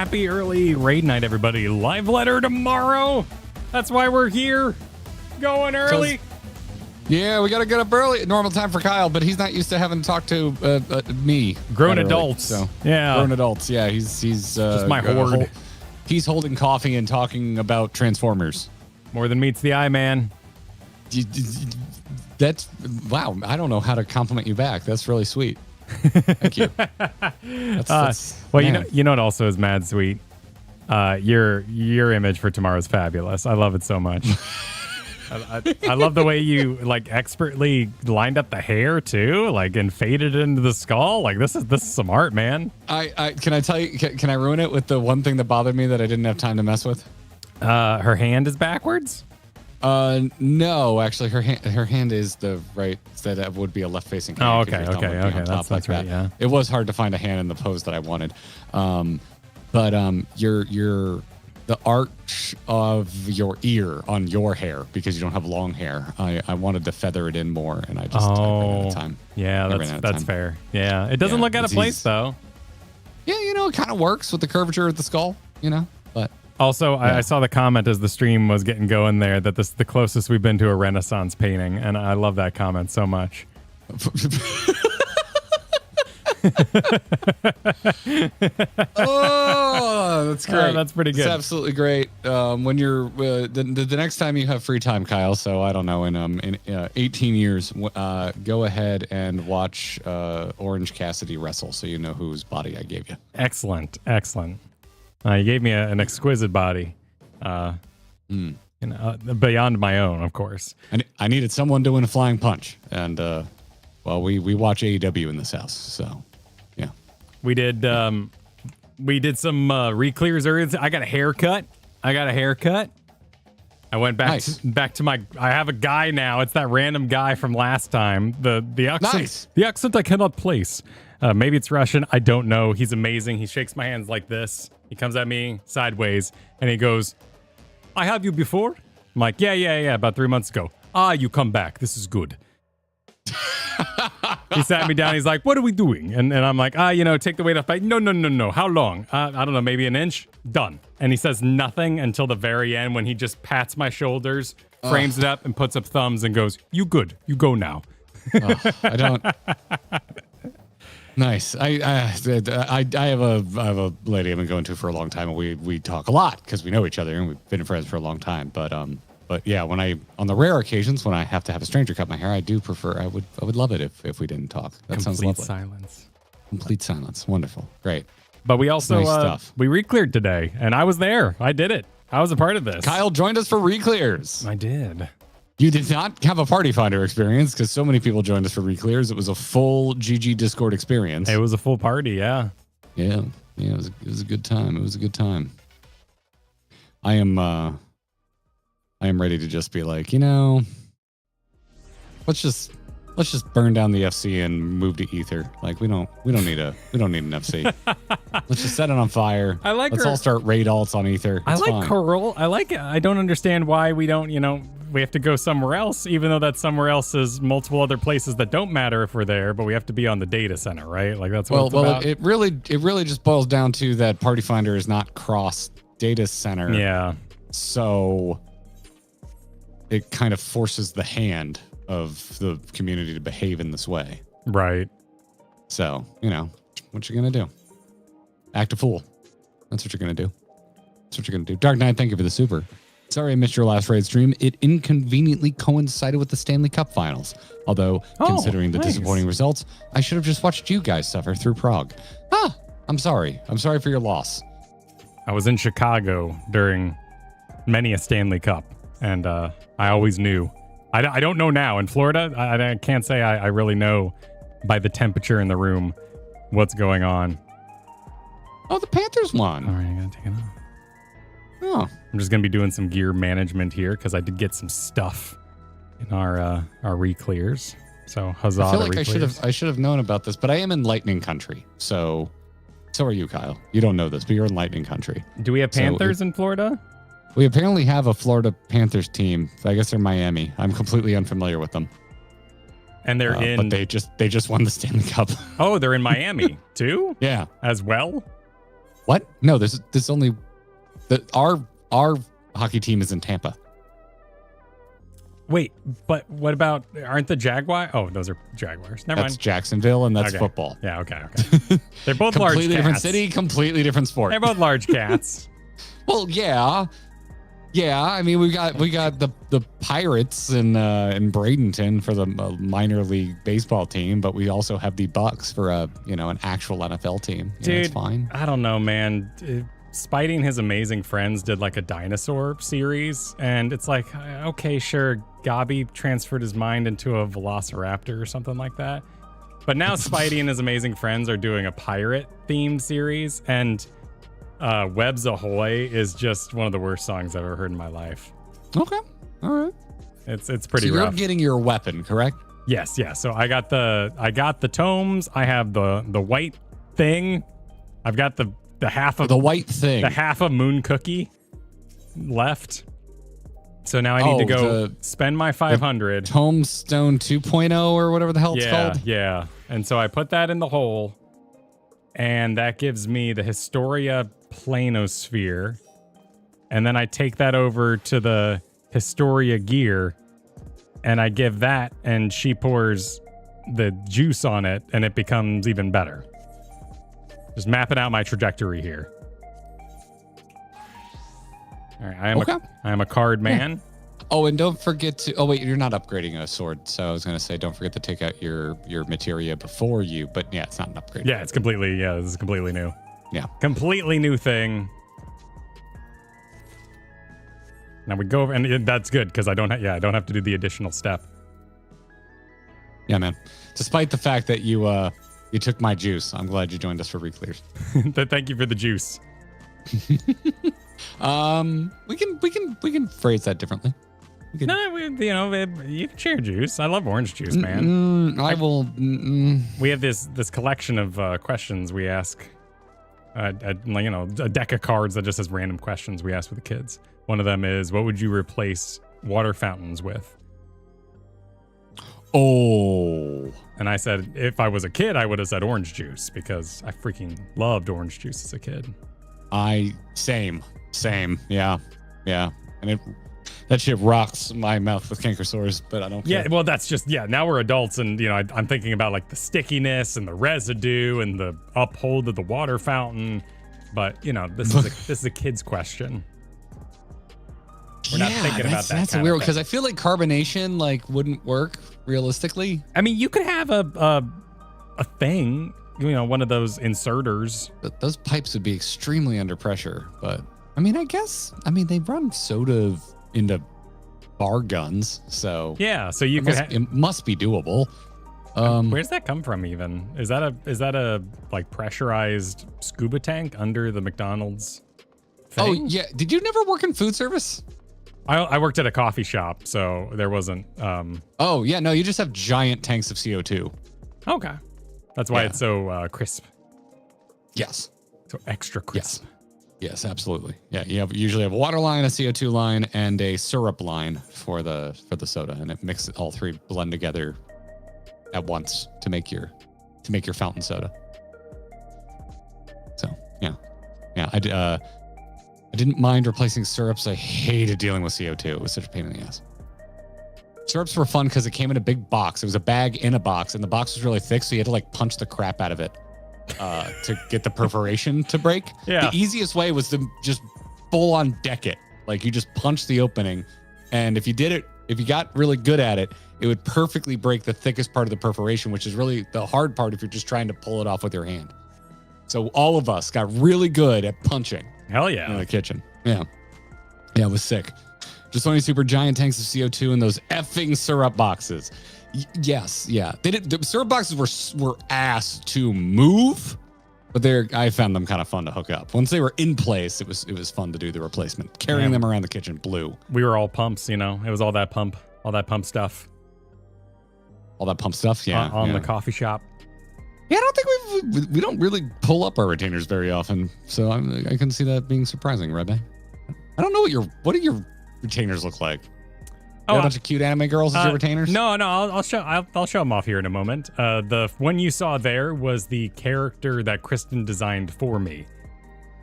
Happy early raid night, everybody. Live letter tomorrow. That's why we're here. Going early. Yeah, we got to get up early. Normal time for Kyle, but he's not used to having to talk to me. Grown adults. So yeah. Grown adults. Yeah, he's just my horde. He's holding coffee and talking about Transformers. More than meets the eye, man. That's, wow, I don't know how to compliment you back. That's really sweet. Thank you. Well, you know what also is mad sweet? Your image for tomorrow is fabulous. I love it so much. I love the way you like expertly lined up the hair too, like and faded into the skull. Like this is some art, man. Can I tell you? Can I ruin it with the one thing that bothered me that I didn't have time to mess with? Her hand is backwards. No, actually, her hand is the right. That would be a left-facing hand. Oh, okay. That's right. Yeah, it was hard to find a hand in the pose that I wanted. But the arch of your ear on your hair, because you don't have long hair. I wanted to feather it in more, and I just ran out of time. Yeah, that's fair. Yeah, it doesn't look out of place though. Yeah, it kind of works with the curvature of the skull. But. Also, I saw the comment as the stream was getting going there that this is the closest we've been to a Renaissance painting, and I love that comment so much. Oh, that's great. That's pretty good. It's absolutely great. When you're the next time you have free time, Kyle. So I don't know, in 18 years, go ahead and watch Orange Cassidy wrestle, so you know whose body I gave you. Excellent. You gave me an exquisite body, beyond my own, of course. I needed someone doing a flying punch, and we watch AEW in this house, so yeah. We did some re-clears earlier. I got a haircut. I went back to my. I have a guy now. It's that random guy from last time. The accent. Nice. The accent I cannot place. Maybe it's Russian. I don't know. He's amazing. He shakes my hands like this. He comes at me sideways and he goes, "I have you before?" I'm like, yeah. About 3 months ago. You come back. This is good. He sat me down. He's like, "What are we doing?" And I'm like, take the weight off. No. How long? I don't know. Maybe an inch. Done. And he says nothing until the very end when he just pats my shoulders, frames it up, and puts up thumbs and goes, "You good? You go now." I don't. Nice. I have a lady I've been going to for a long time, and we talk a lot because we know each other and we've been friends for a long time. But yeah, on the rare occasions when I have to have a stranger cut my hair, I do prefer. I would love it if we didn't talk. That sounds lovely. Complete silence. Wonderful. Great. But we also nice we re-cleared today, and I was there. I did it. I was a part of this. Kyle joined us for re-clears. I did. You did not have a Party Finder experience because so many people joined us for re-clears. It was a full GG Discord experience. It was a full party, yeah. Yeah. It was a good time. I am ready to just be like, let's just burn down the FC and move to Ether. Like we don't need an FC. Let's just set it on fire. Let's all start raid alts on Ether. I like Curl. I like it. I don't understand why we don't, we have to go somewhere else, even though that somewhere else is multiple other places that don't matter if we're there, but we have to be on the data center, right? Like that's what it's about. It really just boils down to that Party Finder is not cross data center. Yeah. So it kind of forces the hand of the community to behave in this way. Right. So, what you gonna do? Act a fool. That's what you're gonna do. Dark Knight, thank you for the super. Sorry I missed your last raid stream. It inconveniently coincided with the Stanley Cup finals. Although, considering the disappointing results, I should have just watched you guys suffer through PROG. I'm sorry. I'm sorry for your loss. I was in Chicago during many a Stanley Cup, and I always knew. I don't know now. In Florida, I can't say I really know by the temperature in the room what's going on. Oh, the Panthers won. All right, I gotta take it off. Oh. I'm just going to be doing some gear management here because I did get some stuff in our re-clears. So huzzah. I feel like I should have known about this, but I am in Lightning Country. So are you, Kyle. You don't know this, but you're in Lightning Country. Do we have Panthers in Florida? We apparently have a Florida Panthers team. I guess they're Miami. I'm completely unfamiliar with them. And they're but they just won the Stanley Cup. Oh, they're in Miami too? Yeah. As well? What? No, there's only our hockey team is in Tampa. Wait, but what about, aren't the Jaguars? Oh, those are Jaguars. Never mind. That's Jacksonville, and that's Okay. football. Yeah, okay. They're both large cats. Completely different city, completely different sport. They're both large cats. Well, yeah. I mean, we got the Pirates in Bradenton for the minor league baseball team, but we also have the Bucks for an actual NFL team. Dude, it's fine. I don't know, man. Spidey and His Amazing Friends did like a dinosaur series, and it's like, okay, sure, Gabi transferred his mind into a velociraptor or something like that. But now Spidey and His Amazing Friends are doing a pirate themed series, and Webs Ahoy is just one of the worst songs I've ever heard in my life. Okay. All right. It's pretty so rough. You're getting your weapon, correct? Yes, yeah. So I got the tomes. I have the white thing. I've got the half of the white thing. The half a moon cookie left. So now I need to go spend my 500. Tomestone 2.0 or whatever the hell it's called. Yeah. And so I put that in the hole, and that gives me the Historia Planosphere. And then I take that over to the Historia Gear, and I give that, and she pours the juice on it, and it becomes even better. Just mapping out my trajectory here. All right, I am a card man. Yeah. Oh, and don't forget to. Oh wait, you're not upgrading a sword, so I was gonna say don't forget to take out your materia before you. But yeah, it's not an upgrade. Yeah, it's completely. Yeah, this is completely new. Yeah, completely new thing. Now we go over, and that's good because I don't have to do the additional step. Yeah, man. Despite the fact that you took my juice, I'm glad you joined us for reclears. Thank you for the juice. We can phrase that differently. You can share juice. I love orange juice, man. I will. We have this collection of questions we ask. A deck of cards that just has random questions we ask with the kids. One of them is, what would you replace water fountains with? Oh. And I said, if I was a kid, I would have said orange juice because I freaking loved orange juice as a kid. Same. Yeah. And that shit rocks my mouth with canker sores, but I don't care. Yeah, well, that's just, now we're adults, and, I'm thinking about, like, the stickiness and the residue and the uphold of the water fountain. But, this is a kid's question. We're not thinking about that. That's weird, because I feel like carbonation, wouldn't work realistically. I mean, you could have a thing, one of those inserters. But those pipes would be extremely under pressure. But, I guess they run soda into bar guns, so yeah, so you it must be doable. Where does that come from? Even is that a like pressurized scuba tank under the McDonald's thing? Oh yeah, did you never work in food service? I worked at a coffee shop, so there wasn't. Oh yeah, no, you just have giant tanks of CO2. Okay, that's why it's so crisp. Yes, so extra crisp. Yes, absolutely. Yeah, you usually have a water line, a CO2 line, and a syrup line for the soda, and it mixes all three blend together at once to make your fountain soda. So yeah, I didn't mind replacing syrups. I hated dealing with CO2. It was such a pain in the ass. Syrups were fun because it came in a big box. It was a bag in a box, and the box was really thick, so you had to punch the crap out of it to get the perforation to break. Yeah. The easiest way was to just full on deck it. You just punch the opening, and if you got really good at it, it would perfectly break the thickest part of the perforation, which is really the hard part if you're just trying to pull it off with your hand. So all of us got really good at punching. Hell yeah. In the kitchen. Yeah, it was sick. Just only super giant tanks of CO2 in those effing syrup boxes. Yes, yeah. The syrup boxes were ass to move, but I found them kind of fun to hook up. Once they were in place, it was fun to do the replacement. Carrying them around the kitchen blew. We were all pumps, It was all that pump stuff. All that pump stuff, yeah. On the coffee shop. Yeah, I don't think we don't really pull up our retainers very often, so I can see that being surprising, Rebbe. I don't know what do your retainers look like? You got a bunch of cute anime girls as your retainers? No, I'll show them off here in a moment. The one you saw there was the character that Kristen designed for me.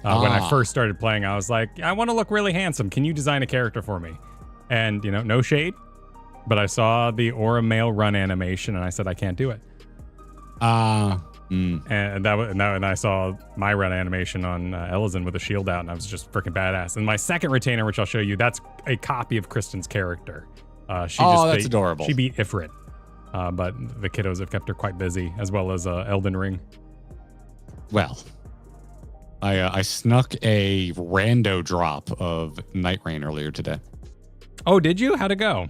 When I first started playing, I was like, I want to look really handsome. Can you design a character for me? And, no shade, but I saw the Aura Male run animation and I said, I can't do it. And I saw my run animation on Ellison with a shield out, and I was just freaking badass. And my second retainer, which I'll show you, that's a copy of Kristen's character. That's adorable. She beat Ifrit, but the kiddos have kept her quite busy, as well as Elden Ring. Well, I snuck a rando drop of Night Rain earlier today. Oh, did you? How'd it go?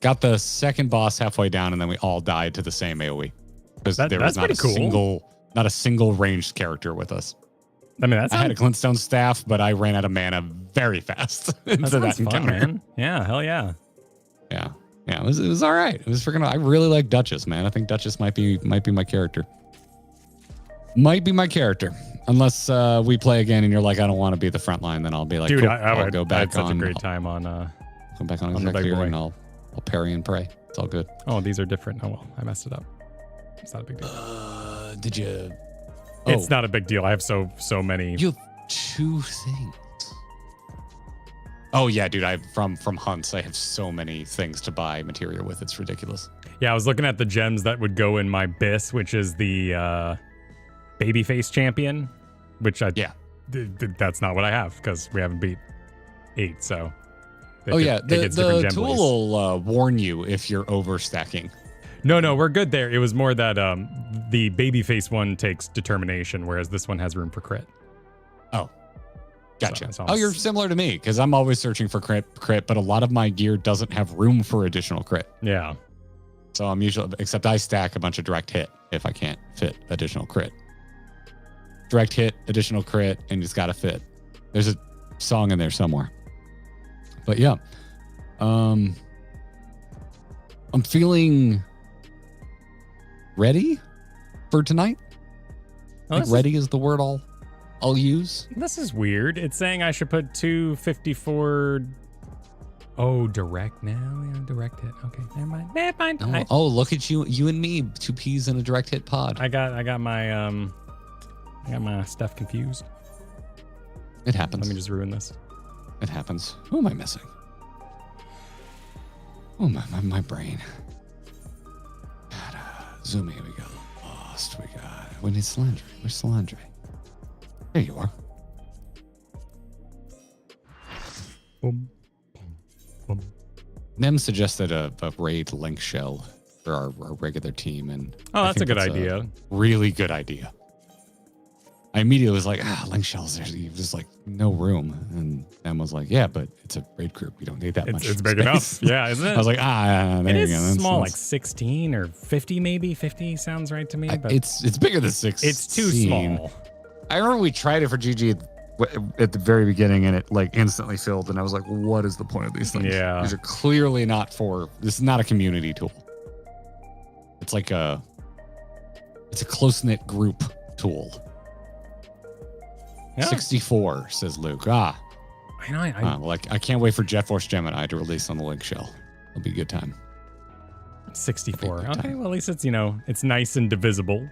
Got the second boss halfway down, and then we all died to the same AoE. Because there was not a single ranged character with us. I mean, I had a glintstone staff, but I ran out of mana very fast into that encounter. Fun, man. Yeah, hell yeah. Yeah, it was all right. It was freaking. I really like Duchess, man. I think Duchess might be my character. Might be my character, unless we play again and you're like, I don't want to be the front line. Then I'll be like, dude, cool, I'll go back. I had such a great time on. Come back on Executor and I'll parry and pray. It's all good. Oh, these are different. Oh well, I messed it up. It's not a big deal. Did you? It's not a big deal. I have so many. You have 2 things. Oh yeah, dude. From hunts, I have so many things to buy material with. It's ridiculous. Yeah, I was looking at the gems that would go in my Biss, which is the babyface champion, which that's not what I have because we haven't beat 8. So. The tool will warn you if you're overstacking. No, we're good there. It was more that the babyface one takes determination, whereas this one has room for crit. Oh, gotcha. You're similar to me because I'm always searching for crit, but a lot of my gear doesn't have room for additional crit. Yeah. So I'm except I stack a bunch of direct hit if I can't fit additional crit. Direct hit, additional crit, and it's got to fit. There's a song in there somewhere. But yeah, I'm feeling ready for tonight. Ready is the word I'll use. This is weird. It's saying I should put 254. Oh, direct now. Yeah, direct hit. Okay, never mind. Oh, look at you and me, 2 peas in a direct hit pod. I got my stuff confused. It happens. Let me just ruin this. It happens. Who am I missing? Oh, my brain. Zoom in, we got lost. We need Salandre. Where's Salandre? There you are. Boom. Boom. Nem suggested a raid link shell for our regular team. And that's a good idea. Really good idea. I immediately was like, link shells, there's like no room. And Em was like, yeah, but it's a raid group. We don't need that much. It's big enough. Yeah, isn't it? I was like, there it you is go. Small, like 16 or 50 maybe. 50 sounds right to me. But it's bigger than 16. It's too small. I remember we tried it for GG at the very beginning and it like instantly filled. And I was like, what is the point of these things? Yeah. These are clearly this is not a community tool. It's like it's a close-knit group tool. Yeah. 64, says Luke. I know. I can't wait for Jet Force Gemini to release on the link shell. It'll be a good time. 64. Okay, well at least it's it's nice and divisible.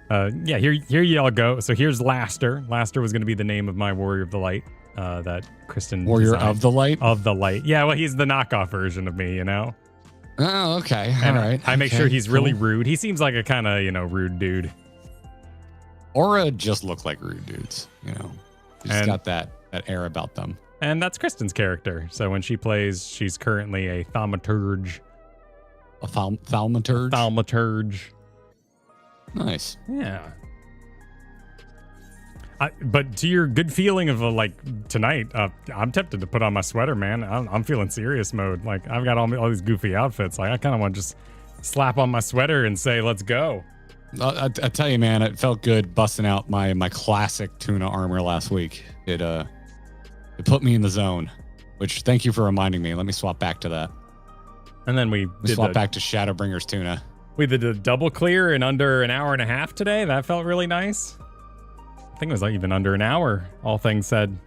Here y'all go. So here's Laster. Laster was going to be the name of my Warrior of the Light. That Kristen Warrior designed. of the Light. Of the Light. Yeah, well he's the knockoff version of me. Oh, okay. And all right. I make sure he's really rude. He seems like a kind of rude dude. Aura just look like rude dudes, He's got that air about them. And that's Kristen's character. So when she plays, she's currently a thaumaturge. A thaumaturge? Thaumaturge. Nice. Yeah. But to your good feeling of tonight, I'm tempted to put on my sweater, man. I'm feeling serious mode. Like I've got all these goofy outfits. Like I kind of want to just slap on my sweater and say, let's go. I tell you, man, it felt good busting out my classic tuna armor last week. It put me in the zone, which thank you for reminding me. Let me swap back to that. And then we swap back to Shadowbringer's tuna. We did a double clear in under an hour and a half today. That felt really nice. I think it was even under an hour, all things said.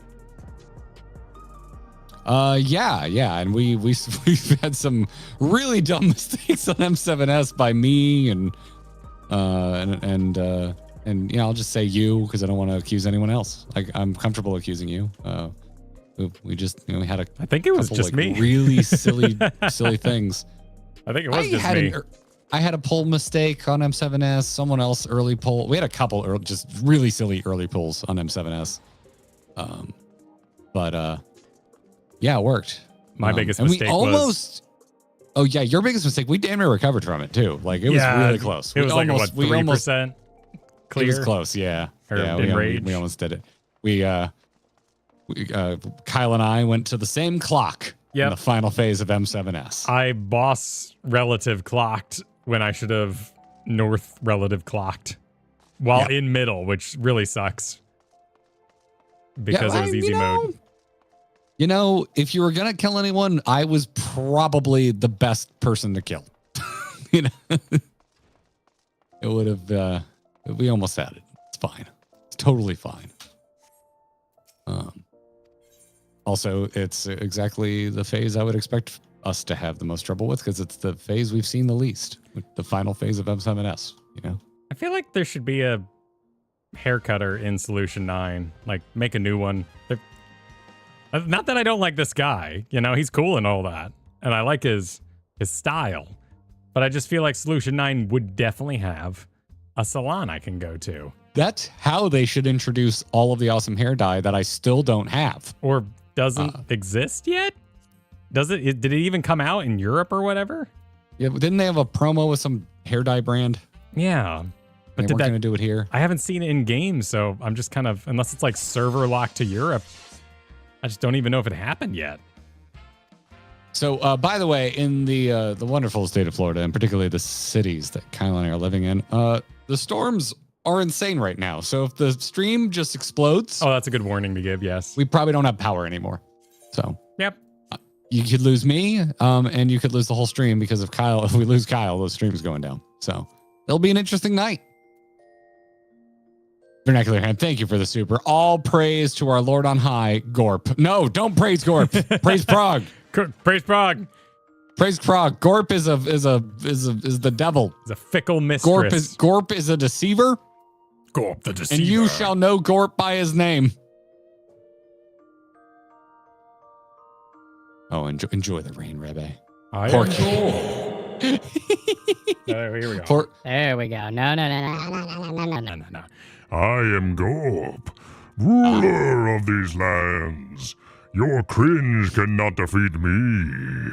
Yeah, and we've had some really dumb mistakes on M7S by me and And I'll just say you because I don't want to accuse anyone else. Like I'm comfortable accusing you. We just we had I think it was couple, just me. Really silly things. I think it was just me. I had a pull mistake on M7S. Someone else early pull. We had a couple just really silly early pulls on M7S. Yeah, it worked. My biggest mistake was. Oh yeah, your biggest mistake. We damn near recovered from it too. Like it was really close. It was like what 3% clear. It was close. Yeah, we almost did it. Kyle and I went to the same clock in the final phase of M7S. I boss relative clocked when I should have north relative clocked while in middle, which really sucks because it was easy mode. If you were going to kill anyone, I was probably the best person to kill. It would have, we almost had it. It's fine. It's totally fine. Also, it's exactly the phase I would expect us to have the most trouble with because it's the phase we've seen the least, the final phase of M7S, I feel like there should be a hair cutter in Solution 9, like make a new one. Not that I don't like this guy, he's cool and all that, and I like his style, but I just feel like Solution 9 would definitely have a salon I can go to. That's how they should introduce all of the awesome hair dye that I still don't have. Or doesn't exist yet? Did it even come out in Europe or whatever? Yeah, didn't they have a promo with some hair dye brand? Yeah. But they weren't going to do it here. I haven't seen it in game, so I'm just kind of, unless it's like server locked to Europe, I just don't even know if it happened yet. So, by the way, in the wonderful state of Florida, and particularly the cities that Kyle and I are living in, the storms are insane right now. So if the stream just explodes... Oh, that's a good warning to give, yes. We probably don't have power anymore. So... Yep. You could lose me, and you could lose the whole stream because of Kyle. If we lose Kyle, the stream's going down. So it'll be an interesting night. Vernacular Hand, thank you for the super. All praise to our Lord on high, Gorp. No, don't praise Gorp. Praise PROG. Praise PROG. Praise PROG. Gorp is the devil. He's a fickle mistress. Gorp is a deceiver. Gorp the deceiver. And you shall know Gorp by his name. Oh, enjoy the rain, Rebbe. Here we go. There we go. No. I am Gorp, ruler of these lands. Your cringe cannot defeat me.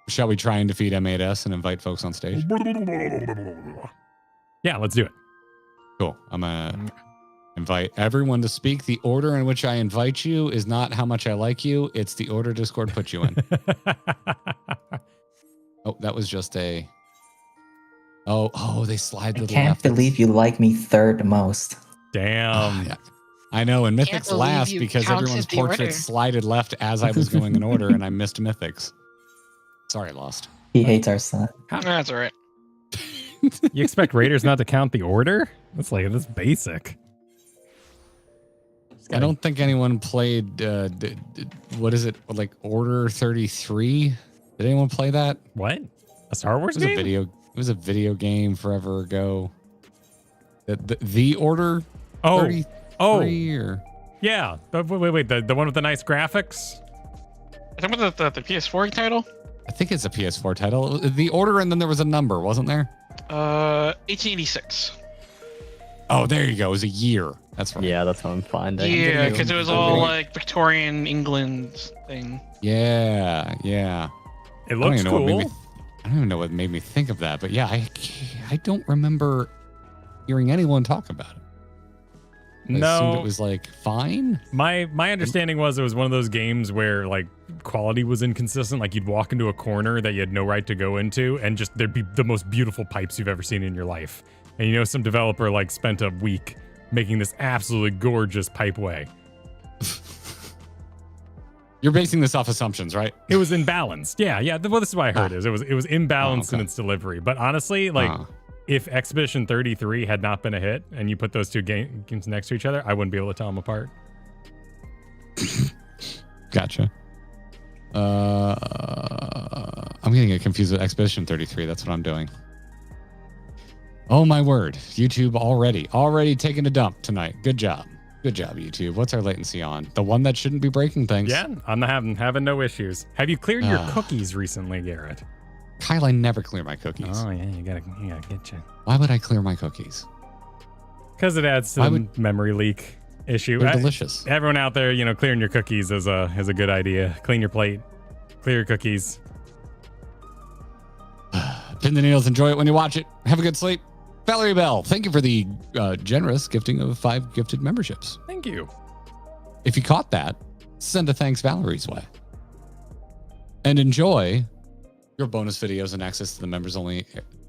Shall we try and defeat M8S and invite folks on stage? Yeah, let's do it. Cool. I'm going to invite everyone to speak. The order in which I invite you is not how much I like you. It's the order Discord put you in. Oh, that was just a... Oh, they slide to the left. I can't believe you like me third most. Damn. Yeah. I know, and Mythic's last because everyone's portraits slided left as I was going in order, and I missed Mythic's. Sorry, Lost. He hates our son. That's all right. You expect Raiders not to count the order? That's basic. I don't think anyone played, what is it, like Order 33? Did anyone play that? What? A Star Wars game? It was a video game forever ago. The Order 33? Or... Yeah. Wait. The one with the nice graphics? I think about the PS4 title? I think it's a PS4 title. The Order, and then there was a number, wasn't there? 1886. Oh, there you go. It was a year. That's right. Yeah, that's what I'm finding. Yeah, because it was all like Victorian England thing. Yeah. It looks cool. I don't even know what made me think of that, but yeah, I don't remember hearing anyone talk about it. I assumed it was like fine. My understanding was it was one of those games where like quality was inconsistent. Like you'd walk into a corner that you had no right to go into, and just there'd be the most beautiful pipes you've ever seen in your life. And some developer like spent a week making this absolutely gorgeous pipeway. You're basing this off assumptions, right? It was imbalanced. Yeah. Well, this is why I heard it. It was imbalanced in its delivery. But honestly, if Expedition 33 had not been a hit and you put those two games next to each other, I wouldn't be able to tell them apart. Gotcha. I'm getting confused with Expedition 33. That's what I'm doing. Oh my word. YouTube already taking a dump tonight. Good job. Good job, YouTube. What's our latency on? The one that shouldn't be breaking things. Yeah, I'm having no issues. Have you cleared your cookies recently, Garrett? Kyle, I never clear my cookies. Oh yeah, you gotta get you. Why would I clear my cookies? Because it adds some memory leak issue. They're delicious. Everyone out there, clearing your cookies is a good idea. Clean your plate, clear your cookies. Pin the needles. Enjoy it when you watch it. Have a good sleep. Valerie Bell, thank you for the generous gifting of 5 gifted memberships. Thank you. If you caught that, send a thanks Valerie's way. And enjoy your bonus videos and access to the members only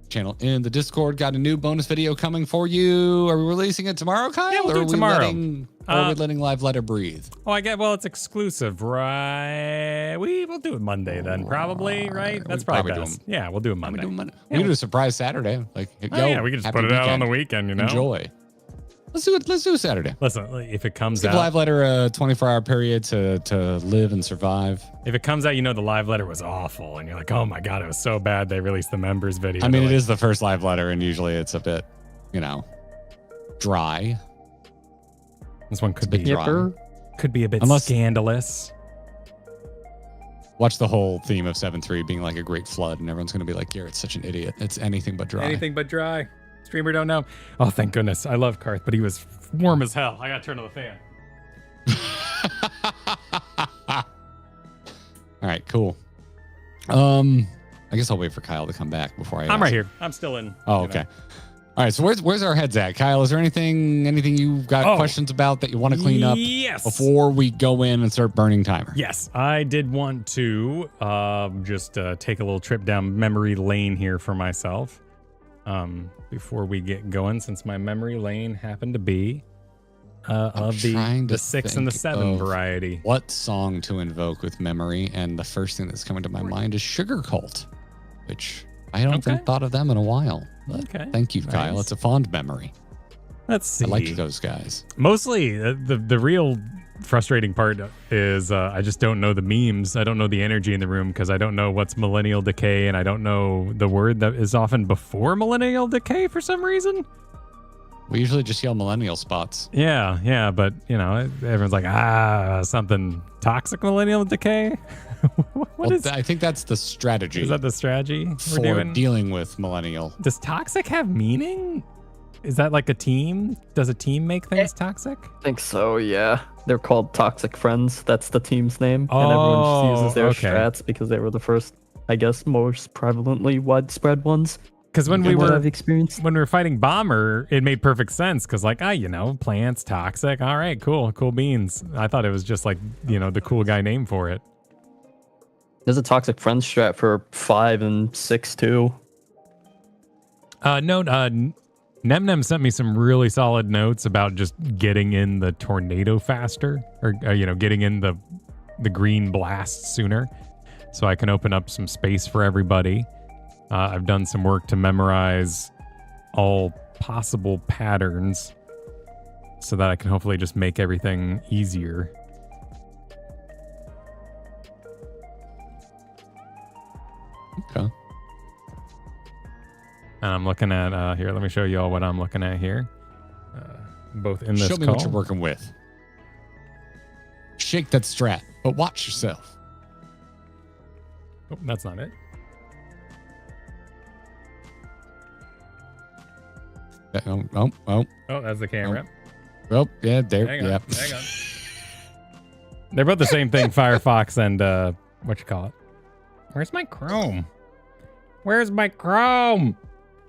channel in the Discord. Got a new bonus video coming for you. Are we releasing it tomorrow, Kyle? Yeah, we'll do it tomorrow. Or are we letting Live Let Her breathe? Oh, well, it's exclusive, right? We'll do it Monday then, probably, right? That's probably best. Yeah, we'll do it Monday. We can do a surprise Saturday. Like, yeah, we can just put it out on the weekend, Enjoy. Let's do it. Let's do it Saturday. Listen, if it comes out, Live Letter a 24-hour period to live and survive. If it comes out, the live letter was awful, and you're like, oh my god, it was so bad. They released the members video. I mean, it is the first live letter, and usually it's a bit, dry. This one could be dry. Could be a bit scandalous. Watch the whole theme of 7.3 being like a great flood, and everyone's going to be like, Garrett's such an idiot. It's anything but dry. Anything but dry. Streamer don't know. Oh, thank goodness. I love Karth, but he was warm as hell. I got to turn on the fan. All right, cool. I guess I'll wait for Kyle to come back before I'm right here. I'm still in. Oh, okay. All right, so where's our heads at? Kyle, is there anything you've got questions about that you want to clean up before we go in and start burning timer? Yes, I did want to just take a little trip down memory lane here for myself before we get going, since my memory lane happened to be of the 6 and the 7 variety. What song to invoke with memory? And the first thing that's coming to my mind is Sugar Cult, which I don't think thought of them in a while. Okay. Thank you, Kyle. It's a fond memory. Let's see. I like those guys. Mostly, the real frustrating part is I just don't know the memes. I don't know the energy in the room because I don't know what's millennial decay, and I don't know the word that is often before millennial decay for some reason. We usually just yell millennial spots. Yeah, but everyone's like, something toxic millennial decay. I think that's the strategy. Is that the strategy for dealing with millennial? Does toxic have meaning? Is that like a team? Does a team make things toxic? I think so, yeah. They're called Toxic Friends. That's the team's name. And everyone just uses their strats because they were the first, I guess, most prevalently widespread ones. Because when we were fighting Bomber, it made perfect sense. Because plants, toxic. All right, cool beans. I thought it was just like, the cool guy name for it. There's a Toxic Friends strat for 5 and 6 too. Nem sent me some really solid notes about just getting in the tornado faster, or getting in the green blast sooner, so I can open up some space for everybody. I've done some work to memorize all possible patterns so that I can hopefully just make everything easier. Okay. And I'm looking at, here, let me show you all what I'm looking at here. Both in this Show me call. what you're working with. Shake that strat, but watch yourself. Oh, that's not it. Oh, that's the camera. Oh, yeah, there. Hang yeah. on. They're both the same thing, Firefox and, whatchamacallit. Where's my Chrome? Where's my Chrome?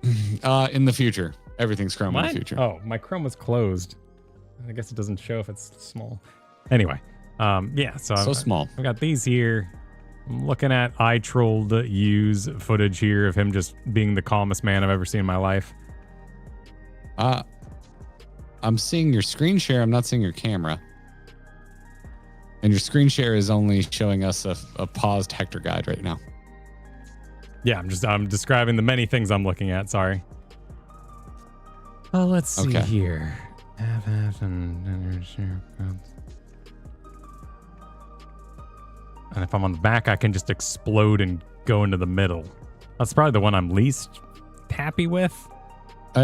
In the future. Everything's Chrome in the future. Oh, my Chrome was closed. I guess it doesn't show if it's small. Anyway, so small. I've got these here. I'm looking at iTrolled use footage here of him just being the calmest man I've ever seen in my life. I'm seeing your screen share. I'm not seeing your camera. And your screen share is only showing us a paused Hector guide right now. Yeah, I'm describing the many things I'm looking at. Sorry. Well, let's see here. And if I'm on the back, I can just explode and go into the middle. That's probably the one I'm least happy with. I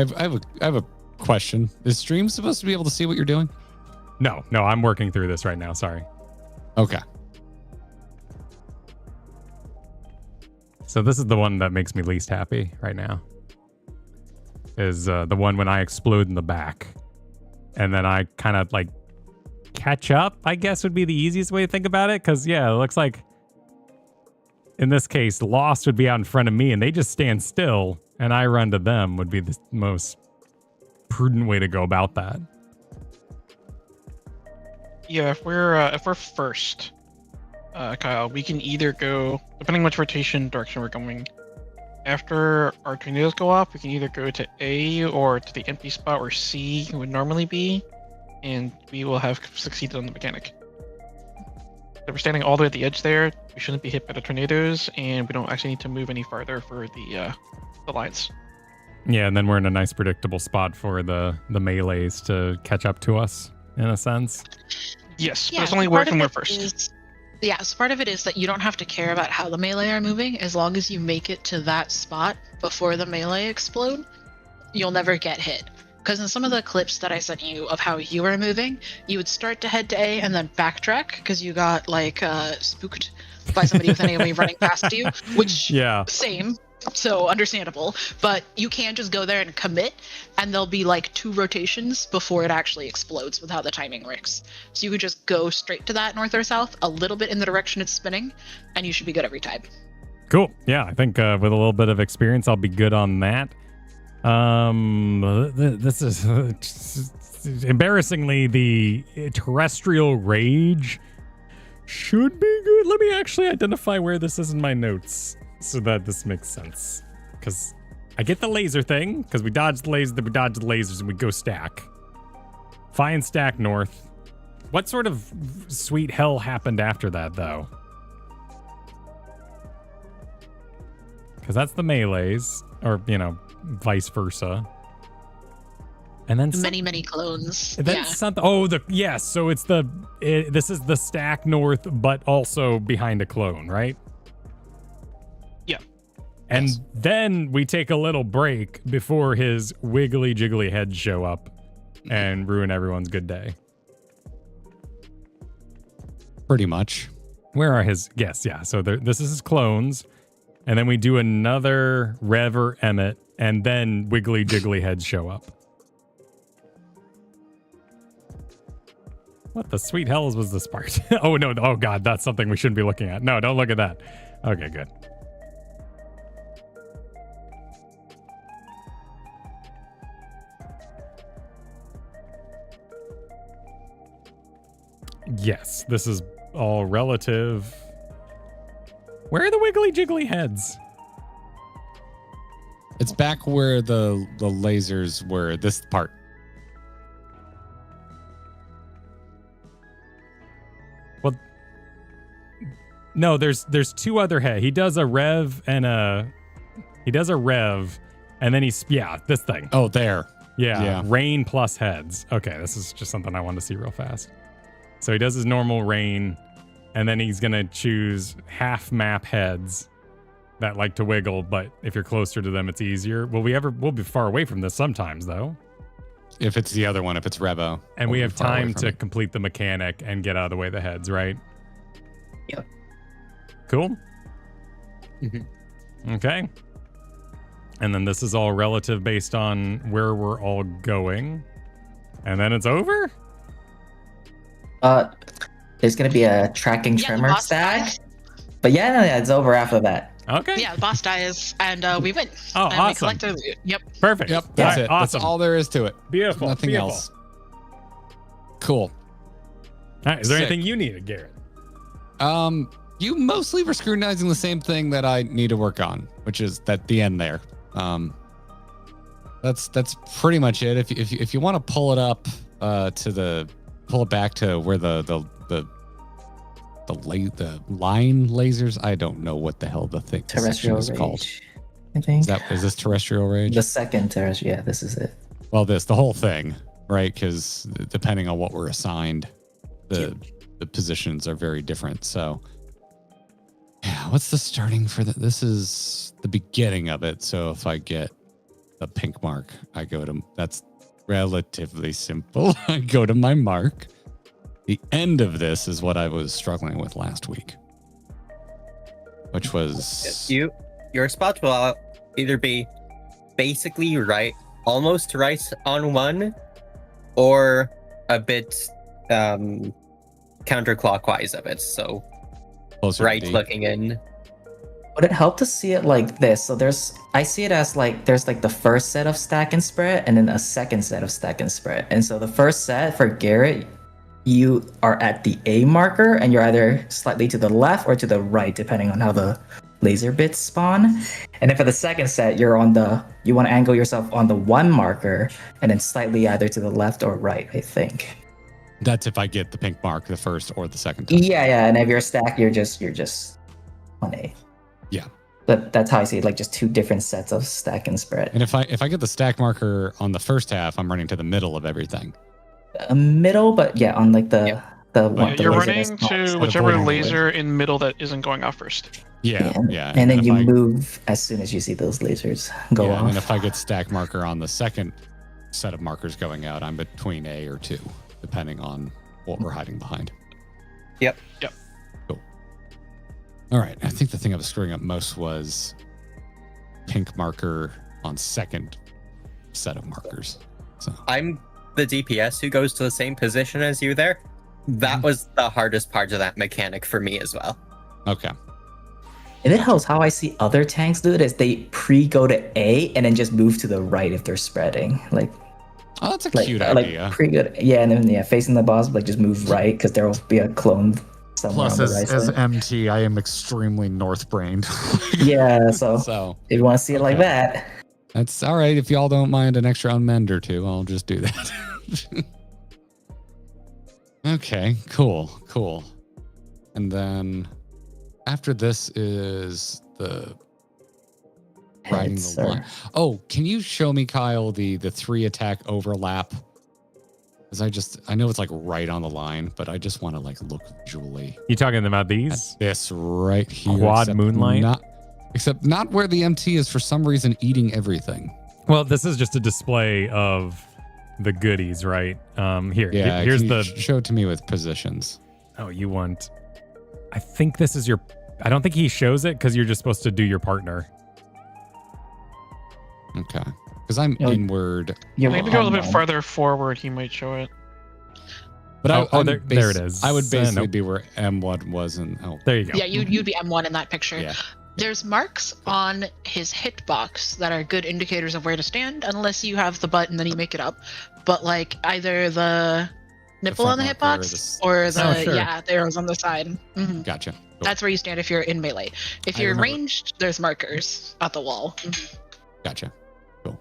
have a question. Is stream supposed to be able to see what you're doing? No, I'm working through this right now. Sorry. Okay. So this is the one that makes me least happy right now. Is the one when I explode in the back. And then I kind of like catch up, I guess would be the easiest way to think about it. Because, yeah, it looks like in this case, Lost would be out in front of me and they just stand still and I run to them would be the most prudent way to go about that. Yeah, if we're first, Kyle, we can either go, depending which rotation direction we're going, after our tornadoes go off, we can either go to A or to the empty spot where C would normally be, and we will have succeeded on the mechanic. If we're standing all the way at the edge there, we shouldn't be hit by the tornadoes, and we don't actually need to move any farther for the lines. Yeah, and then we're in a nice predictable spot for the melees to catch up to us, in a sense. Yes, Yeah, but it's only part work of when we're it first. so part of it is that you don't have to care about how the melee are moving. As long as you make it to that spot before the melee explode, you'll never get hit. Because in some of the clips that I sent you of how you were moving, you would start to head to A and then backtrack because you got like spooked by somebody with an AoE running past you, which same. So understandable, but you can just go there and commit, and there'll be like 2 rotations before it actually explodes with how the timing works. So you could just go straight to that north or south, a little bit in the direction it's spinning, and you should be good every time. Cool. Yeah, I think with a little bit of experience, I'll be good on that. This is embarrassingly the terrestrial rage should be good. Let me actually identify where this is in my notes, so that this makes sense. Because I get the laser thing, because we dodge the lasers, and we go stack. Find stack north. What sort of sweet hell happened after that, though? Because that's the melees, or, vice versa. And then many clones. Then something. So it's this is the stack north, but also behind a clone, right? And then we take a little break before his wiggly jiggly heads show up and ruin everyone's good day. Pretty much. Where are his... Yes, yeah. So this is his clones. And then we do another Rev or Emmett, and then wiggly jiggly heads show up. What the sweet hells was this part? Oh, no. Oh, God. That's something we shouldn't be looking at. No, don't look at that. Okay, good. Yes, this is all relative. Where are the wiggly jiggly heads? It's back where the lasers were, this part. Well, no, there's 2 other heads. He does a rev and then he's, this thing. Oh, there. Yeah, rain plus heads. Okay, this is just something I wanted to see real fast. So he does his normal rain, and then he's going to choose half map heads that like to wiggle, but if you're closer to them, it's easier. We'll be far away from this sometimes, though. If it's the other one, if it's Revo. And we have time to complete the mechanic and get out of the way of the heads, right? Yep. Cool. Okay. And then this is all relative based on where we're all going. And then it's over? There's gonna be a tracking trimmer stack. But it's over after that. Okay. Yeah, the boss dies, and we win. Oh, and awesome. We collect our loot. Yep. Perfect. Yep, that's it. Awesome. That's all there is to it. Beautiful. Nothing else. Cool. All right, is there anything you needed, Garrett? You mostly were scrutinizing the same thing that I need to work on, which is at the end there. That's pretty much it. If you want to pull it up pull it back to where the line lasers. I don't know what the hell the thing Terrestrial is rage, called. I think. Is this terrestrial rage? The second terrestrial. Yeah, this is it. Well, the whole thing, right? Because depending on what we're assigned, the positions are very different. So, yeah, what's the starting for that? This is the beginning of it. So if I get the pink mark, I go to, that's relatively simple. I go to my mark. The end of this is what I was struggling with last week, which was your spot will either be basically right, almost right on one, or a bit counterclockwise of it. So closer right looking in. Would it help to see it like this? So I see it as like there's like the first set of stack and spread and then a second set of stack and spread. And so the first set for Garrett, you are at the A marker and you're either slightly to the left or to the right, depending on how the laser bits spawn. And then for the second set, you want to angle yourself on the 1 marker and then slightly either to the left or right, I think. That's if I get the pink mark the first or the second time. Yeah. And if you're stacked, you're just on A. Yeah. But that's how I see it, like just 2 different sets of stack and spread. And if I get the stack marker on the first half, I'm running to the middle of everything. A middle, but yeah, on like the one. You're the laser running that's not to whichever avoiding laser in middle that isn't going off first. Yeah. And then you move as soon as you see those lasers go off. And then if I get stack marker on the second set of markers going out, I'm between A or 2, depending on what we're hiding behind. Yep. Cool. All right. I think the thing I was screwing up most was pink marker on second set of markers. So I'm the DPS who goes to the same position as you there. That was the hardest part of that mechanic for me as well. Okay. And it helps how I see other tanks do it is they go to A and then just move to the right if they're spreading. Like, oh, that's a cute idea. Like pretty good. Yeah, and then facing the boss, like just move right because there will be a clone somewhere Plus, on the right as side. MT, I am extremely north-brained. Yeah, so if you want to see it like that. That's all right. If y'all don't mind an extra unmend or 2, I'll just do that. Okay, cool. And then after this is the riding the line. Oh, can you show me, Kyle, the 3 attack overlap? Because I know it's like right on the line, but I just want to like look visually. You talking about these? This right here. Quad moonlight? Except not where the MT is for some reason eating everything. Well, this is just a display of the goodies, right? Here's the show it to me with positions. Oh, you want? I think this is your. I don't think he shows it because you're just supposed to do your partner. Okay, because I'm inward. Maybe go a little bit farther forward. He might show it. But there it is. I would basically be where M1 was, and there you go. Yeah, you'd be M1 in that picture. Yeah. There's marks on his hitbox that are good indicators of where to stand, unless you have the button, then you make it up. But like either the nipple on the hitbox or the arrows on the side. Mm-hmm. Gotcha. Cool. That's where you stand if you're in melee. If you're ranged, there's markers at the wall. Mm-hmm. Gotcha. Cool.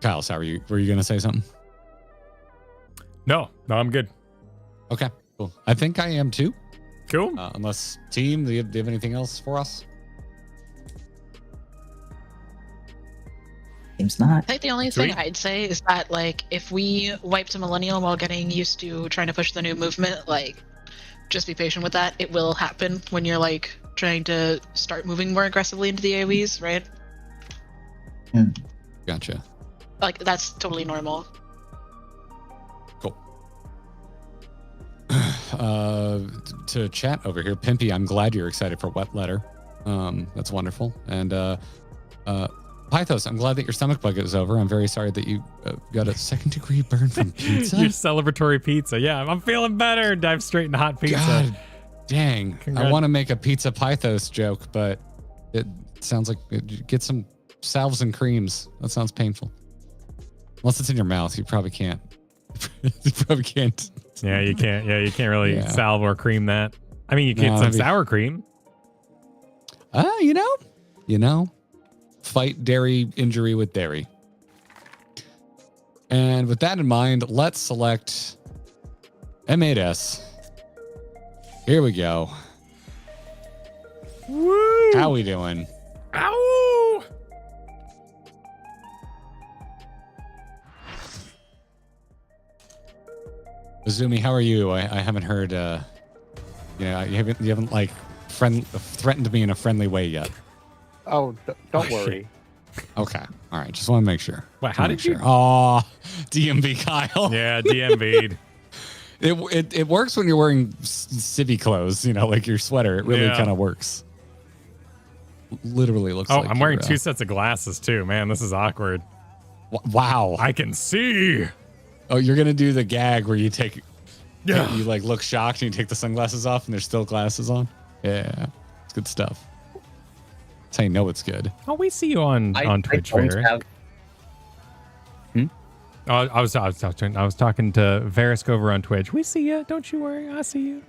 Kyle, sorry, were you gonna say something? No, I'm good. Okay, cool. I think I am too. Cool. Unless team, do you have anything else for us? Seems not. I think the only thing I'd say is that like if we wiped a millennial while getting used to trying to push the new movement, like just be patient with that. It will happen when you're like trying to start moving more aggressively into the AoEs, right? Gotcha. Like that's totally normal. Cool. To chat over here, Pimpy, I'm glad you're excited for Wet Letter. That's wonderful. And Pythos, I'm glad that your stomach bug is over. I'm very sorry that you got a 2nd-degree burn from pizza. Your celebratory pizza. Yeah, I'm feeling better. Dive straight into hot pizza. God dang. Congrats. I want to make a pizza Pythos joke, but it sounds like get some salves and creams. That sounds painful. Unless it's in your mouth, you probably can't. You probably can't. Yeah, you can't. Yeah, you can't really salve or cream that. I mean, you get some sour cream. You know. Fight dairy injury with dairy. And with that in mind, let's select M8S. Here we go. Woo! How we doing? Ow! Azumi, how are you? I haven't heard. You haven't like threatened me in a friendly way yet. Oh, don't worry. Okay. All right. Just want to make sure. Wait, how did you? Oh, DMV Kyle. Yeah, DMV'd. It works when you're wearing civvy clothes, you know, like your sweater. It really kind of works. Literally looks like I'm wearing 2 sets of glasses too. Man, this is awkward. Wow. I can see. Oh, you're going to do the gag where you take, you like look shocked and you take the sunglasses off and there's still glasses on. Yeah. It's good stuff. That's how you know it's good. Oh, we see you on Twitch, Varric. I was talking to Verisk over on Twitch. We see you. Don't you worry. I see you.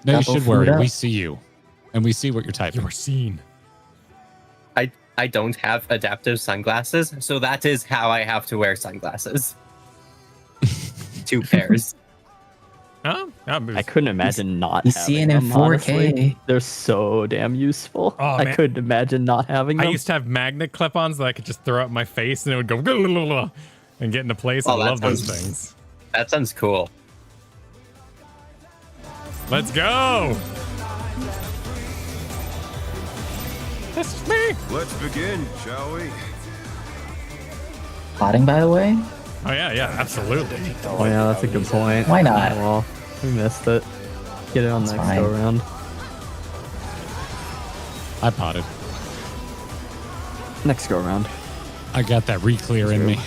No, you should worry. We see you. And we see what you're typing. You are seen. I don't have adaptive sunglasses, so that is how I have to wear sunglasses. 2 pairs. I couldn't imagine not You having see it in them, 4K. honestly. They're so damn useful. Oh, I man. couldn't imagine not having them. I used to have magnet clip-ons that I could just throw up my face and it would go and get into place. I love those things. That sounds cool. Let's go. This is me. Let's begin, shall we? Plotting, by the way? Oh, yeah, absolutely. Oh, yeah, that's a good point. Why not? Oh, well, we missed it. Get it on That's next fine. go round. I potted. Next go round. I got that re-clear in me.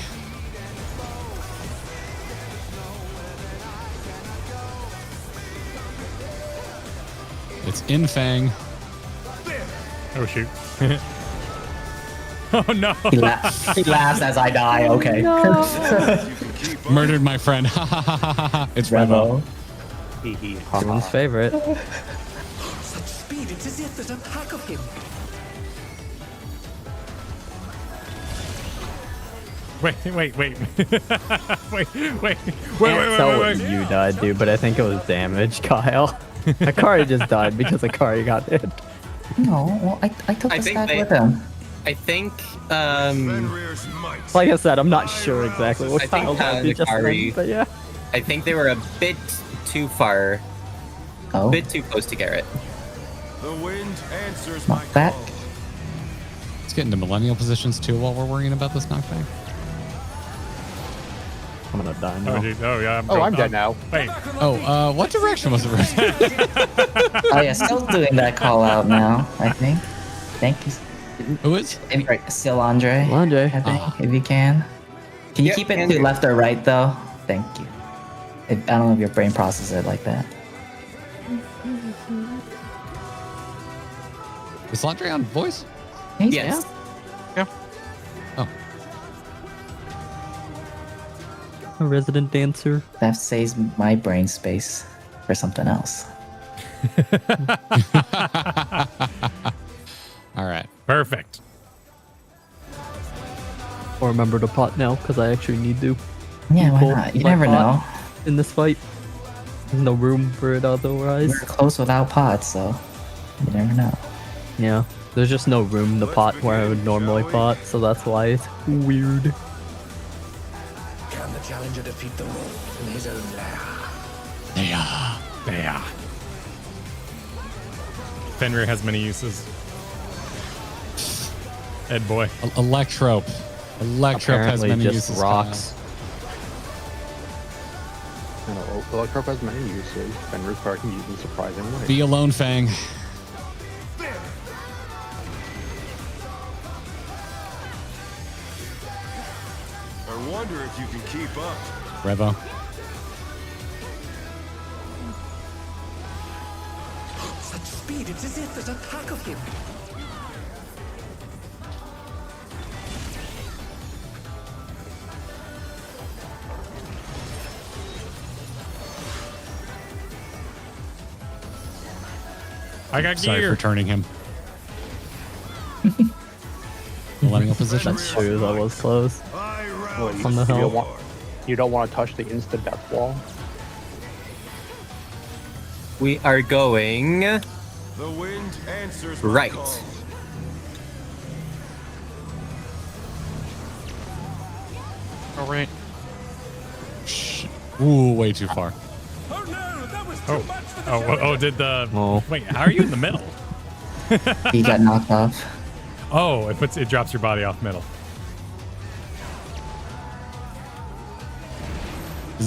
It's in Fang. Oh, shoot. Oh, no. He laughs as I die. Okay. Murdered my friend. It's Revo. Everyone's favorite. Such speed, it's as if there's a pack of him. Wait. wait. Can't tell what you died, dude, but I think it was damage, Kyle. Akari just died because Akari got hit. No, well, I took the stack with him. I think, like I said, I'm not sure exactly what I think Kyle did just Akari, then, but yeah. I think they were a bit too far, Oh. a bit too close to Garrett. The wind answers Knockback. Let's get into millennial positions too while we're worrying about this knockback. I'm gonna die now. Oh, dude. Oh, yeah. I'm dead now. Wait. Oh, what direction was it? Oh yeah, still doing that call out now, I think. Thank you. Who is? Still Andre. Andre. I think, if you can. Can you keep it to left or right though? Thank you. I don't know if your brain processes it like that. Is Landry on voice? Yes. Yeah. Oh. A resident dancer. That saves my brain space for something else. All right. Perfect. I'll remember to pot now because I actually need to. Yeah, why pull not? You my never know. pot in this fight. There's no room for it otherwise. We're close without pots, so you never know. Yeah. There's just no room in the pot where I would normally pot, so that's why it's weird. Can the challenger defeat the wolf in his own lair? Yeah. Fenrir has many uses. Ed boy. Electrope. Electrope has Apparently many just uses. rocks. Electrope has many uses. Fenrir's card can use in surprising ways. Be alone, Fang. I wonder if you can keep up. Revo. Such speed, it's as if there's a pack of him. I got Sorry gear. for turning him. Millennial position. That's true, that was close. Well, From the hill. You don't want to touch the instant death wall. We are going The wind answers my right. call. All right. Ooh, way too far. Oh, did the... Oh. Wait, how are you in the middle? He got knocked off. Oh, it drops your body off middle.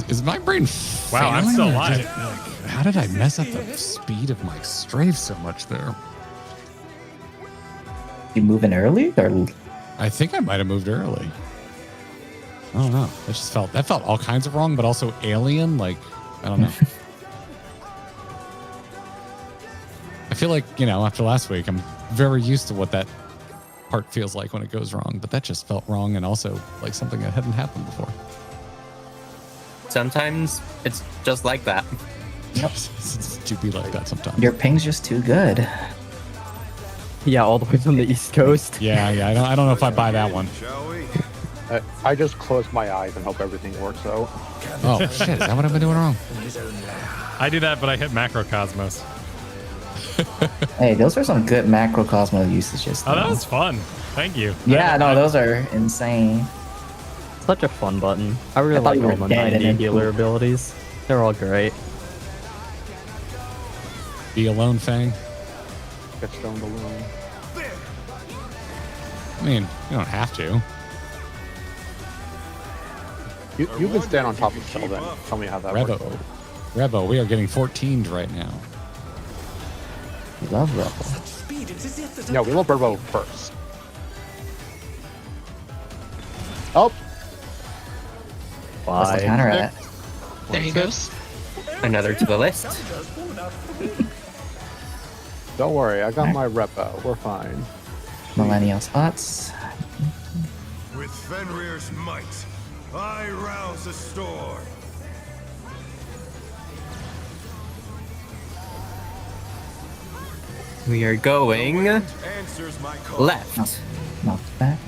Is my brain Wow, I'm failing, still or alive. did how did I mess up the speed of my strafe so much there? You moving early or? I think I might have moved early. I don't know. That felt all kinds of wrong, but also alien. Like, I don't know. I feel like, after last week, I'm very used to what that part feels like when it goes wrong, but that just felt wrong and also like something that hadn't happened before. Sometimes it's just like that. Yep. It's to be like that sometimes. Your ping's just too good. Yeah, all the way from the East Coast. Yeah. I don't know if I buy that one. Shall we? I just close my eyes and hope everything works out. Oh, shit. Is that what I've been doing wrong? I do that, but I hit Macrocosmos. Hey, those are some good macrocosmo usages. Oh, that was fun. Thank you. Yeah, no, those are insane. Such a fun button. I really thought like you were all the dead and 90 then healer poop. abilities. They're all great. Be alone, Fang. Get stoned alone. I mean, you don't have to. You can stand on top of Cell then. Tell me how that works. Rebo, we are getting 14'd right now. We love Rebel. No, we love Rebo first. Oh! What's the counter at? There he goes. Another to the list. Don't worry, I got my Repo. We're fine. Millennial spots. With Fenrir's might, I rouse the storm. We are going Answers my call. left. Knock back.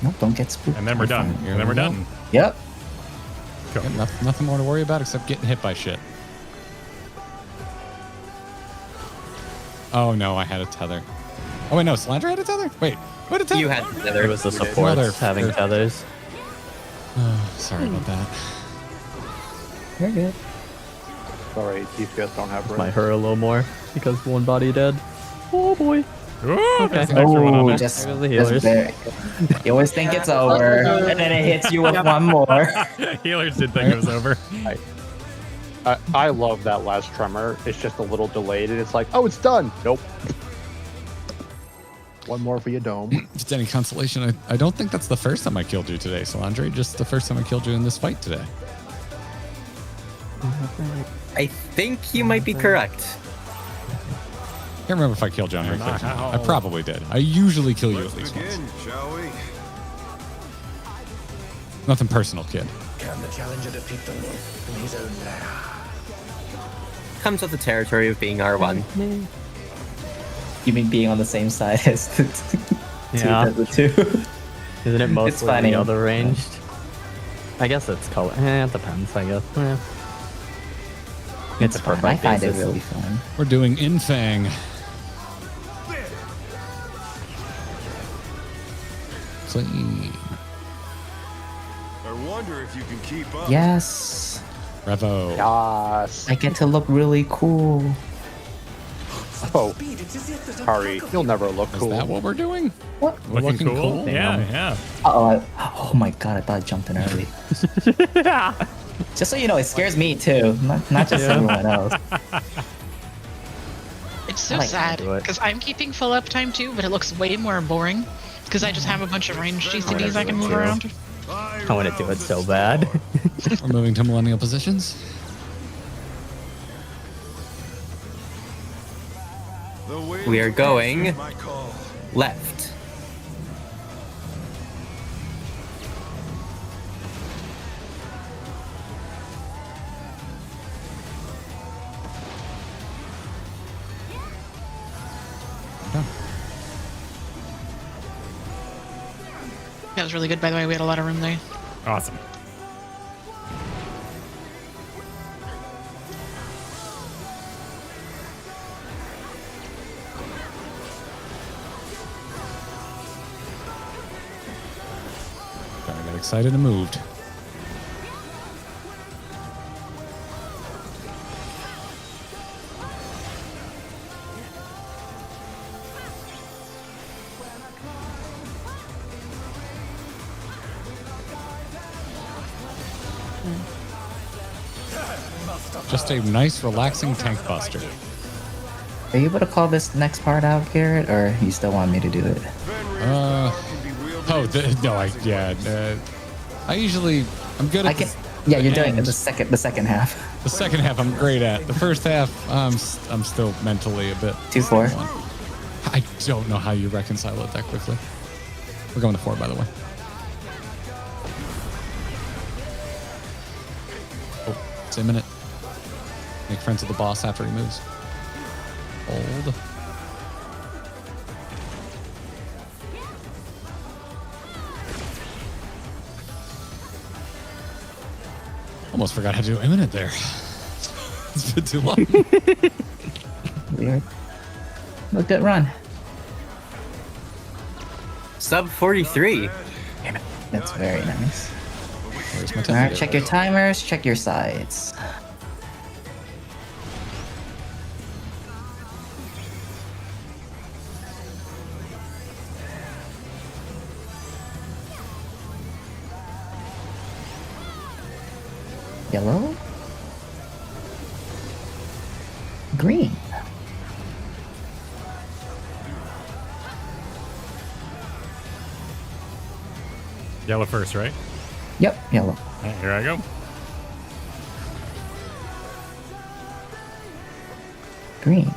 Nope, don't get spooked. And then we're done. Fine. And then we're done. Yep. Cool. Yeah, nothing more to worry about except getting hit by shit. Oh no, I had a tether. Oh wait, no, Slandra had a tether? Wait, what a tether? You had the It was the supports having tethers. Sorry about that. You're good. Sorry, TPS don't have Might hurt a little more because one body dead. Oh boy. Ooh, Okay. there's an extra one on there. Just, There goes the just healers. very- you always think it's over, and then it hits you with one more. Healers did think it was over. I love that last tremor. It's just a little delayed, and it's like, oh, it's done. Nope. One more for your dome. If it's any consolation, I don't think that's the first time I killed you today, Solandre. Just the first time I killed you in this fight today. I think you might be correct. Can't remember if I killed you on your clip. I probably did. I usually kill you at least once. Begin, shall we? Nothing personal, kid. Can the challenger defeat the wolf in his own lair? Comes with the territory of being R1. You mean being on the same side as the Yeah. the two? Isn't it mostly funny. the other ranged? I guess it's color. It depends, I guess. It's fun. perfect. I find it basis. really fun. We're doing Infang. Clean. I wonder if you can keep up. Yes, Revo. Yes. I get to look really cool. Oh, Harry, you'll never look Is cool. that what we're doing? What? We're Looking cool? Yeah, Damn. yeah. Oh my god! I thought I jumped in early. Just so you know, it scares me too, not just everyone else. It's so I like sad do it. because I'm keeping full uptime too, but it looks way more boring because I just have a bunch of ranged GCDs I can move around. I want to do it so bad. We're moving to millennial positions. The wind We are going answers my call. left. That was really good, by the way. We had a lot of room there. Awesome. I got excited and moved. Just a nice, relaxing tank buster. Are you able to call this next part out, Garrett, or you still want me to do it? I'm good at Yeah, you're doing it the second half. The second half I'm great at. The first half, I'm still mentally a bit. 2-4. I don't know how you reconcile it that quickly. We're going to 4, by the way. Oh, it's imminent. Make friends with the boss after he moves. Hold. Almost forgot how to do imminent there. It's been too long. Weird. A good run. Sub 43. That's very nice. Where's my All right, check your timers, check your sides. Yellow? Green. Yellow first, right? Yep, yellow. All right, here I go. Green.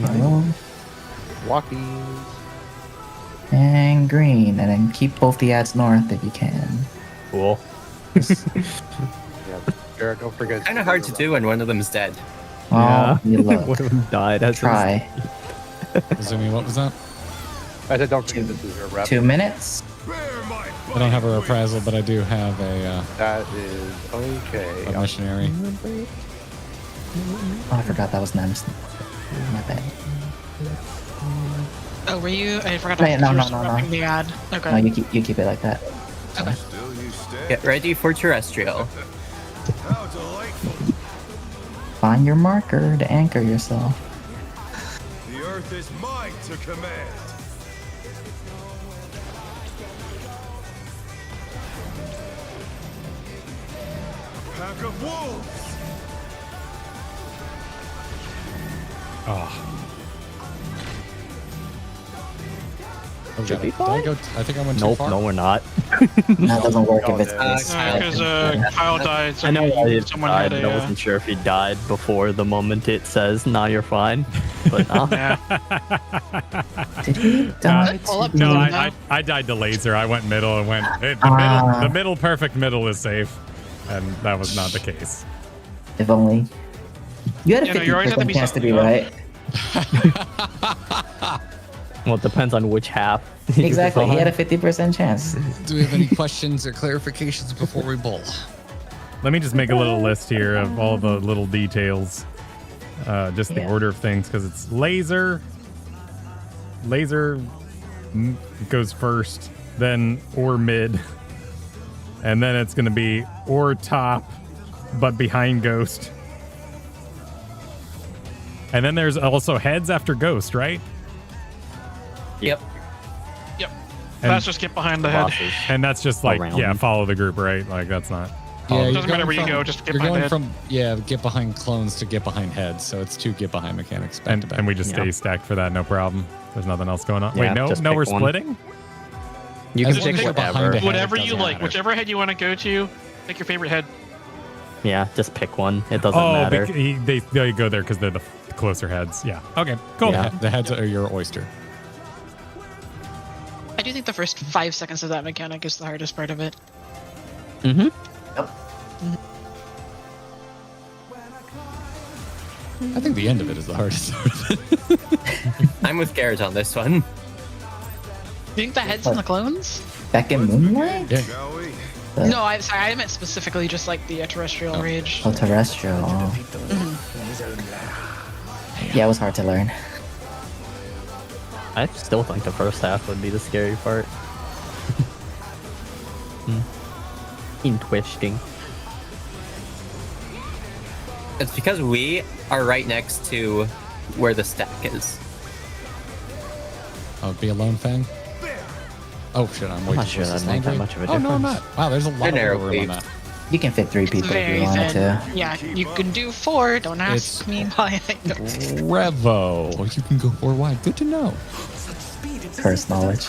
Yellow. Walkies. And green. And then keep both the ads north if you can. Cool. Yeah, Garrett, don't forget. Kind of hard to do when one of them's dead. Oh, you look. One of them died. Try. Zumi, what was that? I said don't forget this is your rep. 2 minutes. I don't have a reprisal, but I do have a That is okay. a missionary. Oh, I forgot that was Nems. My bad. Oh, were you? I forgot Wait, to no. repping the ad. Okay. No, you keep it like that. Okay. Get ready for terrestrial. Find your marker to anchor yourself. The earth is mine to command. Pack of wolves. Oh, Should be fine. I think I went too Nope, far. no, we're not. That doesn't work if it's Because Kyle died, so I know someone died, had but I wasn't sure if he died before the moment it says, "Nah, you're fine." But Yeah. Did he die? Pull up. no, I died to laser. I went middle and went, hey, the middle, perfect middle is safe. And that was not the case. If only. You had a Yeah, no, you always have to 50% be chance to be something right. well, it depends on which half. Exactly. He had a 50% chance. Do we have any questions or clarifications before we bowl? Let me just make a little list here of all the little details. Just the order of things, because it's laser. Laser goes first, then or mid. And then it's going to be or top, but behind Ghost. And then there's also heads after Ghost, right? Yep. Yep. And That's just get behind the head. And that's just like, Around. yeah, follow the group, right? Like, that's not. Yeah, It you're doesn't matter going where you from- go, just get you're behind the going head. from get behind clones to get behind heads, so it's 2 get behind mechanics back to back. And we just stay stacked for that, no problem. There's nothing else going on. Yeah, Wait, no, just no, pick we're one. splitting? You As can long pick as you're behind whatever. a head, Whatever it you doesn't like, matter. whichever head you want to go to, pick your favorite head. Yeah, just pick one. It doesn't Oh, matter. they go there because they're the closer heads. Yeah. Okay, cool. Yeah. The heads are your oyster. I do think the first 5 seconds of that mechanic is the hardest part of it. Mm-hmm. I think the end of it is the hardest. I'm with Garrett on this one. You think the heads and the clones? Back in Moonlight? Yeah. Shall we? No, I'm sorry. I meant specifically just like the terrestrial rage. Oh, terrestrial. Oh. Defeat the wolf in his own lair. Yeah, it was hard to learn. I still think the first half would be the scary part. In twisting. It's because we are right next to where the stack is. Oh, be a lone fan. Oh shit, I'm way not too sure close to that makes that Landry. much of a Oh no, I'm difference. not. Wow, there's a lot of narrow wiggle room on waves. that. You can fit 3 people if you wanted to. Yeah, you can do 4. Don't ask me why I don't. Revo. You can go 4 wide. Good to know. Curse knowledge.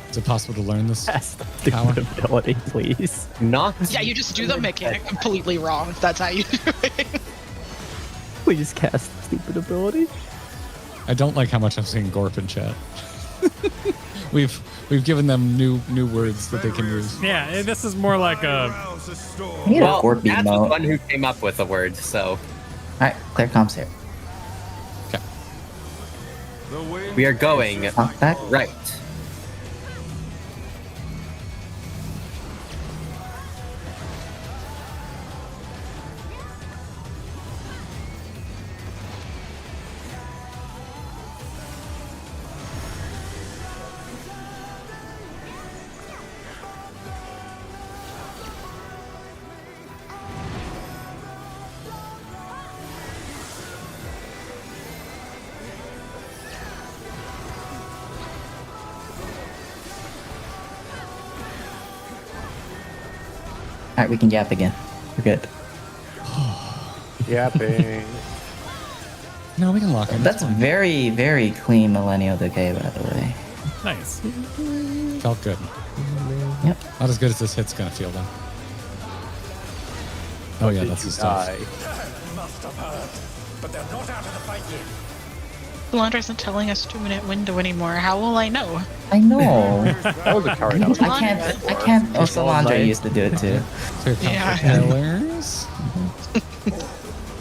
Is it possible to learn this? Cast stupid ability, please. Not. Yeah, you just do the mechanic completely wrong. That's how you do it. Please cast stupid ability. I don't like how much I'm seeing Gorp in chat. We've given them new words that they can use. Yeah, this is more like a. We need a Well, Gorp that's the emote. one who came up with the word, so Alright, clear comms here. Okay. we are going Knock back. right. Alright, we can gap again. We're good. Yapping. No, we can lock in. That's very, very clean Millennial Decay, by the way. Nice. Felt good. Yep. Not as good as this hit's gonna feel though. Oh yeah, that's the stuff. Must have heard, but they're not out of the fight yet. Blunder isn't telling us 2-minute window anymore. How will I know? I know. That was a card. That was I can't. Oh, Solandra used to do it too. Here comes Yeah. the pillars.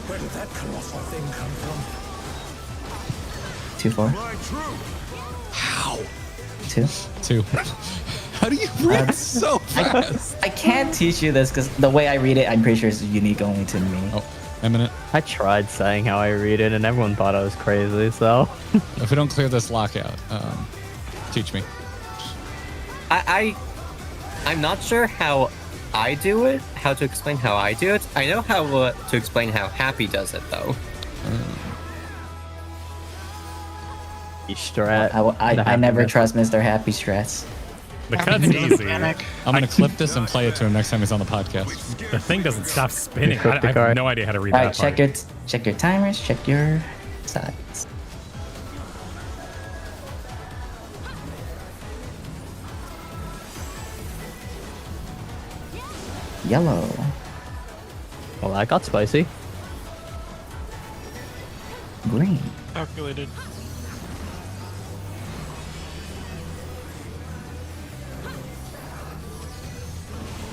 Where did that colossal thing come from? 2-4. How? 2. 2. How do you read so fast? I can't teach you this because the way I read it, I'm pretty sure it's unique only to me. Oh, eminent. I tried saying how I read it, and everyone thought I was crazy. So If we don't clear this lockout, teach me. I'm not sure how I do it. How to explain how I do it. I know how to explain how Happy does it though. strat. I never trust Mr. Happy strats. The cut's easy. I'm gonna clip this and play it to him next time he's on the podcast. The thing doesn't stop spinning. Clip I the have card. no idea how to read Alright, that part. check your timers, check your sides. Yellow. Well, that got spicy. Green. Calculated.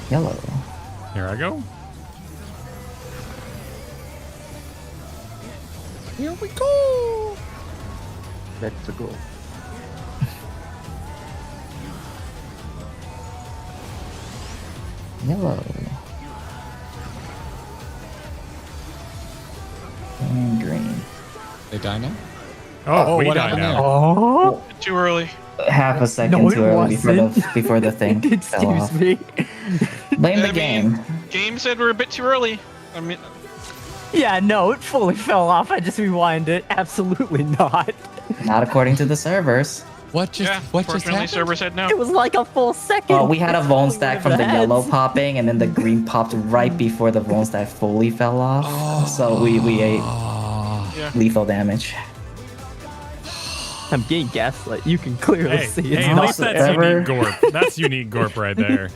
Yellow. Here I go. Here we go. Let's go. Yellow. And green. They die now? Oh, we what die happened now. there? Oh, Too early. Half a second No, it too early wasn't. before the thing fell excuse off. me. Blame the I game. mean, game said we're a bit too early. I mean, Yeah, no, it fully fell off. I just rewind it. Absolutely not. Not according to the servers. What just yeah. what just Fortunately, happened? server said no. It was like a full second. Well, we had a Vone stack from the Bad. yellow popping, and then the green popped right before the Vone stack fully fell off. So we ate Yeah. lethal damage. I'm getting gaslit. You can clearly Hey, see it's hey, at not least that's ever- unique Gorp. That's unique Gorp right there.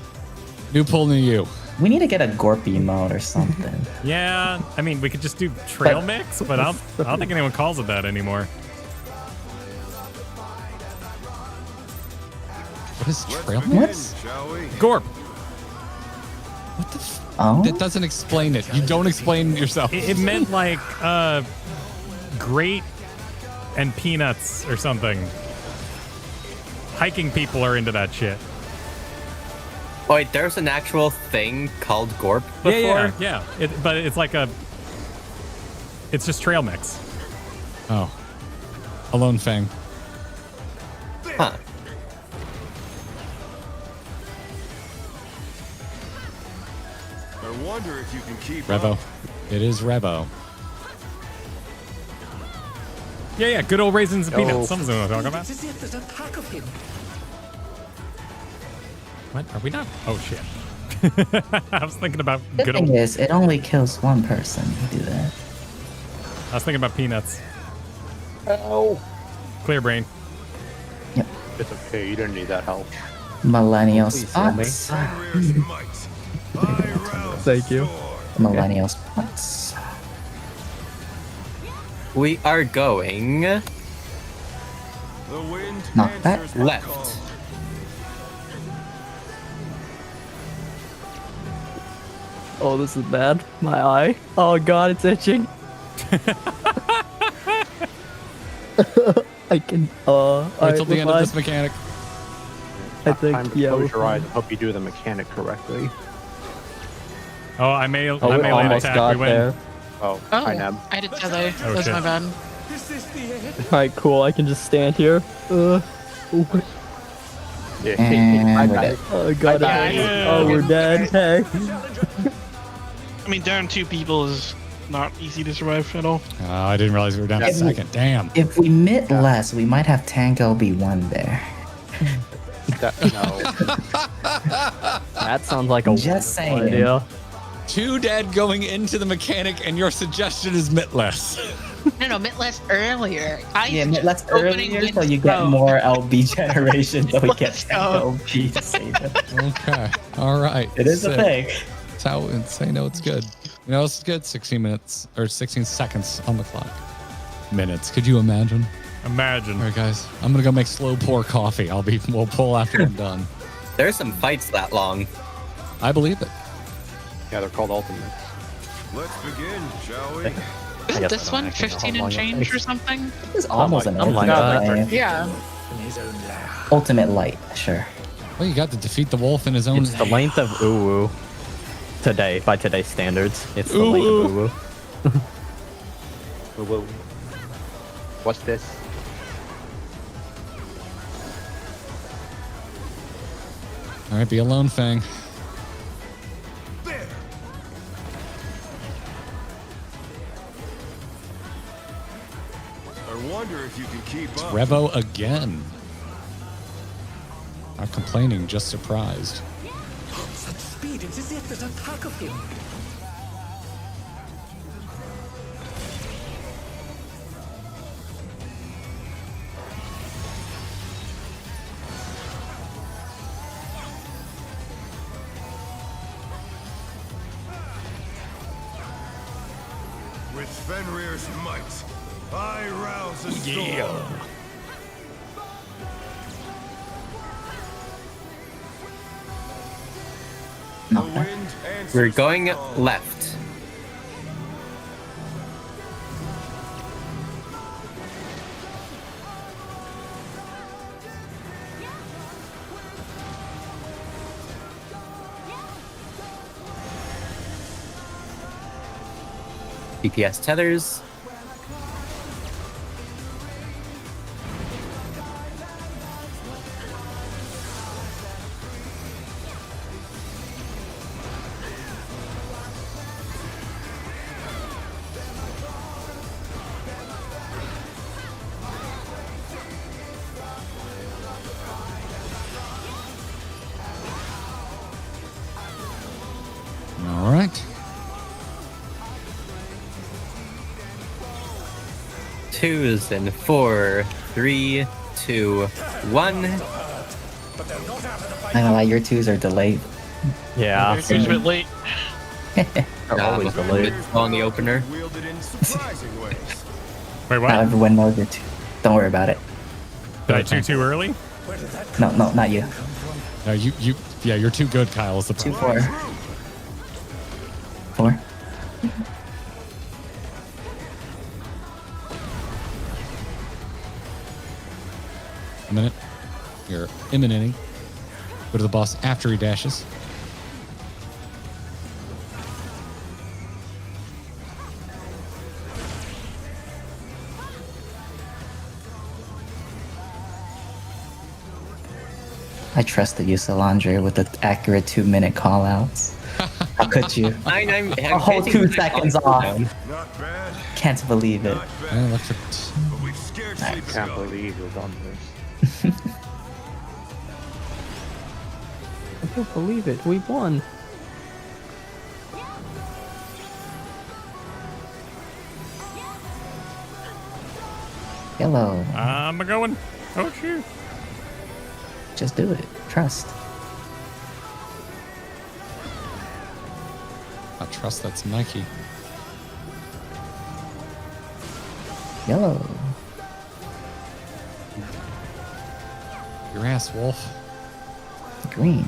New pull, new you. We need to get a Gorpy mode or something. Yeah, I mean, we could just do trail But- mix, but I don't think anyone calls it that anymore. What is trail? What? Gorp. What the? Oh, That doesn't explain it. You don't explain yourself. It meant like great and peanuts or something. Hiking people are into that shit. Oh, wait, there's an actual thing called Gorp before? Yeah. But it's like it's just trail mix. Oh, Alone Fang. Huh. I wonder if you can keep Revo. up. It is Revo. Yeah, good old raisins and peanuts. Someone's know what I'm talking about. It's as if there's a pack of him. What? Are we not? Oh, shit. I was thinking about The good thing old... is, it only kills one person. You do that. I was thinking about peanuts. Oh. Clear brain. Yep. It's okay. You didn't need that help. Millennial Please heal me. spots. Thank you. Millennial spots. We are going The wind Not bad. answers my left. call. Oh, this is bad. My eye. Oh god, it's itching. I can. Wait till the end of this mechanic. I think. Time to Yeah. close your eyes and hope you do the mechanic correctly. Oh, I may Oh, I we may almost attack. got We win. there. Oh, Oh, hi, Neb. I did tether. Oh, That's shit. my bad. Alright, cool. I can just stand here. Yeah, And hi, we're guys. dead. Oh god. Yeah. Oh, we're dead. Hey. I mean, down 2 people is not easy to survive at all. Oh, I didn't realize we were down a second. Damn. If we mit less, we might have Tank LB1 there. No. That sounds like a Just saying. idea. 2 dead going into the mechanic, and your suggestion is mitless. No, Mitless earlier. Yeah, mit less opening earlier so wins you get pro. more LB generation so we get Let's Tank go. LB to save it. Okay. All right. It is a Sick. thing. That's how say no, it's good. You know, it's good. 16 minutes or 16 seconds on the clock. Minutes. Could you imagine? Imagine. All right, guys. I'm gonna go make slow pour coffee. We'll pull after I'm done. There's some fights that long. I believe it. Yeah, they're called ultimates. Let's begin, shall we? Isn't guess this I don't one actually know 15 how long and it change takes. or something? It's almost an something like ultimate. that. Yeah. In his own lair. Ultimate light, sure. Well, you got to defeat the wolf in his own. It's the length of Uwu. Today, by today's standards, it's the length of Uwu. Whoa. What's this? All right, be a lone fang. There. I wonder if you can keep up. Revo again. Not complaining, just surprised. Such speed, it's as if there's a pack of him. With Fenrir's might, I rouse a storm. The wind answers We're going my call. left. DPS tethers. All right. Twos in 4, 3, 2, 1. I'm gonna lie, your twos are delayed. Yeah. It's a bit late. They're always delayed. On the opener. Wielded in surprising ways. Wait, what? Not everyone knows your two. Don't worry about it. Did I chew too early? No, not you. No, yeah, you're too good, Kyle. Is the problem. 2-4. 4. A minute. You're imminenting. Go to the boss after he dashes. I trusted you, Solandre, with the accurate 2-minute callouts. How could you? I'm A whole 2 seconds off. Not bad. Can't believe it. Not bad. And electric. But we've I can't believe we've done this. I can't believe it. We won. Yellow. I'm going. Oh, shoot. Just do it. Trust. I trust that's Nike. Yellow. Your ass, Wolf. Green.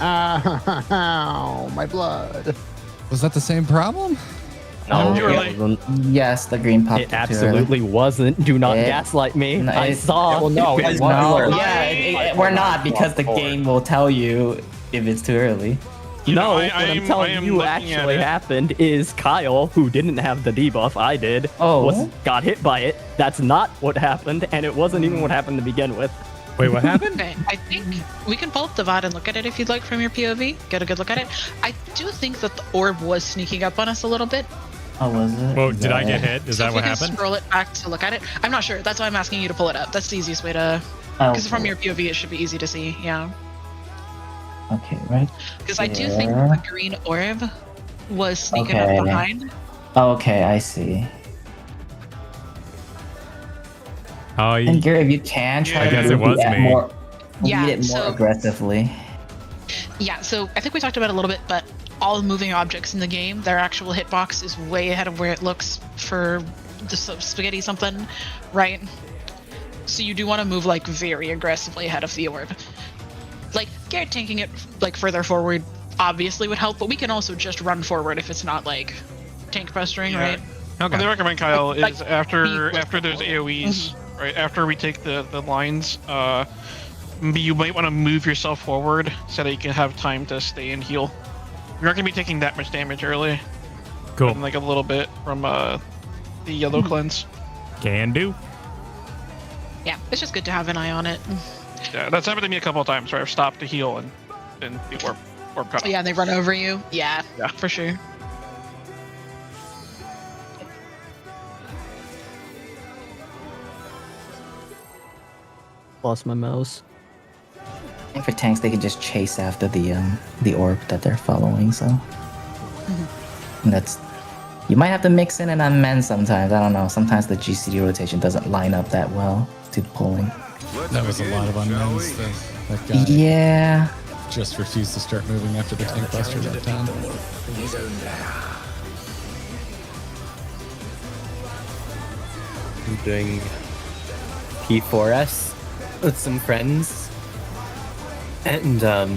Ow, my blood. Was that the same problem? No, Too early. it wasn't. Yes, the green popped. It absolutely wasn't. Do not gaslight me. No, I saw. Well, no, it No, was. we're not because the game will tell you if it's too early. No, I what I'm am telling you looking at actually it. happened is Kyle, who didn't have the debuff, I did, got hit by it. That's not what happened, and it wasn't even what happened to begin with. Wait, what happened? Okay, I think we can pull up the VOD and look at it if you'd like from your POV. Get a good look at it. I do think that the orb was sneaking up on us a little bit. Oh, was it? Well, did I get hit? Is So that if what we can happened? scroll it back to look at it. I'm not sure. That's why I'm asking you to pull it up. That's the easiest way to. Because from your POV, it should be easy to see. Yeah. Okay, right. Because I do think the green orb was sneaking up behind. Okay, I see. Oh, And Garrett, if you can try I to guess beat it was it me. more, Yeah, beat it more so- aggressively. Yeah, so I think we talked about it a little bit, but all moving objects in the game, their actual hitbox is way ahead of where it looks for the spaghetti something, right? So you do want to move like very aggressively ahead of the orb. Like Garrett tanking it like further forward obviously would help, but we can also just run forward if it's not like tank pestering, right? What they recommend, Kyle, is Like, after those AoEs, right after we take the lines, you might want to move yourself forward so that you can have time to stay and heal. You're not going to be taking that much damage early. Cool. And like a little bit from the yellow cleanse. Can do. Yeah, it's just good to have an eye on it. Yeah, that's happened to me a couple of times where I've stopped to heal and then the orb cut off. Yeah, they run over you. Yeah, for sure. Lost my mouse. And for tanks, they can just chase after the orb that they're following. So and that's you might have to mix in and unmend sometimes. I don't know. Sometimes the GCD rotation doesn't line up that well to pulling. That was a lot of unmends. That guy Yeah. just refused to start moving after the tank buster that time. I'm doing P4S with some friends, and our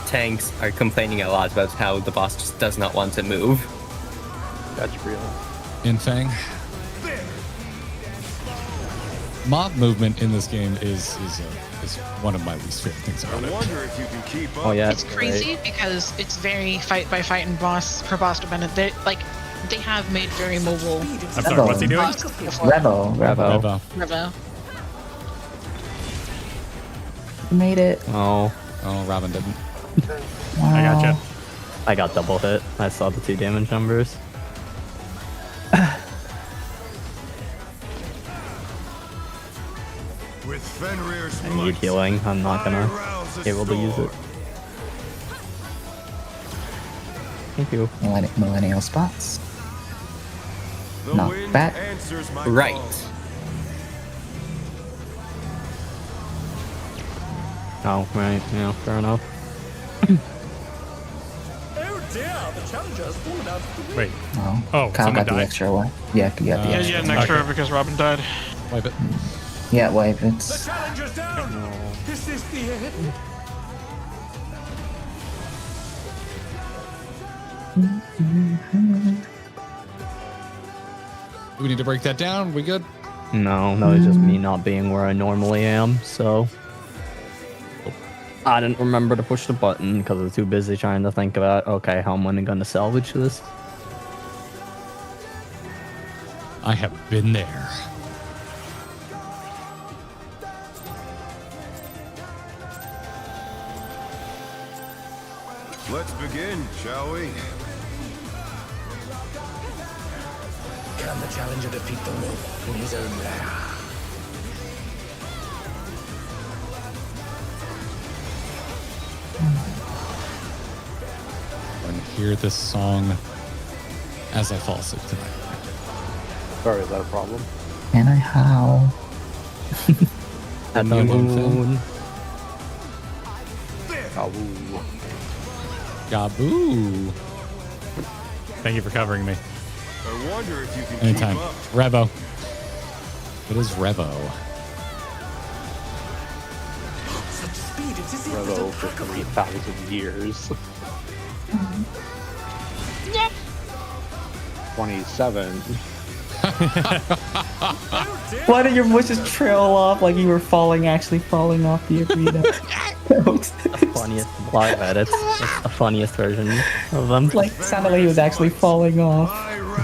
tanks are complaining a lot about how the boss just does not want to move. That's real. Infang. Mob movement in this game is one of my least favorite things about it. Wonder if you can keep up. Oh yeah, It's crazy because it's very fight by fight and boss per boss dependent. They have made very mobile. I'm sorry, what's he doing? Revo. Revo. Revo. Made it. Oh, Robin didn't. I gotcha. I got double hit. I saw the 2 damage numbers. With Fenrir's I need healing. I'm not gonna be able to use it. Thank you. Millennial spots. The Not wind bad. answers my Right. Oh, call. right. Yeah, fair enough. Wait. Oh, Oh, Kyle someone got the died? extra one. Yeah, you got the Yeah, extra. yeah, an extra because Robin died. Wipe it. Yeah, wipe it. Challenger's down. Is this the end? Do we need to break that down? We good? No, it's just me not being where I normally am, so I didn't remember to push the button because I was too busy trying to think about, okay, how am I going to salvage this? I have been there. Let's begin, shall we? Can the challenger defeat the wolf in his own lair? I'm going to hear this song as I fall asleep tonight. Sorry, is that a problem? Can I howl? At the moon. Oh, Gaboo. Thank you for covering me. I wonder if you can Anytime. keep up. Revo. It is Revo. Such speed, it's as if Revo for 3,000 years. 27. Why did your voice just trail off like you were actually falling off the arena? The funniest live edits. It's the funniest version of them. Like, sounded like he was actually falling off.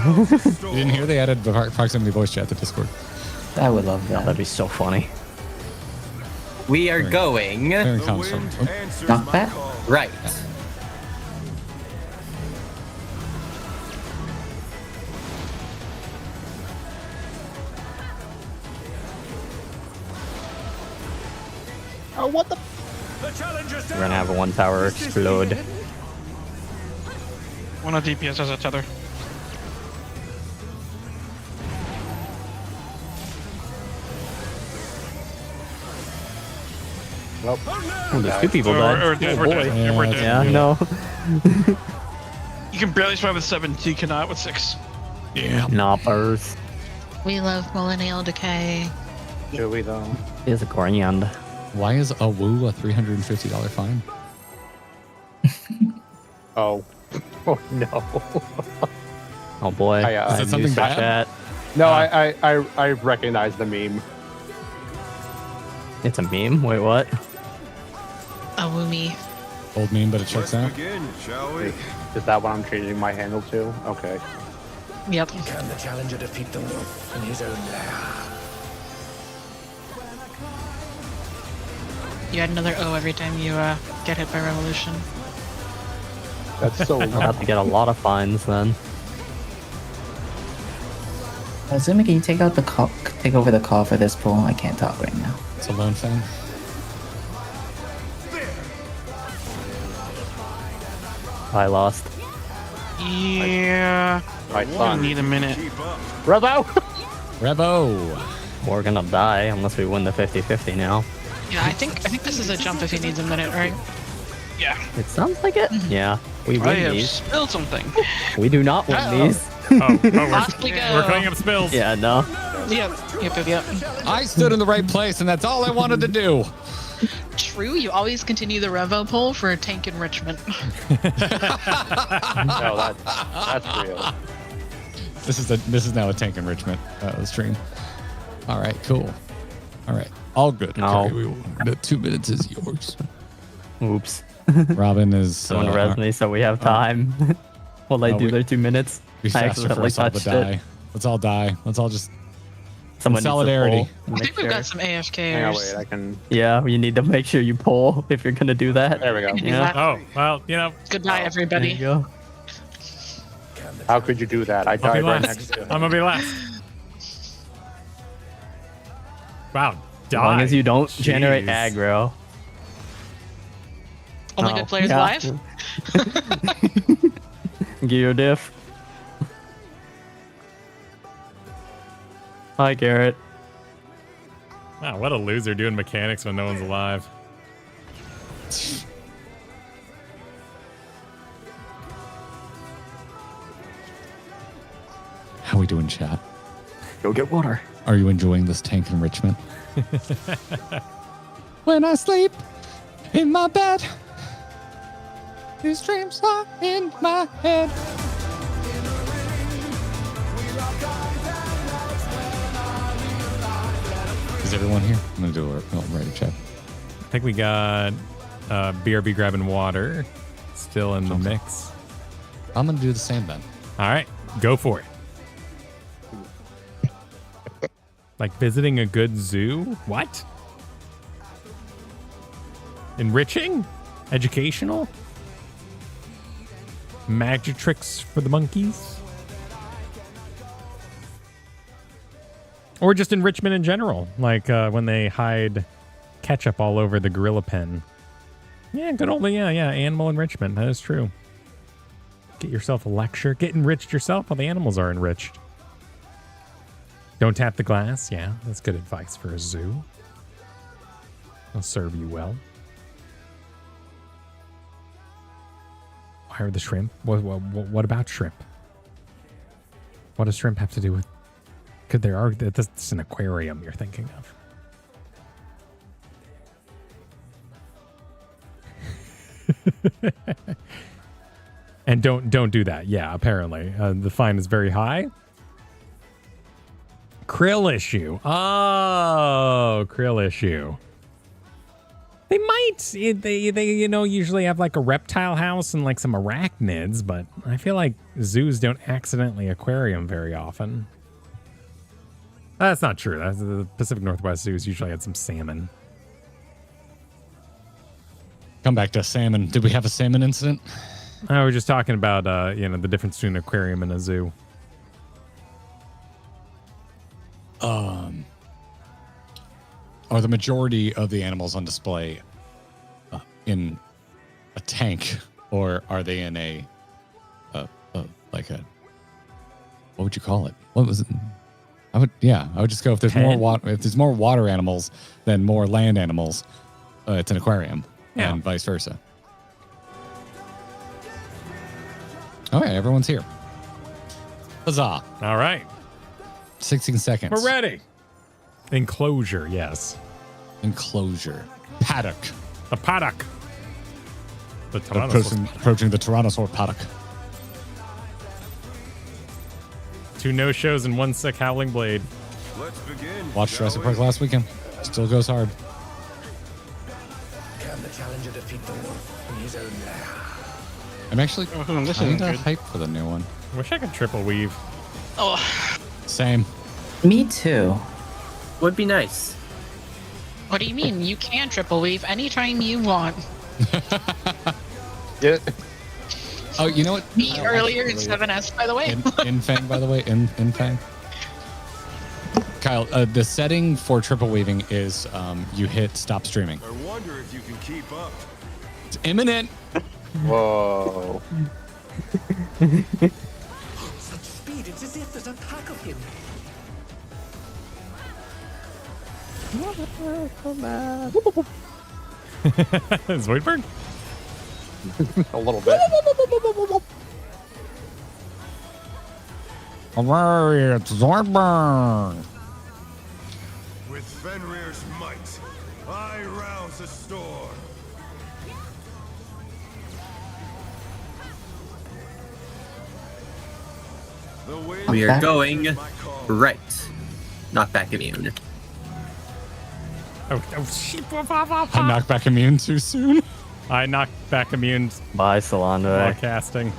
You didn't hear they added the proximity voice chat to Discord. I would love Yeah, that. that'd be so funny. We are going There it comes from. Oh, Answers Not my bad. call. right. Oh, what the? We're gonna have a 1 tower explode. One of DPS has a tether. Nope. Oh, there's 2 people dead. Or dead, we're dead. Yeah, we're dead. Yeah, no. You can barely survive with 7, so you cannot with 6. yeah. Knoppers. We love Millennial Decay. Do we though? Is a grand. Why is a woo a $350 fine? Oh. Oh no. Oh boy. Is it something bad? Chat. No, I recognize the meme. It's a meme? Wait, what? A Woomy. Old meme, but it checks Let's out. begin, shall we? Is that what I'm changing my handle to? Okay. Yep. Can the challenger defeat the wolf in his own lair? You add another O every time you get hit by Revolution. That's so I'll have to get a lot of fines then. Zumi, can you take over the call for this pool? I can't talk right now. It's a lone thing. I lost. Yeah. my I son. need a minute. Keep up. Revo! Revo. We're gonna die unless we win the 50-50 now. Yeah, I think this is a jump if he needs a minute, right? Yeah. It sounds like it. Yeah. We I win have these. spilled something. We do not win these. Possibly go. We're cleaning up spills. Yeah, no. Yep. I stood in the right place, and that's all I wanted to do. True, you always continue the Revo poll for tank enrichment. No, that's real. This is now a tank enrichment stream. All right, cool. All right, all good. No. Okay, the 2 minutes is yours. Oops. Robin is. Someone res me, so we have time. While they do their 2 minutes. Be I faster for accidentally us all to touched die. it. Let's all die. Let's all just. Someone needs to solidarity. pull and I make think we've sure. got some Hang on, AFKers. wait, I can. Yeah, you need to make sure you pull if you're gonna do that. There we go. Yeah. Oh, well, Goodbye, There everybody. you go. How could you do that? I I'll be died right last. next to I'm him. gonna be last. Wow. As long as you don't Jeez. generate aggro. Only Oh, good players yeah. live? Get your diff. Hi, Garrett. Wow, what a loser doing mechanics when no one's alive. How we doing, chat? Go get water. Are you enjoying this tank enrichment? When I sleep in my bed, these dreams are in my head. Is everyone here? I'm gonna do a ready check. I think we got BRB grabbing water still in the mix. I'm gonna do the same then. All right, go for it. Like visiting a good zoo? What? Enriching? Educational? magic tricks for the monkeys. Or just enrichment in general, like when they hide ketchup all over the gorilla pen. Yeah, good old, animal enrichment. That is true. Get yourself a lecture. Get enriched yourself while the animals are enriched. Don't tap the glass. Yeah, that's good advice for a zoo. It'll serve you well. Why are the shrimp? What about shrimp? What does shrimp have to do with... This is an aquarium you're thinking of. And don't do that. Yeah, apparently. The fine is very high. Krill issue. Oh, krill issue. They might. They usually have like a reptile house and like some arachnids, but I feel like zoos don't accidentally aquarium very often. That's not true. The Pacific Northwest zoos usually had some salmon. Come back to salmon. Did we have a salmon incident? I was just talking about the difference between an aquarium and a zoo. Are the majority of the animals on display in a tank, or are they in a what would you call it? What was it? I would just go if there's more water. If there's more water animals than more land animals, it's an aquarium, and vice versa. Okay, everyone's here. Huzzah! All right, 16 seconds. We're ready. Enclosure, yes. Enclosure. Paddock. The paddock. The Tyrannosaurus. Approaching the Tyrannosaur paddock. 2 no-shows and 1 sick Howling Blade. Let's begin. Watched Jurassic Park last weekend. Still goes hard. Can the challenger defeat the wolf in his own lair? I'm actually kind of hyped for the new one. Wish I could triple weave. Oh. Same. Me too. Would be nice. What do you mean? You can triple weave anytime you want. Yeah. Oh, you know what? Me earlier in 7S, by the way. In Fang, by the way. In Fang. Kyle, the setting for triple weaving is you hit stop streaming. I wonder if you can keep up. It's imminent. Whoa. Such speed, it's as if there's a pack of him. Zoidberg? A little bit. Hooray, it's Zoidberg! With Fenrir's might, I rouse a storm. We are going right. Knock back immune. Oh shit. I knocked back immune too soon. I knocked back immune Bye, while Solandra. casting.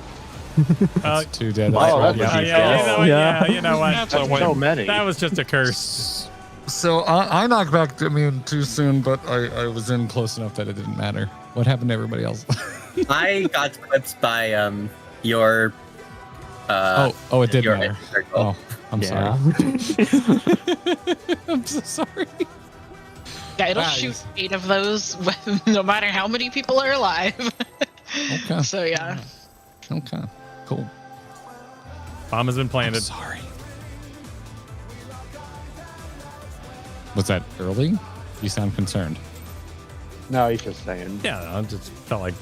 That's 2 dead. Oh, that's You know what? That's a win. So many. That was just a curse. So I knocked back immune too soon, but I was in close enough that it didn't matter. What happened to everybody else? I got clipped by your. It did your matter. circle. Oh, I'm sorry. I'm so sorry. Yeah, it'll shoot 8 of those, no matter how many people are alive. Okay. So yeah. Okay. Cool. Bomb has been planted. I'm sorry. Was that early? You sound concerned. No, he's just saying. Yeah, I just felt like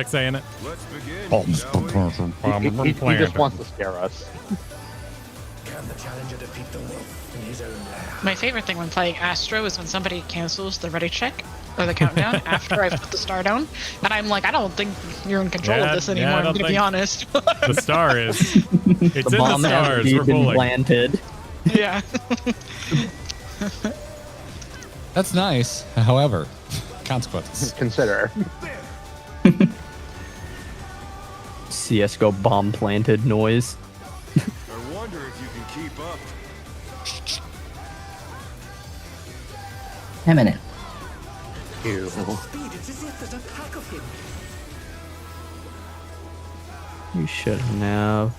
saying it. Let's begin. He just wants to scare us. Can the challenger defeat the wolf in his own lair? My favorite thing when playing Astro is when somebody cancels the ready check or the countdown after I've put the star down, and I'm like, I don't think you're in control of this anymore. I'm gonna be honest. The star is. It's The in bomb the has stars. indeed We're been pulling. planted. Yeah. That's nice. However, consequences. Consider. CS:GO bomb planted noise. I wonder if you can keep up. Imminent. Ew. Speed, it's as if there's a pack of him. You shouldn't have.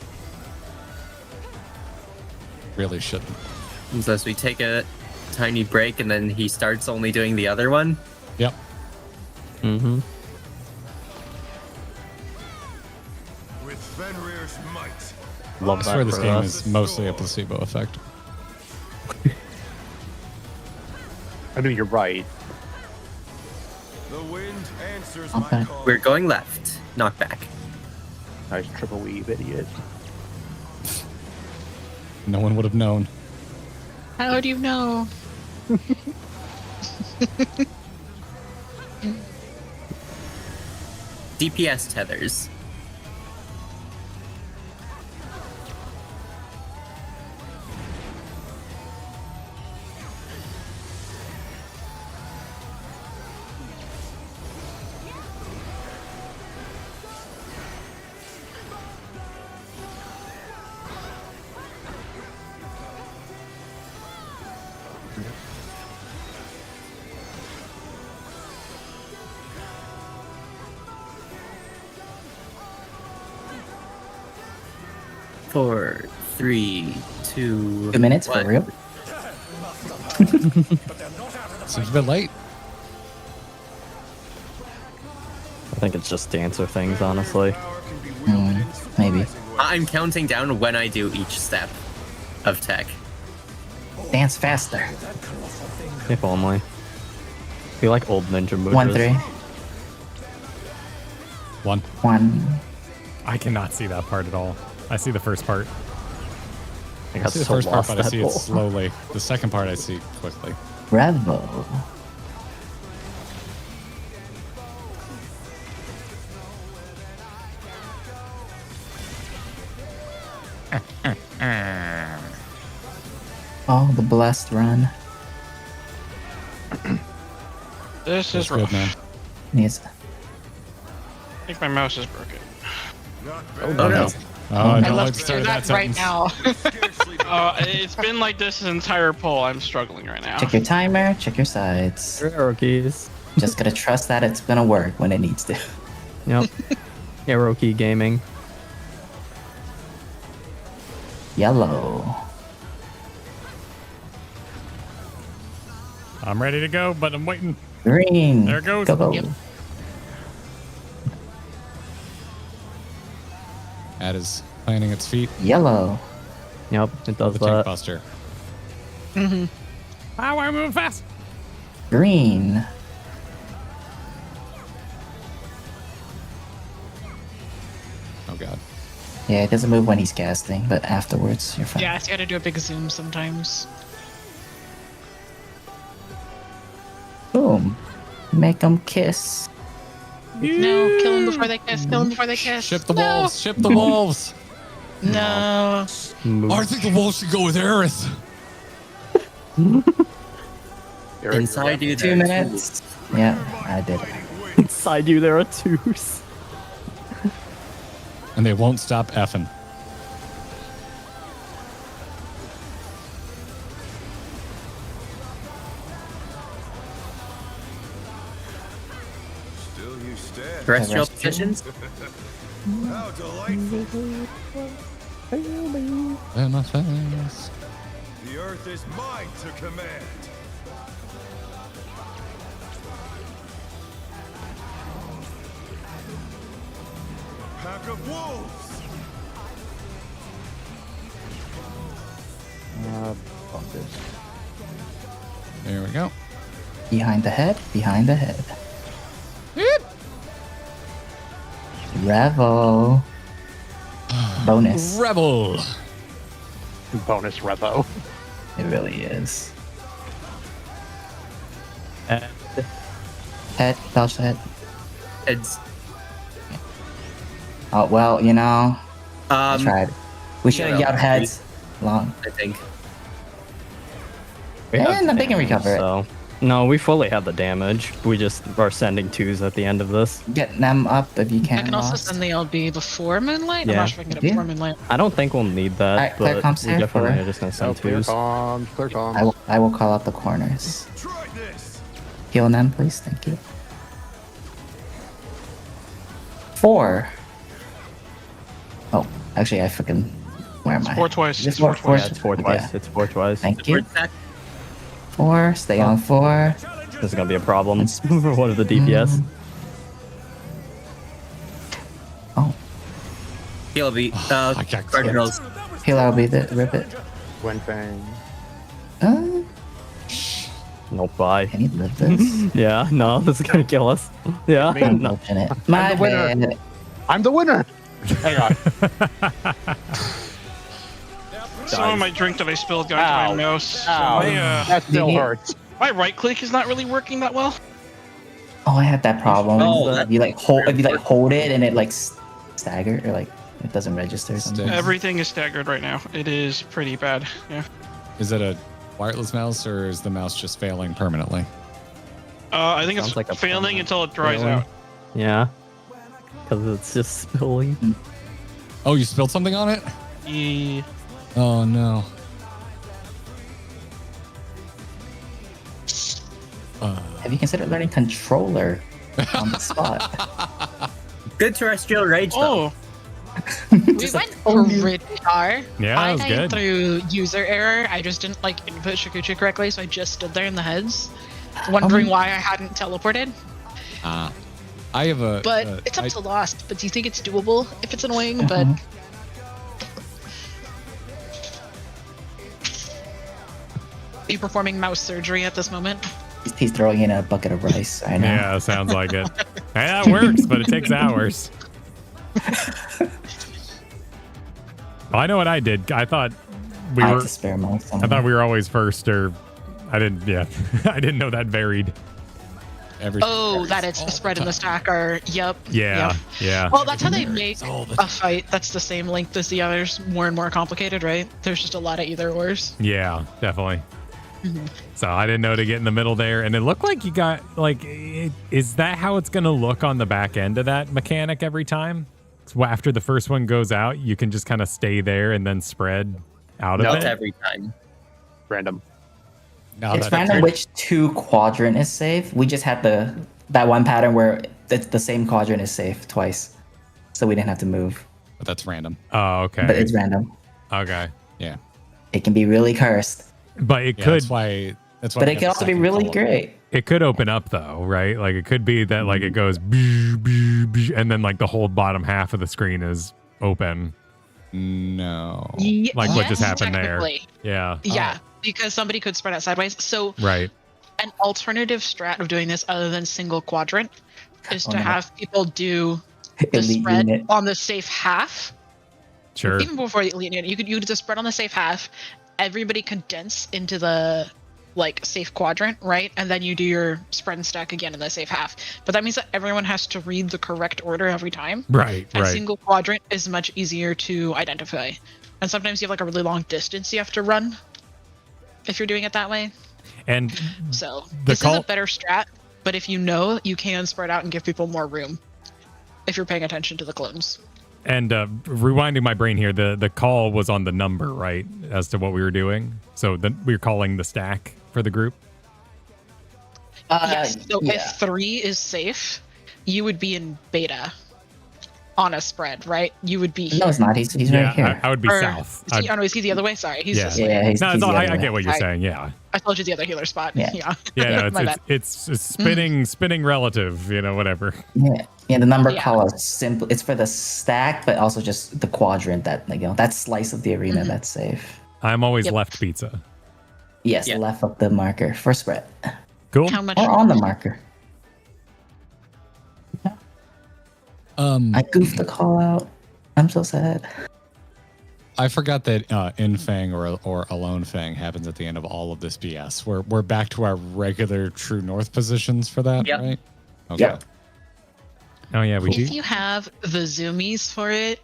Really shouldn't. Unless we take a tiny break and then he starts only doing the other one. Yep. Mm-hmm. With Fenrir's might. Love I that swear this for game us. is mostly a placebo effect. I mean, you're right. The wind answers Okay. my call. We're going left. Knock back. Nice triple weave, idiot. No one would have known. How do you know? DPS tethers. Four, 3, 2. 2 minutes one. for real? Seems a bit late. I think it's just dancer things, honestly. Maybe. I'm counting down when I do each step of tech. Dance faster. If only. We like old ninja moves. 1, 3. 1. 1. I cannot see that part at all. I see the first part. I I got see the so first part, lost but I that see it goal. slowly. The second part I see quickly. Bravo. Oh, the blessed run. This That's is rough. good, man. Needs. I think my mouse is broken. Oh no. Oh, I don't love like to start do that that right sentence. now. It's been like this entire pull. I'm struggling right now. Check your timer, check your sides. Arrow keys. Just gotta trust that it's gonna work when it needs to. Yep. Arrow key gaming. Yellow. I'm ready to go, but I'm waiting. Green. There it goes. Go, go. Yep. Ad is planting its feet. Yellow. Yep, it does The tank that. buster. Ah, we're moving fast. Green. Oh god. Yeah, it doesn't move when he's casting, but afterwards, you're fine. Yeah, so you gotta do a big zoom sometimes. Boom. Make them kiss. No, kill them before they kiss. Kill them before they kiss. Ship the No. wolves. Ship the wolves. No. I think the wolves should go with Aerith. Inside you, 2 minutes. Yeah, I did it. Inside you, there are twos. And they won't stop effing. Still you stand. Terrestrial Terrestrial. positions. How delightful. In my face. The earth is mine to command. Pack of wolves. Fuck this. There we go. Behind the head, behind the head. Revo. Bonus. Rebel. Bonus repo. It really is. And Head, dodge the head. Heads. Oh, well, you know, I Um, tried. We should have yeah. yelled heads long. I think. we have And then they can damage, recover it. So. No, we fully have the damage. We just are sending twos at the end of this. Get them up if you can. I can also Lost. send the LB before Moonlight. I'm Yeah. not sure if I can get it Yeah. before Moonlight. I don't think we'll need that, Alright, clear but comms we here definitely for- are just gonna Oh, send clear twos. comms. Clear comms. I will call out the corners. Try this. Heal them, please. Thank you. 4. Actually, I fucking. Where am I? 4 twice. It's 4 twice. Yeah, it's 4 twice. Yeah. It's 4 twice. Thank you. 4. Stay on 4. This is gonna be a problem for one of the DPS. Oh. He'll be. Cardinals. He'll be the rip it. Wind Fang. Nope, bye. Can you live this? Yeah, no, this is gonna kill us. Yeah, I'm no. looking it. My I'm the winner. bad. I'm the winner. Hang on. Some of my drink that I spilled got into my mouse. Ow. So That still hurts. my right click is not really working that well. Oh, I had that problem. Oh, if you like hold it and it like stagger or like it doesn't register or something. Everything is staggered right now. It is pretty bad. Yeah. Is it a wireless mouse or is the mouse just failing permanently? I think Sounds it's like a failing until it dries failing. out. Yeah, because it's just spilling. Oh, you spilled something on it? Yeah. Oh no. Have you considered learning controller on the spot? Good terrestrial rage though. Oh, We went pretty far. Yeah, I that was died good. through user error. I just didn't like input Shikuchi correctly, so I just stood there in the heads, wondering why I hadn't teleported. I have a. But it's up to Lost. But do you think it's doable if it's annoying? But are you performing mouse surgery at this moment? He's throwing in a bucket of rice. I know. Yeah, sounds like it. Hey, that works, but it takes hours. Well, I know what I did. I thought we I had were. to spare most. I thought we were always first, or I didn't. Yeah, I didn't know that varied. That it's the spread and the stack are. Yep. Yeah, Yep. yeah. Well, that's how they make a fight that's the same length as the others, more and more complicated, right? There's just a lot of either ors. Yeah, definitely. Mhm. So I didn't know to get in the middle there, and it looked like you got is that how it's gonna look on the back end of that mechanic every time? So after the first one goes out, you can just kind of stay there and then spread out of Not it. every time. Random. It's random which 2 quadrant is safe. We just had that one pattern where the same quadrant is safe twice, so we didn't have to move. But that's random. Oh, okay. But it's random. Okay. Yeah. It can be really cursed. But it Yeah, could. That's why. But it can also be really great. It could open up though, right? Like it could be that like it goes and then like the whole bottom half of the screen is open. No. Like what just Yes, happened there. technically. Yeah. Yeah, because somebody could spread out sideways. So Right. an alternative strat of doing this other than single quadrant is Oh, to no. have people do the Elite spread unit. on the safe half. Sure. Even before the elite unit, you could do the spread on the safe half. Everybody condense into the like safe quadrant, right? And then you do your spread and stack again in the safe half. But that means that everyone has to read the correct order every time. Right. And Right. single quadrant is much easier to identify. And sometimes you have like a really long distance you have to run if you're doing it that way. And So the this is a better strat, but if you know, you can spread out and give people more room if you're paying attention to the clones. And rewinding my brain here, the call was on the number, right? As to what we were doing. So we were calling the stack for the group. Yes. So if 3 is safe, you would be in beta on a spread, right? You would be. No, it's not. He's right here. I would be Or- south. Is he, oh no, is he the other way? Sorry, he's Yeah. just. Yeah, he's No, the no, other I way. get what you're I- saying. Yeah. I told you the other healer spot. Yeah. Yeah. Yeah. My No, bad. it's spinning relative. You know, whatever. Yeah, the number Yeah. color is simple. It's for the stack, but also just the quadrant that that slice of the arena that's safe. I'm always Yep. left pizza. Yes, left of the marker for spread. Cool. How much? Or on the marker. I goofed the call out. I'm so sad. I forgot that in Fang or Alone Fang happens at the end of all of this BS. We're back to our regular true north positions for that, Yep. right? Okay. Yep. Oh yeah, we If do. you have the zoomies for it,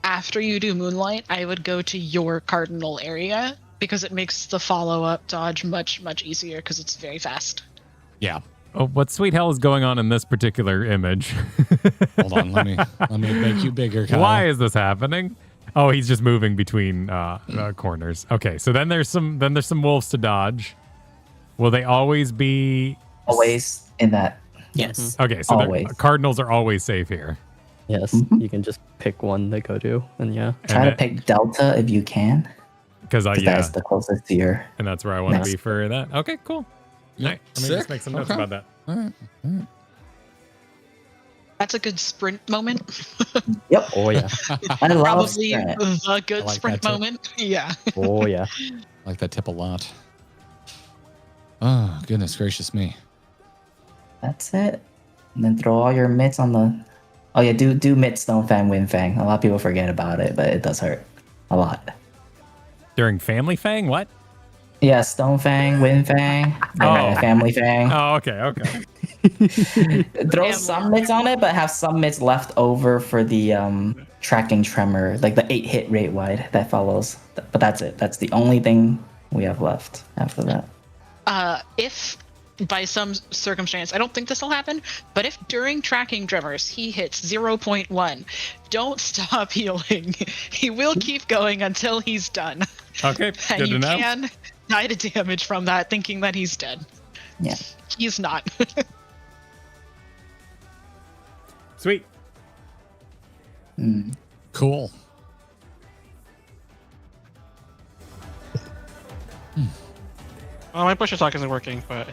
after you do Moonlight, I would go to your cardinal area because it makes the follow-up dodge much easier because it's very fast. Yeah. Oh, what sweet hell is going on in this particular image? Hold on, let me make you bigger, Kyle. Why is this happening? Oh, he's just moving between corners. Okay, so then there's some wolves to dodge. Will they always be Always in that. Yes. Okay, so Always. Cardinals are always safe here. Yes, you can just pick one to go to, and yeah. Try to pick Delta if you can. Because that's the closest to your. And that's where I want to be for that. Okay, cool. Yep. All right, let me just make some notes about that. All right. That's a good sprint moment. Yep. Oh yeah. I love Probably sprint. the good like sprint that tip. moment. Yeah. Oh yeah. I like that tip a lot. Oh, goodness gracious me. That's it. And then throw all your mitts on the. Oh yeah, do mitt Stone Fang Wind Fang. A lot of people forget about it, but it does hurt a lot. During Family Fang, what? Yeah, Stone Fang, Wind Fang, Family Fang. Oh, okay. Throw some mitts on it, but have some mitts left over for the tracking tremor, like the 8-hit rate wide that follows. But that's it. That's the only thing we have left after that. If by some circumstance, I don't think this will happen, but if during tracking tremors he hits 0.1, don't stop healing. He will keep going until he's done. Okay, And good you to know. can die to damage from that, thinking that he's dead. Yeah. He's not. Sweet. Cool. Well, my push talk isn't working, but.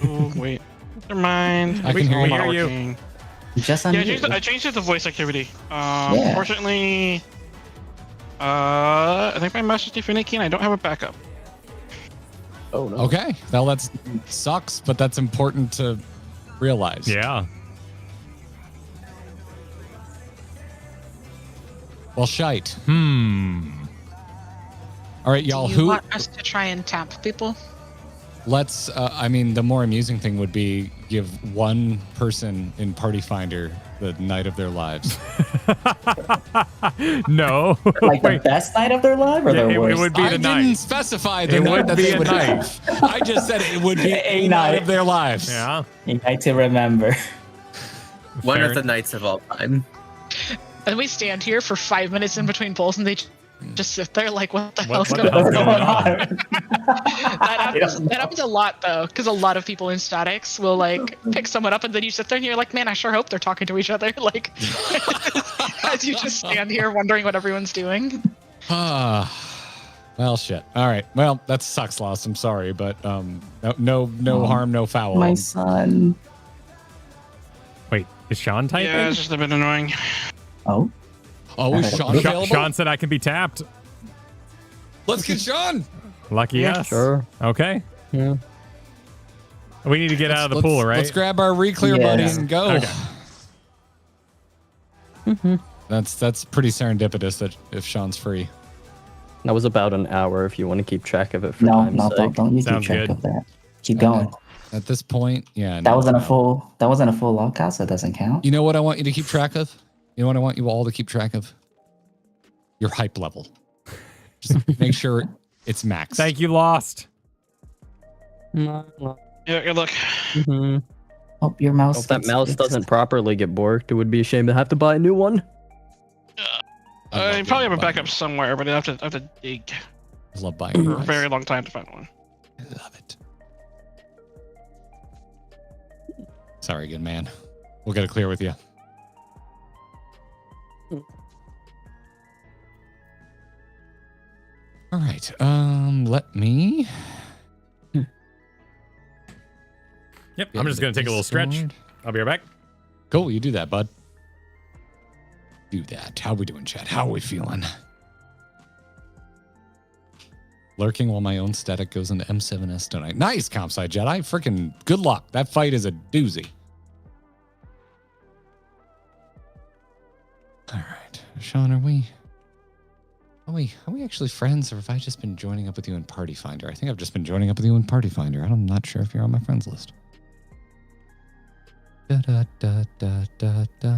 Oh, wait. Never mind. I can hear Not you. working. Just Yeah, unmute. I changed it to voice activity. Unfortunately, I think my mouse is too finicky and I don't have a backup. Oh no. Okay. Well, that sucks, but that's important to realize. Yeah. Well, shite. All right, y'all. Do you Who? want us to try and tap people? Let's. I mean, the more amusing thing would be give one person in Party Finder the night of their lives. No. Like the best night of their life or the worst? It would be I the didn't night. specify the It night would that be they a would night. have. I just said it would be a night of their lives. Yeah. A night to remember. One Fair. of the nights of all time. And we stand here for 5 minutes in between polls, and they just sit there like, what the hell's What going the hell's on? going on? That happens a lot, though, because a lot of people in statics will, like, pick someone up, and then you sit there and you're like, man, I sure hope they're talking to each other. Like, as you just stand here wondering what everyone's doing. Well, shit. All right. Well, that sucks, Lost. I'm sorry, but no harm, no foul. My son. Wait, is Sean typing? Yeah, it's just a bit annoying. Oh. Oh, is Sean available? Sean said I can be tapped. Let's get Sean. Lucky Yeah, us. sure. Okay. Yeah. We need to get out of the pool, right? Let's grab our reclear buddies and go. Okay. That's pretty serendipitous that if Sean's free. That was about an hour if you want to keep track of it for No, time's no, sake. don't you keep Sounds track good. of that. Keep going. At this point, yeah. That wasn't a full lockout, so it doesn't count. You know what I want you to keep track of? You know what I want you all to keep track of? Your hype level. Just make sure it's max. Thank you, Lost. Yeah, good luck. Mm-hmm. Hope your mouse. If that gets mouse fixed. doesn't properly get borked, it would be a shame to have to buy a new one. I probably have a backup somewhere, but I have to dig I love buying for a very long time to find one. I love it. Sorry, good man. We'll get it clear with you. All right. Let me. Yep. I'm just gonna take a little stretch. I'll be right back. Cool. You do that, bud. Do that. How we doing, chat? How are we feeling? Lurking while my own static goes into M7S tonight. Nice, Compside Jedi. Freaking good luck. That fight is a doozy. All right. Sean, are we actually friends, or have I just been joining up with you in Party Finder? I think I've just been joining up with you in Party Finder. I'm not sure if you're on my friends list. Da da da da da da.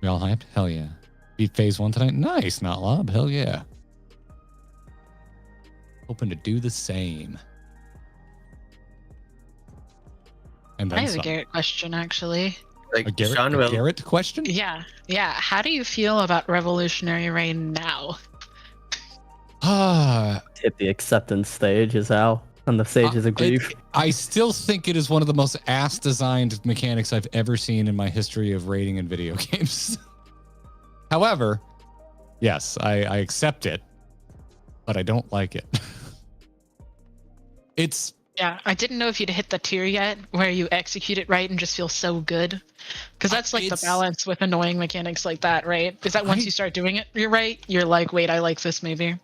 We all hyped? Hell yeah. Beat phase 1 tonight? Nice, not lob. Hell yeah. Hoping to do the same. And I then have a some. Garrett question, actually. Like A Garrett, Sean a will. Garrett question? Yeah. How do you feel about Revolutionary Reign now? hit the acceptance stage is how, and the stages of grief. I still think it is one of the most ass-designed mechanics I've ever seen in my history of rating in video games. However, yes, I accept it, but I don't like it. It's... Yeah, I didn't know if you'd hit the tier yet where you execute it right and just feel so good. Because that's like the balance with annoying mechanics like that, right? Is that once you start doing it, you're right. You're like, wait, I like this maybe.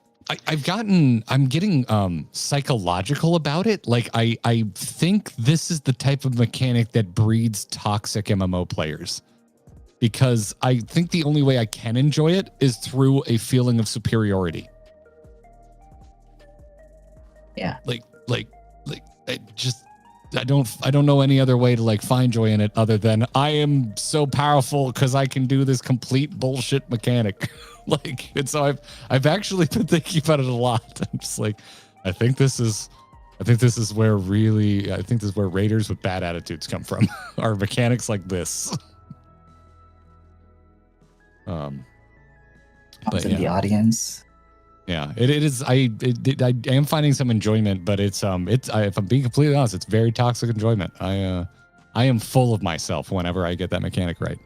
I'm getting psychological about it. Like I think this is the type of mechanic that breeds toxic MMO players. Because I think the only way I can enjoy it is through a feeling of superiority. Yeah. Like I don't know any other way to like find joy in it other than I am so powerful because I can do this complete bullshit mechanic. Like, and so I've actually been thinking about it a lot. I'm just like, I think this is where raiders with bad attitudes come from. Are mechanics like this. But in the audience. Yeah, it is. I am finding some enjoyment, but if I'm being completely honest, it's very toxic enjoyment. I am full of myself whenever I get that mechanic right.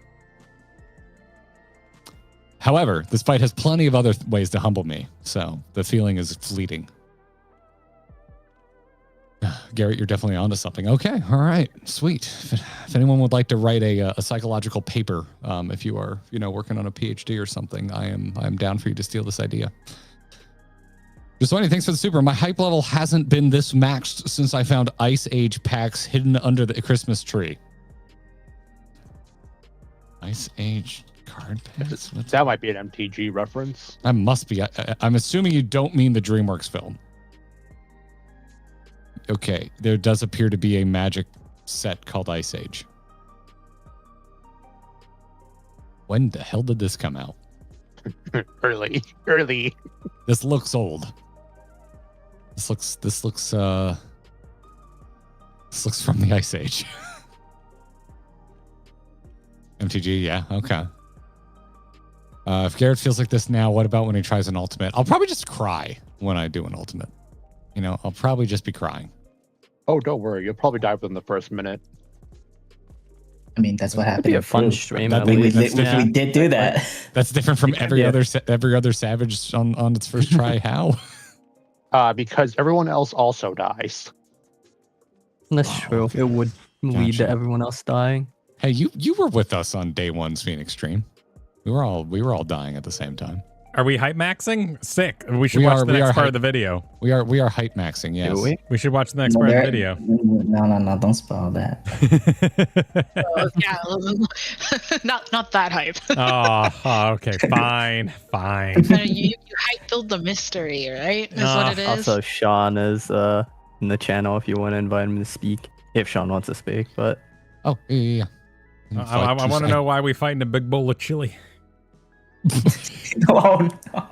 However, this fight has plenty of other ways to humble me, so the feeling is fleeting. Garrett, you're definitely onto something. Okay, all right, sweet. If anyone would like to write a psychological paper, if you are working on a PhD or something, I am down for you to steal this idea. Just Sony, thanks for the super. My hype level hasn't been this maxed since I found Ice Age packs hidden under the Christmas tree. Ice Age card packs? That might be an MTG reference. That must be. I'm assuming you don't mean the DreamWorks film. Okay, there does appear to be a Magic set called Ice Age. When the hell did this come out? Early. This looks old. This looks from the Ice Age. MTG, yeah, okay. If Garrett feels like this now, what about when he tries an ultimate? I'll probably just cry when I do an ultimate. I'll probably just be crying. Oh, don't worry. You'll probably die within the first minute. I mean, that's what happened. It'd be a fun stream. We did do that. That's different from every other Savage on its first try. How? Because everyone else also dies. That's true. It would lead to everyone else dying. Hey, you were with us on day one's Phoenix stream. We were all dying at the same time. Are we hype maxing? Sick. We should watch the next part of the video. We are hype maxing. Yes. We should watch the next part of the video. No, don't spoil that. Yeah, not that hype. Oh, okay, fine. You hype build the mystery, right? Is what it is. Also, Sean is in the channel if you want to invite him to speak. If Sean wants to speak, but yeah. I want to know why we fighting a big bowl of chili. Oh, no.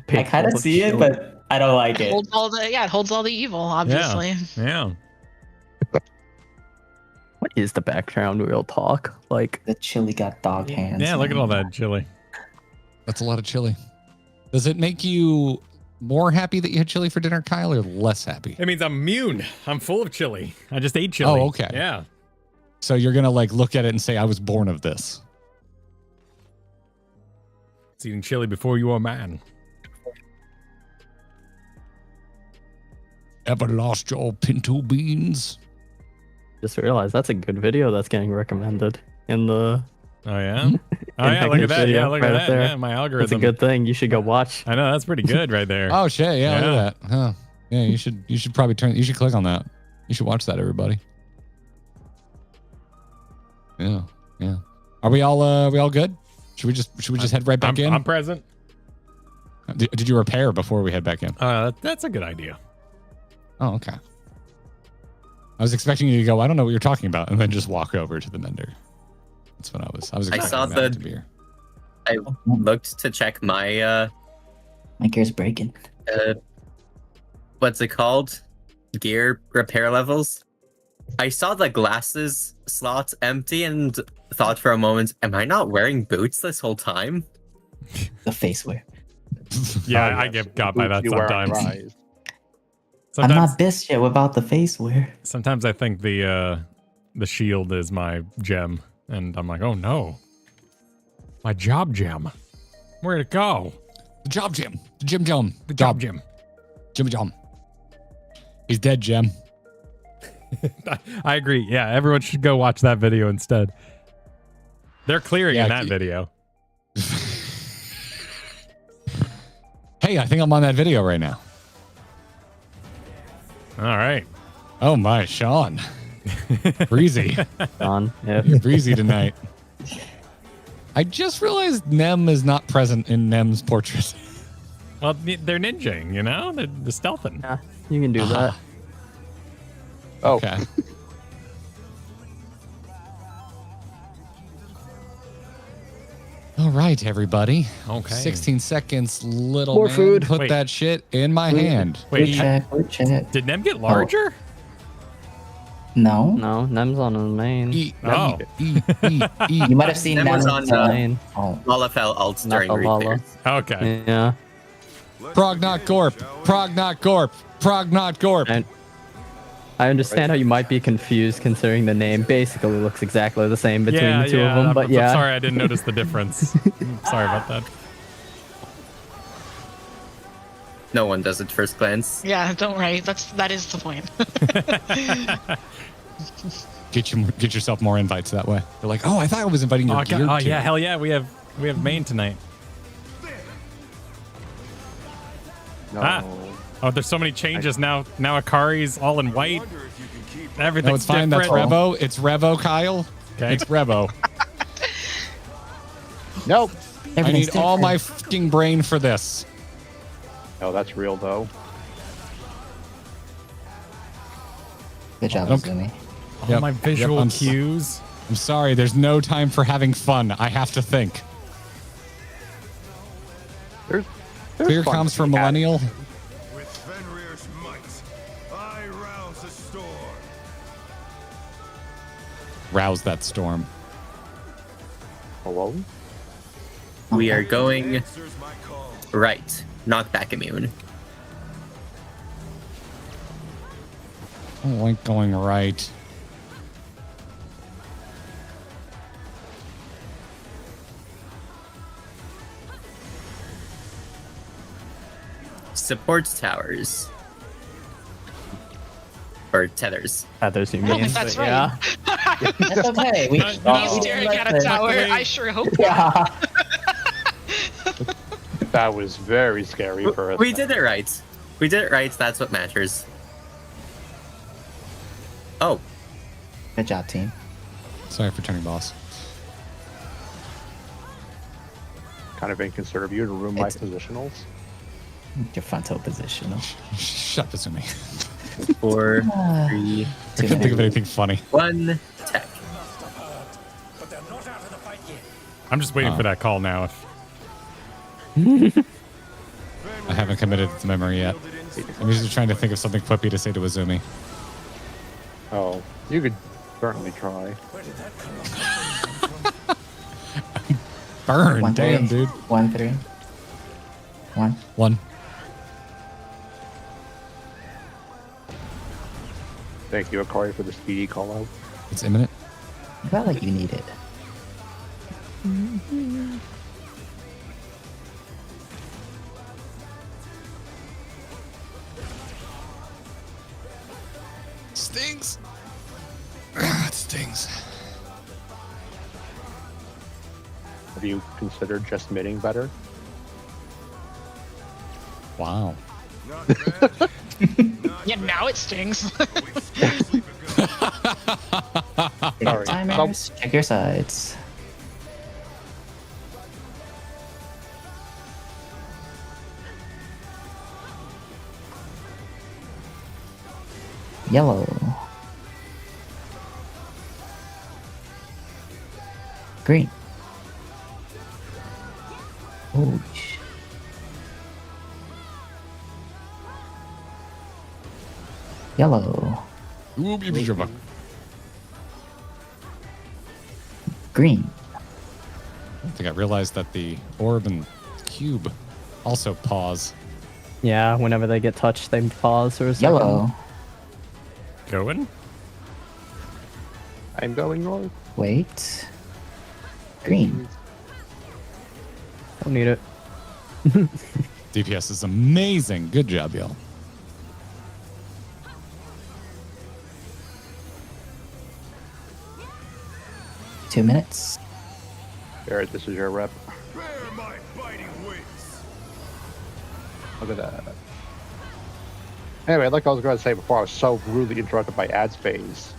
I kind of see it, but I don't like it. It holds all the evil, obviously. Yeah. What is the background real talk? Like the chili got dog hands. Yeah, look at all that chili. That's a lot of chili. Does it make you more happy that you had chili for dinner, Kyle, or less happy? It means I'm immune. I'm full of chili. I just ate chili. Oh, okay. Yeah. So you're gonna look at it and say, "I was born of this." Eating chili before you were a man. Ever lost your pinto beans? Just realized that's a good video that's getting recommended in the. Oh yeah. Oh yeah. Look at that. Yeah, look at that. There. Yeah, my algorithm. That's a good thing. You should go watch. I know that's pretty good right there. Oh shit! Yeah, look at that. Huh. Yeah, you should probably You should click on that. You should watch that, everybody. Yeah. Are we all good? Should we just head right back in? I'm present. Did you repair before we head back in? That's a good idea. Oh, okay. I was expecting you to go, I don't know what you're talking about, and then just walk over to the mender. That's what I was expecting. I saw I looked to check my my gear's breaking. What's it called? Gear repair levels. I saw the glasses slots empty and thought for a moment, am I not wearing boots this whole time? The face wear. Yeah, I get got by that sometimes. I'm not best yet without the face wear. Sometimes I think the shield is my gem, and I'm like, oh no, my job gem. Where'd it go? The job gem. The Jim Jum. The job gem. Jim Jum. He's dead, Gem. I agree. Yeah, everyone should go watch that video instead. They're clearing in that video. Hey, I think I'm on that video right now. All right. Oh my, Sean. Breezy. Sean, yeah. You're breezy tonight. I just realized Nem is not present in Nem's portrait. Well, they're ninjing, you know? They're stealthing. Yeah, you can do that. Oh. Okay. All right, everybody. Okay. 16 seconds, little More man. food. Put Wait. that shit in my hand. Wait, Did Nem get larger? No. No, Nem's on his main. Eat, Oh. eat. You might have seen Nem Nem was on main. Lalafell ults during Lala. repairs. Okay. Yeah. Prog not Gorp. Prog not Gorp. Prog not Gorp. And I understand how you might be confused considering the name basically looks exactly the same between the two of them, but I'm sorry I didn't notice the difference. Sorry about that. No one does at first glance. Yeah, don't worry. That is the point. Get yourself more invites that way. They're like, oh, I thought I was inviting your gear Oh to. yeah, hell yeah, we have main tonight. No. Ah. Oh, there's so many changes now. Now Akari's all in white. Everything's No, it's fine. different. That's Revo. It's Revo, Kyle. Okay. It's Revo. Nope. I need all my fucking brain for this. No, that's real though. Good job, Okay. Zumi. All my visual I'm cues. I'm sorry. There's no time for having fun. I have to think. There's Clear fun comms to for be had. Millennial. With Fenrir's might, I rouse the storm. Rouse that storm. Hello? We are going right. Knockback immune. I don't like going right. Supports towers. Or tethers. Tethers, you I don't mean? think that's but right. yeah. That's okay. We He's staring at a tower. I sure hope not. Yeah. That was very scary for us. We did it right. We did it right. That's what matters. Oh, Good job, team. Sorry for turning boss. Kind of inconsiderate of you to ruin my It's- positionals. Your frontal positional. Shut this with me. 4, 3, I couldn't think of anything funny. 1. Tech. I'm just waiting for that call now. I haven't committed to memory yet. I'm just trying to think of something quippy to say to Azumi. Oh, you could certainly try. Burn, 1-3. damn, dude. 1-3. 1. Thank you, Akari, for the speedy call out. It's imminent. I felt like you need it. Stings. It stings. Have you considered just mitting better? Wow. Yeah, now it stings. Sorry. Timers, check your sides. Yellow. Green. Holy shit. Yellow. Green. I think I realized that the orb and cube also pause. Yeah, whenever they get touched, they pause for a second. Yellow. Going? I'm going north. Wait. Green. Don't need it. DPS is amazing. Good job, y'all. Two minutes. Garrett, this is your rep. Bear my biting wings. Look at that. Anyway, like I was going to say before, I was so rudely interrupted by ads phase.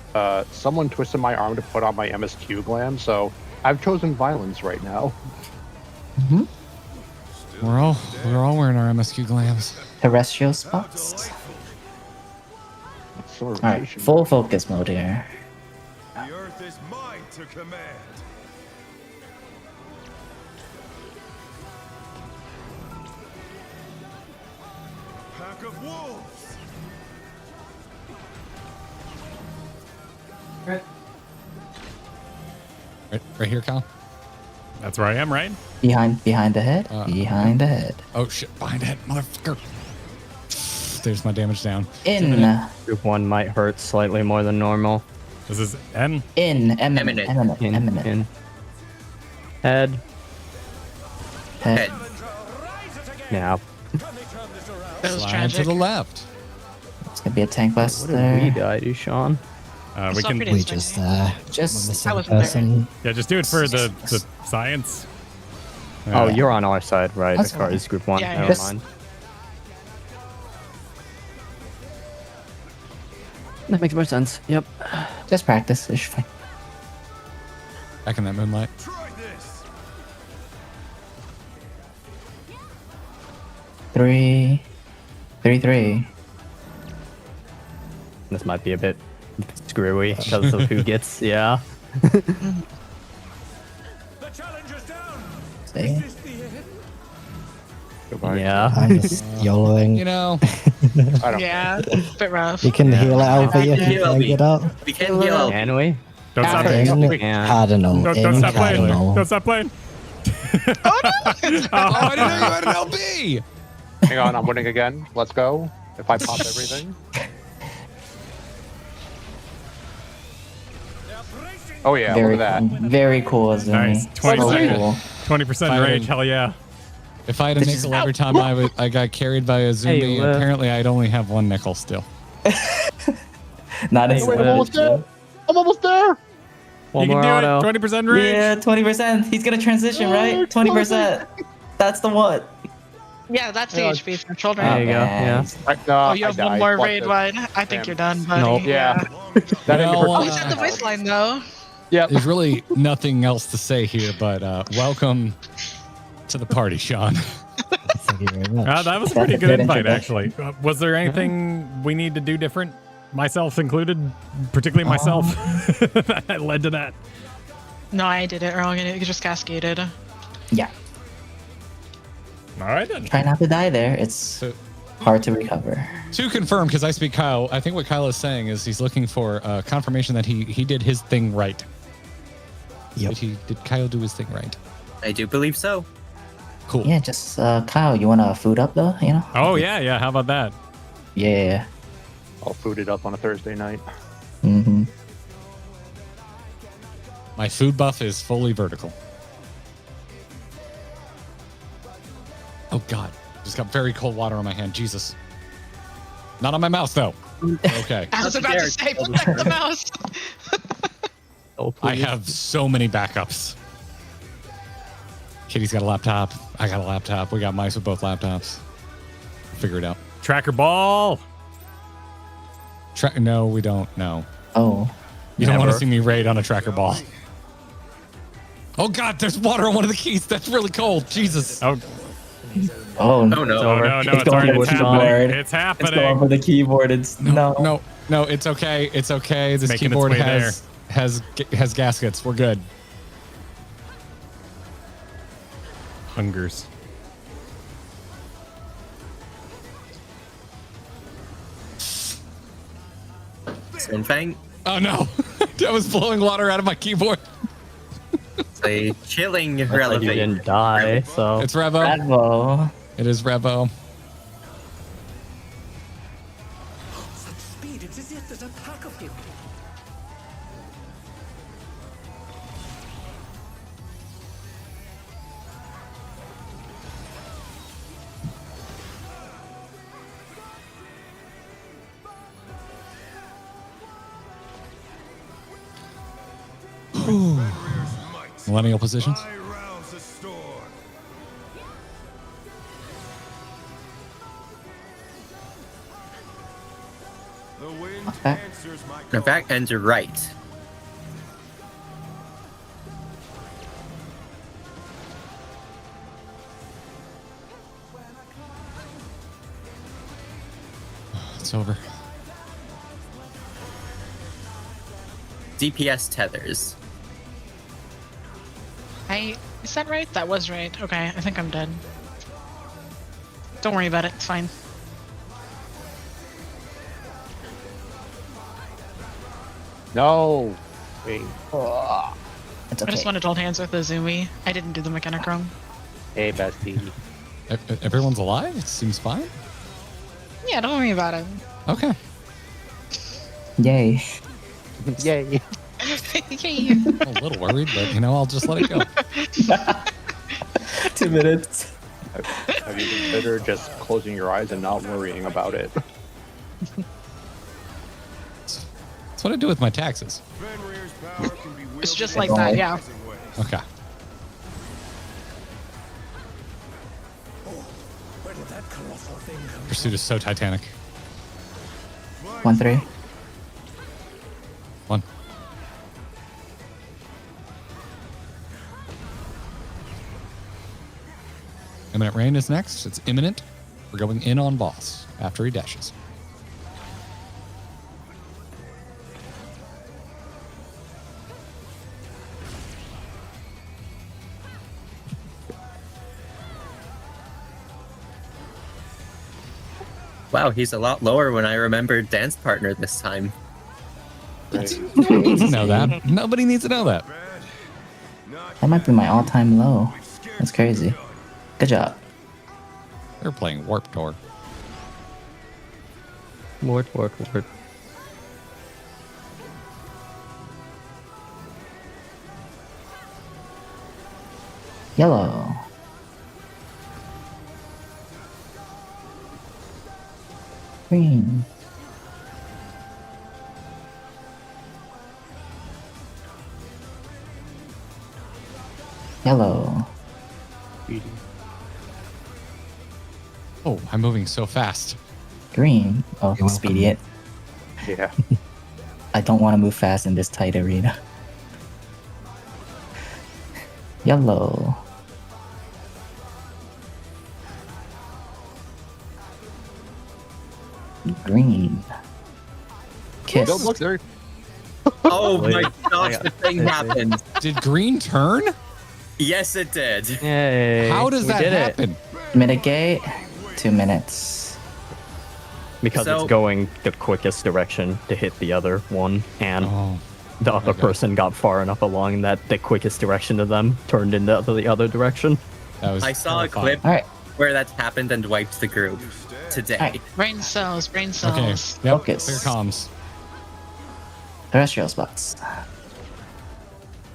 Someone twisted my arm to put on my MSQ glam, so I've chosen violence right now. Mm-hmm. We're all wearing our MSQ glams. Terrestrial spots. Alright, full focus mode here. The earth is mine to command. Pack of wolves. Right here, Kyle. That's where I am, right? Behind the head. Behind the head. Oh shit! Behind the head, motherfucker. There's my damage down. In. Group 1 might hurt slightly more than normal. This is N. In. Eminent. In. Head. Head. Yeah. That was Slide tragic. to the left. It's gonna be a tank blast What did we there. die to, Sean? We can. We just Just I wasn't person. Yeah, just do it for the science. Oh, you're on our side, right? That's As far as group 1. Yeah, Never yeah. mind. That makes more sense. Yep. just practice. It's fine. Back in that moonlight. Try this. 3. 3. This might be a bit screwy because of who gets. Yeah. See? Goodbye. Yeah. I'm just YOLOing. You know. I don't Yeah, bit rough. You can heal it out for you if you Heal can me. get up. We can heal. Can we? Don't stop Okay. playing. Yeah. Cardinal. Don't In stop playing. Cardinal. Don't stop playing. Oh, I didn't know you had an LB. Hang on, I'm winning again. Let's go. If I pop everything. Oh yeah, Very, look at that. very cool, Azumi. Nice. 20 So seconds. cool. 20% rage. Hell yeah. If I had a nickel every time I got carried by a Zumi, Hey, apparently I'd only have one nickel still. Not as Wait, I'm almost there. I'm almost there. One You more can do auto. it. 20% rage. Yeah, 20%. He's gonna transition, right? 20%. That's the one. Yeah, that's the Yeah. HP threshold, There right? you go. man. Yeah. Oh, you have one more raid one. I think you're done, buddy. Nope. Yeah. That didn't Well, hurt. Oh, he's got the waistline though. Yep. There's really nothing else to say here, but welcome to the party, Sean. Thank you very much. That was a pretty good Good invite, introduction. actually. Was there anything we need to do different? Myself included, particularly myself, that led to that. No, I did it wrong and it just cascaded. Yeah. All right then. Try not to die there. It's So, hard to recover. to confirm, because I speak Kyle, I think what Kyle is saying is he's looking for confirmation that he did his thing right. Yep. Did Kyle do his thing right? I do believe so. Cool. Yeah, just Kyle, you wanna food up though? You know? Oh yeah. How about that? Yeah. I'll food it up on a Thursday night. Mm-hmm. My food buff is fully vertical. Oh God, just got very cold water on my hand. Jesus. Not on my mouth though. Okay. I was about to say, protect the mouse. Oh, I please. have so many backups. Kitty's got a laptop. I got a laptop. We got mice with both laptops. Figure it out. Tracker ball. No, we don't. No. Oh. You don't want to Never. see me raid on a tracker ball. Oh God, there's water on one of the keys. That's really cold. Jesus. Oh, Oh, Oh no. oh no, It's it's going already over it's the happening. keyboard. It's It's happening. going for the keyboard. It's no. No, it's okay. It's okay. This Making its keyboard way has gaskets. We're good. Hungers. Sunfang. Oh no. I was blowing water out of my keyboard. It's a chilling Looks like you relevant. didn't die, so It's Revo. Bravo. It is Revo. speed. It's as if there's a pack of him. Millennial positions. In fact, ends are right. It's over. DPS tethers. Is that right? That was right. Okay, I think I'm dead. Don't worry about it. It's fine. No. Wait. It's I okay. just wanted to hold hands with the Zoomy. I didn't do the mechanic wrong. Hey, bestie. Everyone's alive? It seems fine. Yeah, don't worry about it. Okay. Yay. Yay. Yay. I'm a little worried, but I'll just let it go. 2 minutes. Have you considered just closing your eyes and not worrying about it? That's what I do with my taxes. It's just like that, yeah. Okay. Where did that colossal thing come Pursuit is so Titanic. 1-3. 1. Imminent Rain is next. It's imminent. We're going in on boss after he dashes. Wow, he's a lot lower when I remembered dance partner this time. Nobody needs to know that. Nobody needs to know that. That might be my all-time low. That's crazy. Good job. They're playing Warp Tour. Ward. Yellow. Green. Yellow. Oh, I'm moving so fast. Green. Oh, speedy it. Yeah. I don't want to move fast in this tight arena. Yellow. Green. Kiss. Don't look there. Oh my gosh, the thing happened. Did green turn? Yes, it did. Yay. How does that happen? Mitigate. 2 minutes. Because So- it's going the quickest direction to hit the other one, and the other person got far enough along that the quickest direction to them turned into the other direction. That was I saw a clip where that happened and wiped the group today. Brain cells, brain Okay. cells. Yep. Focus. Clear comms. Terrestrial spots.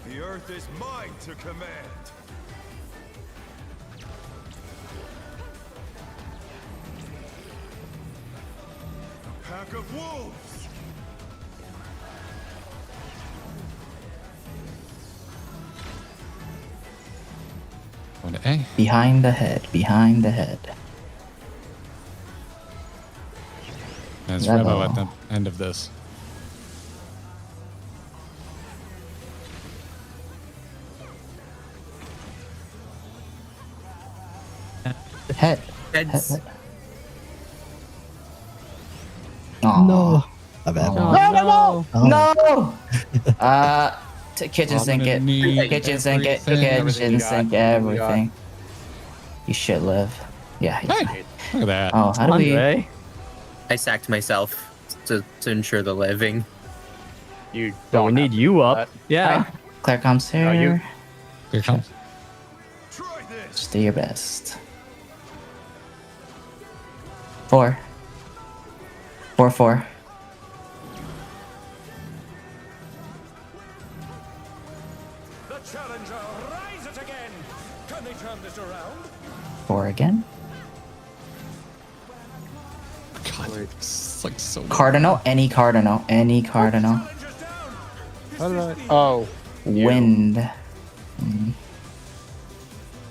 The earth is mine to command. A pack of wolves. Going to A. Behind the head. Behind the head. There's Rebel. Rebo at the end of this. Head. Heads. Head. Aw. No. My bad. No! Oh. No! Kitchen sink it. need Kitchen sink it. everything. Kitchen sink everything. You should live. Yeah. Hey, look at that. Oh, how do we? Andre? I sacked myself to ensure the living. You So don't we need you up. Yeah. Claire comes here. you- Here comes. Just do your best. 4. 4. again. God, it's like so. Cardinal, any cardinal, any cardinal. Oh, Wind.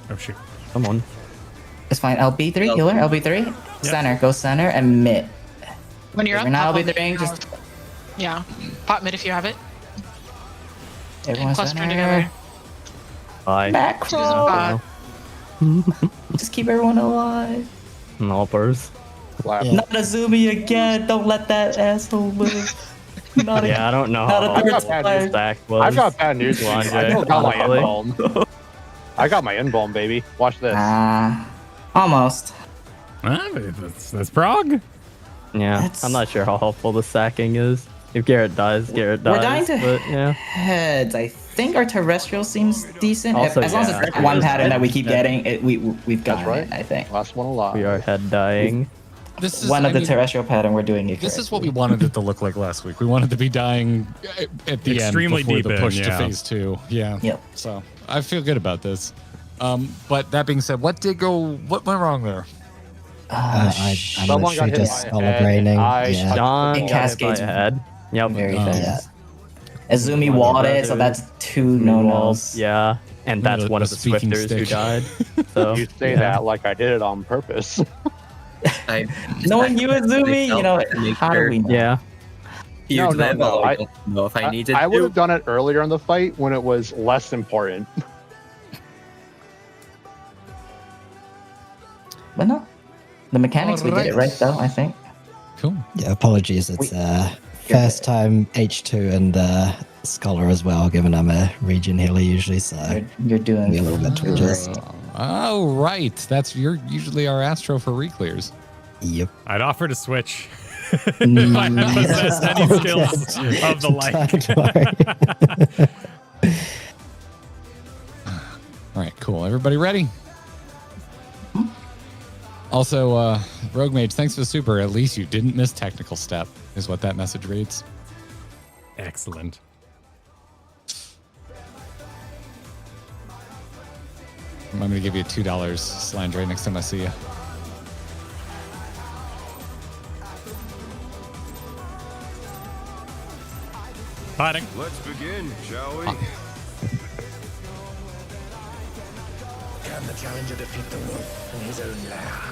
Oh shit. Come on. It's fine. LB3, healer, LB3. Center, go center and mid. When you're If up, you're not pop on LB3ing, mid. just Yeah. Pop mid if you have it. everyone's Cluster center. together. Bye. Macro. Just keep everyone alive. Helpers. Wow. Yeah. Not a zoomie again. Don't let that asshole live. Not a, Yeah, I don't know not how a third awful bad this time. stack was. I've got bad news. I still got my honestly. inbone. I got my inbone, baby. Watch this. Almost. That's PROG. Yeah, That's- I'm not sure how helpful the sacking is. If Garrett dies, Garrett dies. We're dying to but yeah. heads. I think our terrestrial seems decent. Also, As long as yeah. it's one pattern that we keep Yeah. getting, we've got That's right. it, I think. Last one alive. We are head dying. This is One of I the mean, terrestrial pattern we're doing it. This is what we wanted it to look like last week. We wanted to be dying at the Extremely end before deep the in, push to yeah. phase 2. Yeah. Yep. So I feel good about this. But that being said, what went wrong there? I'm Someone got literally hit just by a olive head, raining. and Yeah. John It got hit by cascades a head. Yep. Very Yeah. fast. Azumi walled it, so that's two no-nos. Yeah. And that's The- one the of the speaking Swifters who stick. died. So You say yeah. that like I did it on purpose. Knowing you, Azumi, you know, how do we know? Yeah. No, I don't know if I needed I would to. have done it earlier in the fight when it was less important. But no. The mechanics, we did it right, though, I think. Cool. Yeah, apologies. It's first time H2 and Scholar as well, given I'm a region healer usually, so You're doing be a little bit twitches. Oh, right. You're usually our Astro for reclears. Yep. I'd offer to switch. If I possessed any skills of the like. All right, cool. Everybody ready? Also, Rogue Mage, thanks for the super. At least you didn't miss technical step, is what that message reads. Excellent. I'm going to give you $2, Slandre, next time I see you. Fighting. Let's begin, shall we? Can the challenger defeat the wolf in his own lair?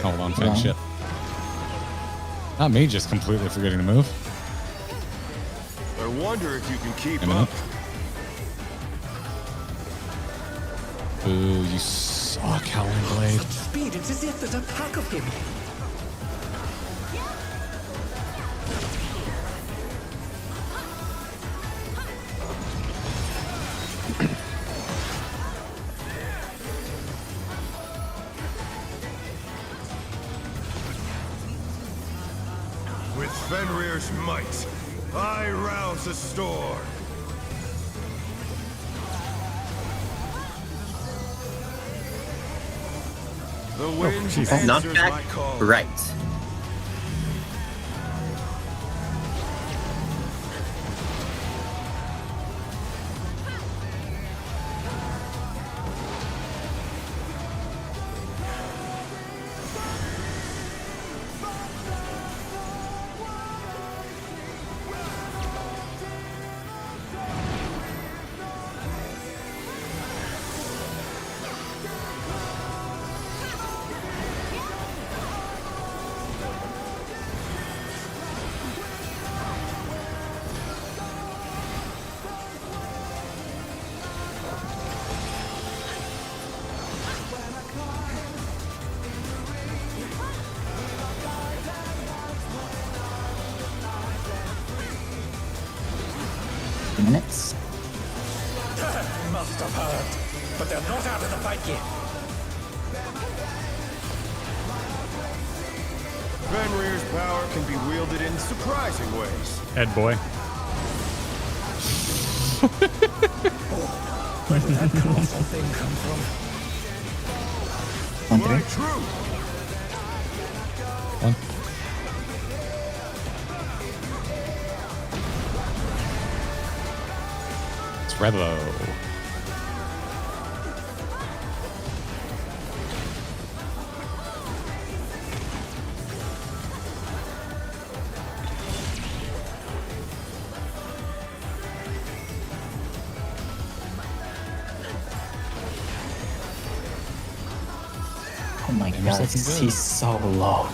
Hold on, fake shit. Not me, just completely forgetting to move. I wonder if you can keep A minute. up. Ooh, you suck, Howling Blade. Speed, it's as if there's a pack of him. With Fenrir's might, I rouse the storm. The wind answers my Knockback call. right. Minutes. Must have heard, but they're not out of the fight yet. Fenrir's power can be wielded in surprising ways. Head boy. 1, 3. One. It's Revo. Oh my god, he's so low.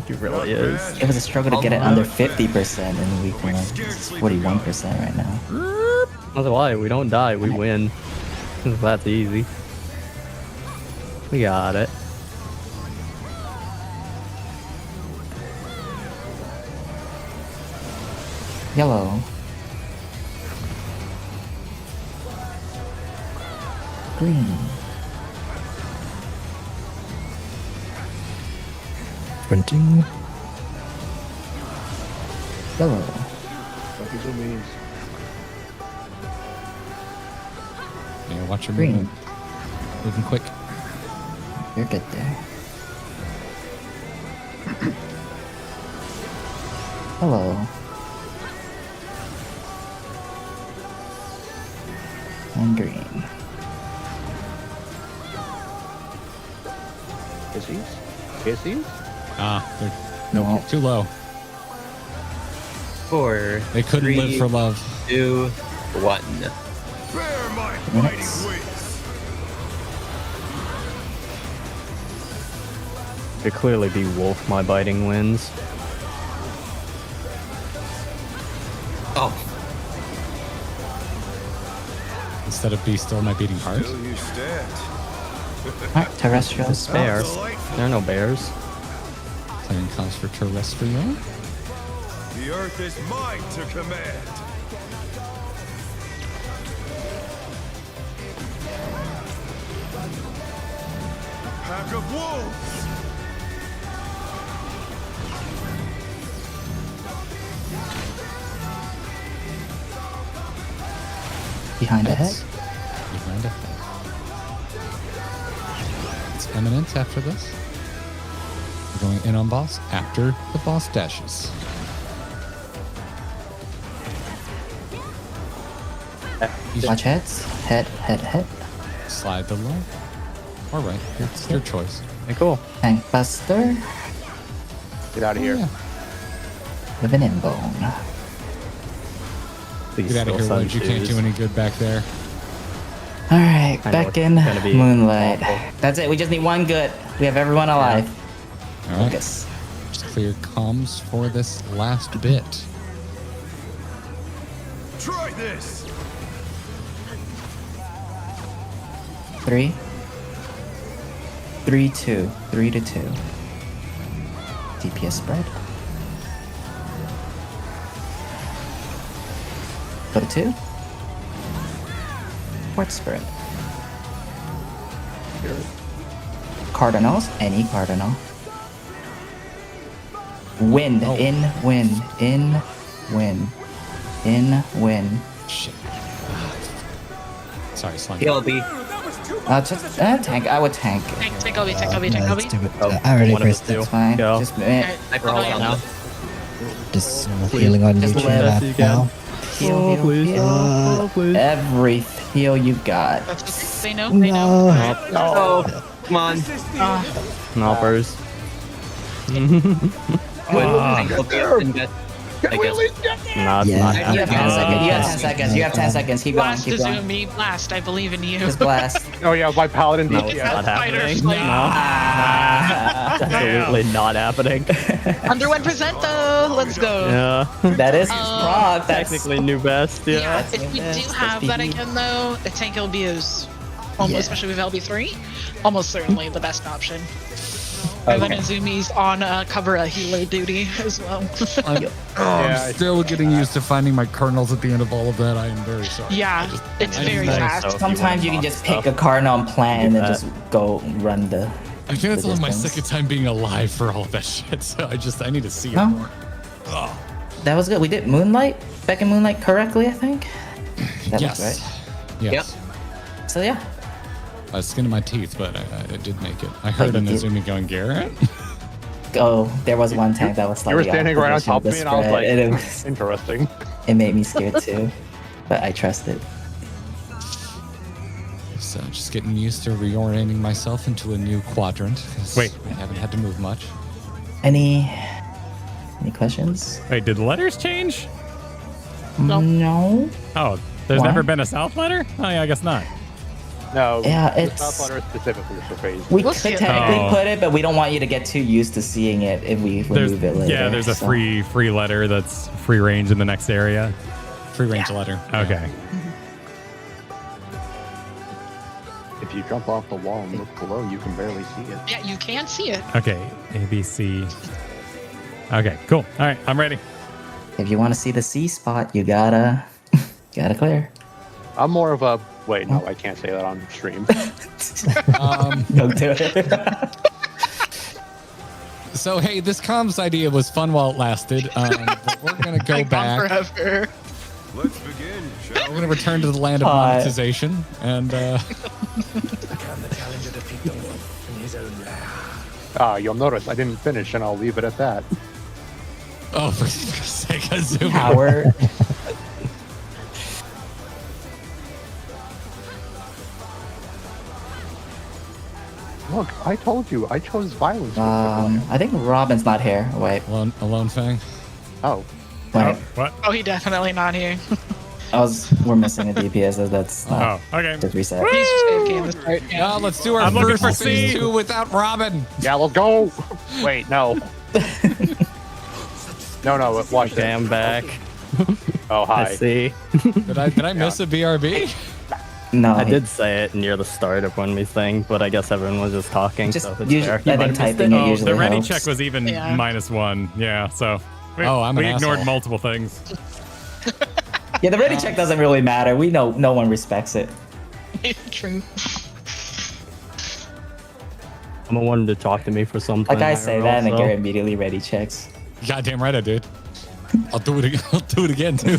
He really is. It was a struggle to get it under 50% in week 1. It's 41% right now. That's why we don't die, we win. That's easy. We got it. Yellow. Green. Printing. Yellow. Yeah, watch your Green. movement. Moving quick. You're good there. Hello. And green. Kissies? Kissies? They're nope, too low. 4. They couldn't live for love. 2, 1. Bear my fighting wings. Could clearly be wolf my biting wins. Oh. Instead of be still my beating heart. Still you stand. Alright, terrestrials. Bears. There are no bears. Playing comes for terrestrial. The earth is mine to command. Pack of wolves. Behind a head. Behind a head. It's eminent after this. We're going in on boss after the boss dashes. Watch heads. Head, head, head. Slide the low. Or right. It's your choice. Hey, cool. Tank Buster. Get out of here. Yeah. Living in bone. Please Get out of here, still Wood. You can't do any good back there. Alright, I know back it's in gonna be Moonlight. awful. That's it. We just need one good. We have everyone alive. All right. Focus. Just clear comms for this last bit. Try this. 3, 2. 3 to 2. DPS spread. Go to 2. Port spread. Cardinals. Any cardinal. Wind. Oh. In, win. In, win. In, win. Shit. Sorry, Slime. PLB. Just tank. I would tank. Take Obi, take Obi, take Obi. I already One of pressed the it. two. It's fine. Go. Just I We're all probably now. Just healing on Just YouTube live. app now. heal, please, heal. please. Every heal you got. That's okay. They know. They know. Oh, come on. Knoppers. I guess. Nah, it's Yeah. not You have 10 happening. seconds. You have 10 seconds. You have 10 seconds. Keep going. Blast Keep is going. me. Blast. I believe in you. Just blast. Oh yeah, my paladin No, DPS. it's not Fighter happening. flame. No. Absolutely not happening. Under 1% though. Let's go. Yeah. That is PROG. That's Technically new best, yeah. Yeah, That's if we best, do have that SPV. again though, a tank LB is almost, Yeah. especially with LB3, almost certainly the best option. And then Izumi's on cover a healer duty as well. I'm still getting used to finding my kernels at the end of all of that. I am very sorry. Yeah, it's very fast. Sometimes you can just pick a cardinal and plant and then just go run the. I think that's the on my distance. second time being alive for all of that shit. So I need to see it No. more. That was good. We did Moonlight back in Moonlight correctly, I think. That Yes. was right. Yes. So yeah. Skin of my teeth, but I did make it. I heard an Azumi going, Garrett. Oh, there was one tank that was You were slightly standing off right on position top with of me, the and I was spread, like, and it was, interesting. it made me scared too, but I trusted. So just getting used to reorienting myself into a new quadrant. 'Cause Wait. I haven't had to move much. Any questions? Wait, did the letters change? No. Oh, there's Why? never been a south letter? Oh, yeah, I guess not. No. Yeah, the it's- South letter is specifically for phase. We We'll could see it technically later. put it, but we don't want you to get too used to seeing it if we remove it later. Yeah, there's a so. free letter that's free range in the next area. Free range letter. Okay. If you jump off the wall and look below, you can barely see it. Yeah, you can see it. Okay. A, B, C. Okay, cool. All right, I'm ready. If you want to see the C spot, you gotta clear. I'm more of a wait. No, I can't say that on stream. Don't do it. So, hey, this comms idea was fun while it lasted. But we're going to go Like, back. gone forever. Let's begin, shall We're going to return to the land of monetization. And Can the challenger defeat the wolf in his own lair? You'll notice I didn't finish, and I'll leave it at that. oh, for sake of Zoom. Howard. Look, I told you, I chose violence. I think Robin's not here. Wait. Alone Fang. Oh. Wait. What? Oh, he definitely not here. We're missing a DPS, so that's not. Oh, okay. Just reset. He's AFK in the start. Yeah. Now let's do our I'm looking first for phase C. 2 without Robin. Yeah, let's go. Wait, no. No, watch Okay, that. I'm back. Oh, hi. I see. Did I miss a BRB? No, I did say it near the start of when we sang, but I guess everyone was just talking. Just so it's usually, fair. I think typing it Oh, usually the ready helps. check was even Yeah. -1. Yeah, so we I'm an ignored asshole. multiple things. Yeah, the ready check doesn't really matter. We know no one respects it. True. Someone wanted to talk to me for something. Like I say that, and then also. Garrett immediately ready checks. Goddamn right I did. I'll do it again. I'll do it again too.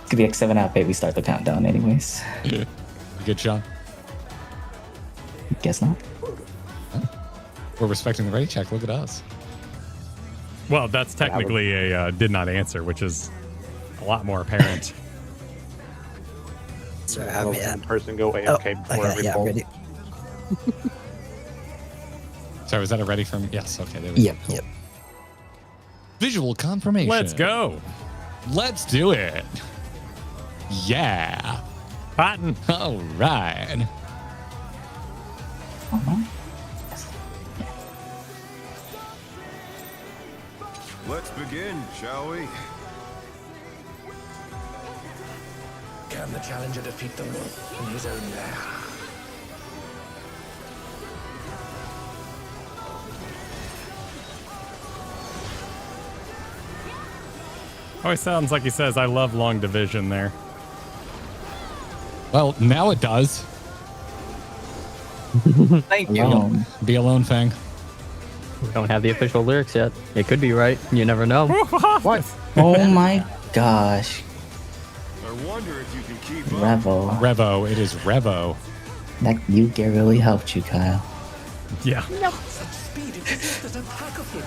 It's gonna be like 7 out of 8. We start the countdown, anyways. Yeah. Good, Sean. Guess not. We're respecting the ready check. Look at us. Well, that's technically a did not answer, which is a lot more apparent. So Person go AFK before every yeah, poll. ready. Sorry, was that a ready from? Yes. Okay. There we Yep, go. Cool. yep. Visual confirmation. Let's go. Let's do it. Yeah. Cotton. All right. Let's begin, shall we? Can the challenger defeat the wolf in his own lair? Always sounds like he says, "I love long division." There. Well, now it does. Thank you. Alone. Be alone, Fang. We don't have the official lyrics yet. It could be right. You never know. What? Oh my gosh. I wonder if you can keep up. Revo. Revo. It is Revo. That you Garrett really helped you, Kyle. Yeah. Such speed, it is just as a pack of him.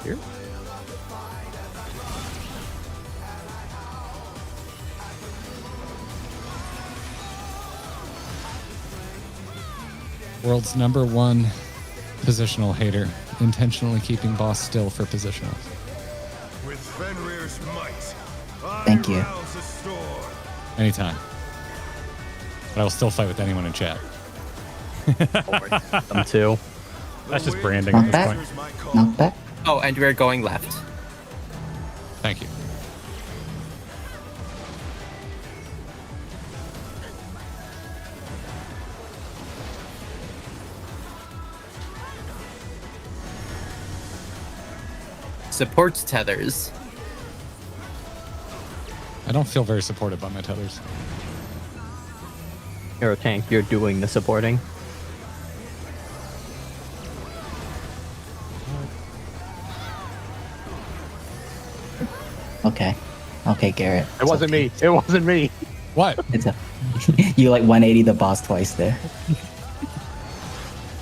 Here. World's #1 positional hater, intentionally keeping boss still for positionals. With Fenrir's might, I Thank you. rouse the storm. Anytime. But I will still fight with anyone in chat. Them too. That's just branding at Not this bad. point. Not bad. Oh, and we're going left. Thank you. Support tethers. I don't feel very supported by my tethers. You're a tank. You're doing the supporting. Okay. okay, Garrett. It wasn't me. It wasn't me. What? It's a, you like 180 the boss twice there.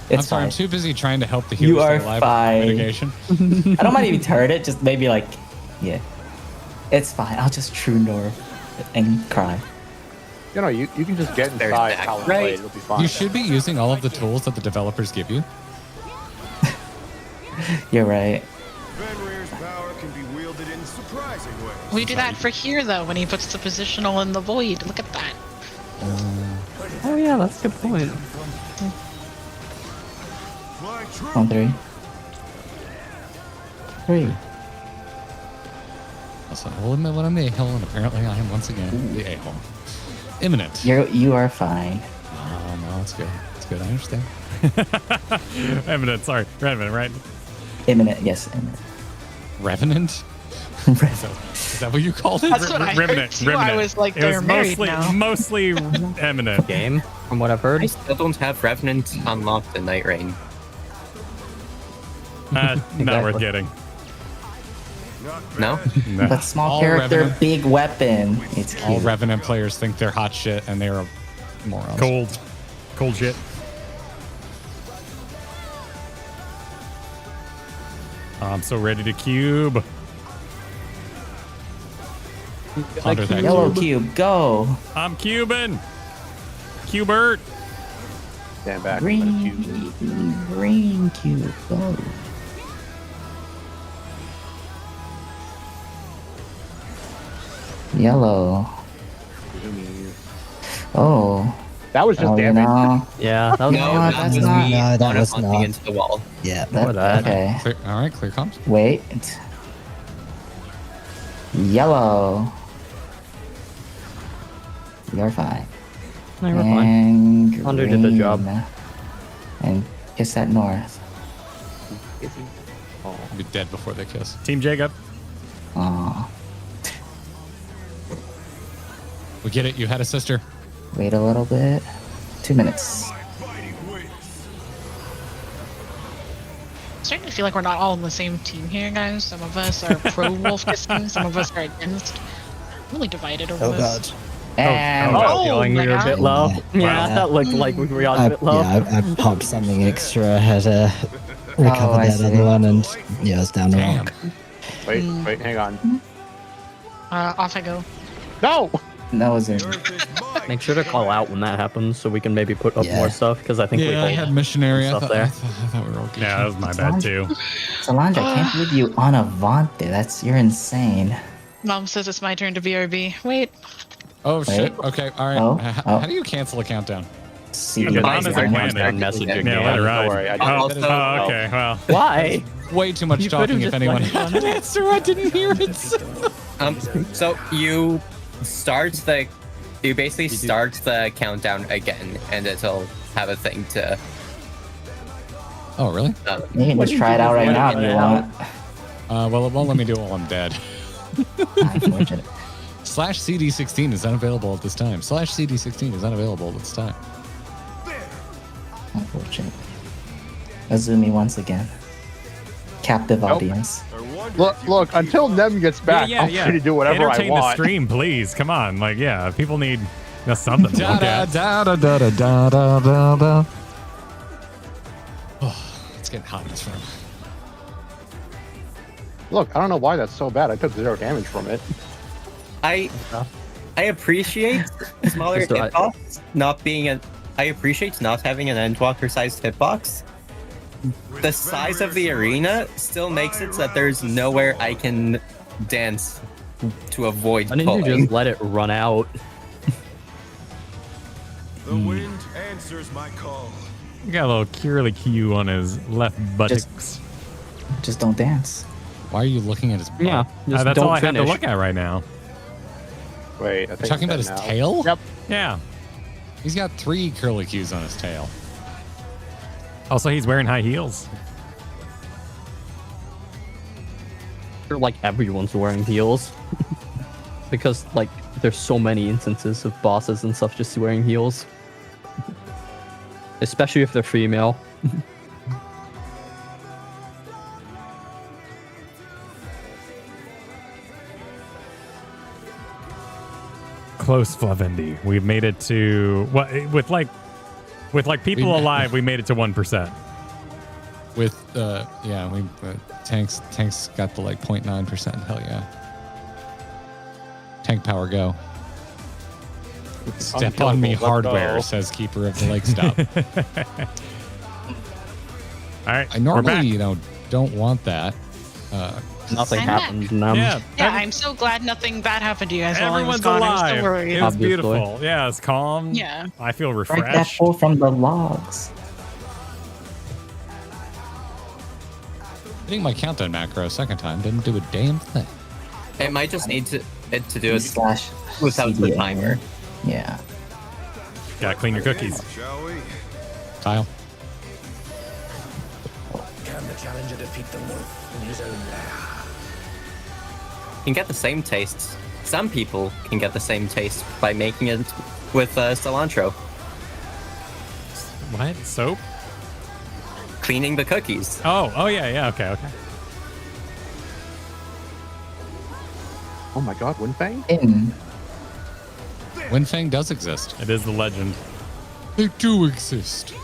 I'm It's sorry, fine. I'm too busy trying to help the healers You are stay alive with fine. mitigation. I don't mind if you turn it, just maybe like, yeah. It's fine. I'll just true north and cry. You know, you can just get inside Howling Right. Blade. It'll be fine. You should be using all of the tools that the developers give you. You're right. Fenrir's power can be wielded in surprising ways. We do that for here though when he puts the positional in the void. Look at that. Oh yeah, that's a good point. Flying true. On 3. 3. Also, I will admit when I'm the a-hole, and apparently I am once again the a-hole. Imminent. You are fine. Oh, no, it's good. It's good. I understand. Eminent, sorry. Revenant, right? Imminent, yes, imminent. Revenant? Is that what you called it? That's what I heard Revenant. too. Revenant. I was like, It they're was married mostly, now. mostly eminent. Game, from what I've heard. I still don't have Revenant unlocked in Night Rain. Not worth Exactly. getting. No? No. But small All character, Revenant. big weapon. It's All cute. Revenant players think they're hot shit, and they're morons. Cold. Cold shit. I'm so ready to cube. Ponder that Yellow cube. cube, go. I'm cubing. Cubert. Stand back. Green cube, go. Yellow. Oh. That was just Oh, damage. no. Yeah, that was No, that that was was not- me No, that was hunting not. into the wall. Yeah. Okay. Clear, all right, clear comms. Wait. Yellow. You're fine. No, you're fine. And Hunter did the job. green. And kiss that north. I'll be dead before they kiss. Team Jacob. Aw. We get it. You had a sister. Wait a little bit. 2 minutes. I'm starting to feel like we're not all on the same team here, guys. Some of us are pro wolf kissing, some of us are against. Really divided over Oh this. god. And Feeling we were a bit low. Yeah, that looked like we were a bit low. I popped something extra. I had to recover I that see. other one, and yeah, it's down the rock. Wait, hang on. Off I go. No! that was it. Make sure to call out when that happens so we can maybe put up Yeah. more stuff because I think we Yeah, I hold had missionary. I stuff thought, there. I thought we were okay. Yeah, that was my bad too. Solange, I can't believe you on Avante. You're insane. Mom says it's my turn to BRB. Wait. Oh shit. Wait. Okay. All right. Oh, How do you cancel a countdown? See The you bomb guys. is a later. planet. messaging. Yeah, let it Don't ride. worry, I Oh, Also- okay. Well, Why? Way too much You talking. could've If just anyone let it had an answer, I didn't hear it. So you basically start the countdown again, and it'll have a thing to. Oh really? You can just try it out right now if you want. Well, it won't let me do it while I'm dead. Unfortunate. /CD16 is unavailable at this time. /CD16 is unavailable at this time. Unfortunate. Azumi once again. Captive audience. Look, until Nem gets back, I'm free to do whatever Entertain I want. the stream, please. Come on. Like, yeah, people need something to look at. Oh, it's getting hot in this room. Look, I don't know why that's so bad. I took 0 damage from it. I appreciate smaller Just do it. hitbox not being an. I appreciate not having an Endwalker-sized hitbox. The size of the arena still makes it so that there's nowhere I can dance to avoid Why didn't pulling. you just let it run out? The wind answers my call. He got a little curly Q on his left buttocks. Just don't dance. Why are you looking at his butt? Yeah, just That's don't all I have to finish. look at right now. Wait, I You're think talking about his now. tail? Yep. Yeah. He's got 3 curly Qs on his tail. Also, he's wearing high heels. Sure, like everyone's wearing heels. Because like there's so many instances of bosses and stuff just wearing heels. Especially if they're female. close, Flavendi. We've made it to what with people alive. We made it to 1%. With tanks got the like 0.9%. Hell yeah. Tank power go. Step on me hardware, says Keeper of the Lake Stop. All right. I normally don't want that. Nothing happened. Yeah, I'm so glad nothing bad happened to you guys while I was Everyone's gone. I was alive. so worried. It was beautiful. Yeah, it's calm. Yeah. I feel Break that refreshed. pull from the logs. Hitting my countdown macro a second time didn't do a damn thing. It might just need it to do it slash without the CDA. timer. Yeah. Gotta clean your cookies. Shall we? Kyle. Can the challenger defeat the wolf in his own lair? Can get the same taste. Some people can get the same taste by making it with cilantro. What? Soap? Cleaning the cookies. Oh yeah, okay. Oh my god, Windfang? Windfang does exist. It is the legend. They do exist.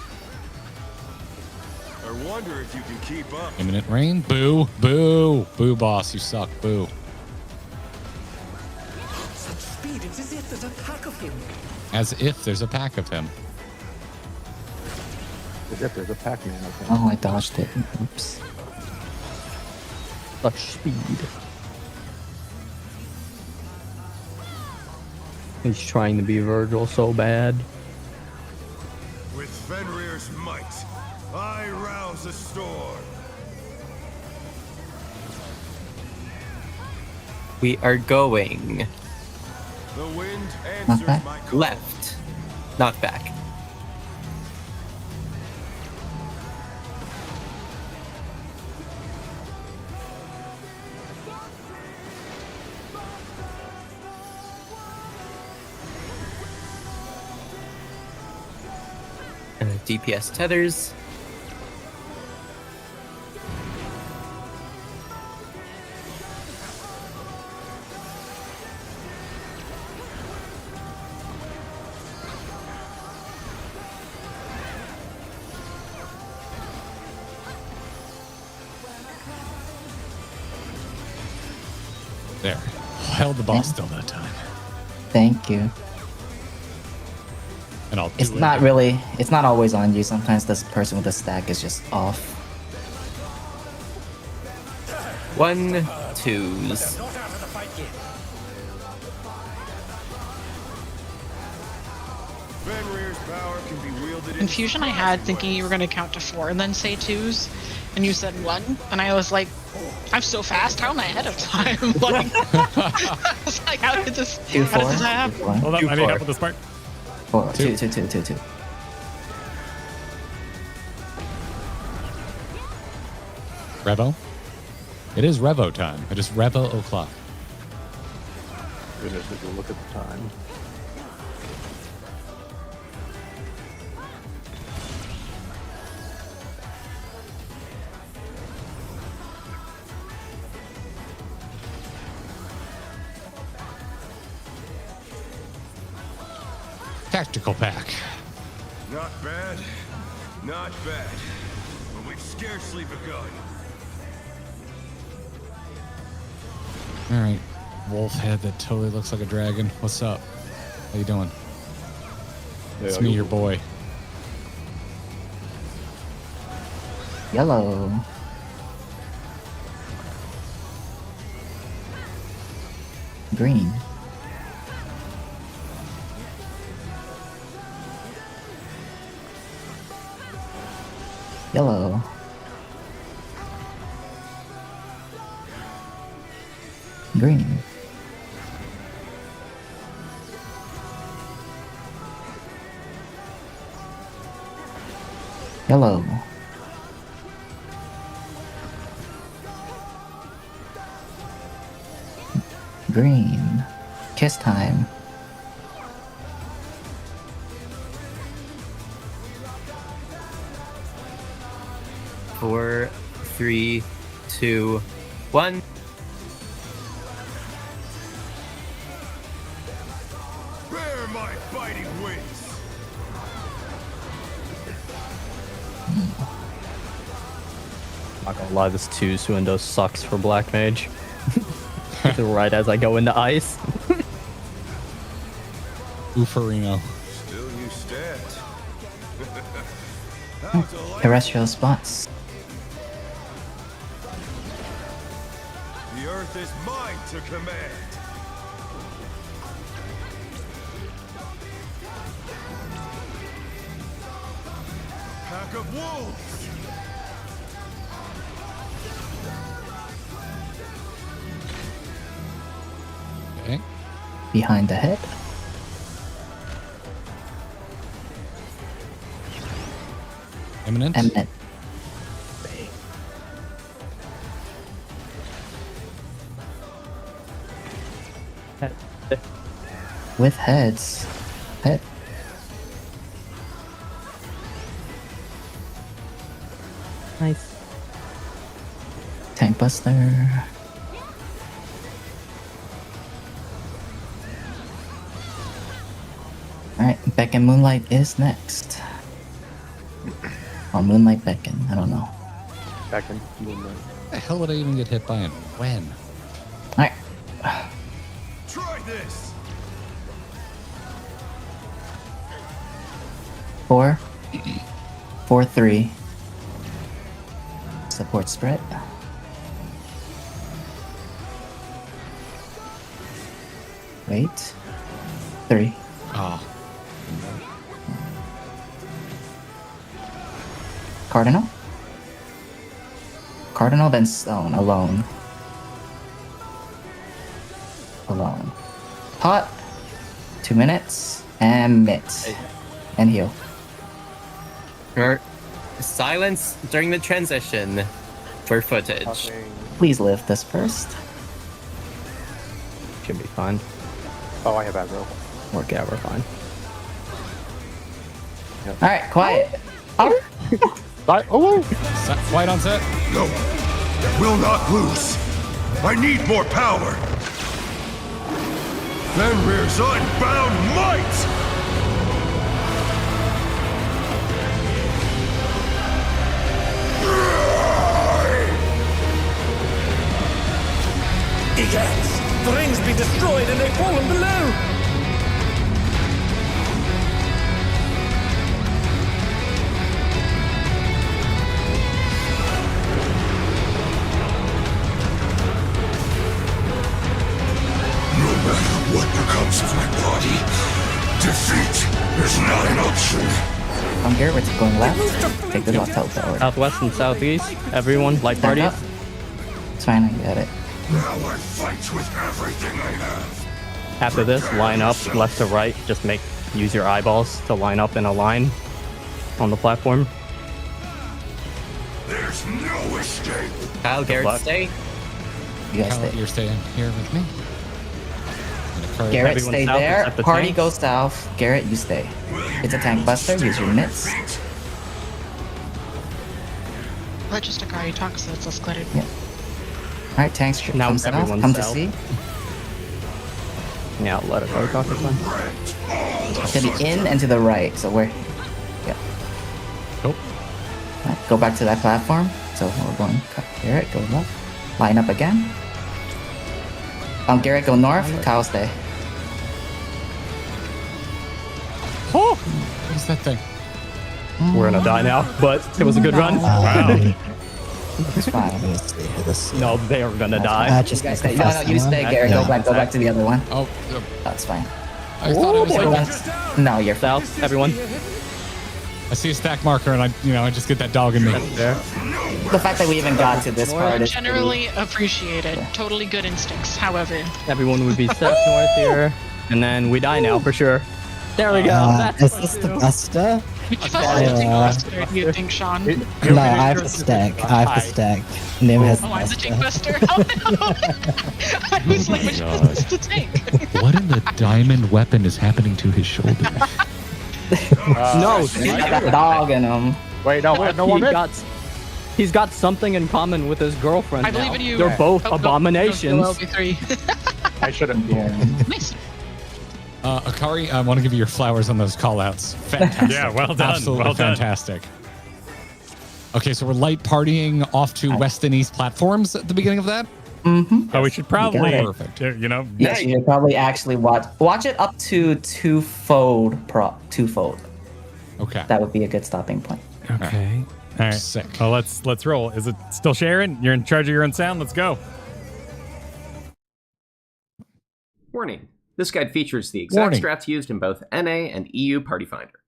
I wonder if you can keep up. Imminent rain. Boo. Boo. Boo, boss. You suck. Boo. Such speed, it's as if there's a pack of him. As if there's a pack of him. As if there's a Pac-Man of him. Oh, I dodged it. Oops. Such speed. He's trying to be Virgil so bad. With Fenrir's might, I rouse the storm. We are going The wind answers my call. left, not back. DPS tethers. There. Held the boss still that time. Thank you. And I'll do It's it. it's not always on you. Sometimes this person with the stack is just off. 1, 2s. Not out of the fight yet. Fenrir's power can be wielded in Confusion I had thinking you were going to count to 4 and then say 2s, and you said 1, and I was like, I'm so fast. How am I ahead of time? Like, I was like, how did this happen? Hold up, I need help with this part. 4, 2. Revo? It is Revo time. It is Revo o'clock. Goodness, if you look at the time. Tactical pack. Not bad. Not bad. But we've scarcely begun. All right. Wolf head that totally looks like a dragon. What's up? How you doing? It's me, your boy. Yellow. Green. Yellow. Green. Yellow. Green. Kiss time. Four, 3, 2, 1. Not gonna lie, this 2's window sucks for Black Mage. Right as I go into ice. Uffarino. Still you stand. Terrestrial spots. The earth is mine to command. Pack of wolves. Okay. Behind the head. Eminent. Eminent. With heads. Head. Nice. Tank Buster. Alright, Beckon Moonlight is next. Or Moonlight Beckon, I don't know. Beckon Moonlight. The hell would I even get hit by and when? Alright. Try this. 4, 4, 3. Support spread. Wait. 3. Oh. Cardinal? Cardinal, then Stone, alone. Alone. Hot. 2 minutes. And mitts. And heal. Silence during the transition for footage. Please live this first. Should be fine. Oh, I have aggro. Work out, we're fine. Alright, quiet. Oh, White on set. No, will not lose. I need more power. Fenrir's unbound might. Egads! The rings be destroyed and they fallen below! No matter what becomes of my body, defeat is not an option. Garrett going left. Take the locked out tower. Southwest and southeast. Everyone, light parties. It's fine, I get it. Now I fight with everything I have. After this, line up left to right. Just use your eyeballs to line up in a line on the platform. There's no escape. Kyle, Garrett, stay. You guys Kyle, stay. you're staying here with me. Garrett, Everyone stay south there. except the Party tanks. goes south. Garrett, you stay. It's a tank buster. Use your mitts. Let just Akari talk, so it's less cluttered. Yeah. Alright, tanks Now come south. everyone's Come to south. C. Yeah, let it go talk this one. To the in and to the right. So we're. Yeah. Nope. Right, go back to that platform. So we're going. Garrett, go left. Line up again. Garrett, go north. Kyle, stay. Oh! What is that thing? We're gonna die now, but it was a good run. Wow. It's fine. Let's see how this. No, they are gonna die. Just You guys the stay. No, first you one. stay, Garrett. Yeah. Go back to the other one. Oh, That's fine. I thought it was like No, you're South, everyone. I see a stack marker and I just get that dog in me. There. the fact that we even got to this part is Generally appreciated. Totally good instincts. However, Everyone would be south north here, and then we die now for sure. There we go. Is this the buster? which Okay. buster do you think, Sean? No, I have the stack. I have the stack. Nim has the Oh, I'm the tank buster. buster. Oh no! I was like, which one is the tank? What in the diamond weapon is happening to his shoulder? No, He's got that dog in him. Wait, no, no one did. He's got something in common with his girlfriend. I believe now. in you. They're both Oh, go- abominations. go LB3. I should have. Nice. Akari, I want to give you your flowers on those callouts. Fantastic. Yeah, well done. Absolutely Well done. fantastic. Okay, so we're light partying off to west and east platforms at the beginning of that? Mm-hmm. Oh, we should probably, Perfect. you know. Yes, you should probably actually watch it up to twofold. Okay. That would be a good stopping point. Okay. All right. Sick. Well, let's roll. Is it still Sharon? You're in charge of your own sound. Let's go. Warning. This guide features the exact strats used in both NA and EU Party Finder.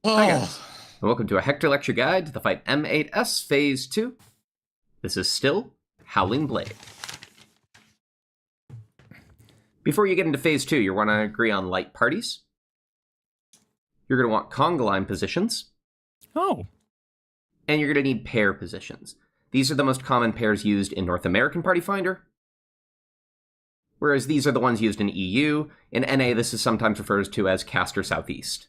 Hi guys, and welcome to a Hector Lecture Guide to the fight M8S Phase 2. This is still Howling Blade. Before you get into Phase 2, you want to agree on light parties. You're going to want conga line positions. Oh. And you're going to need pair positions. These are the most common pairs used in North American Party Finder, whereas these are the ones used in EU. In NA, this is sometimes referred to as Caster Southeast.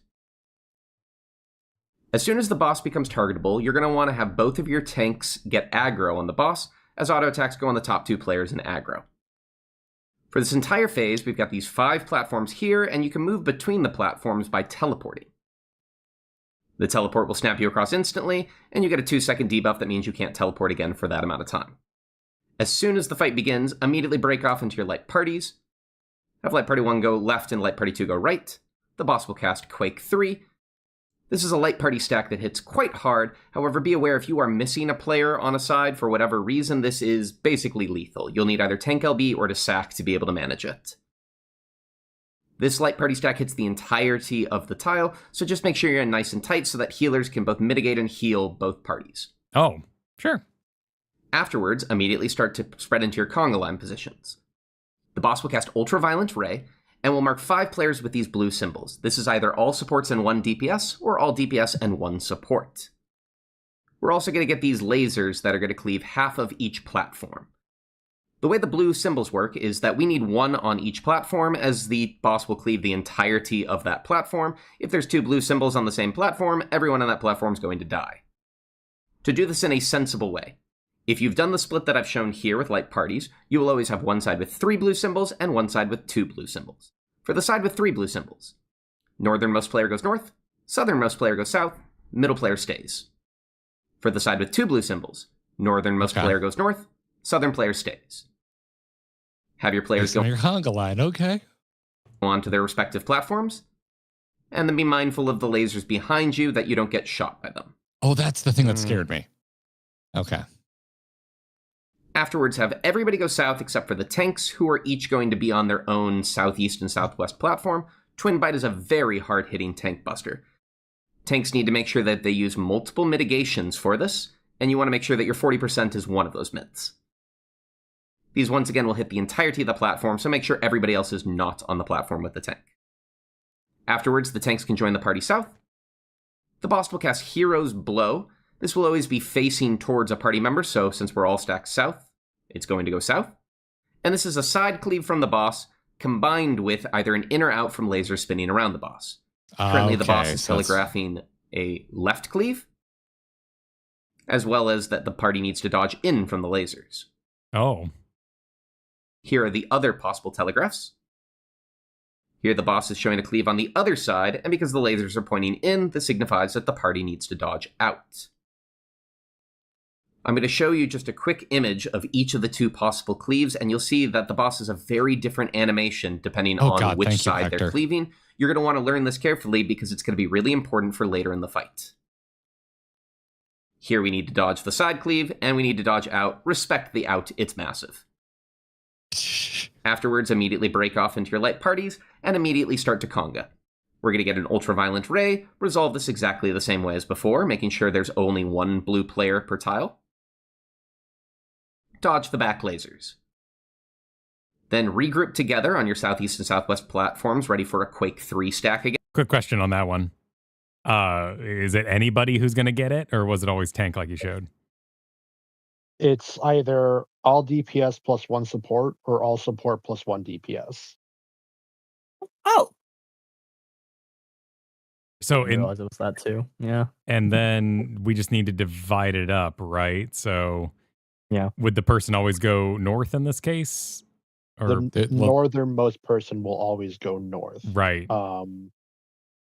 As soon as the boss becomes targetable, you're going to want to have both of your tanks get aggro on the boss, as auto attacks go on the top 2 players in aggro. For this entire phase, we've got these 5 platforms here, and you can move between the platforms by teleporting. The teleport will snap you across instantly, and you get a 2-second debuff that means you can't teleport again for that amount of time. As soon as the fight begins, immediately break off into your light parties. Have Light Party 1 go left and Light Party 2 go right. The boss will cast Quake 3. This is a light party stack that hits quite hard, however be aware if you are missing a player on a side for whatever reason, this is basically lethal. You'll need either tank LB or to sack to be able to manage it. This light party stack hits the entirety of the tile, so just make sure you're in nice and tight so that healers can both mitigate and heal both parties. Oh, sure. Afterwards, immediately start to spread into your conga line positions. The boss will cast Ultraviolent Ray, and we'll mark 5 players with these blue symbols. This is either all supports and 1 DPS, or all DPS and 1 support. We're also going to get these lasers that are going to cleave half of each platform. The way the blue symbols work is that we need 1 on each platform, as the boss will cleave the entirety of that platform. If there's 2 blue symbols on the same platform, everyone on that platform is going to die. To do this in a sensible way, if you've done the split that I've shown here with light parties, you will always have one side with 3 blue symbols and one side with 2 blue symbols. For the side with 3 blue symbols, northernmost player goes north, southernmost player goes south, middle player stays. For the side with 2 blue symbols, northernmost player goes north, southern player stays. Have your players go your conga line, okay. on to their respective platforms, and then be mindful of the lasers behind you that you don't get shot by them. Oh, that's the thing that scared me. Okay. Afterwards, have everybody go south except for the tanks, who are each going to be on their own southeast and southwest platform. Twin Bite is a very hard-hitting tank buster. Tanks need to make sure that they use multiple mitigations for this, and you want to make sure that your 40% is one of those mids. These once again will hit the entirety of the platform, so make sure everybody else is not on the platform with the tank. Afterwards, the tanks can join the party south. The boss will cast Hero's Blow. This will always be facing towards a party member, so since we're all stacked south, it's going to go south. And this is a side cleave from the boss, combined with either an in or out from lasers spinning around the boss. Currently, the boss is telegraphing a left cleave, as well as that the party needs to dodge in from the lasers. Oh. Here are the other possible telegraphs. Here the boss is showing a cleave on the other side, and because the lasers are pointing in, this signifies that the party needs to dodge out. I'm going to show you just a quick image of each of the 2 possible cleaves, and you'll see that the boss has a very different animation depending on which side they're cleaving. You're going to want to learn this carefully because it's going to be really important for later in the fight. Here we need to dodge the side cleave, and we need to dodge out. Respect the out, it's massive. Afterwards, immediately break off into your light parties, and immediately start to conga. We're going to get an Ultraviolent Ray, resolve this exactly the same way as before, making sure there's only 1 blue player per tile. Dodge the back lasers. Then regroup together on your southeast and southwest platforms, ready for a Quake 3 stack again. Quick question on that one. Is it anybody who's going to get it, or was it always tank like you showed? It's either all DPS plus 1 support, or all support plus 1 DPS. Oh! So I realized it was that too. Yeah. And then we just need to divide it up, right? So yeah, would the person always go north in this case? Or The northernmost person will always go north. Right.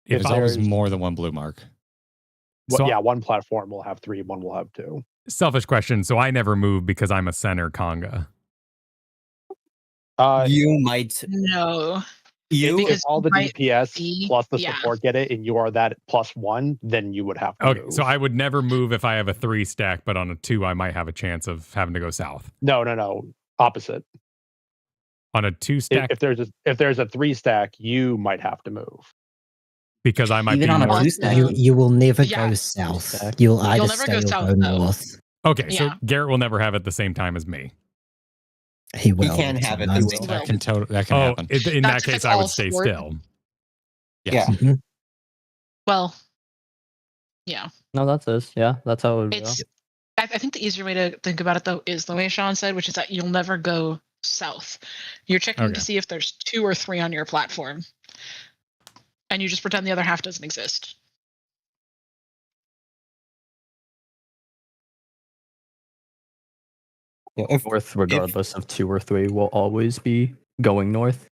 If there's always more than 1 blue mark. one platform will have 3, one will have 2. Selfish question. So I never move because I'm a center conga. You might. No. If all the DPS plus the support get it, and you are that +1, then you would have to move. So I would never move if I have a 3 stack, but on a 2, I might have a chance of having to go south. No. Opposite. On a 2 stack, if there's a 3 stack, you might have to move. Because I might Even be on more. a 2 stack, you will never go south. You'll either never stay go or south, go though. north. Okay, so Garrett will never have it the same time as me. He will. He can have it. That can happen. In that case, I would stay still. Yeah. Mm-hmm. Well, yeah. No, that's this. Yeah, that's how it would go. I think the easier way to think about it, though, is the way Sean said, which is that you'll never go south. You're checking to see if there's 2 or 3 on your platform. And you just pretend the other half doesn't exist. North, regardless of 2 or 3, will always be going north.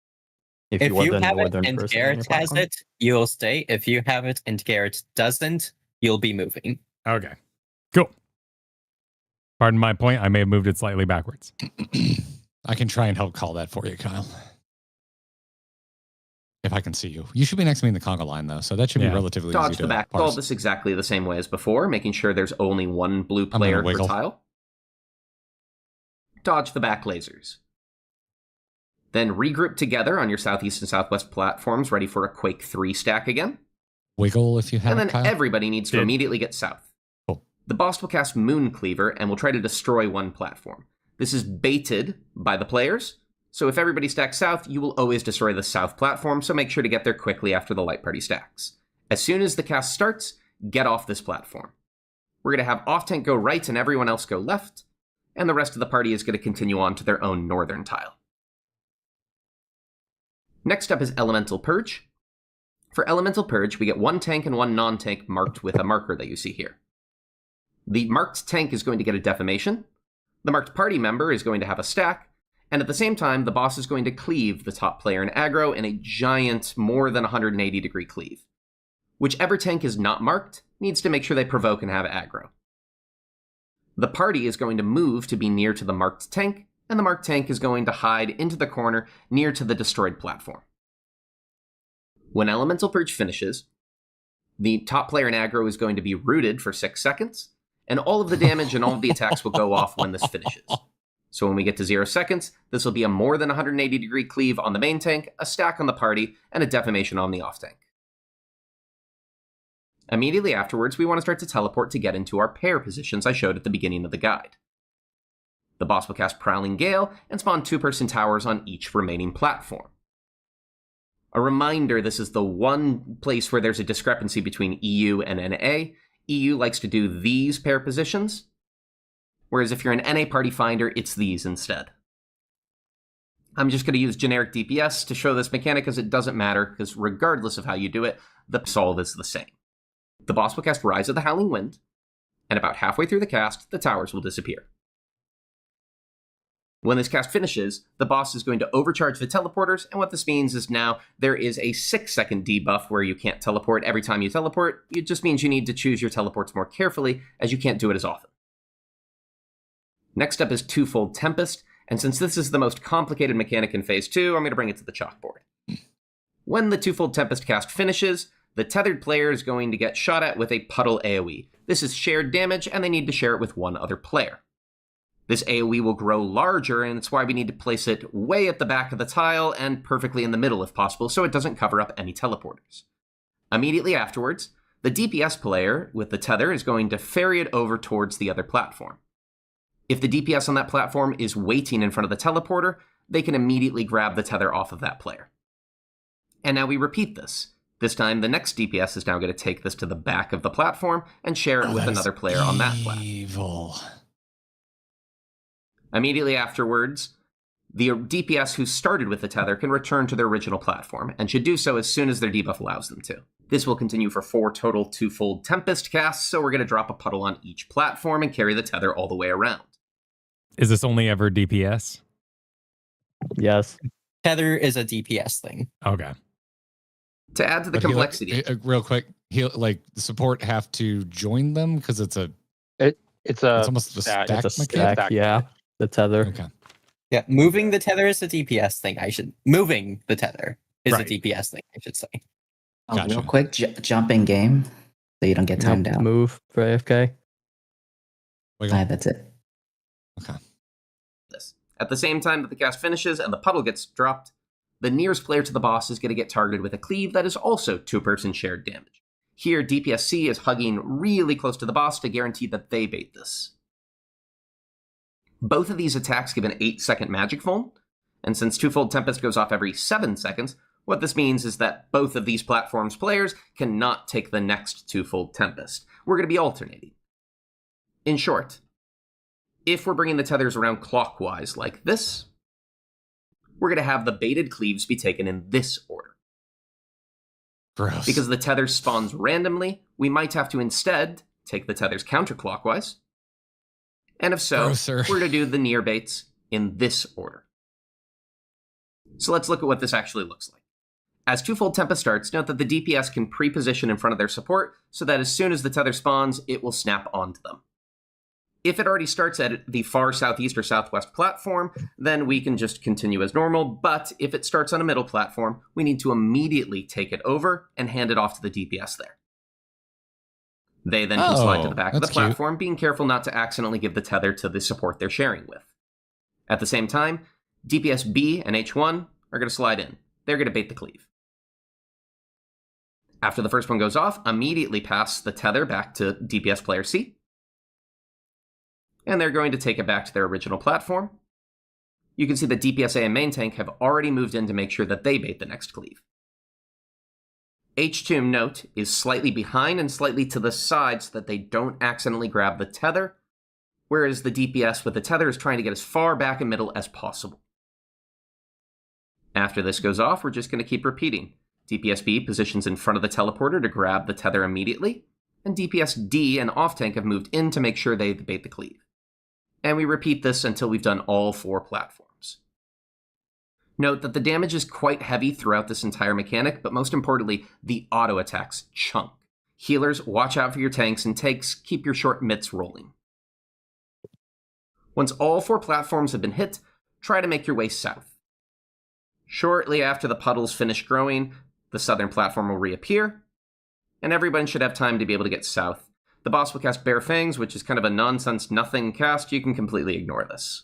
If you are the have it northern and person on your Garrett has platform. it, you'll stay. If you have it and Garrett doesn't, you'll be moving. Okay. Cool. Pardon my point. I may have moved it slightly backwards. I can try and help call that for you, Kyle. If I can see you. You should be next to me in the conga line, though, so that should be relatively Dodge easy the to back. parse. Call this exactly the same way as before, making sure there's only one blue player per wiggle. tile. Dodge the back lasers. Then regroup together on your southeast and southwest platforms, ready for a Quake 3 stack again. Wiggle if you have And then Kyle. everybody needs to immediately get south. Cool. The boss will cast Moon Cleaver and will try to destroy one platform. This is baited by the players, so if everybody stacks south, you will always destroy the south platform, so make sure to get there quickly after the light party stacks. As soon as the cast starts, get off this platform. We're going to have off-tank go right and everyone else go left, and the rest of the party is going to continue on to their own northern tile. Next up is Elemental Purge. For Elemental Purge, we get 1 tank and 1 non-tank marked with a marker that you see here. The marked tank is going to get a defamation, the marked party member is going to have a stack, and at the same time, the boss is going to cleave the top player in aggro in a giant, more than 180 degree cleave. Whichever tank is not marked needs to make sure they provoke and have aggro. The party is going to move to be near to the marked tank, and the marked tank is going to hide into the corner near to the destroyed platform. When Elemental Purge finishes, the top player in aggro is going to be rooted for 6 seconds, and all of the damage and all of the attacks will go off when this finishes. So when we get to 0 seconds, this will be a more than 180 degree cleave on the main tank, a stack on the party, and a defamation on the off tank. Immediately afterwards, we want to start to teleport to get into our pair positions I showed at the beginning of the guide. The boss will cast Prowling Gale and spawn 2-person towers on each remaining platform. A reminder, this is the one place where there's a discrepancy between EU and NA. EU likes to do these pair positions, whereas if you're an NA party finder, it's these instead. I'm just going to use generic DPS to show this mechanic because it doesn't matter, because regardless of how you do it, the solve is the same. The boss will cast Rise of the Howling Wind, and about halfway through the cast, the towers will disappear. When this cast finishes, the boss is going to overcharge the teleporters, and what this means is now there is a 6-second debuff where you can't teleport every time you teleport. It just means you need to choose your teleports more carefully, as you can't do it as often. Next up is Twofold Tempest, and since this is the most complicated mechanic in Phase 2, I'm going to bring it to the chalkboard. When the Twofold Tempest cast finishes, the tethered player is going to get shot at with a Puddle AoE. This is shared damage, and they need to share it with one other player. This AoE will grow larger, and it's why we need to place it way at the back of the tile and perfectly in the middle if possible, so it doesn't cover up any teleporters. Immediately afterwards, the DPS player with the tether is going to ferry it over towards the other platform. If the DPS on that platform is waiting in front of the teleporter, they can immediately grab the tether off of that player. And now we repeat this. This time, the next DPS is now going to take this to the back of the platform and share it with another player on that platform. Evil. Immediately afterwards, the DPS who started with the tether can return to their original platform, and should do so as soon as their debuff allows them to. This will continue for 4 total Twofold Tempest casts, so we're going to drop a puddle on each platform and carry the tether all the way around. Is this only ever DPS? Yes. Tether is a DPS thing. Okay. To add to the complexity... Real quick, like support have to join them because it's almost a stack. It's a stack, yeah. The tether. Okay. Yeah, moving the tether is a DPS thing. Moving the tether is Right. a DPS thing. I should say. Oh, Gotcha. real quick, jump in game so you don't get timed out. Move for AFK. That's it. Okay. At the same time that the cast finishes and the puddle gets dropped, the nearest player to the boss is going to get targeted with a cleave that is also two-person shared damage. Here, DPSC is hugging really close to the boss to guarantee that they bait this. Both of these attacks give an 8-second magic foam, and since Twofold Tempest goes off every 7 seconds, what this means is that both of these platforms' players cannot take the next Twofold Tempest. We're going to be alternating. In short, if we're bringing the tethers around clockwise like this, we're going to have the baited cleaves be taken in this order. Gross. Because the tether spawns randomly, we might have to instead take the tethers counterclockwise. And if so, Grosser. we're going to do the near baits in this order. So let's look at what this actually looks like. As Twofold Tempest starts, note that the DPS can pre-position in front of their support so that as soon as the tether spawns, it will snap onto them. If it already starts at the far southeast or southwest platform, then we can just continue as normal, but if it starts on a middle platform, we need to immediately take it over and hand it off to the DPS there. They then can slide to the back of the platform, being careful not to accidentally give the tether to the support they're sharing with. At the same time, DPS B and H1 are going to slide in. They're going to bait the cleave. After the first one goes off, immediately pass the tether back to DPS player C. And they're going to take it back to their original platform. You can see that DPS A and main tank have already moved in to make sure that they bait the next cleave. H2, note, is slightly behind and slightly to the side so that they don't accidentally grab the tether, whereas the DPS with the tether is trying to get as far back in middle as possible. After this goes off, we're just going to keep repeating. DPS B positions in front of the teleporter to grab the tether immediately, and DPS D and off tank have moved in to make sure they bait the cleave. And we repeat this until we've done all 4 platforms. Note that the damage is quite heavy throughout this entire mechanic, but most importantly, the auto attacks chunk. Healers, watch out for your tanks, and tanks, keep your short mitts rolling. Once all 4 platforms have been hit, try to make your way south. Shortly after the puddles finish growing, the southern platform will reappear, and everyone should have time to be able to get south. The boss will cast Bare Fangs, which is kind of a nonsense nothing cast. You can completely ignore this.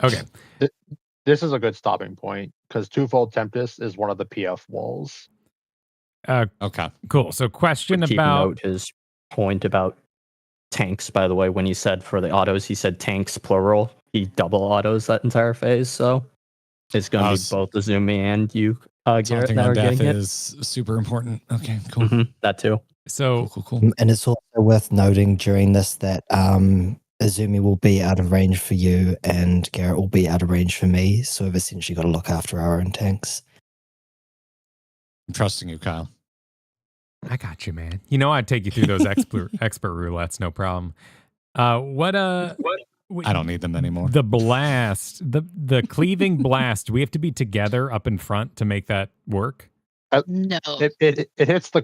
Okay. This is a good stopping point, because Twofold Tempest is one of the PF walls. Okay. Cool. So question Keep about... note his point about tanks, by the way. When he said for the autos, he said tanks plural. He double autos that entire phase, so it's going to be both Azumi and you, Garrett, that are getting hit. Is super important. Okay, cool. That too. So cool. And it's also worth noting during this that Azumi will be out of range for you and Garrett will be out of range for me. So we've essentially got to look after our own tanks. I'm trusting you, Kyle. I got you, man. You know I'd take you through those expert roulettes, no problem. What? I don't need them anymore. The blast, the cleaving blast. Do we have to be together up in front to make that work? No. It hits the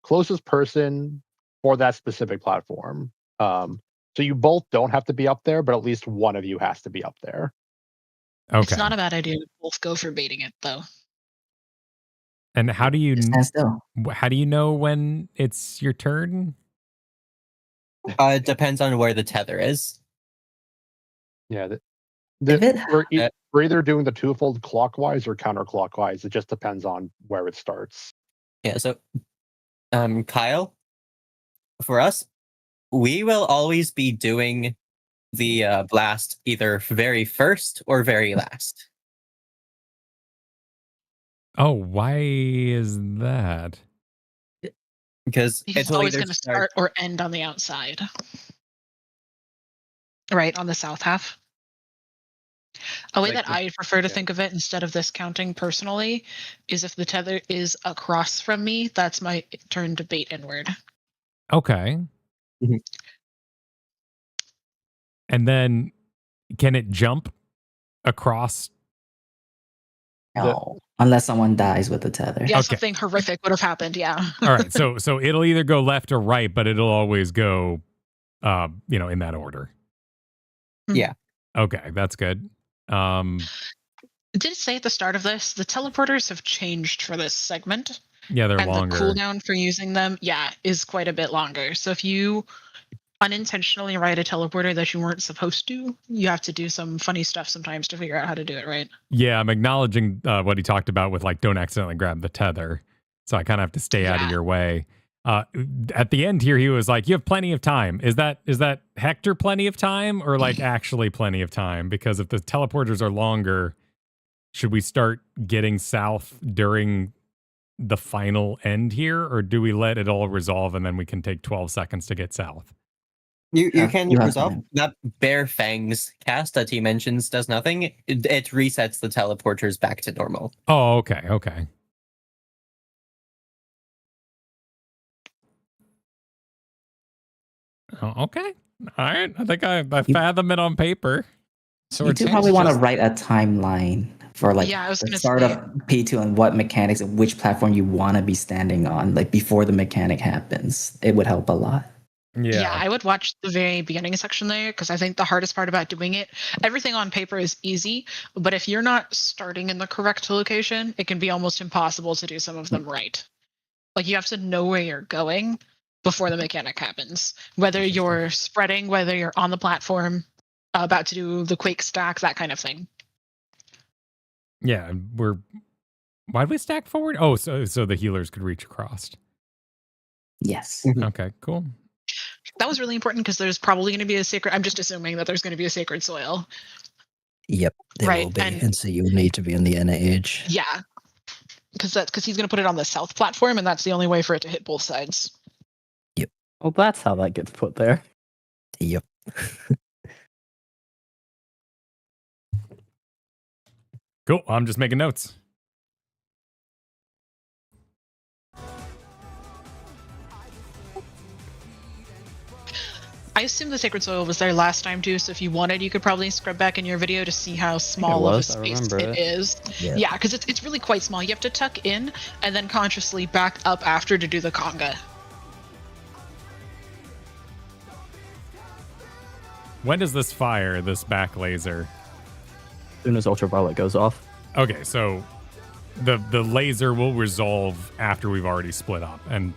closest person for that specific platform. So you both don't have to be up there, but at least one of you has to be up there. Okay. It's not a bad idea to both go for baiting it, though. And how do you know when it's your turn? It depends on where the tether is. Yeah. We're either doing the twofold clockwise or counterclockwise. It just depends on where it starts. Yeah, so Kyle, for us, we will always be doing the blast either very first or very last. Oh, why is that? Because it's always going to start or end on the outside. Right, on the south half. A way that I prefer to think of it, instead of this counting personally, is if the tether is across from me, that's my turn to bait inward. Okay. Mm-hmm. And then can it jump across? No. Unless someone dies with the tether. Yeah, something horrific would have happened. Yeah. All right. So it'll either go left or right, but it'll always go, in that order. Yeah. Okay, that's good. Did it say at the start of this, the teleporters have changed for this segment? Yeah, they're and longer. The cooldown for using them, is quite a bit longer. So if you unintentionally ride a teleporter that you weren't supposed to, you have to do some funny stuff sometimes to figure out how to do it right. Yeah, I'm acknowledging what he talked about with like don't accidentally grab the tether. So I kind of have to stay out of your way. At the end here, he was like, "You have plenty of time." Is that Hector plenty of time, or like actually plenty of time? Because if the teleporters are longer, should we start getting south during the final end here, or do we let it all resolve and then we can take 12 seconds to get south? You can resolve that. Bare Fangs cast that he mentions does nothing. It resets the teleporters back to normal. Oh, okay. Oh, okay. All right. I think I fathom it on paper. So you do probably want to write a timeline for like the start of P2 and what mechanics and which platform you want to be standing on, like before the mechanic happens. It would help a lot. Yeah, I would watch the very beginning section there, because I think the hardest part about doing it, everything on paper is easy, but if you're not starting in the correct location, it can be almost impossible to do some of them right. Like you have to know where you're going before the mechanic happens. Whether you're spreading, whether you're on the platform, about to do the Quake stack, that kind of thing. Yeah, why'd we stack forward? Oh, so the healers could reach across. Yes. Okay, cool. That was really important because there's probably going to be a sacred. I'm just assuming that there's going to be a sacred soil. Yep, there will be, and so you'll need to be on the inner edge. Yeah, because he's going to put it on the south platform, and that's the only way for it to hit both sides. Yep. Well, that's how that gets put there. Yep. Cool. I'm just making notes. I assume the sacred soil was there last time too, so if you wanted, you could probably scrub back in your video to see how small of a space it is. Yeah, because it's really quite small. You have to tuck in and then consciously back up after to do the conga. When does this fire, this back laser? As soon as ultraviolet goes off. Okay, so the laser will resolve after we've already split up, and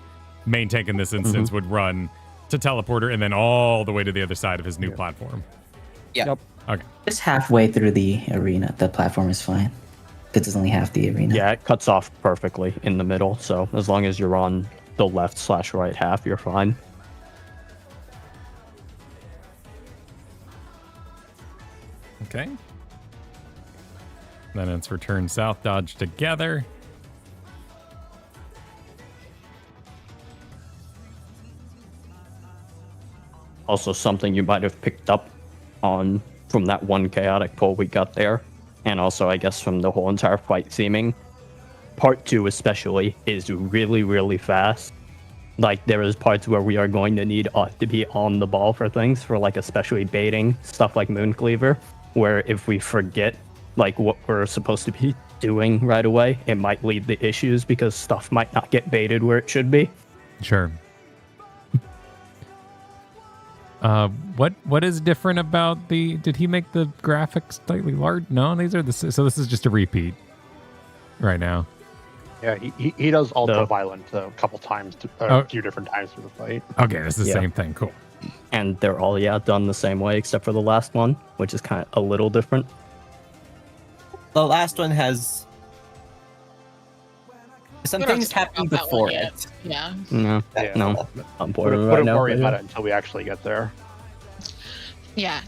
main tank in this instance would run to teleporter and then all the way to the other side of his new platform. Yep. Okay. Just halfway through the arena, the platform is fine. Because it's only half the arena. Yeah, it cuts off perfectly in the middle, so as long as you're on the left/right half, you're fine. Okay. Then it's return south, dodge together. Also, something you might have picked up on from that one chaotic pull we got there, and also I guess from the whole entire fight theming. Part 2 especially is really, really fast. Like, there is parts where we are going to need to be on the ball for things, for like especially baiting, stuff like Mooncleaver, where if we forget like what we're supposed to be doing right away, it might lead to issues because stuff might not get baited where it should be. Sure. What is different about did he make the graphics slightly large? No, these are so this is just a repeat right now. Yeah, he does ultra-violent a couple times, a few different times through the fight. Okay, it's the same thing. Cool. And they're all, done the same way except for the last one, which is kind of a little different. The last one has some things happened before it. Yeah. No, I'm bored of it right Wouldn't now. worry about it until we actually get there. Yeah.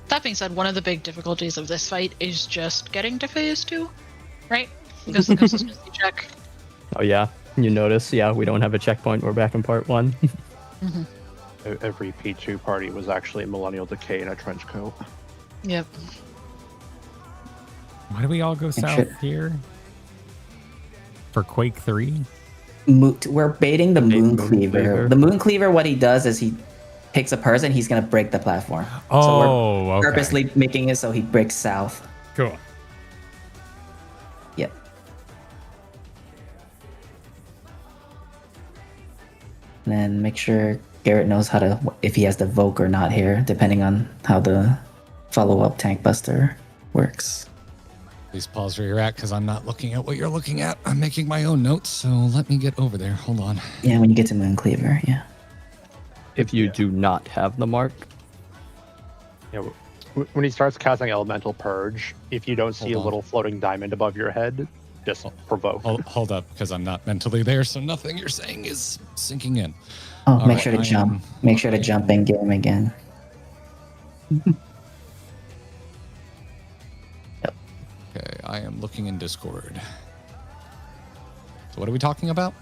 That being said, one of the big difficulties of this fight is just getting to phase 2, right? Because the consistency check. Oh yeah, you notice? Yeah, we don't have a checkpoint. We're back in part 1. Every P2 party was actually a Millennial Decay in a trench coat. Yep. Why do we all go south here? For Quake 3? We're baiting the Mooncleaver. The Mooncleaver, what he does is he picks a person, he's going to break the platform. Oh, so we're purposely making it so he breaks south. Cool. Yep. And then make sure Garrett knows how to, if he has the Voke or not here, depending on how the follow-up Tank Buster works. Please pause where you're at because I'm not looking at what you're looking at. I'm making my own notes, so let me get over there. Hold on. Yeah, when you get to Mooncleaver, yeah. If you do not have the mark. Yeah, when he starts casting Elemental Purge, if you don't see a little floating diamond above your head, just provoke. Hold up, because I'm not mentally there, so nothing you're saying is sinking in. Oh, make sure to jump. Make sure to jump and get him again. Okay, I am looking in Discord. So what are we talking about?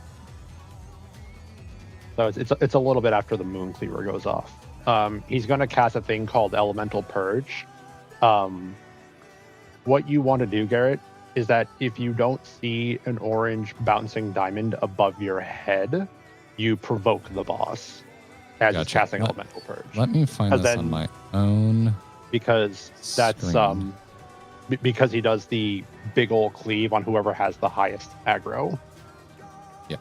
So it's a little bit after the Mooncleaver goes off. He's going to cast a thing called Elemental Purge. What you want to do, Garrett, is that if you don't see an orange bouncing diamond above your head, you provoke the boss as it's casting Elemental Purge. Let me find this on my own. Because that's screen. Because he does the big ol' cleave on whoever has the highest aggro. Yeah,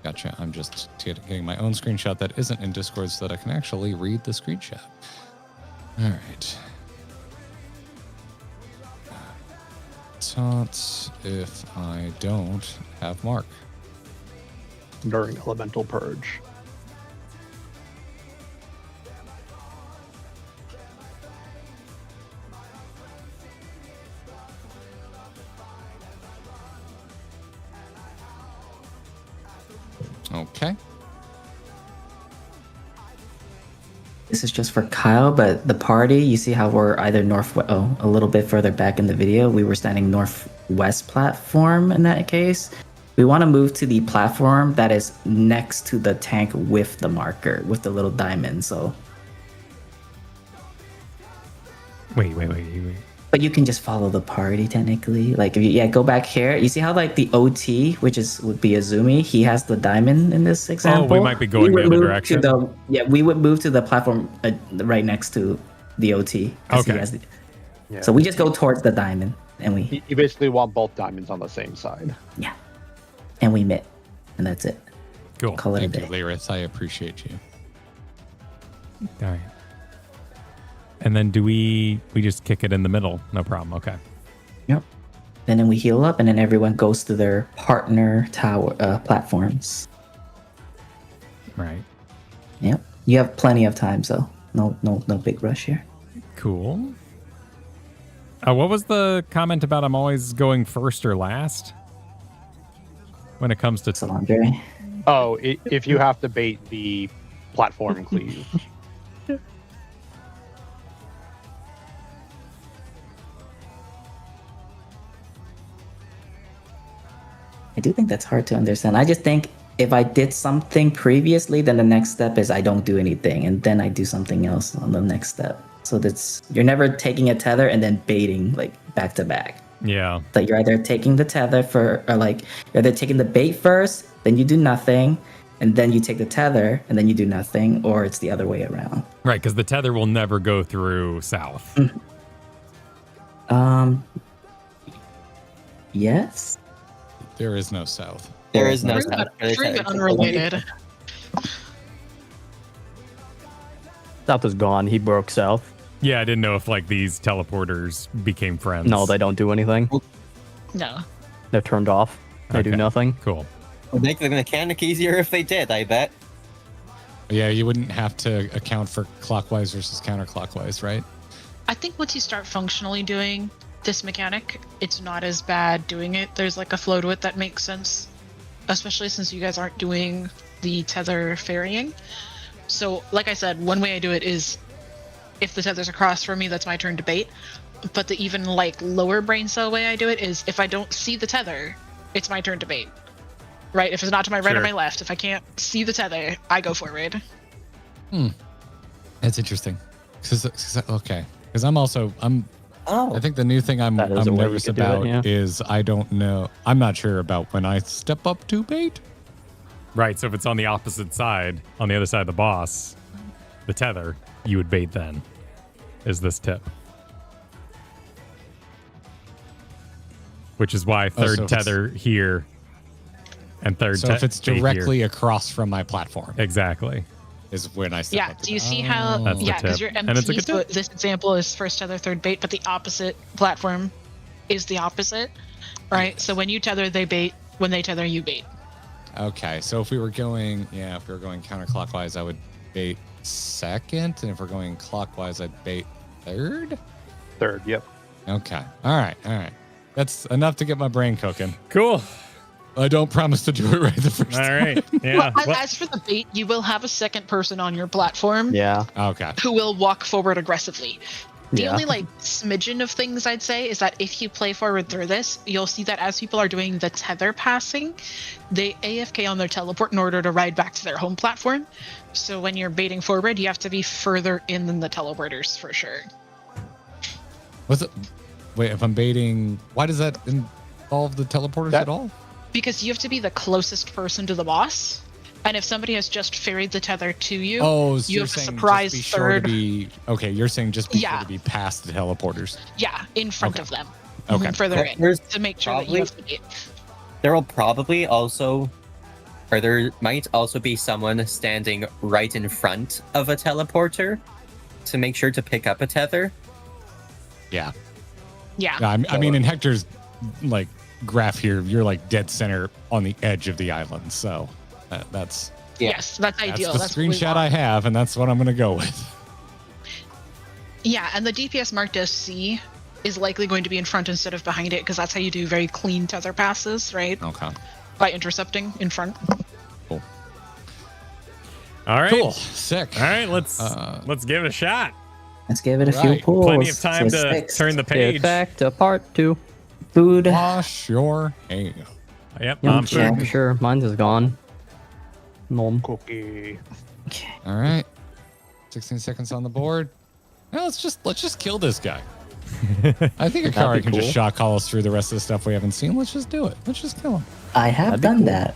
gotcha. I'm just getting my own screenshot that isn't in Discord so that I can actually read the screenshot. All right. Taunt if I don't have mark. During Elemental Purge. Okay. This is just for Kyle, but the party, you see how we're either a little bit further back in the video, we were standing northwest platform in that case. We want to move to the platform that is next to the tank with the marker, with the little diamond, so. Wait. But you can just follow the party technically. Like, if you, go back here. You see how like the OT, would be Azumi, he has the diamond in this example. Oh, we might be going the other direction. We would move to the platform right next to the OT. Okay. So we just go towards the diamond, and we. You basically want both diamonds on the same side. Yeah. And we mit, and that's it. Cool. Call it Thank a you, day. Lyris. I appreciate you. All right. And then do we just kick it in the middle? No problem. Okay. Yep. And then we heal up, and then everyone goes to their partner tower platforms. Right. Yep. You have plenty of time, so no big rush here. Cool. What was the comment about I'm always going first or last when it comes to Salandre? Oh, if you have to bait the platform cleave. I do think that's hard to understand. I just think if I did something previously, then the next step is I don't do anything, and then I do something else on the next step. So you're never taking a tether and then baiting like back to back. Yeah. Like you're either taking the tether you're either taking the bait first, then you do nothing, and then you take the tether and then you do nothing, or it's the other way around. Right, because the tether will never go through south. Yes. There is no south. There is no south. Unrelated. South is gone. He broke south. Yeah, I didn't know if like these teleporters became friends. No, they don't do anything. No. They're turned off. They do nothing. Cool. Would make the mechanic easier if they did, I bet. Yeah, you wouldn't have to account for clockwise versus counterclockwise, right? I think once you start functionally doing this mechanic, it's not as bad doing it. There's like a flow to it that makes sense, especially since you guys aren't doing the tether ferrying. So like I said, one way I do it is if the tether's across from me, that's my turn to bait. But the even like lower brain cell way I do it is if I don't see the tether, it's my turn to bait. Right? If it's not to my right or my left, if I can't see the tether, I go forward. That's interesting. Okay. Because I think the new thing I'm nervous about is I don't know. I'm not sure about when I step up to bait. Right. So if it's on the opposite side, on the other side of the boss, the tether, you would bait then, is this tip. Which is why third tether here And third, So if it's bait directly here. across from my platform, exactly, is when I step Yeah. up to Do you that. see how? That's the Yeah, because tip. you're And it's a empty. good So tip. this example is first tether, third bait, but the opposite platform is the opposite, right? So when you tether, they bait. When they tether, you bait. Okay, so if we were going counterclockwise, I would bait second, and if we're going clockwise, I'd bait third. Third, yep. Okay, all right. That's enough to get my brain cooking. Cool. I don't promise to do it right the first All time. right. Yeah. Well, as for the bait, you will have a second person on your platform. Yeah. Okay. Who will walk forward aggressively. The Yeah. only like smidgen of things I'd say is that if you play forward through this, you'll see that as people are doing the tether passing, they AFK on their teleport in order to ride back to their home platform. So when you're baiting forward, you have to be further in than the teleporters for sure. What's it? Wait, if I'm baiting, why does that involve the teleporters at all? Because you have to be the closest person to the boss. And if somebody has just ferried the tether to you, Oh, so you you're have a saying surprise just be sure to third. okay, you're saying just be sure Yeah. to be past the teleporters. Yeah, in front Okay. of them. Okay. Mhm, further in There's to make sure that you have to bait. There will probably also, or there might also be someone standing right in front of a teleporter to make sure to pick up a tether. Yeah. Yeah. I mean, in Hector's like graph here, you're like dead center on the edge of the island. So that's Yes, that's ideal. That's the what we screenshot want. I have, and that's what I'm going to go with. Yeah, and the DPS marked as C is likely going to be in front instead of behind it because that's how you do very clean tether passes, right? Okay. By intercepting in front. Cool. All right. Cool. Sick. All right. Let's give it a shot. Let's give it a few pulls. Plenty of time So to six. turn the page. Get back to part 2. Food. Wash your hands. Yep. Yeah, food. for sure. Mine is gone. Nom. Cookie. All right. 16 seconds on the board. Now let's just kill this guy. I think Akari That'd be can just cool. shot call us through the rest of the stuff we haven't seen. Let's just do it. Let's just kill him. I have That'd be done cool. that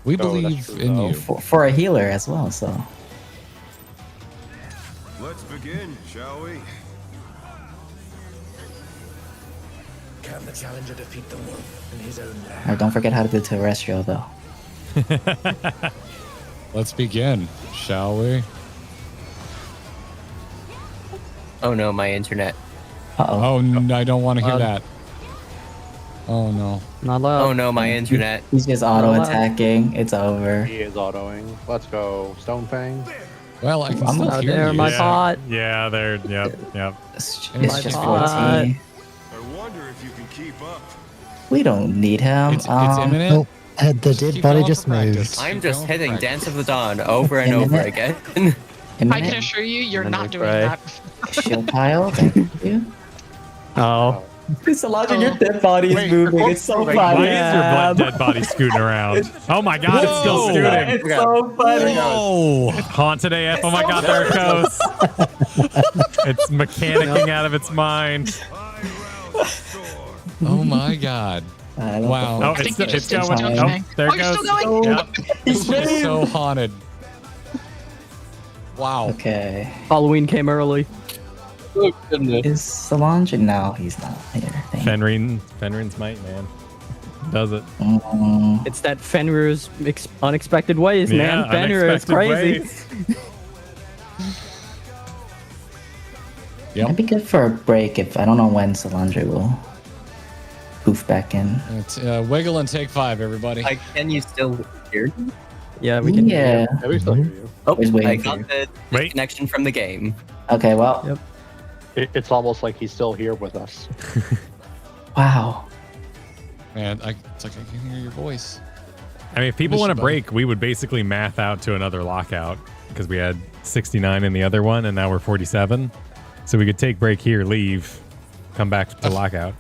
We Oh, that's believe true, in though. you. for a healer as well. So Let's begin, shall we? Can the challenger defeat the wolf in his own land? don't forget how to do terrestrial though. Let's begin, shall we? Oh no, my internet. Uh-oh. Oh, I don't want to hear that. Oh no. Not allowed. Oh no, my internet. He's just auto attacking. It's over. He is autoing. Let's go. Stone Fang. Well, I can I'm still out hear there, you. my pot. Yeah, there. Yep. It's My just God. 14. I wonder if you can keep up. We don't need him. It's imminent. Oh, the Just dead keep body going just for practice. moved. I'm Keep just going for hitting practice. Dance of the Dawn over and over again. I can Imminent assure you, you're And not they doing pray. that. shield pile. Thank you. Oh. Solange, your dead body is Wait, moving. your It's so corpse- Why funny. is your dead body scooting around? Oh my God, it's still Whoa. scooting. It's so funny. Whoa. Haunted AF. Oh my God, there it goes. It's mechanicking out of its mind. Oh my God. I love Wow. the Oh, I think it's you just going. did something. Oh, there Oh, it you're goes. still going? Yep. This is so haunted. Wow. Okay. Halloween came early. Oh goodness. Is Solange? No, he's not here. Thank you. Fenrir's might, man. Does it? It's that Fenrir's unexpected ways, man. Yeah, Fenrir is unexpected crazy. ways. It'd be good for a break if I don't know when Solange will poof back in. It's wiggle and take 5, everybody. Like, can you still hear? Yeah, we can. Yeah. Yeah, we still hear you. Oh, He's waiting I for got you. the Wait. connection from the game. Okay. Well. Yep. It's almost like he's still here with us. Wow. Man, it's like I can hear your voice. I mean, if people Miss want you, to buddy. break, we would basically math out to another lockout because we had 69 in the other one, and now we're 47. So we could take break here, leave, come back to lockout.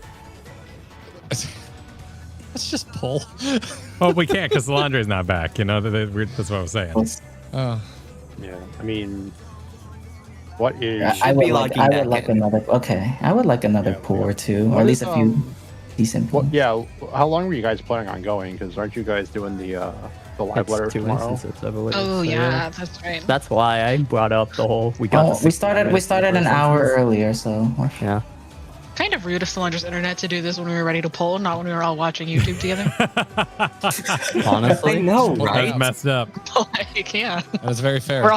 Let's just pull. Well, we can't because Solandre's not back. You know, that's what I was saying. Oh. Yeah. I mean, what is? I would be like. logging I back would like in. another. Okay. I would like another pool or two, or What at least is, a few decent. Well, pools. yeah. How long were you guys planning on going? Because aren't you guys doing the live That's letter 2 tomorrow? instances, I believe. Oh So, yeah, that's right. That's why I brought up the whole. We got. Oh, to we 60 started. We minutes started an before hour instances. earlier, so. Yeah. Kind of rude of Solandra's internet to do this when we were ready to pull, not when we were all watching YouTube together. Honestly, no, Right? That's messed up. Like, yeah. That's very fair.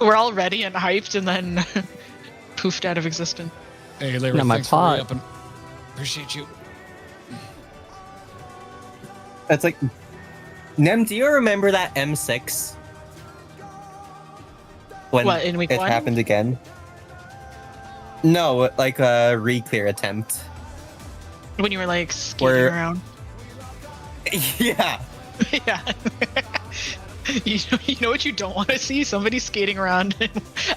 We're all ready and hyped, and then poofed out of existence. Hey, Larry, Now my thanks for pod. re-upping. Appreciate you. That's like, Nem, do you remember that M6? When What, in week it one? happened again? No, like a re-clear attempt. When you were like skating Where- around. Yeah. Yeah. You know what you don't want to see? Somebody skating around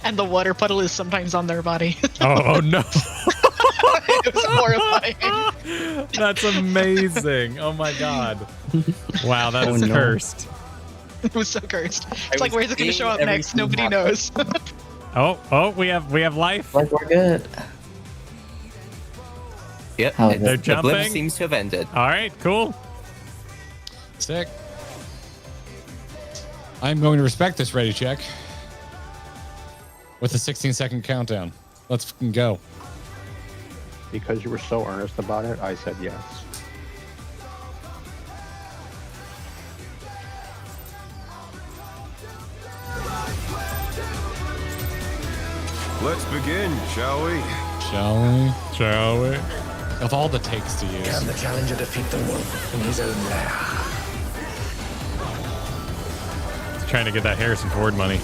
and the water puddle is sometimes on their body. Oh no. It was horrifying. That's amazing. Oh my god. Wow, that is no. cursed. It was so cursed. I It's like, was where's it going to seeing show up next? everything Nobody happen. knows. Oh, we have life. Like we're good. Yep. How is it's- They're the blip jumping? seems to have ended. All right, cool. Sick. I'm going to respect this ready check with a 16-second countdown. Let's fucking go. Because you were so earnest about it, I said yes. Let's begin, shall we? Shall we? Shall we? Of all the takes to use. Can the challenger defeat the wolf in his own lair? Trying to get that Harrison Ford money.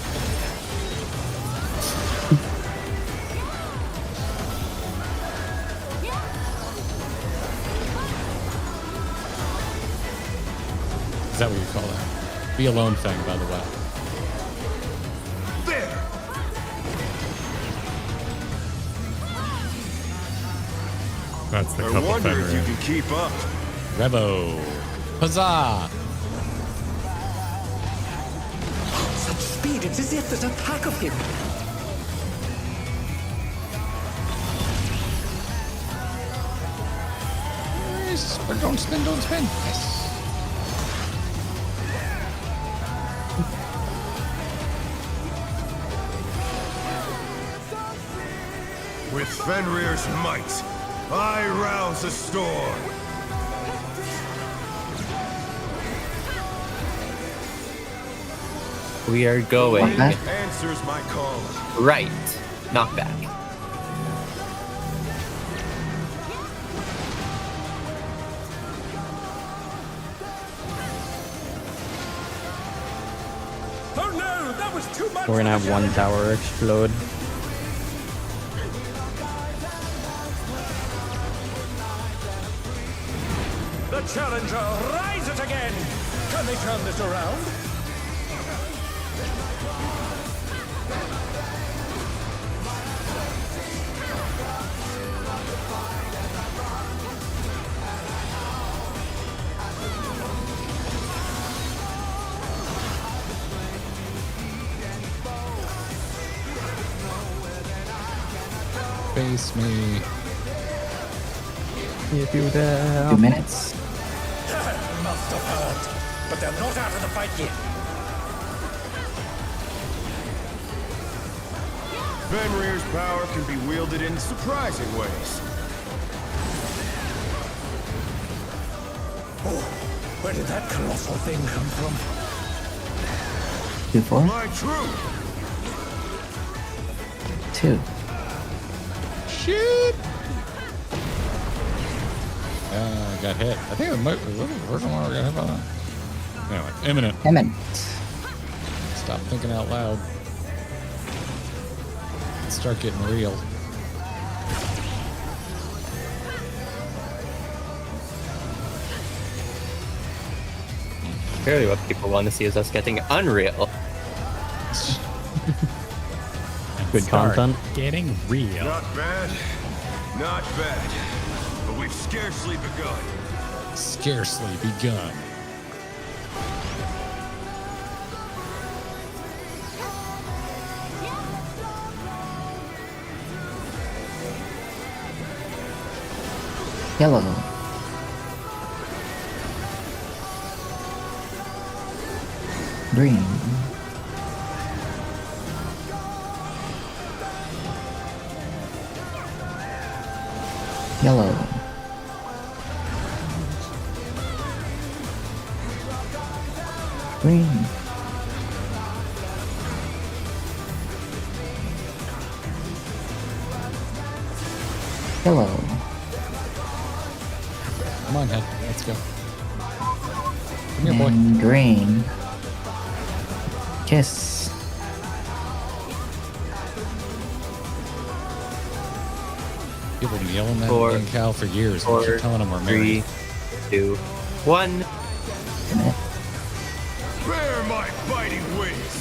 Is that what you call that? Be alone thing, by the way. There! That's the I couple wonder if you Fenrir. can keep up. Revo. Huzzah! Such speed, it's as if there's a pack of him. Nice. Don't spin, don't spin. Yes. With Fenrir's might, I rouse a storm. We are going Okay. Answers my call. right, not back. Oh no, that was too much. We're gonna have one tower explode. The challenger rises again. Can they turn this around? Face me. If you dare. 2 minutes. Must have hurt, but they're not out of the fight yet. Fenrir's power can be wielded in surprising ways. Oh, where did that colossal thing come from? 2-4. My truth! 2. Shit! Got hit. I think it might be the first one I got hit by that. Anyway, imminent. Imminent. Stop thinking out loud. Let's start getting real. Clearly what people want to see is us getting unreal. Good Start content. Getting real. Not bad. Not bad. But we've scarcely begun. Scarcely begun. Yellow. Green. Yellow. Green. Yellow. Come on, head. Let's go. Come here, boy. And green. Kiss. People have been yelling that Four, in Cal for years. We four, keep telling them we're married. 3, 2, 1. Bear my biting wings.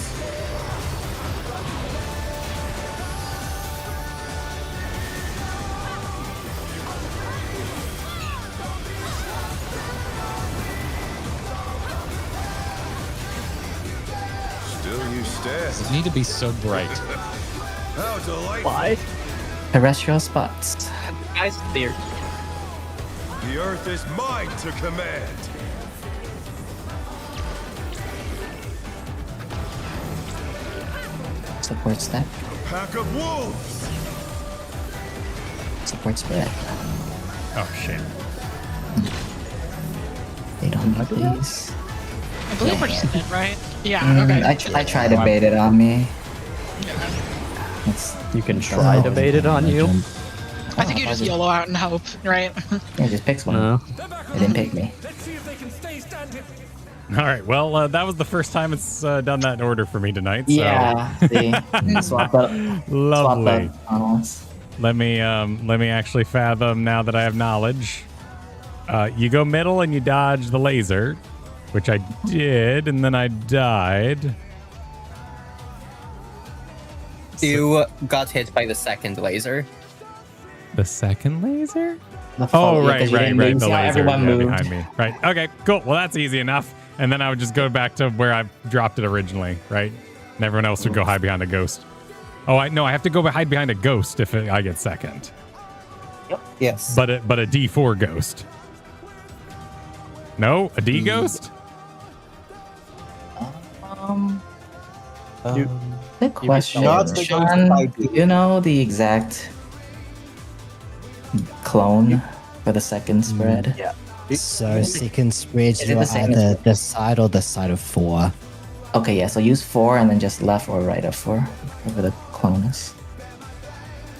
Still you stand. Does it need to be so bright? How delightful. Why? Terrestrial spots. Guys, there. The earth is mine to command. Support stack. A pack of wolves. Support spread. Oh shit. They don't need these. I believe we're just in, right? Yeah, okay. I tried to bait it on me. You can try to bait it on you. I think you just YOLO out and hope, right? Yeah, just picks one. No. It didn't pick me. All right. Well, that was the first time it's done that in order for me tonight. So. Yeah. See, swap up. Lovely. Swap up. Let me actually fathom now that I have knowledge. You go middle and you dodge the laser, which I did, and then I died. You got hit by the second laser. The second laser? The Oh, yeah, right. you didn't The see how laser everyone moved. behind me. Right. Okay, cool. Well, that's easy enough. And then I would just go back to where I dropped it originally, right? And everyone else would go hide behind a ghost. Oh, I have to go hide behind a ghost if I get second. Yep. Yes. But a D4 ghost. No, a D ghost? Good question. Sean, do you know the exact clone for the second spread? Yeah. So second spread, Is it you're the same either as- this side or this side of 4. Okay, yeah. So use 4 and then just left or right of 4, whatever the clone is.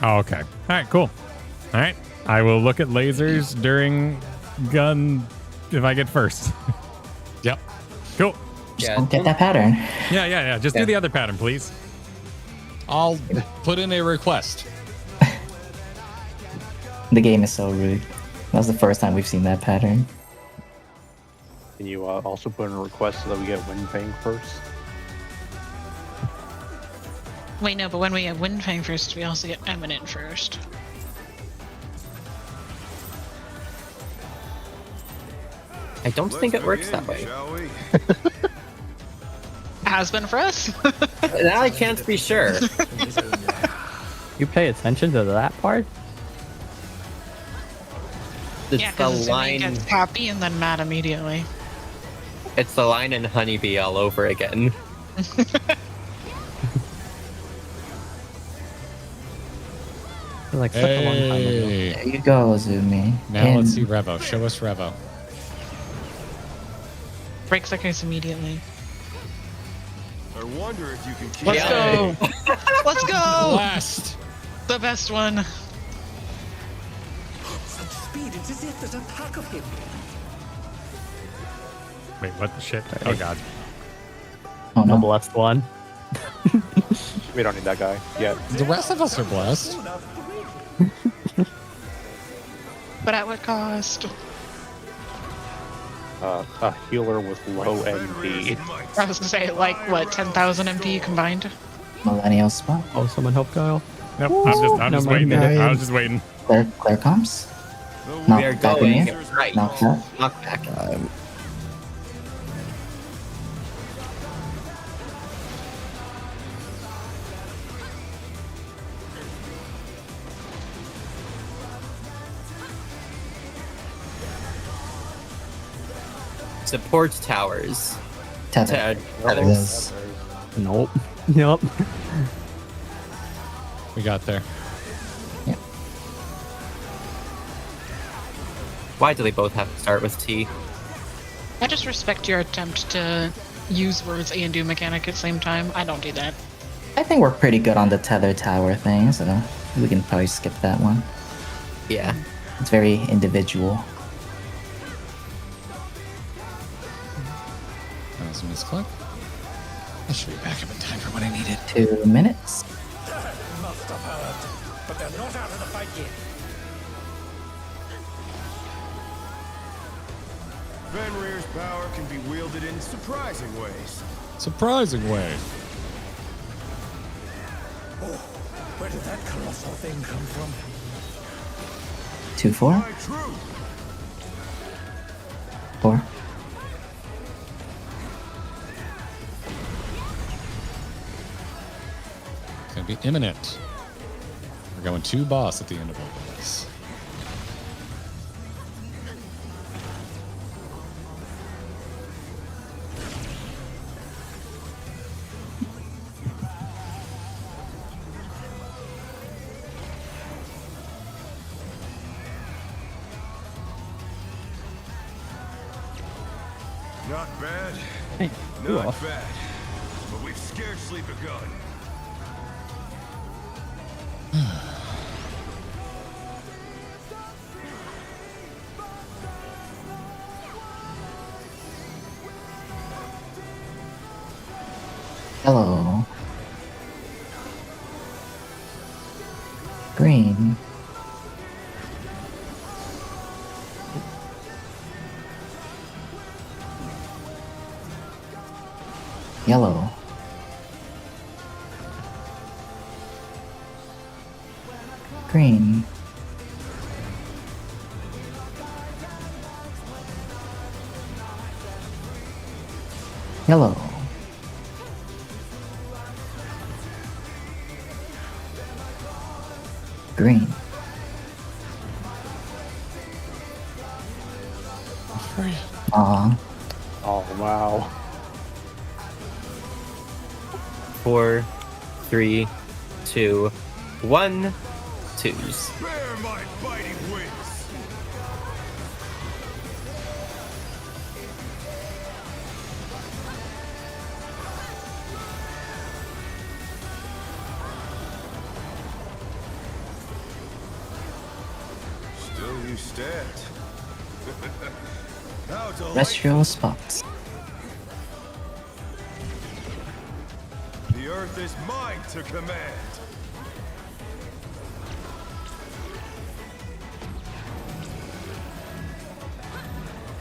Oh, okay. All right, cool. All right. I will look at lasers during gun if I get first. Yep. Cool. Just don't get that pattern. Yeah. Just do the other pattern, please. I'll put in a request. The game is so rude. That was the first time we've seen that pattern. Can you also put in a request so that we get Wind Fang first? Wait, no, but when we get Wind Fang first, we also get Eminent first. I don't think it works that way. Has been for us. Now I can't be sure. You pay attention to that part? It's Yeah, the because Zumi line. gets happy and then mad immediately. It's the line in Honeybee all over again. Like such a long time ago. Hey. There you go, Zumi. Now let's see Revo. Show us Revo. Breaks the case immediately. I wonder if you can keep. Let's go. Let's go. Blast. The best one. Such speed, it's as if there's a pack of him. Wait, what the shit? Oh, God. Oh, The no. blessed one. We don't need that guy yet. The rest of us are blessed. But at what cost? A healer with low MP. I was gonna say, like, what, 10,000 MP combined? Millennial spot. Oh, someone help Kyle. Nope, I'm just No, waiting. my I was just waiting. Clear comps? We Knock are back going in here? right. Knock that. Knock back. Support towers. Tether. Yes. Nope. Yep. We got there. Why do they both have to start with T? I just respect your attempt to use words and do mechanic at the same time. I don't do that. I think we're pretty good on the tether tower thing, so we can probably skip that one. Yeah. It's very individual. That was a misclick. I should be back up in time for what I needed. 2 minutes. Must have heard, but they're not out of the fight yet. Fenrir's power can be wielded in surprising ways. Surprising way. Oh, where did that colossal thing come from? 2-4. 4. It's gonna be imminent. We're going 2 boss at the end of all this. Not bad. Hey, Not bad. But we've scarcely begun. Hello. Green. Yellow. Green. Yellow. Green. Aw. Oh, wow. 4, 3, 2, 1. Twos. Spare my biting wings. Still you stand. How delightful. Rest your spots. The earth is mine to command.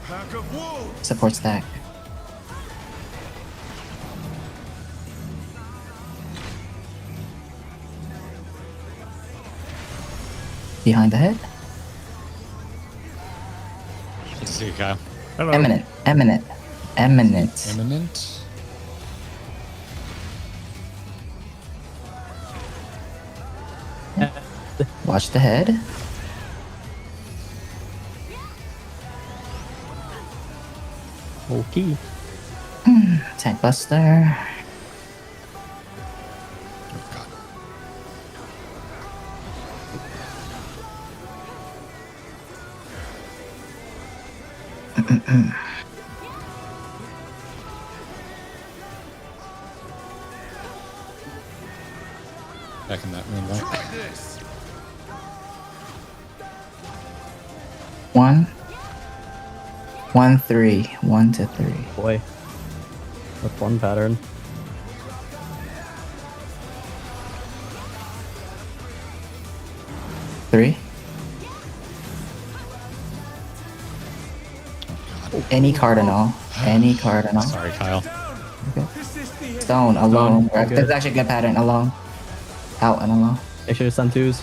Pack of wolves. Support stack. Behind the head. Let's see, Kyle. Hello. Eminent. Eminent. Eminent. Imminent. Watch the head. Okay. Tank buster. Back in that room, right? Try this. 1. 1, 3. 1 to 3. Boy. With one pattern. Three. Any cardinal. Any cardinal. Sorry, Kyle. Okay. Stone alone. Stone, There's actually a good pattern. Alone. Out and alone. Make sure to send twos.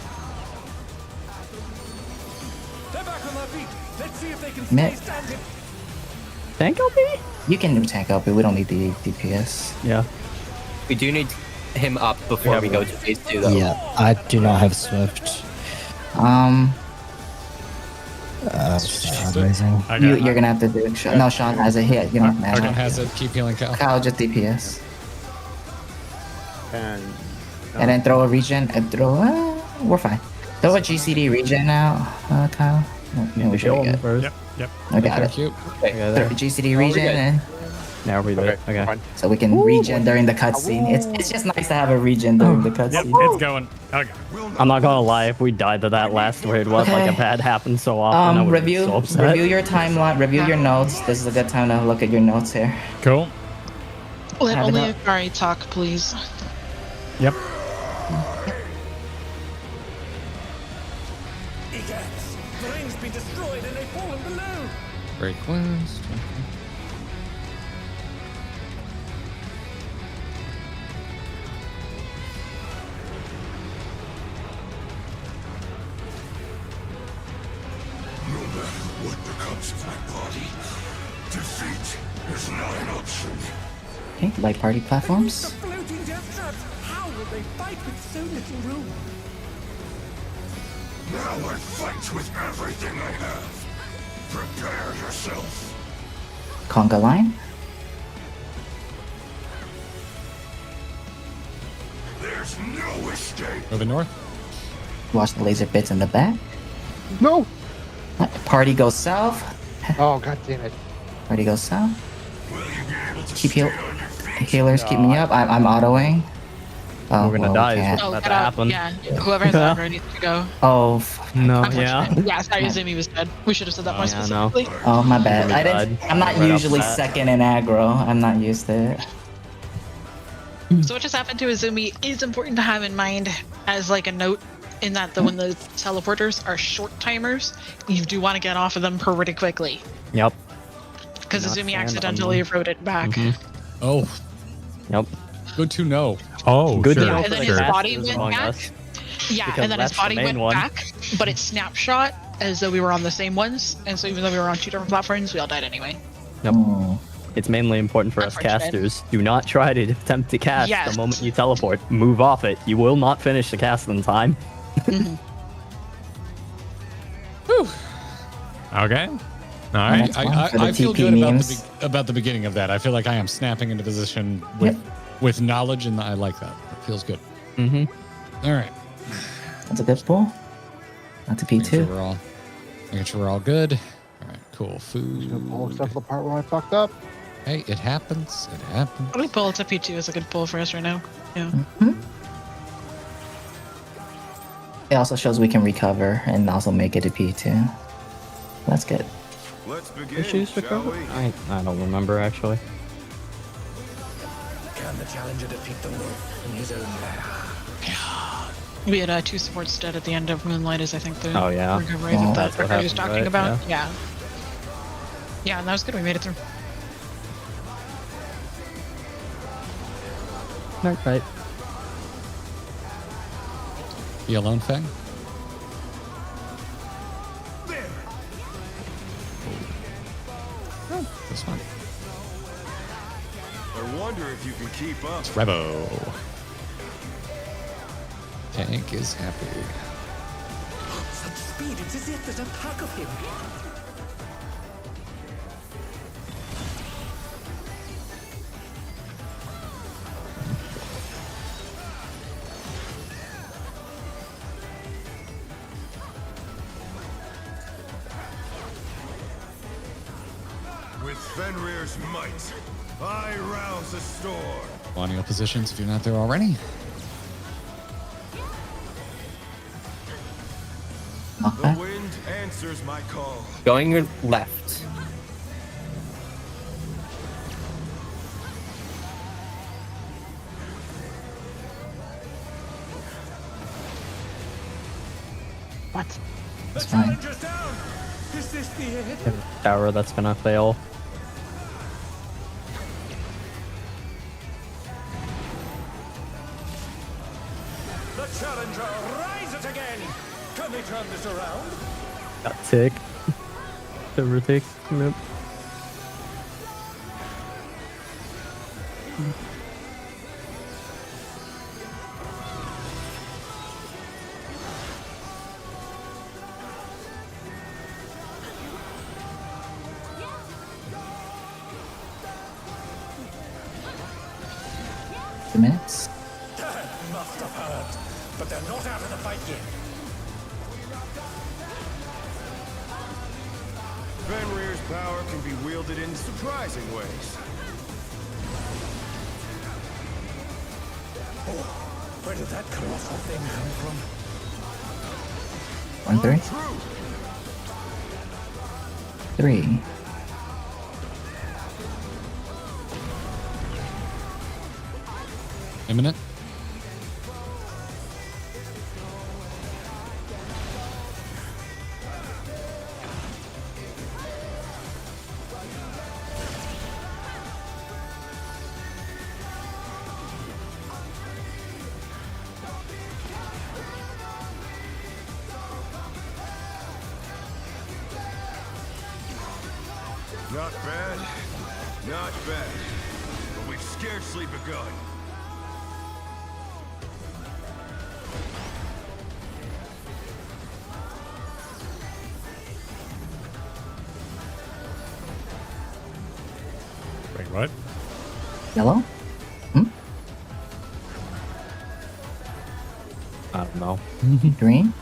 They're back on their feet. Let's see if they can Mid. stay standing. Tank LP? You can tank up, but we don't need the DPS. Yeah. We do need him up before we go to phase 2, though. Yeah, I do not have Swift. Amazing. You're gonna have to do it. No, Sean has a hit. You don't have Argon to. has it. Keep healing, Kyle. Kyle just DPS. And And then throw a regen. And throw. We're fine. Throw a GCD regen now, Kyle. Need to show them first. Yep. I got it. Cute. Okay, there. GCD regen, and Now we good. Okay. fine. so we can regen during the cutscene. It's just nice to have a regen during the Yep, cutscene. it's going. Okay. I'm not gonna lie, if we died to that last raid, what like if that happened so often, I would be so upset. Review your timeline, review your notes. This is a good time to look at your notes here. Cool. Let Have only enough. Akari talk, please. Yep. Egads, the ring's been destroyed and they've fallen below. Great quest. No matter what becomes of my body, defeat is not an option. Okay, light party platforms. The floating death traps. How will they fight with so little room? Now I fight with everything I have. Prepare yourself. Conga line. There's no escape. Moving north. Watch the laser bits in the back. No. Party goes south. Oh, god damn it. Party goes south. Will you be able to Keep stay heal. on your feet? Healers keep me up. I'm autoing. Oh, We're gonna well, die. can't. Oh, About get to out. happen. Yeah, whoever has aggro needs to go. Oh, No, Unfortunate. Yeah, sorry, Zumi was dead. We should have said that more yeah, no. specifically. oh, my bad. We I didn't. died I'm not right off usually the bat. second in aggro. I'm not used to it. So what just happened to Izumi is important to have in mind as like a note in that when the teleporters are short timers, you do want to get off of them pretty quickly. Yep. Because Not Izumi stand on accidentally wrote it back. Oh, Yep. good to know. Oh, Good sure. to know And for then the his casters body went among back. us. Yeah, Because and then his that's the body main went one. back, but it snapshot as though we were on the same ones. And so even though we were on two different platforms, we all died anyway. Yep. Oh. It's mainly important for us Unfortunate. casters. Do not try to attempt to cast Yes. the moment you teleport. Move off it. You will not finish the cast in time. Okay. All right. That's fine for the I feel TP good memes. about the beginning of that. I feel like I am snapping into position with knowledge, and I like that. It feels good. Mm-hmm. All right. That's a good pull. Not to Making sure P2. we're all good. All right. Cool. Food. Pull except for the part where I fucked up. Hey, it happens. It happens. Probably pull to P2 is a good pull for us right now. Yeah. It also shows we can recover and also make it a P2. That's good. Let's begin, Issues for shall cover? we? I don't remember actually. Can the challenger defeat the wolf in his own lair? We had two supports dead at the end of Moonlight is I think the Oh, yeah. recovery Oh, that that's what Akari was happened, talking right? about. Yeah. Yeah, and that was good. We made it through. Right. Be alone, Fang. This one. I wonder if you can keep up. Revo. Tank is happy. Such speed, it's as if there's a pack of him. With Fenrir's might, I rouse the storm. Wanting positions if you're not there already. The wind answers my call. Going left. What? It's fine. Challenger's down. Is this the end? Tower that's gonna fail. The challenger rises again. Can they turn this around? Got tick. Overtake. Nope. Minutes. Must have heard, but they're not out of the fight yet. Fenrir's power can be wielded in surprising ways. Oh, where did that colossal thing come from? 1, 3. 3. Imminent. Not bad. Not bad. But we've scarcely begun. Wait, what? Yellow? I don't know. Green?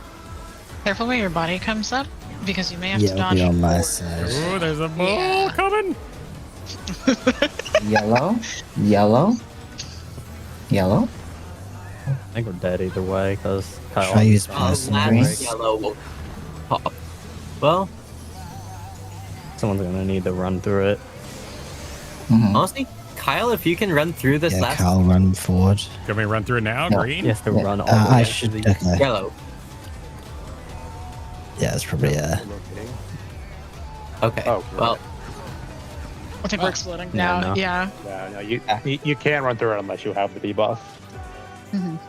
Careful where your body comes up, because you may have Yeah, to it'll dodge. be on my side. Ooh, there's a bull coming. Yellow? Yellow? Yellow? I think we're dead either way because Kyle. Should I use last mercenaries? yellow will pop. Well, Someone's gonna need to run through it. honestly, Kyle, if you can run through this Yeah, last Kyle, run forward. Can we run through it now? No. Green? You have to run all the I way should. to the Okay. yellow. Yeah, it's probably Okay. Oh, well, I think we're exploding Yeah, now. no. Yeah. Yeah, no, you can't run through it unless you have the debuff.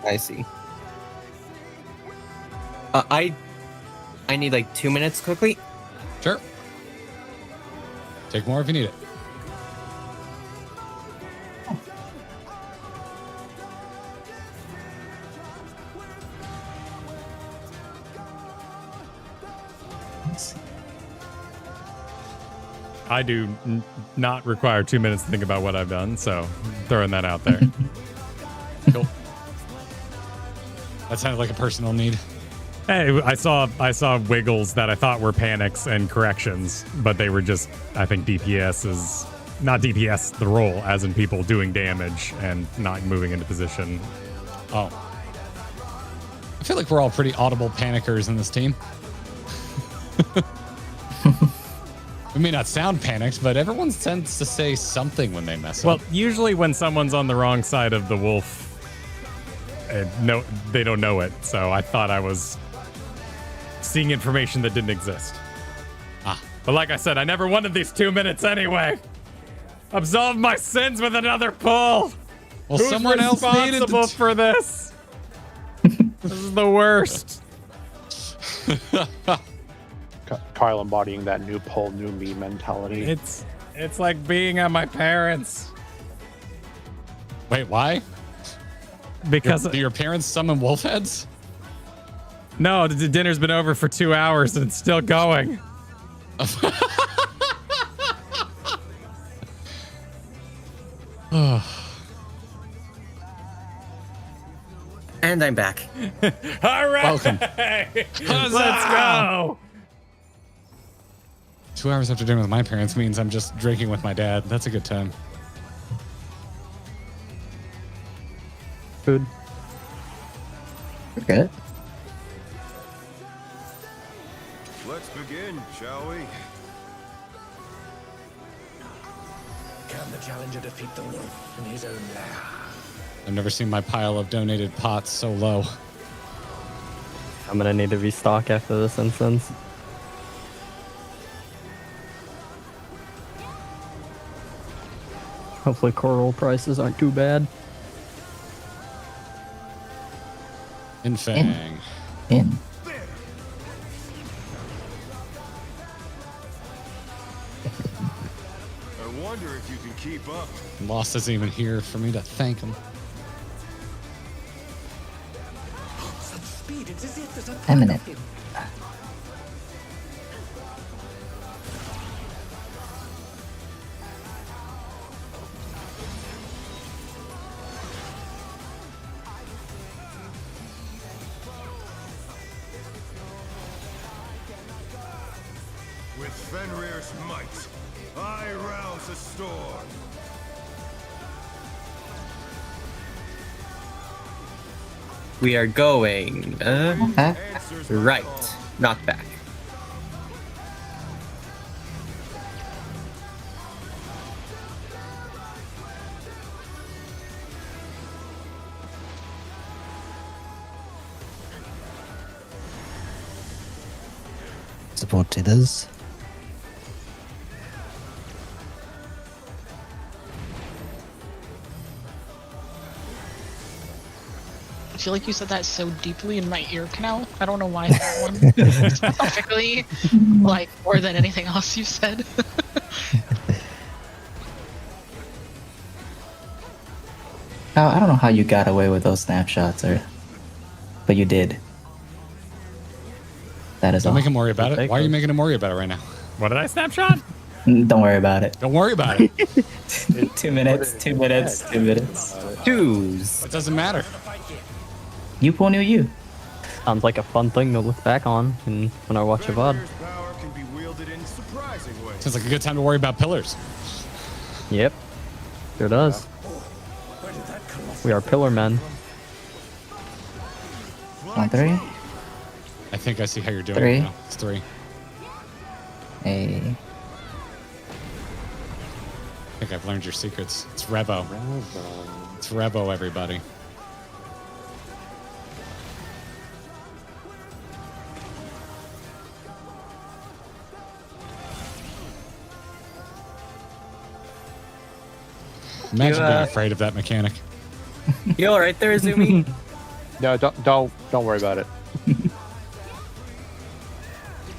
I see. I need like 2 minutes quickly. Sure. Take more if you need it. I do not require 2 minutes to think about what I've done, so throwing that out there. Cool. That sounded like a personal need. Hey, I saw wiggles that I thought were panics and corrections, but they were just, I think DPS is not DPS the role, as in people doing damage and not moving into position. Oh. I feel like we're all pretty audible panickers in this team. We may not sound panicked, but everyone tends to say something when they mess Well, up. usually when someone's on the wrong side of the wolf, no, they don't know it. So I thought I was seeing information that didn't exist. But like I said, I never wanted these 2 minutes anyway. Absolve my sins with another pull. Well, Who's someone else needed responsible to for this? This is the worst. Kyle embodying that new pull, new me mentality. It's like being at my parents'. Wait, why? Because do your parents summon wolf heads? No, the dinner's been over for 2 hours and it's still going. And I'm back. All right. Welcome. Let's go. 2 hours after dinner with my parents means I'm just drinking with my dad. That's a good time. Food. We're good. Let's begin, shall we? Can the challenger defeat the wolf in his own lair? I've never seen my pile of donated pots so low. I'm gonna need to restock after this instance. Hopefully coral prices aren't too bad. Infang. In. I wonder if you can keep up. Lost isn't even here for me to thank him. Such speed, it's as if there's a Eminent. With Fenrir's might. I rouse the storm. We are going right, not back. Support tethers. I feel like you said that so deeply in my ear canal. I don't know why that one specifically, like more than anything else you said. I don't know how you got away with those snapshots, but you did. That is Don't all. make him worry about it. Why are you making him worry about it right now? What did I snapshot? Don't worry about it. Don't worry about it. 2 minutes. 2 minutes. 2 minutes. Twos. It doesn't matter. You pull new you. Sounds like a fun thing to look back on when I watch a VOD. Power can be wielded in surprising ways. Sounds like a good time to worry about pillars. Yep. Sure does. We are pillar men. On 3. I think I see how you're doing 3. it now. It's 3. A. I think I've learned your secrets. It's Revo. It's Revo, everybody. Imagine being afraid of that mechanic. You all right there, Zumi? No, don't worry about it.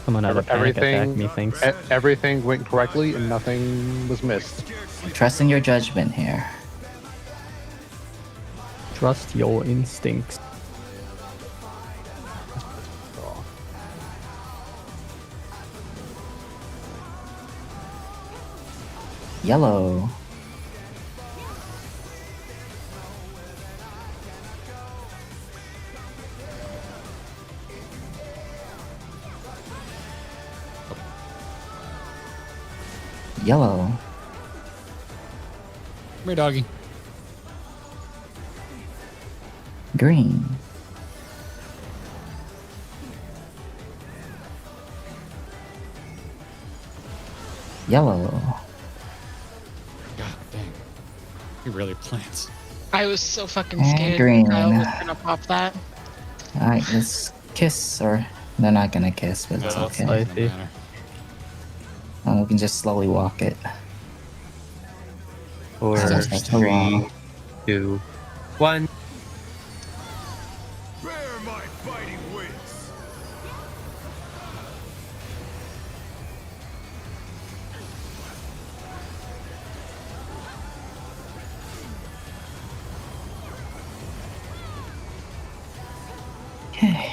Someone had a panic attack, methinks. Everything went correctly and nothing was missed. Trust in your judgment here. Trust your instincts. Yellow. Yellow. Come here, doggy. Green. Yellow. God dang. He really plants. I was so fucking And scared green. Kyle was gonna pop that. Alright, let's kiss, or they're not gonna kiss, but it's okay. Spicy. We can just slowly walk it. 4, Just take so 3, long. 2, 1. Bear my fighting wings. Okay.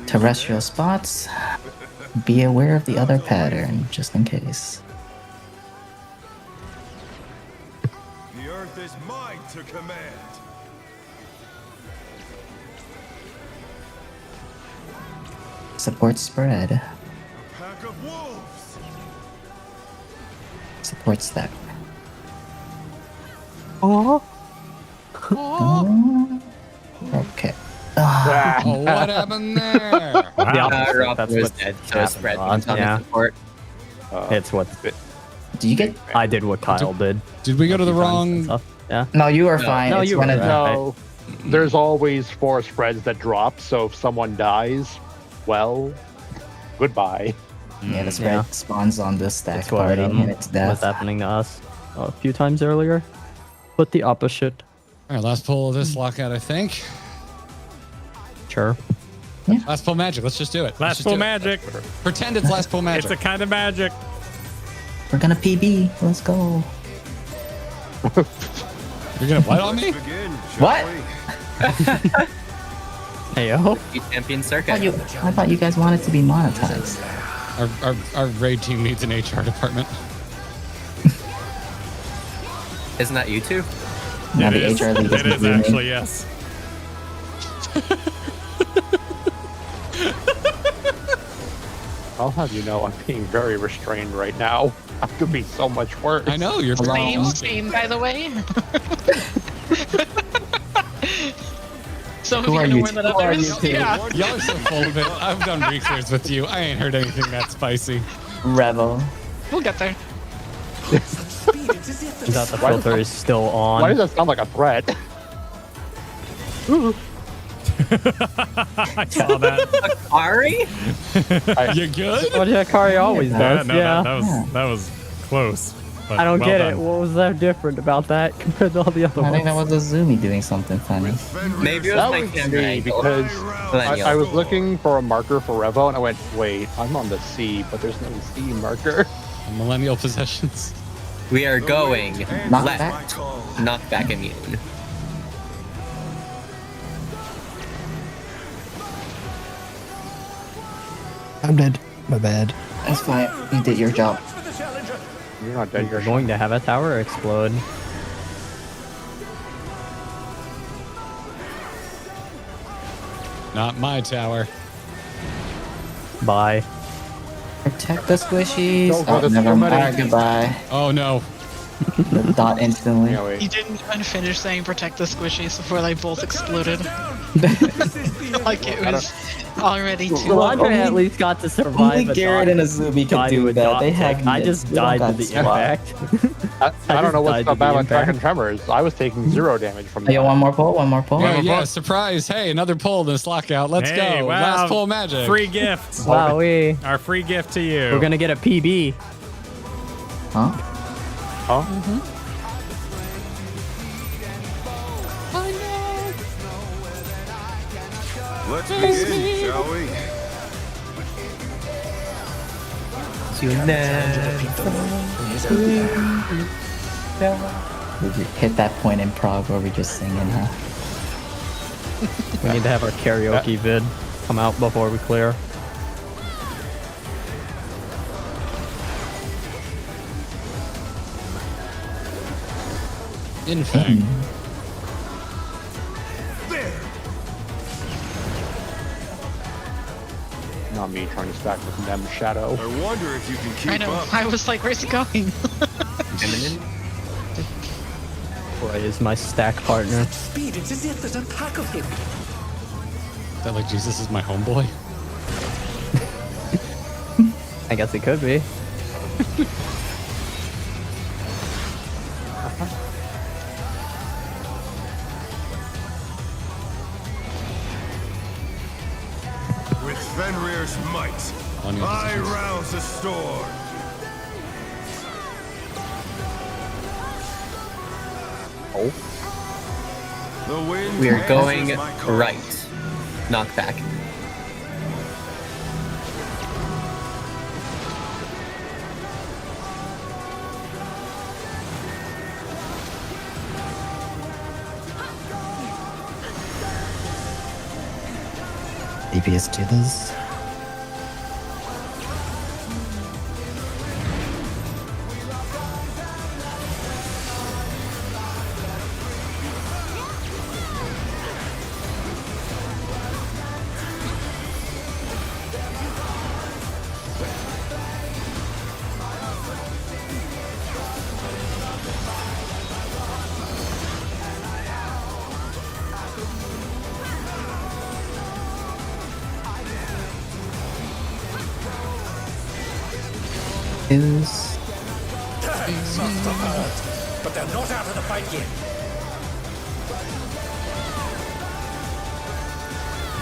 Terrestrial spots. Be aware of the other pattern, just in case. The earth is mine to command. Support spread. A pack of wolves. Support stack. Oh. Okay. Oh, what happened there? The opposite. Rob That's was what dead, so happened, spread Rod. went on Yeah. the support. It's what Do you get? I did. What Kyle did. Did we go to the A few times wrong? and stuff. Yeah. No, you are fine. No, It's you one were of the- right. No, there's always 4 spreads that drop, so if someone dies, well, goodbye. Yeah, the spread Yeah. spawns on this stack That's what party, and it's was death. happening to us a few times earlier. But the opposite. All right, last pull of this lockout, I think. Sure. Last pull magic. Let's just do it. Let's Last just pull do it. magic. Pretend it's last pull magic. It's a kind of magic. We're gonna PB. Let's go. You're gonna fight on me? Begin, What? Hey yo. Champion circuit. I thought you guys wanted to be monetized. Our raid team needs an HR department. Isn't that you two? Now It the is. HR league It is booming. actually, yes. I'll have you know I'm being very restrained right now. I could be so much worse. I know you're Same, by the way. So Who are you? Who are you two? Yeah. Y'all are so full of it. I've done research with you. I ain't heard anything that spicy. Rebel. We'll get there. That the filter is still on. Why does that sound like a threat? I saw that. Ari? You good? What Akari always does. No, Yeah. that was close. But I don't well get done. it. What was that different about that compared to all the other I ones? think that was Azumi doing something funny. Maybe it was That my was camera me angle. because Millennial. I was looking for a marker for Revo and I went, wait, I'm on the C, but there's no C marker. Millennial possessions. We are going Knock left. back. Knock back immune. I'm dead. My bad. That's fine. You did your job. You're not dead. You're going to have a tower explode. Not my tower. Bye. Protect the squishies. Don't go Oh, to never so mind. many. Alright, goodbye. Oh no. The dot instantly. Yeah, wait. You didn't even finish saying protect the squishies before they both exploded. Like it was already too Well, long. Andre at least got to survive. Only a Garrett dot- and Azumi could died do to a that. dot They tech. had I just they all died to got the swapped. impact. I don't know what's died so to bad the about Dragon impact. Tremors. I was taking 0 damage from Hey, that. one more pull. One more pull. Yeah, surprise. Hey, another pull in this lockout. Let's Hey, go. wow. Last pull magic. Free gift. Wow, Our free gift to you. we're gonna get a PB. Huh? Huh? Let's begin, shall we? We hit that point in Prague where we just singing, huh? We need to have our karaoke vid come out before we clear. Infang. Not me trying to stack with Nem Shadow. I wonder if you can keep I know. up. I was like, where's it going? Roy is my stack partner. Speed, it's as if there's a pack of him. Is that like Jesus is my homeboy? I guess it could be. With Fenrir's might, I rouse a storm. Oh. The wind We are going answers my call. right. Knock back. DPS tethers. Is Tanks must have hurt, but they're not out of the fight yet.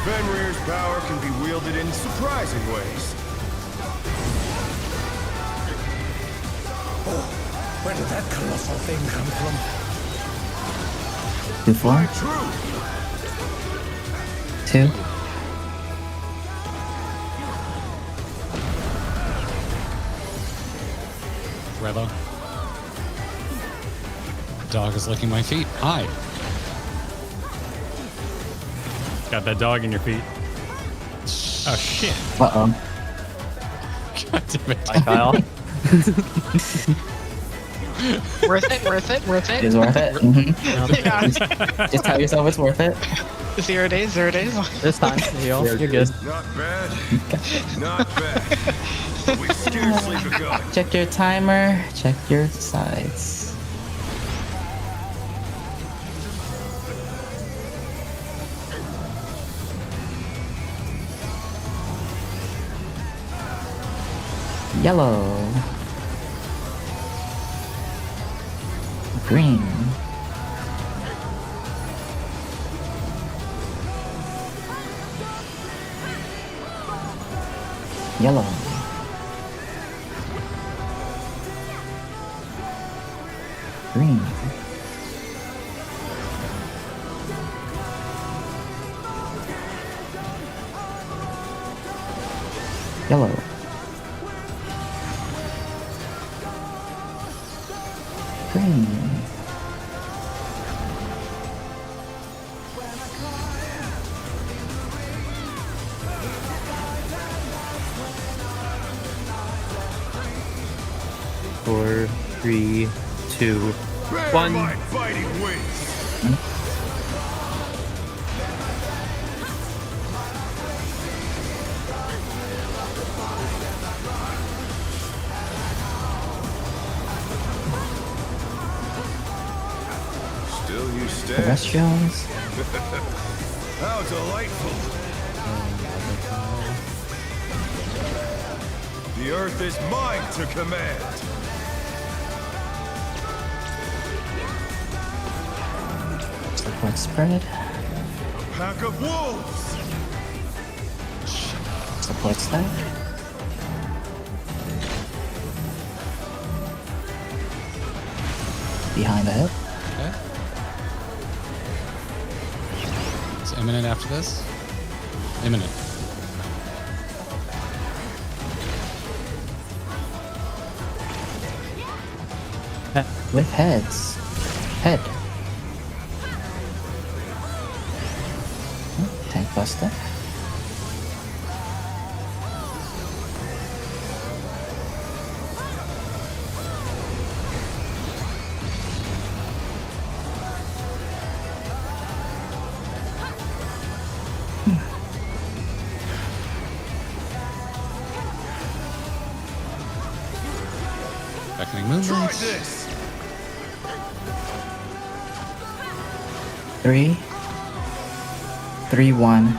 Fenrir's power can be wielded in surprising ways. Oh, where did that colossal thing come from? 2-4. True. 2. Revo. Dog is licking my feet. Hi. Got that dog in your feet. Oh shit. Uh-oh. God damn it. Bye, Kyle. Worth it. It is worth it. Mhm. Yeah. Just tell yourself it's worth it. 0 days. This time, you're good. Not bad. Not bad. But we've scarcely begun. Check your timer. Check your sides. Yellow. Green. Yellow. Green. Yellow. Green. Four, three, two, one. My fighting wins. Still you stand. Terrestrials. How delightful. The earth is mine to command. Support spread. A pack of wolves. Support stack. Behind the head. Okay. It's imminent after this. Imminent. With heads. Head. Tank buster. Beckoning Try movements. this. 3, 3, 1.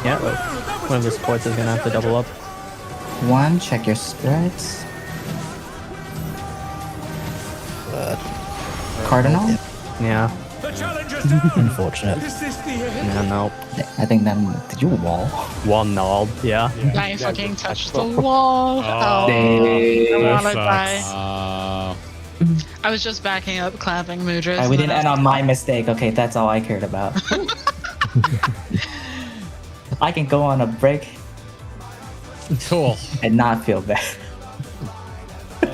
Yeah, look. One of the supports is gonna have to double up. 1, check your spreads. Cardinal? Yeah. Unfortunate. Yeah, no. I think then, did you wall? One knob, yeah. I fucking touched the wall. Oh, Dang. I wanna That die. I was just backing up, clapping Mudras. We and didn't then end on my mistake. Okay, that's all I cared about. I can go on a break Cool. and not feel bad.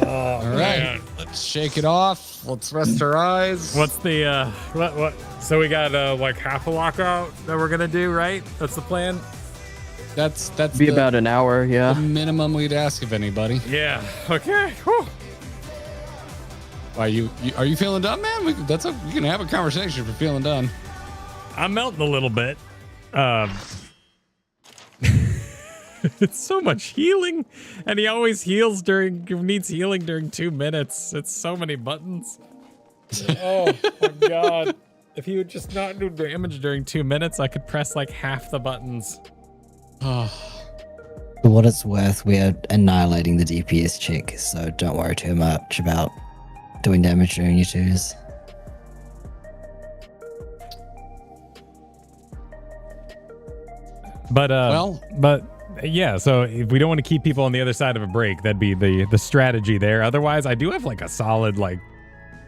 All right. Let's shake it off. Let's rest our eyes. What's the what? So we got like half a lockout that we're gonna do, right? That's the plan. That's Be the, about an hour, the yeah. minimum we'd ask of anybody. Yeah. Okay. Whew. Are you feeling done, man? We can have a conversation if you're feeling done. I'm melting a little bit. It's so much healing, and he always needs healing during 2 minutes. It's so many buttons. Oh my god! If he would just not do damage during 2 minutes, I could press like half the buttons. For what it's worth, we are annihilating the DPS check, so don't worry too much about doing damage during your twos. But yeah, so if we don't want to keep people on the other side of a break, that'd be the strategy there. Otherwise, I do have like a solid like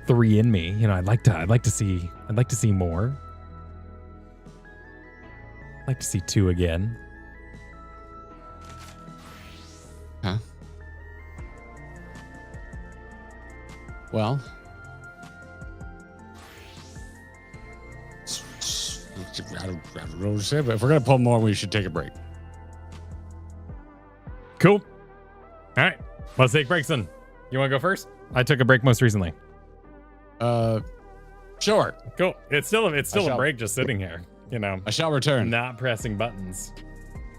3 in me. You know, I'd like to see more. I'd like to see 2 again. Huh? Well, I don't know what to say, but if we're gonna pull more, we should take a break. Cool. All right. Let's take breaks then. You want to go first? I took a break most recently. Sure. Cool. It's still a break just sitting here. I shall return. Not pressing buttons.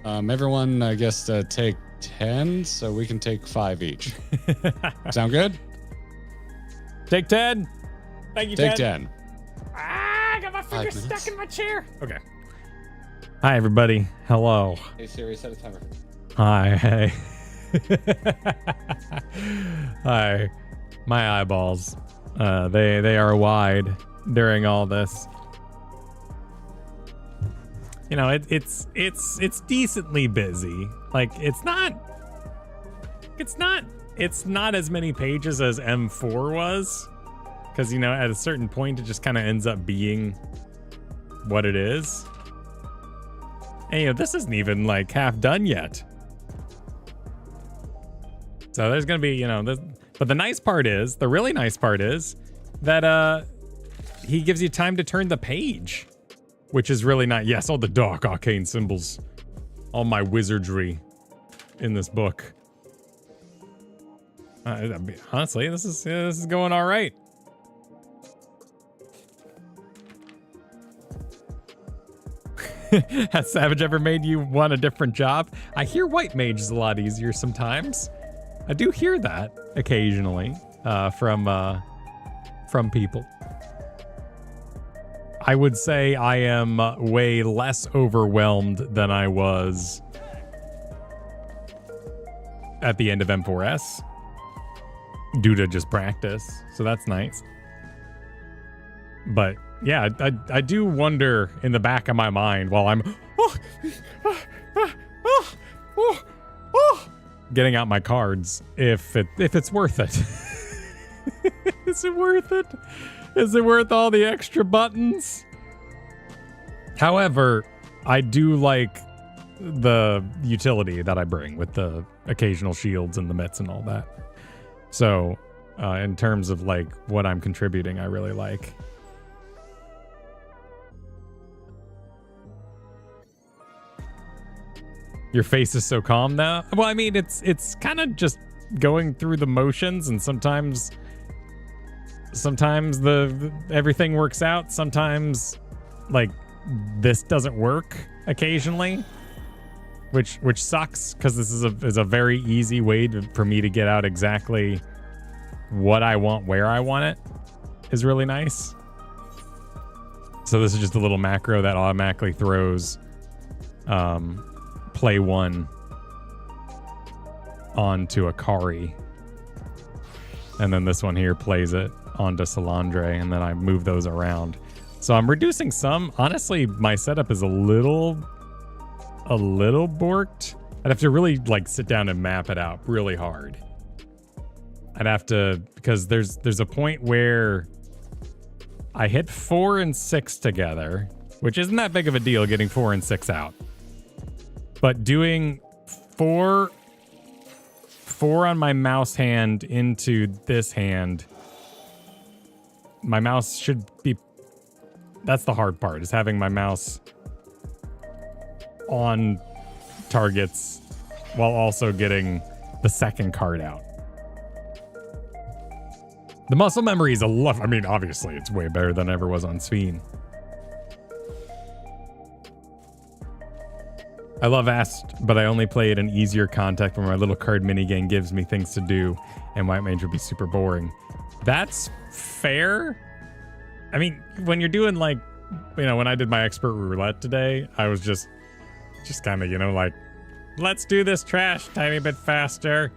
Everyone, I guess, take 10, so we can take 5 each. Sound good? Take 10. Thank you, Take 10. 10. I got my finger stuck in my chair. Okay. Hi, everybody. Hello. Hey, Siri, set a timer. Hi. Hey. Hi. My eyeballs. They are wide during all this. It's decently busy. Like it's not as many pages as M4 was. Because, at a certain point, it just kind of ends up being what it is. And, this isn't even, like, half done yet. So there's going to be, but the really nice part is that he gives you time to turn the page. Which is really nice. Yes, all the dark arcane symbols. All my wizardry in this book. Honestly, this is going all right. Has Savage ever made you want a different job? I hear white mage is a lot easier sometimes. I do hear that occasionally from people. I would say I am way less overwhelmed than I was at the end of M4S due to just practice. So that's nice. But yeah, I do wonder in the back of my mind while I'm getting out my cards if it's worth it. Is it worth it? Is it worth all the extra buttons? However, I do like the utility that I bring with the occasional shields and the mitts and all that. So, in terms of like what I'm contributing, I really like. Your face is so calm now. Well, I mean, it's kind of just going through the motions, and sometimes everything works out. Sometimes, like, this doesn't work occasionally, which sucks because this is a very easy way for me to get out exactly what I want, where I want it. Is really nice. So this is just a little macro that automatically throws play one onto Akari. And then this one here plays it onto Salandre, and then I move those around. So I'm reducing some. Honestly, my setup is a little borked. I'd have to really like sit down and map it out really hard. I'd have to, because there's a point where I hit 4 and 6 together, which isn't that big of a deal getting 4 and 6 out. But doing 4 on my mouse hand into this hand, my mouse should be, that's the hard part, is having my mouse on targets while also getting the second card out. The muscle memory is a lot. I mean, obviously, it's way better than it ever was on Sphene. I love Ast, but I only play it in easier contact where my little card minigame gives me things to do, and White Mage would be super boring. That's fair. I mean, when you're doing like, when I did my expert roulette today, I was just kind of, like, let's do this trash a tiny bit faster.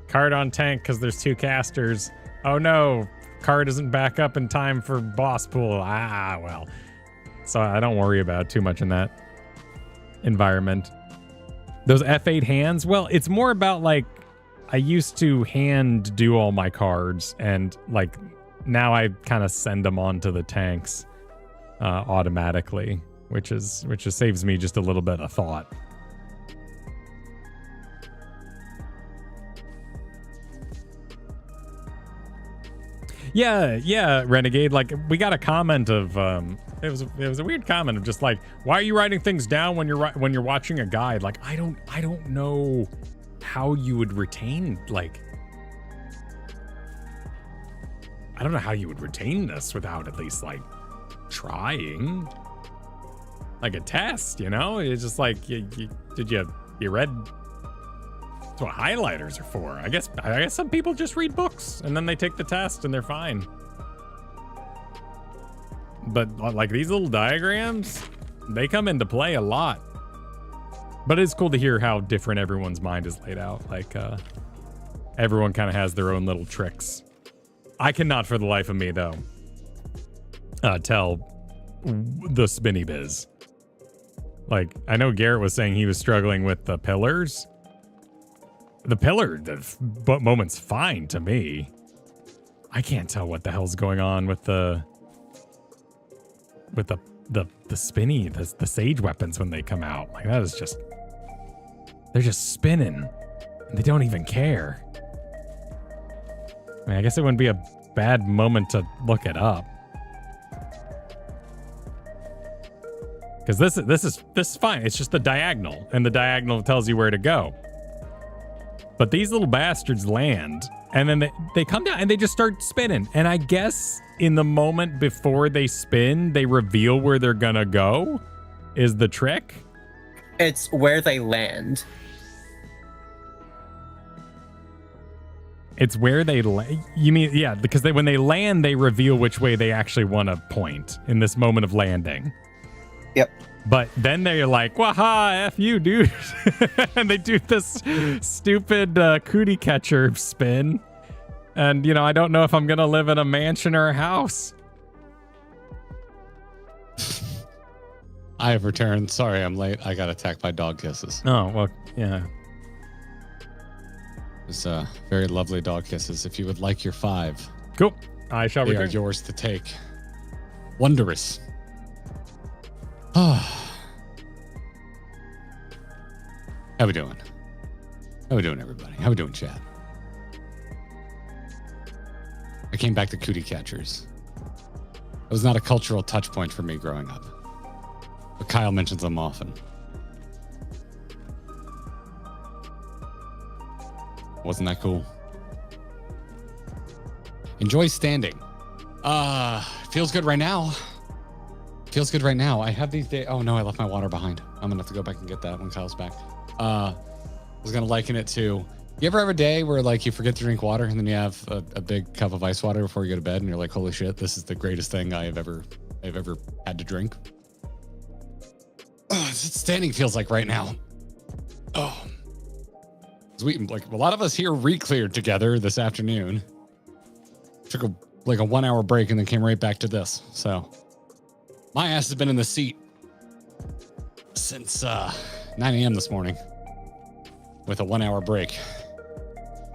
Card on tank because there's 2 casters. Oh no, card isn't back up in time for boss pool. Ah, well. So I don't worry about too much in that environment. Those F8 hands, well, it's more about like, I used to hand do all my cards, and like now I kind of send them on to the tanks automatically, which saves me just a little bit of thought. Yeah, Renegade. Like, we got a comment of it was a weird comment of just like, why are you writing things down when you're watching a guide? Like, I don't know how you would retain, like, I don't know how you would retain this without at least, like, trying. Like a test, you know? It's just like, you read... That's what highlighters are for. I guess some people just read books and then they take the test and they're fine. But like these little diagrams, they come into play a lot. But it's cool to hear how different everyone's mind is laid out. Like, everyone kind of has their own little tricks. I cannot for the life of me, though, tell the spinny biz. Like, I know Garrett was saying he was struggling with the pillars. The pillar moment's fine to me. I can't tell what the hell's going on with the spinny, the sage weapons when they come out. Like, that is just, they're just spinning. They don't even care. I mean, I guess it wouldn't be a bad moment to look it up. Because this is fine. It's just the diagonal, and the diagonal tells you where to go. But these little bastards land, and then they come down and they just start spinning. And I guess in the moment before they spin, they reveal where they're gonna go, is the trick. It's where they land. It's where they land. You mean, yeah, because when they land, they reveal which way they actually want to point in this moment of landing. Yep. But then they're like, waha, F you, dude. And they do this stupid cootie catcher spin. And, you know, I don't know if I'm going to live in a mansion or a house. I have returned. Sorry, I'm late. I got attacked by dog kisses. Oh, well, yeah. It's very lovely dog kisses. If you would like your 5. Cool. I shall return. They are yours to take. Wondrous. How we doing? How we doing, everybody? How we doing, chat? I came back to cootie catchers. It was not a cultural touch point for me growing up, but Kyle mentions them often. Wasn't that cool? Enjoy standing. Feels good right now. Feels good right now. I have these days. Oh no, I left my water behind. I'm gonna have to go back and get that when Kyle's back. I was gonna liken it to, you ever have a day where like you forget to drink water and then you have a big cup of ice water before you go to bed and you're like, holy shit, this is the greatest thing I've ever had to drink. Standing feels like right now. Oh, we, like a lot of us here re-cleared together this afternoon. Took a 1 hour break and then came right back to this. So my ass has been in the seat since 9 a.m. this morning with a 1 hour break.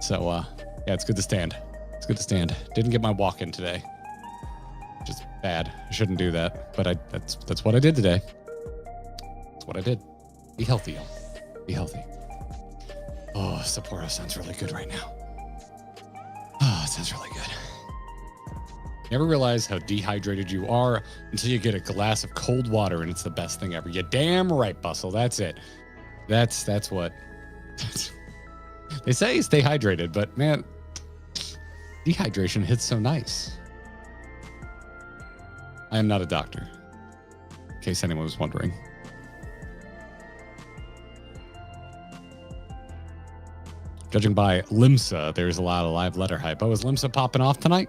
So yeah, it's good to stand. It's good to stand. Didn't get my walk in today, which is bad. I shouldn't do that, but that's what I did today. That's what I did. Be healthy, y'all. Be healthy. Oh, Sapporo sounds really good right now. Oh, it sounds really good. Never realize how dehydrated you are until you get a glass of cold water and it's the best thing ever. You damn right, Bustle. That's it. That's what they say, stay hydrated, but man, dehydration hits so nice. I am not a doctor, in case anyone was wondering. Judging by Limsa, there's a lot of live letter hype. Oh, is Limsa popping off tonight?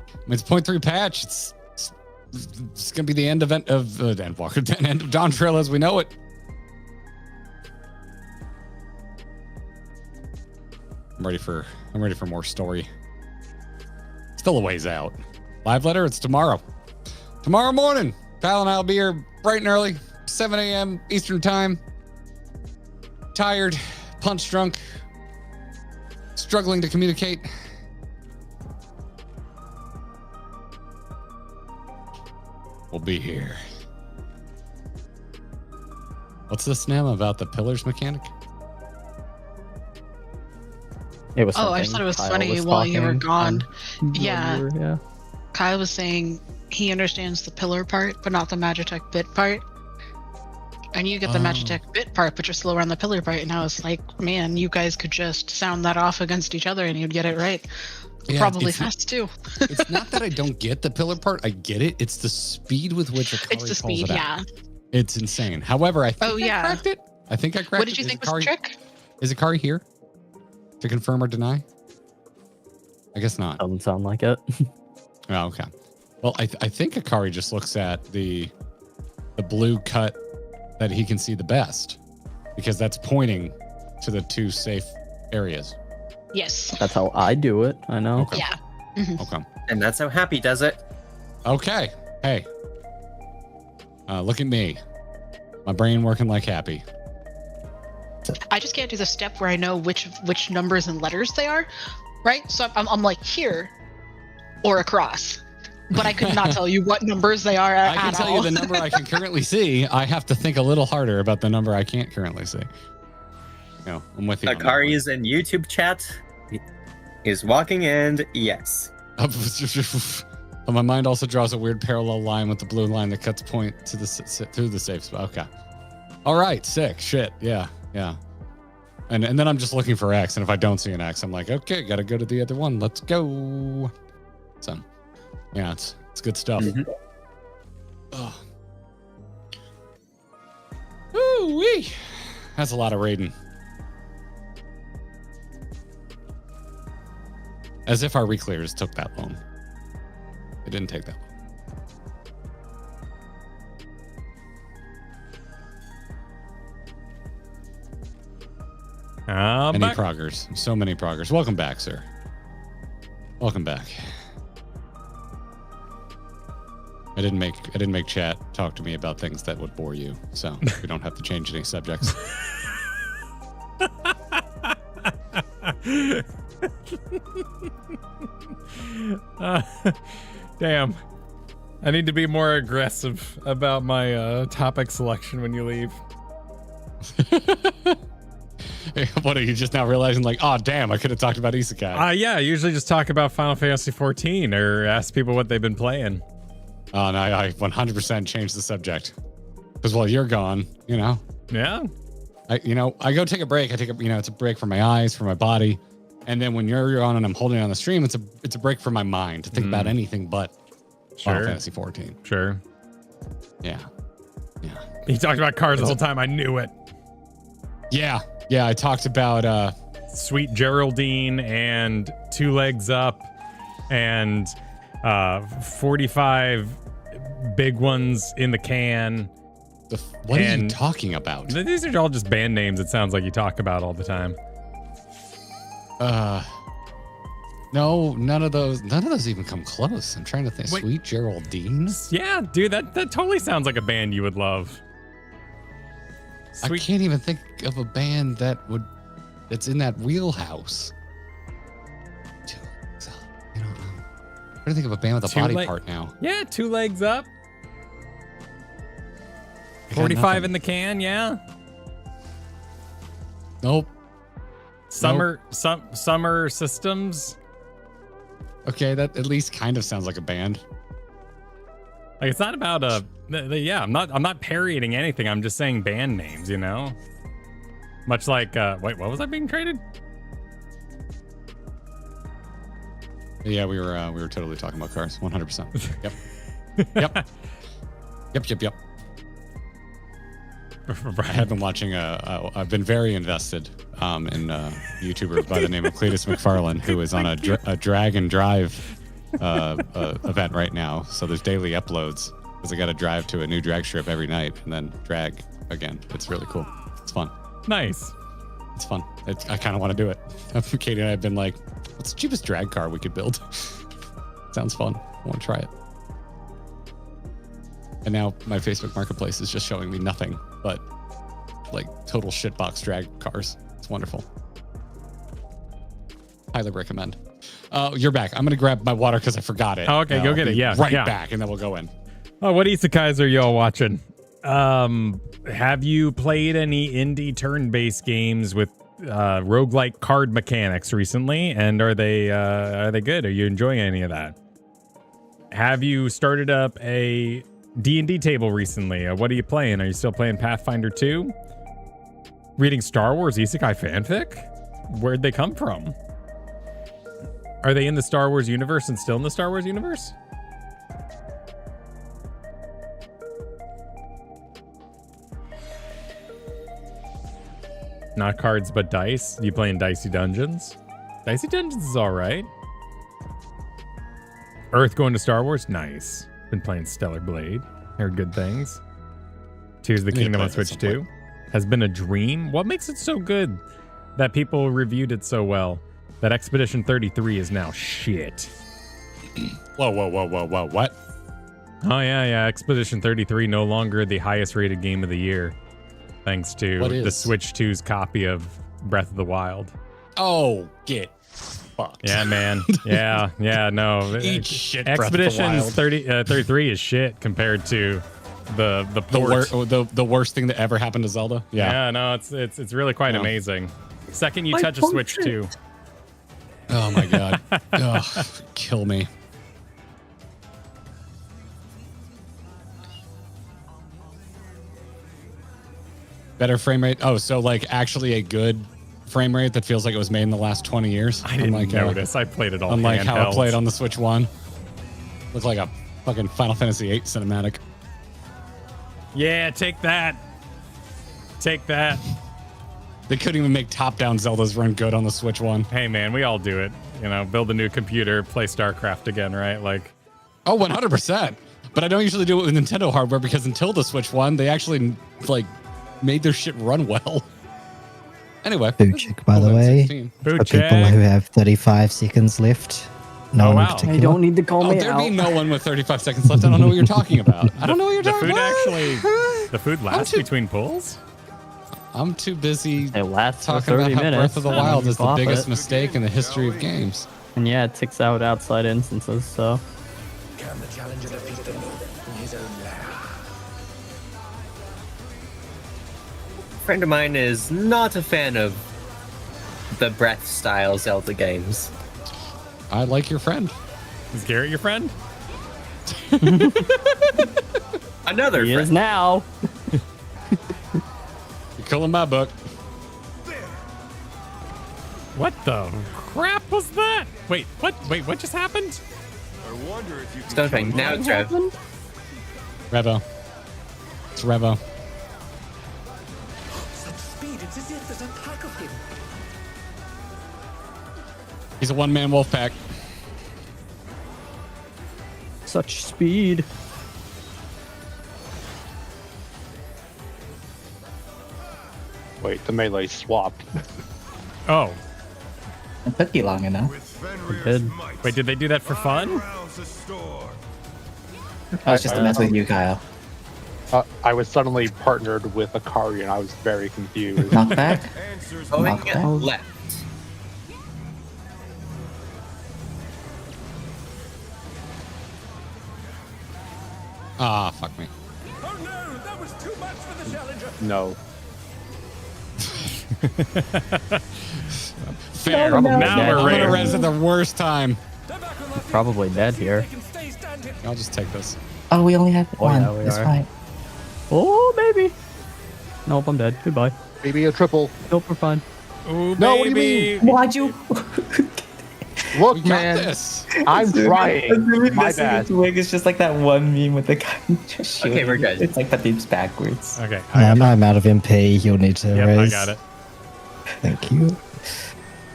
I mean, it's 0.3 patch. It's going to be the end of Dawn Trail as we know it. I'm ready for more story. Still a ways out. Live letter, it's tomorrow. Tomorrow morning. Kyle and I'll be here bright and early, 7 a.m. Eastern time. Tired, punch drunk, struggling to communicate. We'll be here. What's this now about the pillars mechanic? It was. Oh, I thought it was funny while you were gone. Yeah. Kyle was saying he understands the pillar part, but not the Magitech bit part. And you get the Magitech bit part, but you're slower on the pillar part. And I was like, man, you guys could just sound that off against each other and you'd get it right. Yeah, Probably fast too. It's not that I don't get the pillar part. I get it. It's the speed with which Akari It's the speed, out. It's insane. However, I think I cracked it. I think I cracked it. What did you think was the trick? Is Akari here to confirm or deny? I guess not. Doesn't sound like it. Oh, okay. Well, I think Akari just looks at the blue cut that he can see the best, because that's pointing to the 2 safe areas. Yes. That's how I do it. I know. Okay. Yeah. Okay. And that's how Happy does it. Okay. Hey. Look at me. My brain working like Happy. I just can't do the step where I know which numbers and letters they are, right? So I'm like here or across, but I could not tell you what numbers they are I can tell you the number I can currently see. I have to think a little harder about the number I can't currently see. No, I'm with you. Akari is in YouTube chat. He is walking and yes. My mind also draws a weird parallel line with the blue line that cuts point to through the safe spot. Okay. All right. Sick. Shit. Yeah. Yeah. And then I'm just looking for X. And if I don't see an X, I'm like, okay, got to go to the other one. Let's go. So, yeah, it's good stuff. Oh. Ooh-wee. That's a lot of raiding. As if our reclears took that long. It didn't take that long. Many proggers. So many proggers. Welcome back, sir. Welcome back. I didn't make chat talk to me about things that would bore you, so we don't have to change any subjects. Damn. I need to be more aggressive about my topic selection when you leave. What are you just now realizing? Like, oh damn, I could have talked about Isekai. Yeah, I usually just talk about Final Fantasy 14 or ask people what they've been playing. Oh, no, I 100% changed the subject. Because while you're gone, you know. Yeah. I go take a break. It's a break for my eyes, for my body. And then when you're on and I'm holding it on the stream, it's a break for my mind to think about anything but Final Fantasy 14. Sure. Yeah. Yeah. He talked about cars the whole time. I knew it. Yeah. Yeah, I talked about Sweet Geraldine and Two Legs Up and 45 big ones in the can. What are you talking about? These are all just band names it sounds like you talk about all the time. No, none of those even come close. I'm trying to think. Wait. Sweet Geraldine? Yeah, dude, that totally sounds like a band you would love. I can't even think of a band that's in that wheelhouse. I'm trying to think of a band with a body part now. Yeah, Two Legs Up. 45 in the can, yeah. Nope. Summer Systems. Okay, that at least kind of sounds like a band. Like it's not about I'm not parodying anything. I'm just saying band names, you know? Much like wait, what was I being traded? Yeah, we were totally talking about cars. 100%. Yep. Yep. I have been watching I've been very invested in a YouTuber by the name of Cletus McFarlane, who is on a drag and drive event right now. So there's daily uploads because I got to drive to a new drag strip every night and then drag again. It's really cool. It's fun. Nice. It's fun. I kind of want to do it. Katie and I have been like, what's the cheapest drag car we could build? Sounds fun. I want to try it. And now my Facebook Marketplace is just showing me nothing but like total shitbox drag cars. It's wonderful. Highly recommend. You're back. I'm going to grab my water because I forgot it. Oh, okay, go get it. Yeah. Back, and then we'll go in. Oh, what isekais are y'all watching? Have you played any indie turn-based games with roguelike card mechanics recently? And are they good? Are you enjoying any of that? Have you started up a D&D table recently. What are you playing? Are you still playing Pathfinder 2? Reading Star Wars Isekai fanfic? Where'd they come from? Are they in the Star Wars universe and still in the Star Wars universe? Not cards, but dice. You playing Dicey Dungeons? Dicey Dungeons is all right. Earth going to Star Wars? Nice. Been playing Stellar Blade. Heard good things. Tears of the Kingdom on Switch 2. Has been a dream. What makes it so good that people reviewed it so well? That Expedition 33 is now shit. Whoa, what? Oh, yeah. Expedition 33 no longer the highest rated game of the year. Thanks to the Switch 2's copy of Breath of the Wild. Oh, get fucked. Yeah, man. Yeah, no. Eat shit, Expedition 33 is shit compared to the worst thing that ever happened to Zelda. Yeah, no, it's really quite amazing. Second you touch a Switch 2. Oh my god. Ugh, kill me. Better frame rate. Oh, so like actually a good frame rate that feels like it was made in the last 20 years. I didn't notice. I played it all unlike handheld. how it played on the Switch 1. Looks like a fucking Final Fantasy VIII cinematic. Yeah, take that. Take that. They couldn't even make top-down Zeldas run good on the Switch 1. Hey, man, we all do it. You know, build a new computer, play StarCraft again, right? Like, oh, 100%. But I don't usually do it with Nintendo hardware because until the Switch 1, they actually, like, made their shit run well. Anyway. Boot check, by the way. For people who have 35 seconds left. No one in particular. You don't need to call me there'd out. be no one with 35 seconds left. I don't know what you're talking about. I don't know what you're talking about. The food lasts between pulls? I'm too busy it lasts talking for 30 about how minutes. Breath of the Wild is the Off biggest it. mistake in the history of games. And yeah, it ticks out outside instances, so. Can the challenger defeat the North in his own lair? A friend of mine is not a fan of the Breath style Zelda games. I like your friend. Is Garrett your friend? Another he friend. is now. You're killing my book. What the crap was that? Wait, what? Wait, what just happened? I wonder if you can Stonefang, now it's Rev. Revo. It's Revo. Such speed, it's as if there's a pack of him. He's a one-man wolf pack. Such speed. Wait, the melee swapped. Oh. It took you long enough. Wait, did they do that for fun? Oh, it's just to mess with you, Kyle. I was suddenly partnered with Akari and I was very confused. Knockback? Going Knockback? left. Ah, fuck me. Oh no, that was too much for the challenger. No. Fair. No, now no. we're gonna res at the worst time. Probably dead here. I'll just take this. Oh, we only have one. yeah, we That's are. fine. Oh, maybe. Nope, I'm dead. Goodbye. Maybe a triple. Nope, we're fine. Ooh, No, what do you baby. mean? Why'd you? Look, We got man, this. I'm trying. My Missing bad. its wing is just like that one meme with the guy just shooting. Okay, we're good. It's like the beeps backwards. Okay. I'm out of MP. You'll need to Yep, raise. I got it. Thank you.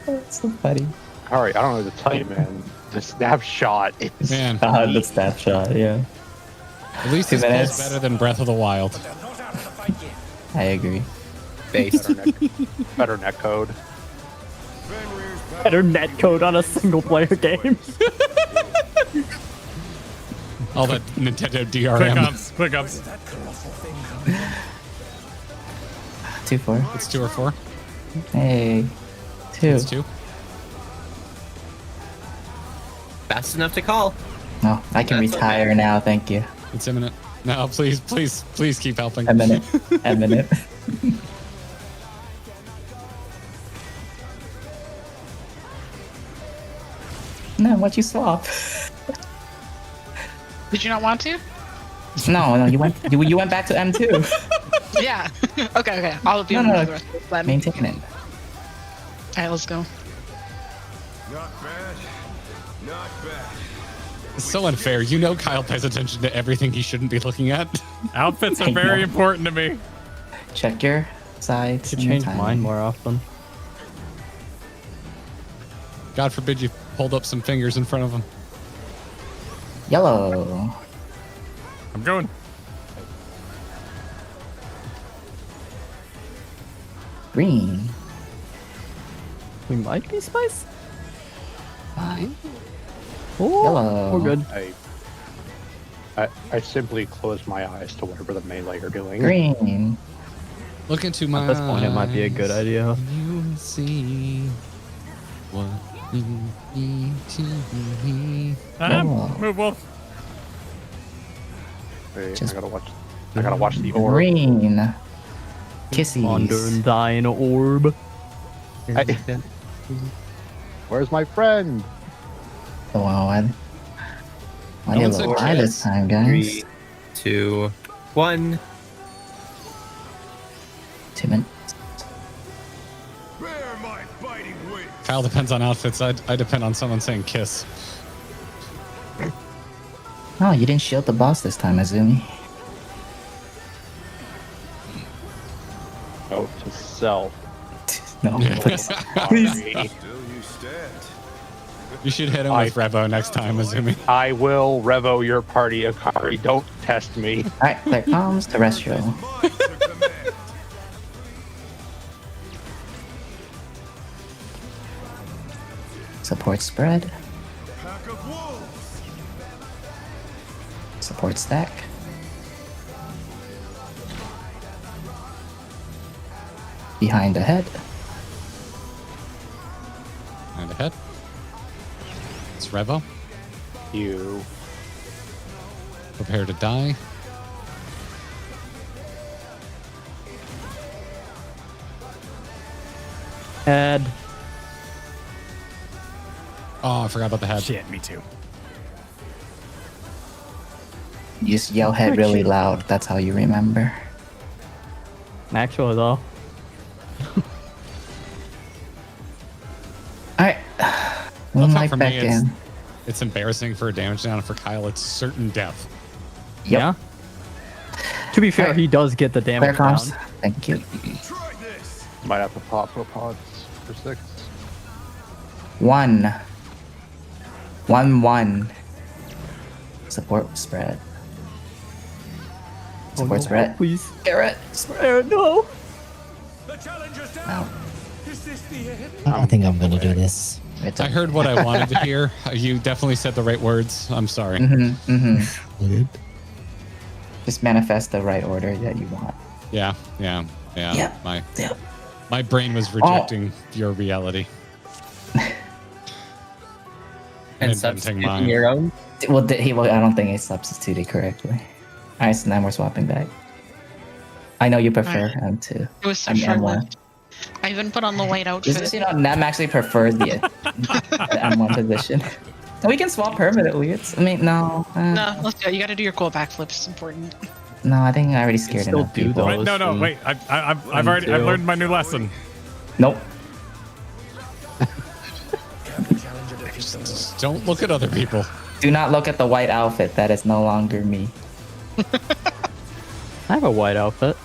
Oh, it's so funny. Alright, I don't know what to tell you, man. The snapshot is Man, The snapshot, yeah. at least 2 this minutes. feels better than Breath of the Wild. I agree. Base. better net code. Better netcode on a single player game. All that Nintendo Quick DRM. ups, quick ups. 2-4. It's 2 or 4. Hey. 2. It's 2. Fast enough to call. No, I can That's retire now, thank you. It's imminent. No, please keep helping. A minute. A minute. No, why'd you swap? Did you not want to? No, you went back to M2. Yeah. Okay. I'll be No, on no, the rest of the plan. maintain it. Alright, let's go. Not bad. Not bad. It's so unfair. You know Kyle pays attention to everything he shouldn't be looking at. Outfits are very important to me. Check your sides. Should and your change mine timing. more often. God forbid you hold up some fingers in front of him. Yellow. I'm going. Green. We might be spice. Fine. Oh, Yellow. we're good. I simply close my eyes to whatever the melee are doing. Green. Look into my At this point, it might be a good idea. You see what you need to be. Move, Wolf. Wait, I gotta watch the orb. Green. Kissies. Wander and die in an orb. Where's my friend? Oh, wow, I No need a one said little high this time, guys. 3, 2, 1. 2 minutes. Bear my biting wings. Kyle depends on outfits. I depend on someone saying kiss. Oh, you didn't shield the boss this time, Azumi. Note to self. No. Please. Still you stand. You should hit him with Revo next time, Azumi. I will Revo your party, Akari. Don't test me. Alright, there comes Terrestrial. Mine to command. Support spread. Pack of wolves. Support stack. Behind the head. And ahead. It's Revo. You. Prepare to die. Head. Oh, I forgot about the head. Shit, me too. You just yell head really loud. That's how you remember. Actually, though. Alright. Love how Moonlight for back me in. it's embarrassing for a damage down, and for Kyle it's certain death. Yep. Yeah. To be fair, Alright. he does get the Clear damage down. comms. Thank you. Try this. Might have to pop for pods for 6. 1. 1-1. Support spread. Support spread. Please. Garrett. No. The challenger's down. Now. Is this the end? I think I'm gonna do this. It's I heard what I wanted to hear. You definitely said the right words. I'm sorry. Just manifest the right order that you want. Yeah. Yep. My brain was rejecting your reality. And Inventing substituting mine. your own. Well, I don't think he substituted correctly. Alright, so now we're swapping back. I know you prefer M2. It was I mean, so short M1. lived. I even put on the white Just outfit. so you know, Nem actually prefers the M1 position. And we can swap permanently. No, No, let's do it. You gotta do your cool backflips. It's important. no, I think I already scared still enough do people. those. Wait, no, and- wait. I've learned my new lesson. Nope. Just don't look at other people. Do not look at the white outfit. That is no longer me. I have a white outfit.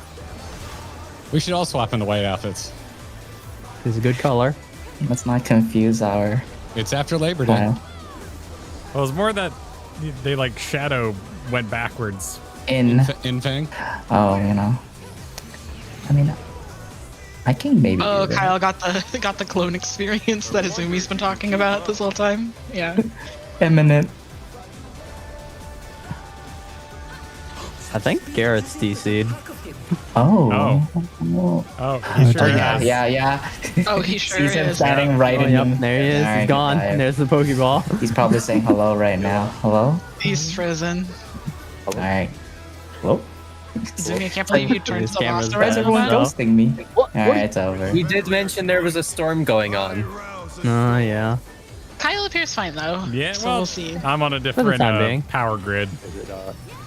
We should all swap into white outfits. It's a good color. Let's not confuse our. It's after Labor Day. Uh, Well, it's more that they like shadow went backwards. in. Infang. Oh, I mean, I can maybe. Oh, do that. Kyle got the clone experience that Izumi's been talking about this whole time. Yeah. Eminent. I think Garrett's DC'd. Oh. Oh, he sure yeah, is. yeah. Oh, he sure Sees him is. standing right Oh, in. yep, there he is. Alright, He's gone. goodbye. There's the Pokeball. He's probably saying hello right now. Hello. He's frozen. All right. Hello. Izumi, I can't believe you turned His so camera's lost Why is bad, everyone so- ghosting me? All right, it's over. We did mention there was a storm going on. Oh, yeah. Kyle appears fine though. Yeah, so well, we'll see. I'm on a different time being. power grid. Is it,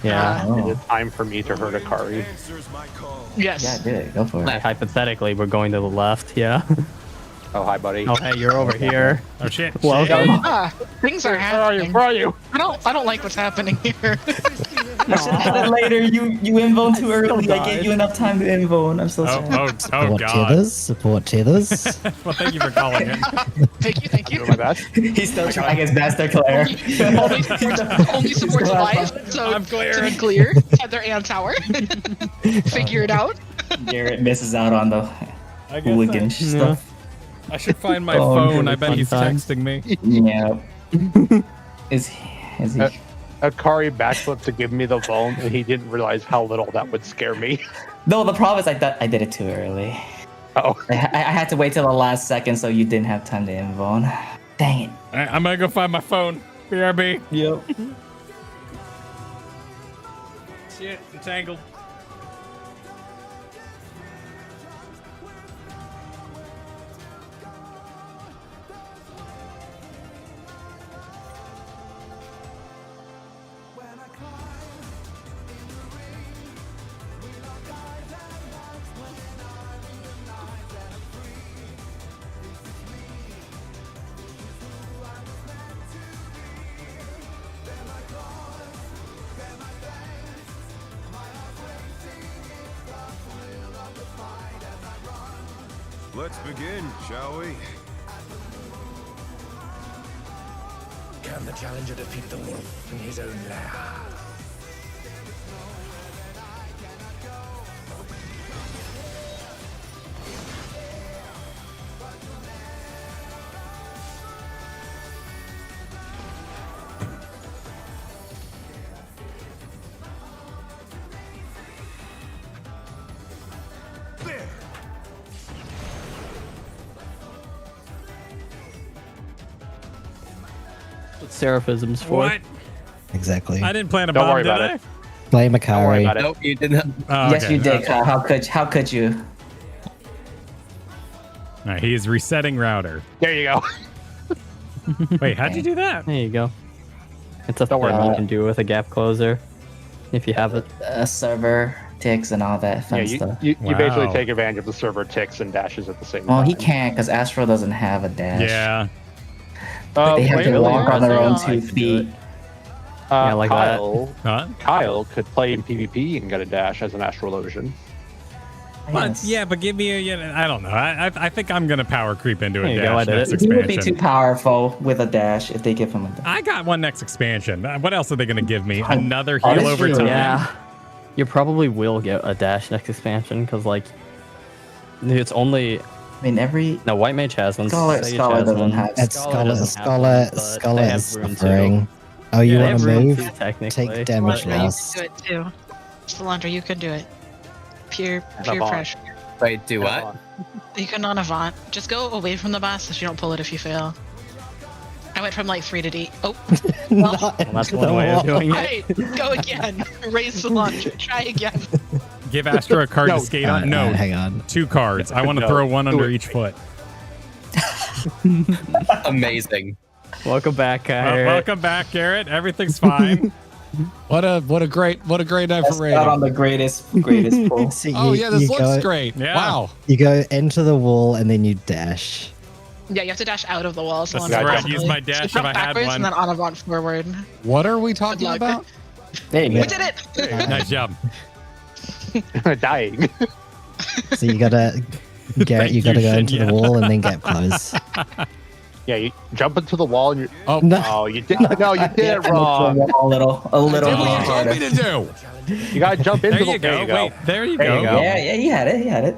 Yeah. is it time for me to hurt Akari? Yes. Yeah, do it. Go for it. Like, hypothetically, we're going to the left. Yeah. Oh, hi, buddy. Oh, hey, you're over here. Oh shit. Welcome. Things are Where are happening. you? Where are you? I don't like what's happening here. I should have done it later. You invone too early. I gave you enough time to invone. I'm so sorry. Oh Support god. tethers. Support tethers. Well, thank you for calling it. Thank you. Doing my best. He's still trying his best to Claire. only supports live, so I'm clear. to be clear, Heather and Tower. Figure it out. Garrett misses out on the I guess hooligan stuff. I should find my Oh, phone. really I bet fun he's time. texting me. Yeah. Is he? Akari backflipped to give me the bone, and he didn't realize how little that would scare me. No, the problem is I thought I did it too early. Oh. I had to wait till the last second so you didn't have time to invone. Dang it. All right, I'm gonna go find my phone. BRB. Yep. Shit, entangled. Let's begin, shall we? Can the challenger defeat the wolf in his own lair? What Seraphism's for? What? Exactly. I didn't plan a Don't bomb, worry did about I? it. Blame Don't worry Akari. about it. Nope, you didn't. Oh, Yes, okay. you did, Kyle. How could you? All right, he is resetting router. There you go. Wait, how'd you do that? There you go. It's a Don't worry thing about you it. can do with a gap closer, if you have it. Server ticks and all that fun Yeah, stuff. you basically Wow. take advantage of the server ticks and dashes at the same Well, time. he can't because Astro doesn't have a dash. Yeah. They have to Wait, walk on their own I 2 could do feet. Yeah, like that. Kyle could play in PvP and get a dash as an Astrologian. But, yeah, but give me a. Yeah, I don't know. I think I'm gonna power creep into a There you go, I dash did next it. He would be too expansion. powerful with a dash if they give him a dash. I got one next expansion. What else are they gonna give me? Another Oh, heal that's over true, time. Yeah. You probably will get a dash next expansion, because, like, it's only. I mean, every No, White Mage has one. Scholar Sage doesn't has one. have. It's Scholar Scholar. doesn't have Scholar. one, but Scholar they have is rune too. suffering. Oh, you Yeah, they want to have rune move? too, technically. Take damage Solandra, you loss. can do it too. Solandra, you can do it. Pure Avant. pressure. Wait, do what? You can non-avant. Just go away from the boss so you don't pull it if you fail. I went from like 3 to D. Oh, Not Well, that's into one the way of wall. doing it. right. Go again. Raise Solandra. Try again. Give Astro a card No. to skate on. No, hang on. 2 cards. I want to No, throw one do under it. each foot. Amazing. Welcome back, Garrett. Welcome back, Garrett. Everything's fine. What a great night That's for not raiding. on the greatest pull. So Oh you- yeah, this you looks go, great. Yeah. Wow. You go into the wall and then you dash. Yeah, you have to dash out of the wall. That's Solandra. right. Use my dash if Jump I had backwards one. and then on avant forward. What are we talking luck. about? There you We go. did it. Nice job. Dying. So you gotta, Garrett, you gotta go into the wall and then gap close. Yeah, you jump into the wall and you. Oh, Oh, you did. No, you did it wrong. A little did what you told harder. me to do. You gotta jump into There the. you go. There you go. Wait, there you There go. you go. Yeah, you had it. You had it.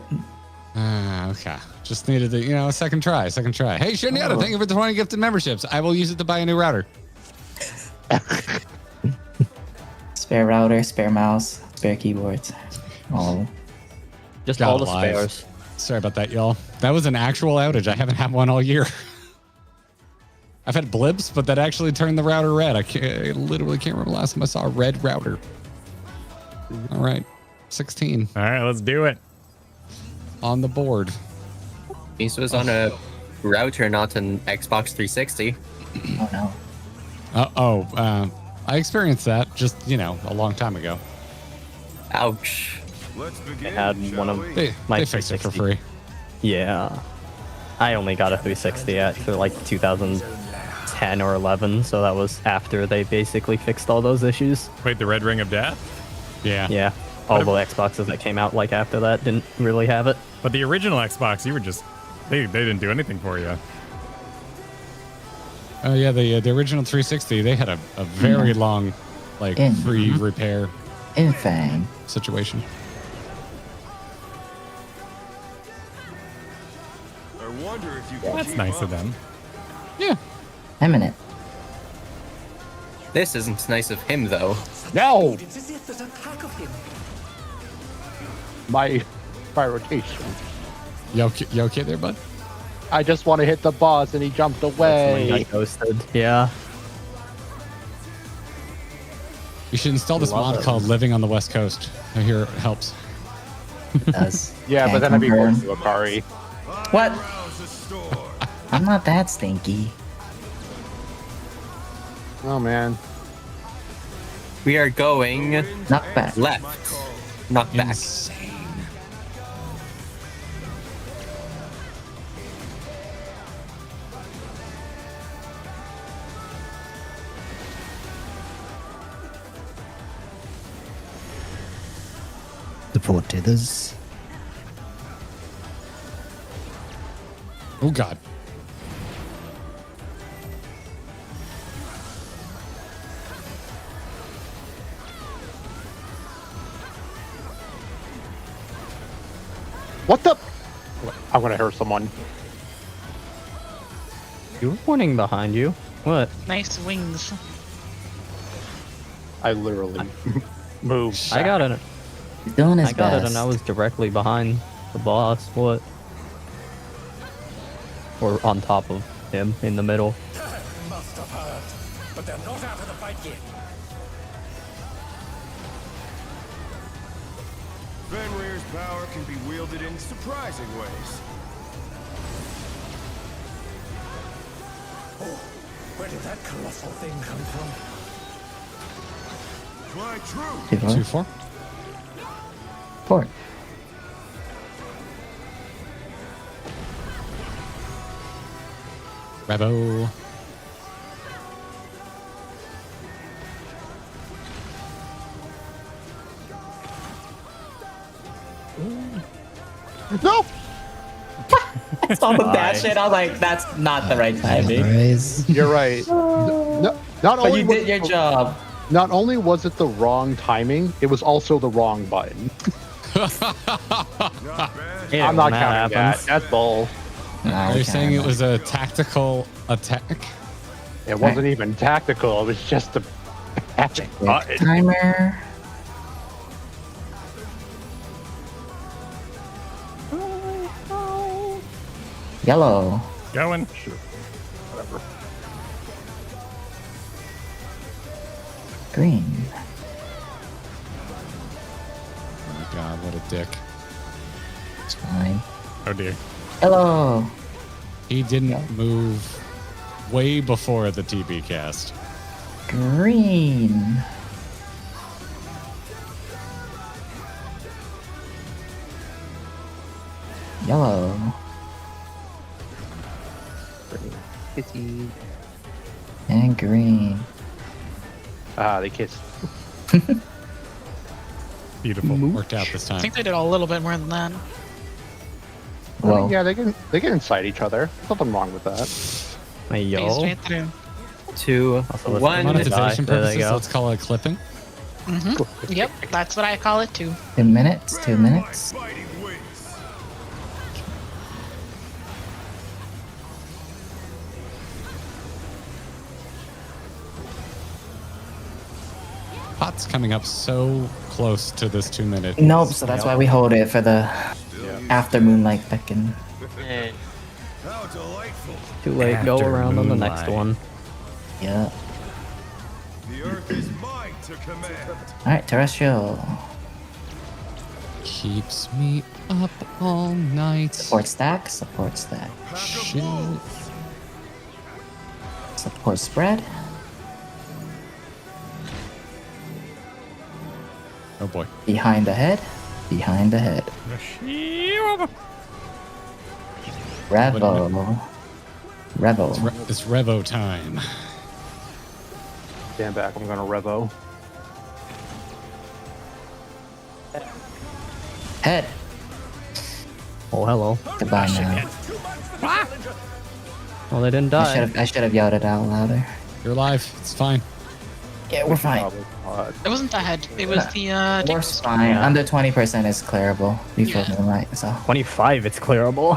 Okay. Just needed to, a second try. Hey, Shaniata, thank you for the 20 gifted memberships. I will use it to buy a new router. Spare router, spare mouse, spare keyboards. All of them. Just God all the alive. spares. Sorry about that, y'all. That was an actual outage. I haven't had one all year. I've had blips, but that actually turned the router red. I literally can't remember the last time I saw a red router. All right. 16 All right, let's do it. on the board. This was on a router, not an Xbox 360. Oh no. I experienced that just, a long time ago. Ouch. Let's begin. I had one of They my fixed it for 360. free. Yeah. I only got a 360 actually like 2010 or 11, so that was after they basically fixed all those issues. Wait, the Red Ring of Death? Yeah. Yeah. All the Xboxes that came out like after that didn't really have it. But the original Xbox, you were just they didn't do anything for you. Oh yeah, the original 360, they had a very long, free repair Infang. situation. I wonder if you can That's keep nice up. of them. Yeah. Eminent. This isn't nice of him, though. No! It's as if there's a pack of him. My rotation. You okay there, bud? I just want to hit the boss and he jumped away. Got ghosted. Yeah. You should install this Love mod it. called Living on the West Coast. I hear it helps. It does. Yeah, but Can't then I'd be confirm. close to Akari. What? Rouse the store. I'm not that stinky. Oh man. We are going Not bad. left, not back. Insane. Support tethers. Oh god. What the? I'm gonna hurt someone. You were warning behind you. What? Nice wings. I literally moved. I got it. He's doing his I got best. it, and I was directly behind the boss. What? Or on top of him in the middle. Must have hurt, but they're not out of the fight yet. Fenrir's power can be wielded in surprising ways. Oh, where did that colossal thing come from? Fly true. 2-4. Port. Rabo. No! I saw the dash shit. I was like, that's not the right timing. Anyways, You're right. No, not But only you was did your it- job. Not only was it the wrong timing, it was also the wrong button. Not bad. Yeah, I'm not when counting that. happens. That's bull. Are you saying it was a tactical attack? It wasn't even tactical. It was just a magic button. Timer. Yellow. Going. Whatever. Green. Oh my god, what a dick. It's fine. Oh dear. Yellow. He didn't move way before the TB cast. Green. Yellow. Kitty. And green. Ah, they kissed. Beautiful. Worked out this I time. think they did a little bit more than that. Well, Yeah, they can incite each other. Nothing wrong with that. Hey, Phase yo. straight through. 2, Also, let's 1. Monetization There they purposes, go. let's call it clipping. Yep, that's what I call it too. 2 minutes. 2 minutes. Fighting wings. Pot's coming up so close to this 2 minute. Nope. So that's why we hold it for the after moonlight beckon. How delightful. Too late. Go After around on the next moonlight. one. Yeah. The earth is mine to command. All right, terrestrial. Keeps me up all night. Support stack. Support stack. Shit. Support for spread. Oh boy. Behind the head. Behind the head. Revo. Revo. It's Revo time. Stand back. I'm going to Revo. Head. Oh, hello. Goodbye now. Well, they didn't die. I should have yelled it out louder. You're alive. It's fine. Yeah, we're fine. It wasn't the head. It was the We're fine. Yeah. Under 20% is clearable before Moonlight. So 25, it's clearable.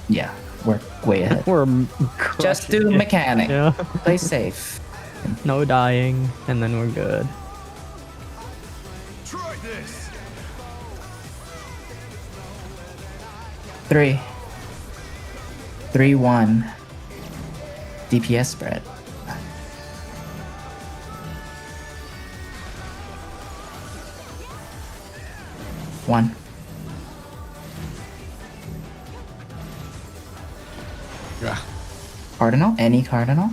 yeah, we're way ahead. We're Just do crushing it. mechanic. Yeah. Play safe. No dying, and then we're good. Try this. 3, 1. DPS spread. One. Yeah. Cardinal? Any cardinal?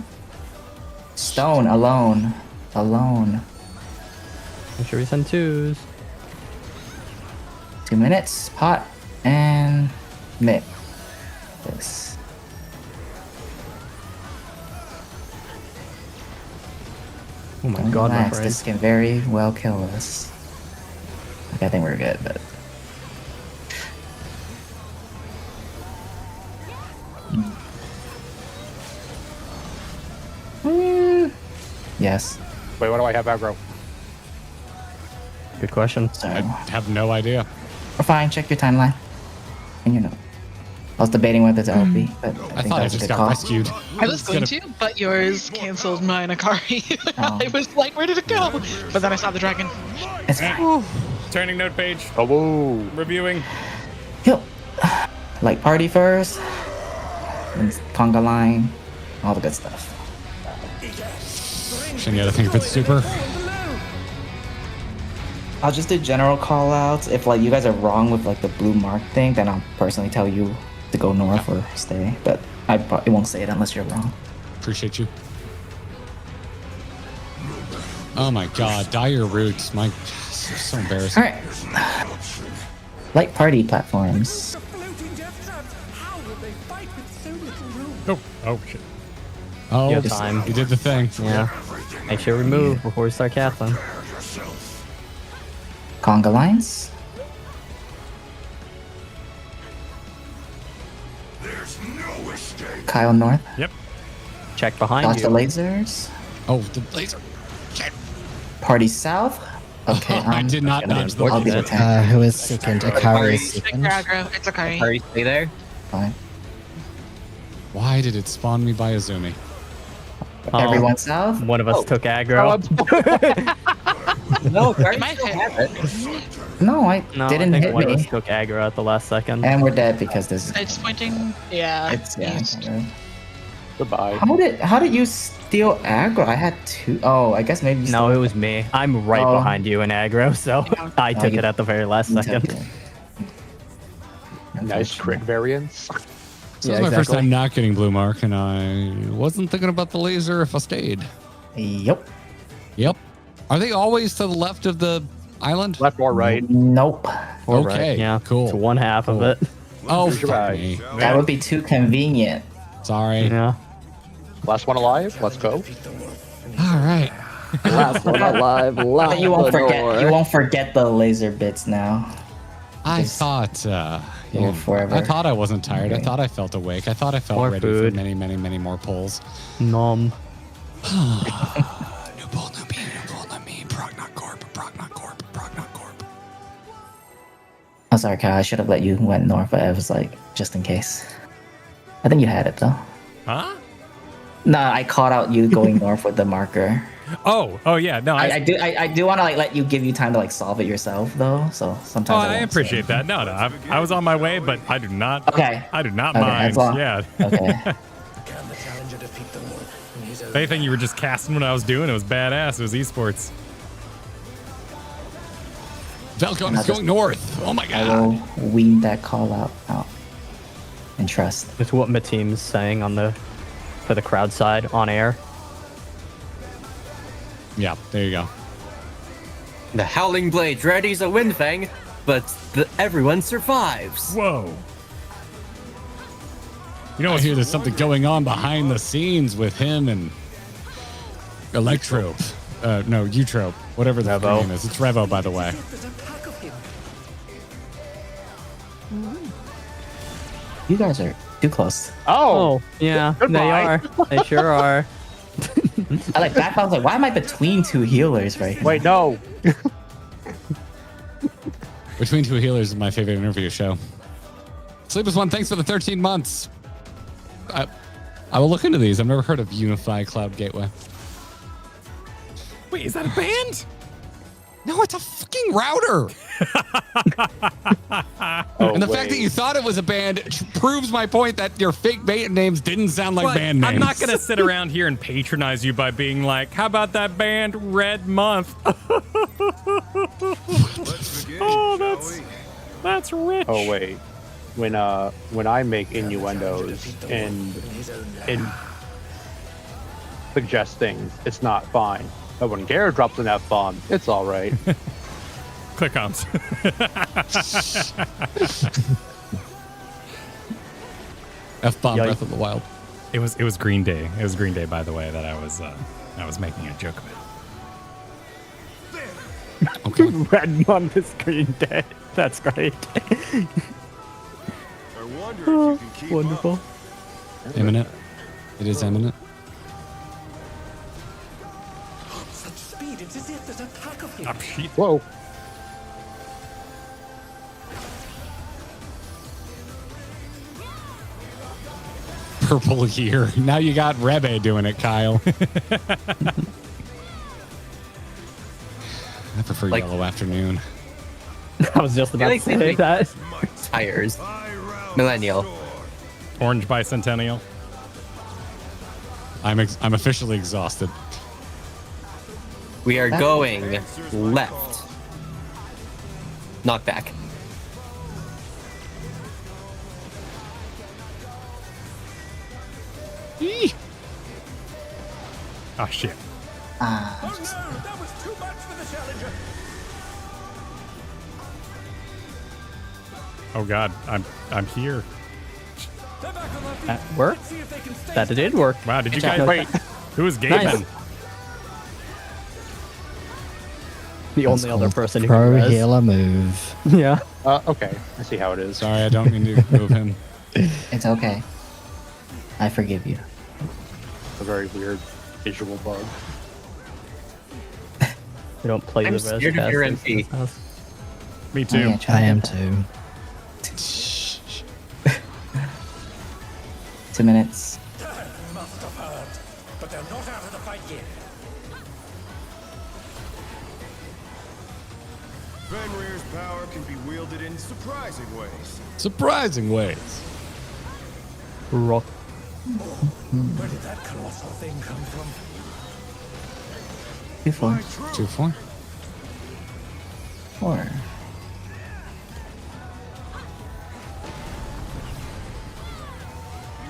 Stone alone. Alone. Make sure we send 2s. 2 minutes. Pot and mid. This. Oh my Don't god, my relax, friend. this can very well kill us. Like, I think we're good, but yes. Wait, what do I have aggro? Good question. So I have no idea. we're fine. Check your timeline. And you know. I was debating whether to LP, but I think thought that I was a just good got call. rescued. I was going to, but yours canceled mine, Akari. I was like, where did it go? But then I saw the dragon. It's fine. Turning note page. Oh, Reviewing. Yo. Like party first. And conga line. All the good stuff. Any other thing for the super? I'll just do general call outs. If like you guys are wrong with like the blue mark thing, then I'll personally tell you to go north or stay. But I won't say it unless you're wrong. Appreciate you. Oh my god, dire roots. My so embarrassing. Alright. Light party platforms. Oh shit. Oh, You have time. You did the thing. Yeah. Make sure we move before we start castling. Conga lines. Kyle north. Yep. Check behind Dodge you. the lasers. Oh, the laser. Party south. Okay. I did not dodge the I'll be laser. the tank. Who is second? Akari is Check second. your aggro. It's Akari. Are you stay there? Fine. Why did it spawn me by Azumi? Oh, Everyone south. One of us took aggro. No, It might hit. No, I No, didn't I think hit one of us me. took aggro at the last second. And we're dead because this. It's pointing. Yeah. It's yeah. east. goodbye. How did you steal aggro? I had 2. Oh, I guess maybe. You No, stole it was me. I'm right Oh. behind you in aggro, so I took you- it at the very last you took second. it. Nice crit variance. So this is my first time not getting blue mark, and I wasn't thinking about the laser if I stayed. Yep. Yep. Are they always to the left of the island? Left or right? Nope. Or Okay, right, yeah. cool. To one half of it. Oh, Here's your fuck ride. me. That would be too convenient. Sorry. Yeah. Last one alive. Let's go. All right. Last one alive. But you won't forget. You won't forget the laser bits now. I Just thought, go forever. I thought I wasn't tired. I Okay. thought I felt awake. I thought I felt More ready food. for many, many, many more pulls. Nom. New pull, new me, new pull, new me. Prog not corp, prog not corp, prog not corp. I'm sorry, Kyle. I should have let you went north, but I was like, just in case. I think you had it though. Huh? Nah, I caught out you going north with the marker. Oh yeah. No, I do want to like let you give you time to like solve it yourself though. So sometimes I won't appreciate say that. No, I was on my way, but I do not. Okay. I do not Okay, mind. as long- Yeah. Okay. Can the challenger defeat the one in his own? If anything, you were just casting what I was doing. It was badass. It was esports. Velcon I'll is going north. Oh my I god. will wean that call out and trust. It's what my team's saying on the for the crowd side on air. Yeah, there you go. The Howling Blade readies a Windfang, but everyone survives. Whoa. You know, I hear there's something going on behind the scenes with him and Electro. No, Utrope. Whatever the name is. It's Revo, by the way. You guys are too close. Oh, yeah, they Goodbye. are. They sure are. I like that. I was like, why am I between two healers right now? Wait, no. Between Two Healers is my favorite interview show. Sleepless One, thanks for the 13 months. I will look into these. I've never heard of Unify Cloud Gateway. Wait, is that a band? No, it's a fucking router. And the fact that you thought it was a band proves my point that your fake band names didn't sound like band names. I'm not going to sit around here and patronize you by being like, how about that band Red Month? Let's begin, that's rich. Oh wait, when I make innuendos and suggest things, it's not fine. But when Garrett drops an F-bomb, it's all right. Click arms. F-bomb Breath of the Wild. It was Green Day. It was Green Day, by the way, that I was making a joke about. Okay. Red Month is Green Day. That's great. Wonderful. Imminent. It is imminent. Such speed, it's as if there's a pack of him. Whoa. Purple year. Now you got Rebe doing it, Kyle. I prefer yellow afternoon. I was just about to say that. Tires. Millennial. Orange Bicentennial. I'm officially exhausted. We are going left. Knock back. Eee. Oh shit. Oh no, that was too much for the challenger. Oh god, I'm here. That worked? That did work. Wow, did you Good guys job. wait? Who was gaming? Nice. The That's only other called person who pro can res. healer move. Yeah. Okay, I see how it is. Sorry, I don't mean to move him. It's okay. I forgive you. A very weird visual bug. We don't play I'm the res. scared of your casters in MP. this house. Me too. I am too. 2 minutes. Must have heard, but they're not out of the fight yet. Fenrir's power can be wielded in surprising ways. Surprising ways. Rock. Where did that colossal thing come from? 2-4. 2-4. 4.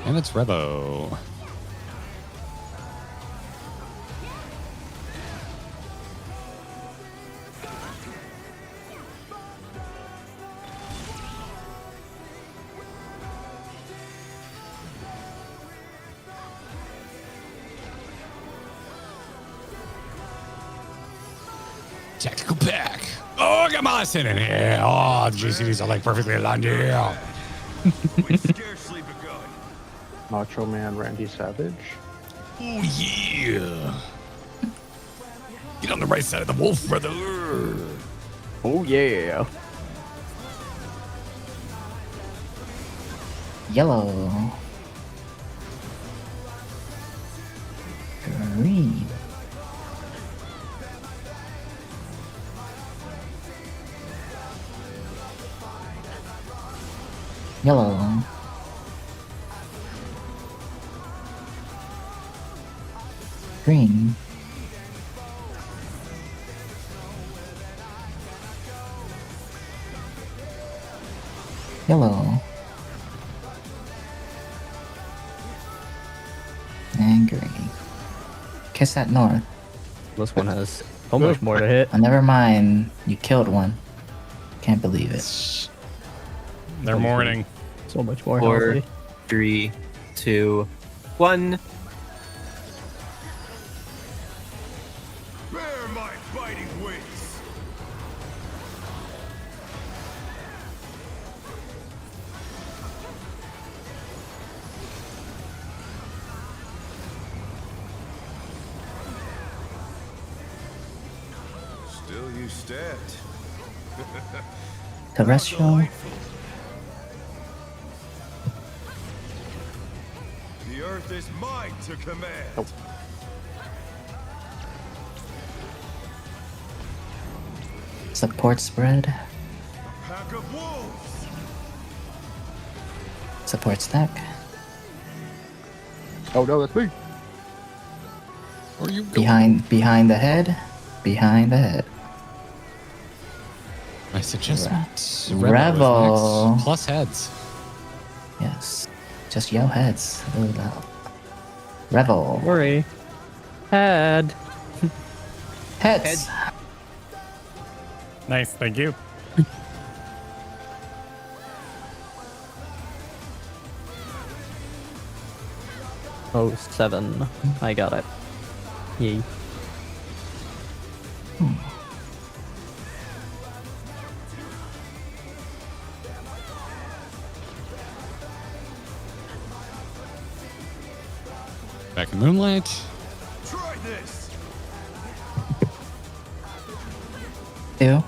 And it's Revo. Tactical pack. Oh, I got my in here. Oh, the GCDs are like perfectly aligned here. We've scarcely begun. Macho Man Randy Savage. Oh, yeah. Get on the right side of the wolf, brother. Oh yeah. Yellow. Green. Yellow. Green. Yellow. And green. Kiss that north. This one has so much more to hit. Oh, never mind. You killed one. Can't believe it. They're mourning. So much more 4, healthy. 3, 2, 1. Bear my biting wings. Still you stepped. Terrestrial. The earth is mine to command. Support spread. Pack of wolves. Support stack. Oh no, that's me. Or you Behind the head. Behind the head. I suggest Revel. plus heads. Yes. Just yell heads. Really loud. Revel. Worry. Head. Heads. Nice, thank you. Oh, 7. I got it. Yay. Back in Moonlight. Try this. 2.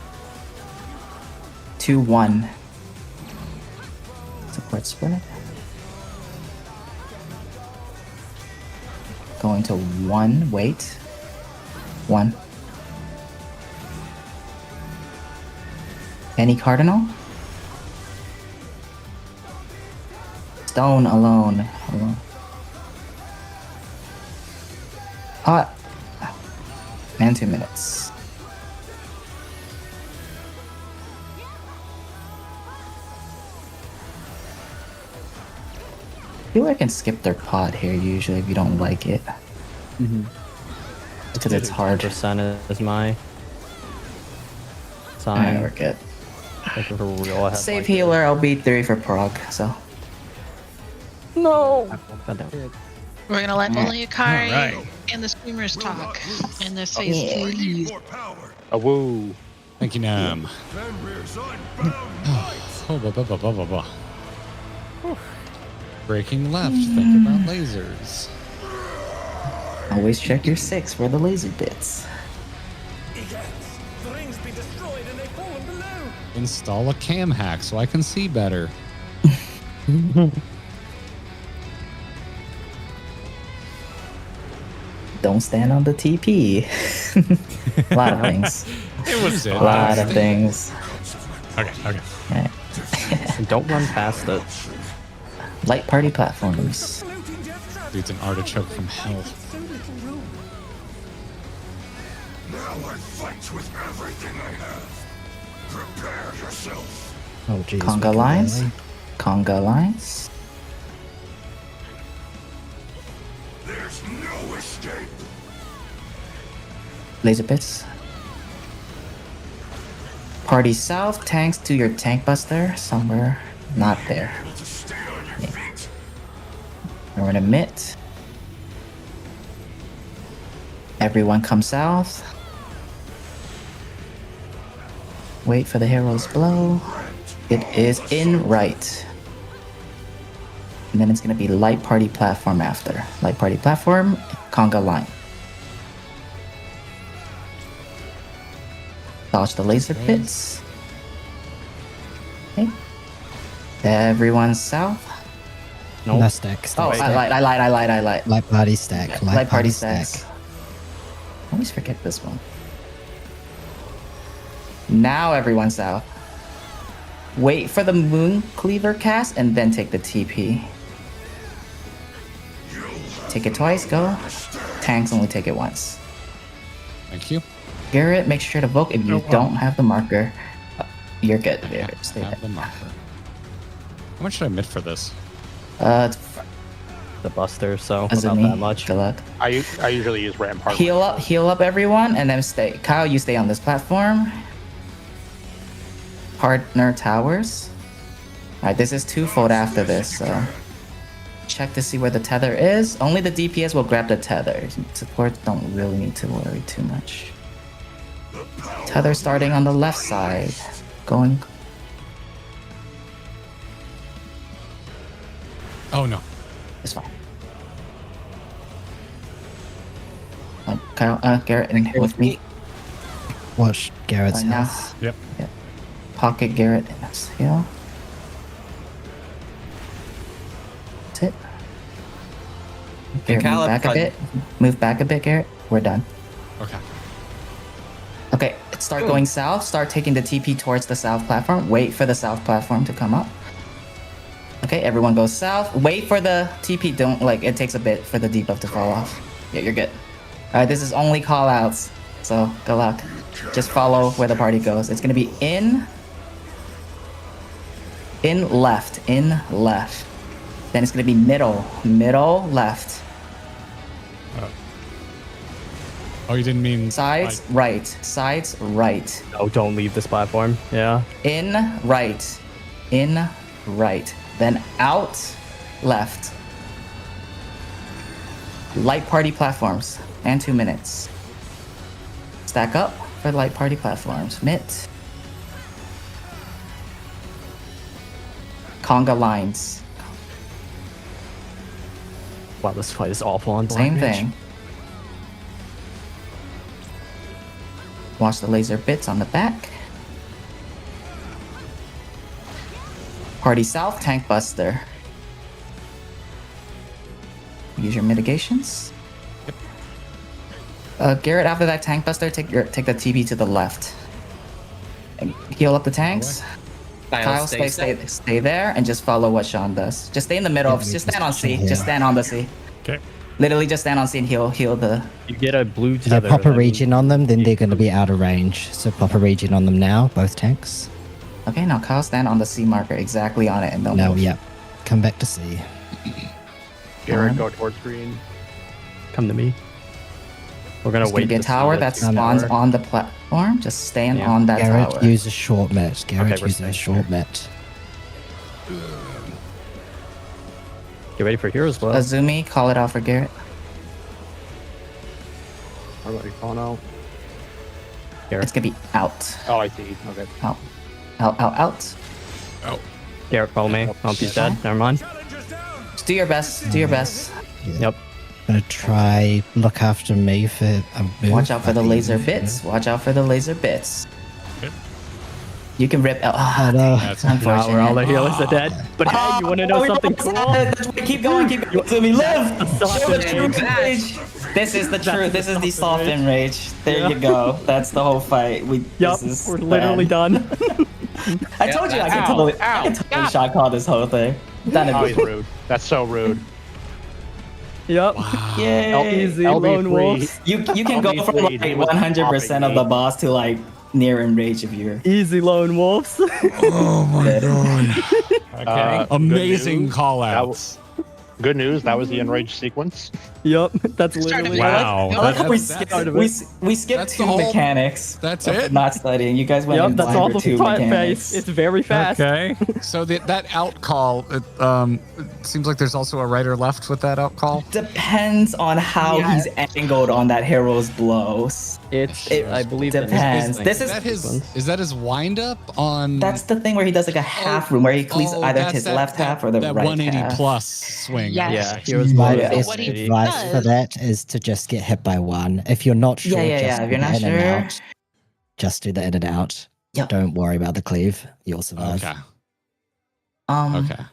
2, 1. Support spread. Going to 1. Wait. 1. Any cardinal? Stone alone. Hot. And 2 minutes. I feel like I can skip their pod here usually if you don't like it. Because it's hard. Percent is my sign. Alright, we're good. Like for real, I have Save like healer, I'll beat 3 for PROG, so. No! We're gonna let only Akari Alright. and the streamers talk in this phase, please. A woo. Thank you, Nam. Fenrir's unbound might. Oh, blah, blah, blah, blah. Breaking left. Think about lasers. Always check your 6 for the laser bits. The ring's been destroyed and they've fallen below. Install a cam hack so I can see better. Don't stand on the TP. A lot of things. It was A lot of things. Okay, okay. Right. Don't run past it. Light party platforms. Dude's an artichoke from hell. Now I fight with everything I have. Prepare yourself. Oh, geez. Conga lines. Conga lines. There's no escape. Laser bits. Party south. Tanks to your tank buster. Somewhere. Not there. We're gonna emit. Everyone come south. Wait for the hero's blow. It is in right. And then it's gonna be light party platform after. Light party platform, conga line. Dodge the laser pits. Okay. Everyone south. No stack. Oh, I lied. Light party stack. Light party stacks. I always forget this one. Now everyone south. Wait for the moon cleaver cast and then take the TP. Take it twice, go. Tanks only take it once. Thank you. Garrett, make sure to vote if you don't have the marker. You're good. Garrett. Stay Have there. the marker. How much should I emit for this? It's the Buster, so Azumi, about that much. Good luck. I usually use Rampart. Heal up everyone, and then stay. Kyle, you stay on this platform. Partner towers. Alright, this is twofold after this, so check to see where the tether is. Only the DPS will grab the tether. Supports don't really need to worry too much. Tether starting on the left side. Going. Oh no. It's fine. Kyle, Garrett, and with me. Watch Garrett's Now. house. Yep. Pocket Garrett and his heal. That's it. Garrett, move back a bit. Move back a bit, Garrett. We're done. Okay. Okay, start going south. Start taking the TP towards the south platform. Wait for the south platform to come up. Okay, everyone goes south. Wait for the TP. Don't, like, it takes a bit for the debuff to fall off. Yeah, you're good. Alright, this is only callouts. So, good luck. Just follow where the party goes. It's gonna be in left. Then it's gonna be middle, left. Oh, you didn't mean sides, right. Sides, right. Oh, don't leave this platform. Yeah. In, right. Then out, left. Light party platforms. And 2 minutes. Stack up for light party platforms. Mitt. Conga lines. Wow, this fight is awful on Same Blind Mage. thing. Watch the laser bits on the back. Party south, tank buster. Use your mitigations. Garrett, after that tank buster, take the TB to the left. And heal up the tanks. Kyle, stay there and just follow what Sean does. Just stay in the middle. Just stand on C. Just stand on the C. Okay. Literally just stand on C and heal the. You get a blue If tether. they pop a regen on them, then they're going to be out of range. So pop a regen on them now, both tanks. Okay, now Kyle, stand on the C marker exactly on it and don't No, move. yep. Come back to C. Garrett, go towards green. Come to me. We're gonna There's wait. gonna be a to see tower the that tower. spawns on the platform. Just stand on that Garrett, tower. use a short met. Garrett, Okay, we're use a staying short met. Get ready for heroes, well. Azumi, call it out for Garrett. How about you calling out? It's gonna be out. Oh, I see. Okay. Out. Oh. Garrett, follow me. Oh, he's dead. Never mind. Just do your best. Do your best. Yep. Gonna try look after me for a move. Watch out for the I laser think. bits. Watch out for the laser bits. Okay. You can rip out. I know. That's Unfortunate. All the healers are dead. But hey, you wanna know something cool? Keep going. Azumi, live. Soft Show the true enrage. rage. This is the truth. This is the soft enrage. There you go. That's the whole fight. Yup, This is we're literally bad. done. I told you I can totally shot call this whole thing. Done it Oh, he's before. rude. That's so rude. Yep. Yay. Easy LB lone free. wolves. You can go from like LB3 was 100% of the boss to like near enrage if you're Easy lone wolves. Oh my god. Okay. Amazing news. call That outs. Good news. That was the enrage sequence. Yep. That's Started literally. Wow. I like how we That's- skipped, we skipped that's two the whole- mechanics. That's of it? Not studying. You guys went Yep. in That's blind all for the two time mechanics. phase. It's very fast. Okay. So that out call, it seems like there's also a right or left with that out call. Depends on how he's angled on that hero's blows. I believe that Depends. this This Is that his wind up on? That's the thing where he does like a half room where he cleaves either that's his that- left half or the that right 180 half. plus swing. Yes. Yeah, heroes My blows. best What he advice for does- that is to just get hit by one. If you're not sure, Yeah. just If do you're not the in and sure. out. Just do the in and out. Yep. Don't worry about the cleave. You'll survive. Okay. Okay.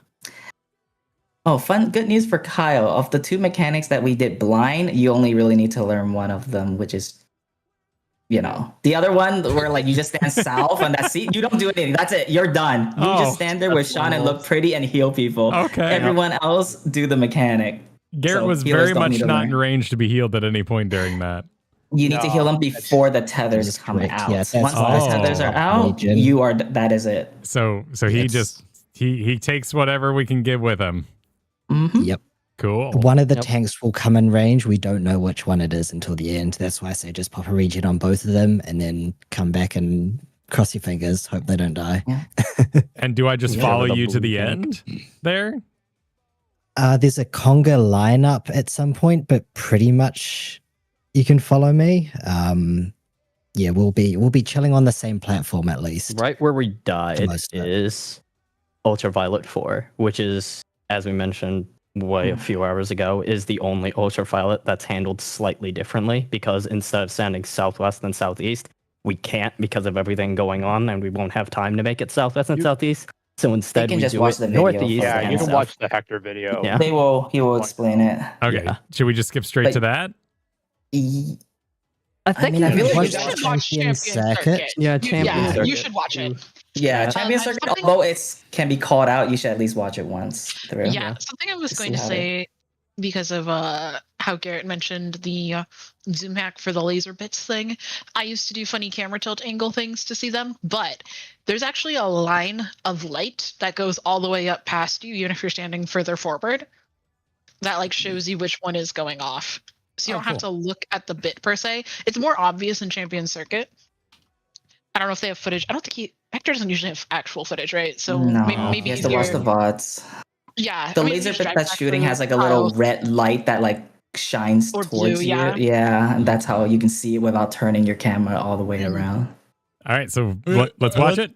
Oh, good news for Kyle. Of the two mechanics that we did blind, you only really need to learn one of them, which is, the other one where like you just stand south on that seat. You don't do anything. That's it. You're done. You Oh, just stand there with Sean and look pretty and heal people. Okay. Everyone else do the mechanic. Garrett So was healers very don't much need to not learn. in range to be healed at any point during that. You need to heal them No, before the tethers That's come correct. out. Yes, Once that's the tethers are right. out, Legion. that is it. So he Yes. just he takes whatever we can give with him. Mm-hmm. Yep. Cool. One of the tanks will come in range. We don't know which one it is until the end. That's why I say just pop a regen on both of them and then come back and cross your fingers. Hope they don't die. Yeah. And do I just follow you to the end there? There's a conga lineup at some point, but pretty much you can follow me. Yeah, we'll be chilling on the same platform at least. Right where we died is Ultraviolet 4, which is, as we mentioned a few hours ago, is the only ultraviolet that's handled slightly differently, because instead of standing southwest and southeast, we can't because of everything going on, and we won't have time to make it southwest and southeast. So instead, we do it northeast. Yeah, you can watch the Hector video. Yeah. He will explain it. Okay. Yeah. Should we just skip straight to that? I mean, I feel like You should watch Champion Circuit. Yeah, Champion Circuit. You should watch it. Yeah, Champion Circuit, although it can be called out, you should at least watch it once through. Yeah, something I was going to say, because of how Garrett mentioned the zoom hack for the laser bits thing. I used to do funny camera tilt angle things to see them, but there's actually a line of light that goes all the way up past you, even if you're standing further forward, that like shows you which one is going off. So you don't have to look at the bit per se. It's more obvious in Champion Circuit. I don't know if they have footage. I don't think Hector doesn't usually have actual footage, right? So no, maybe he has to watch the VODs. Yeah, the laser bit that's shooting has like a little red light that like shines towards blue, you. Yeah, and that's how you can see it without turning your camera all the way around. All right, so let's watch it.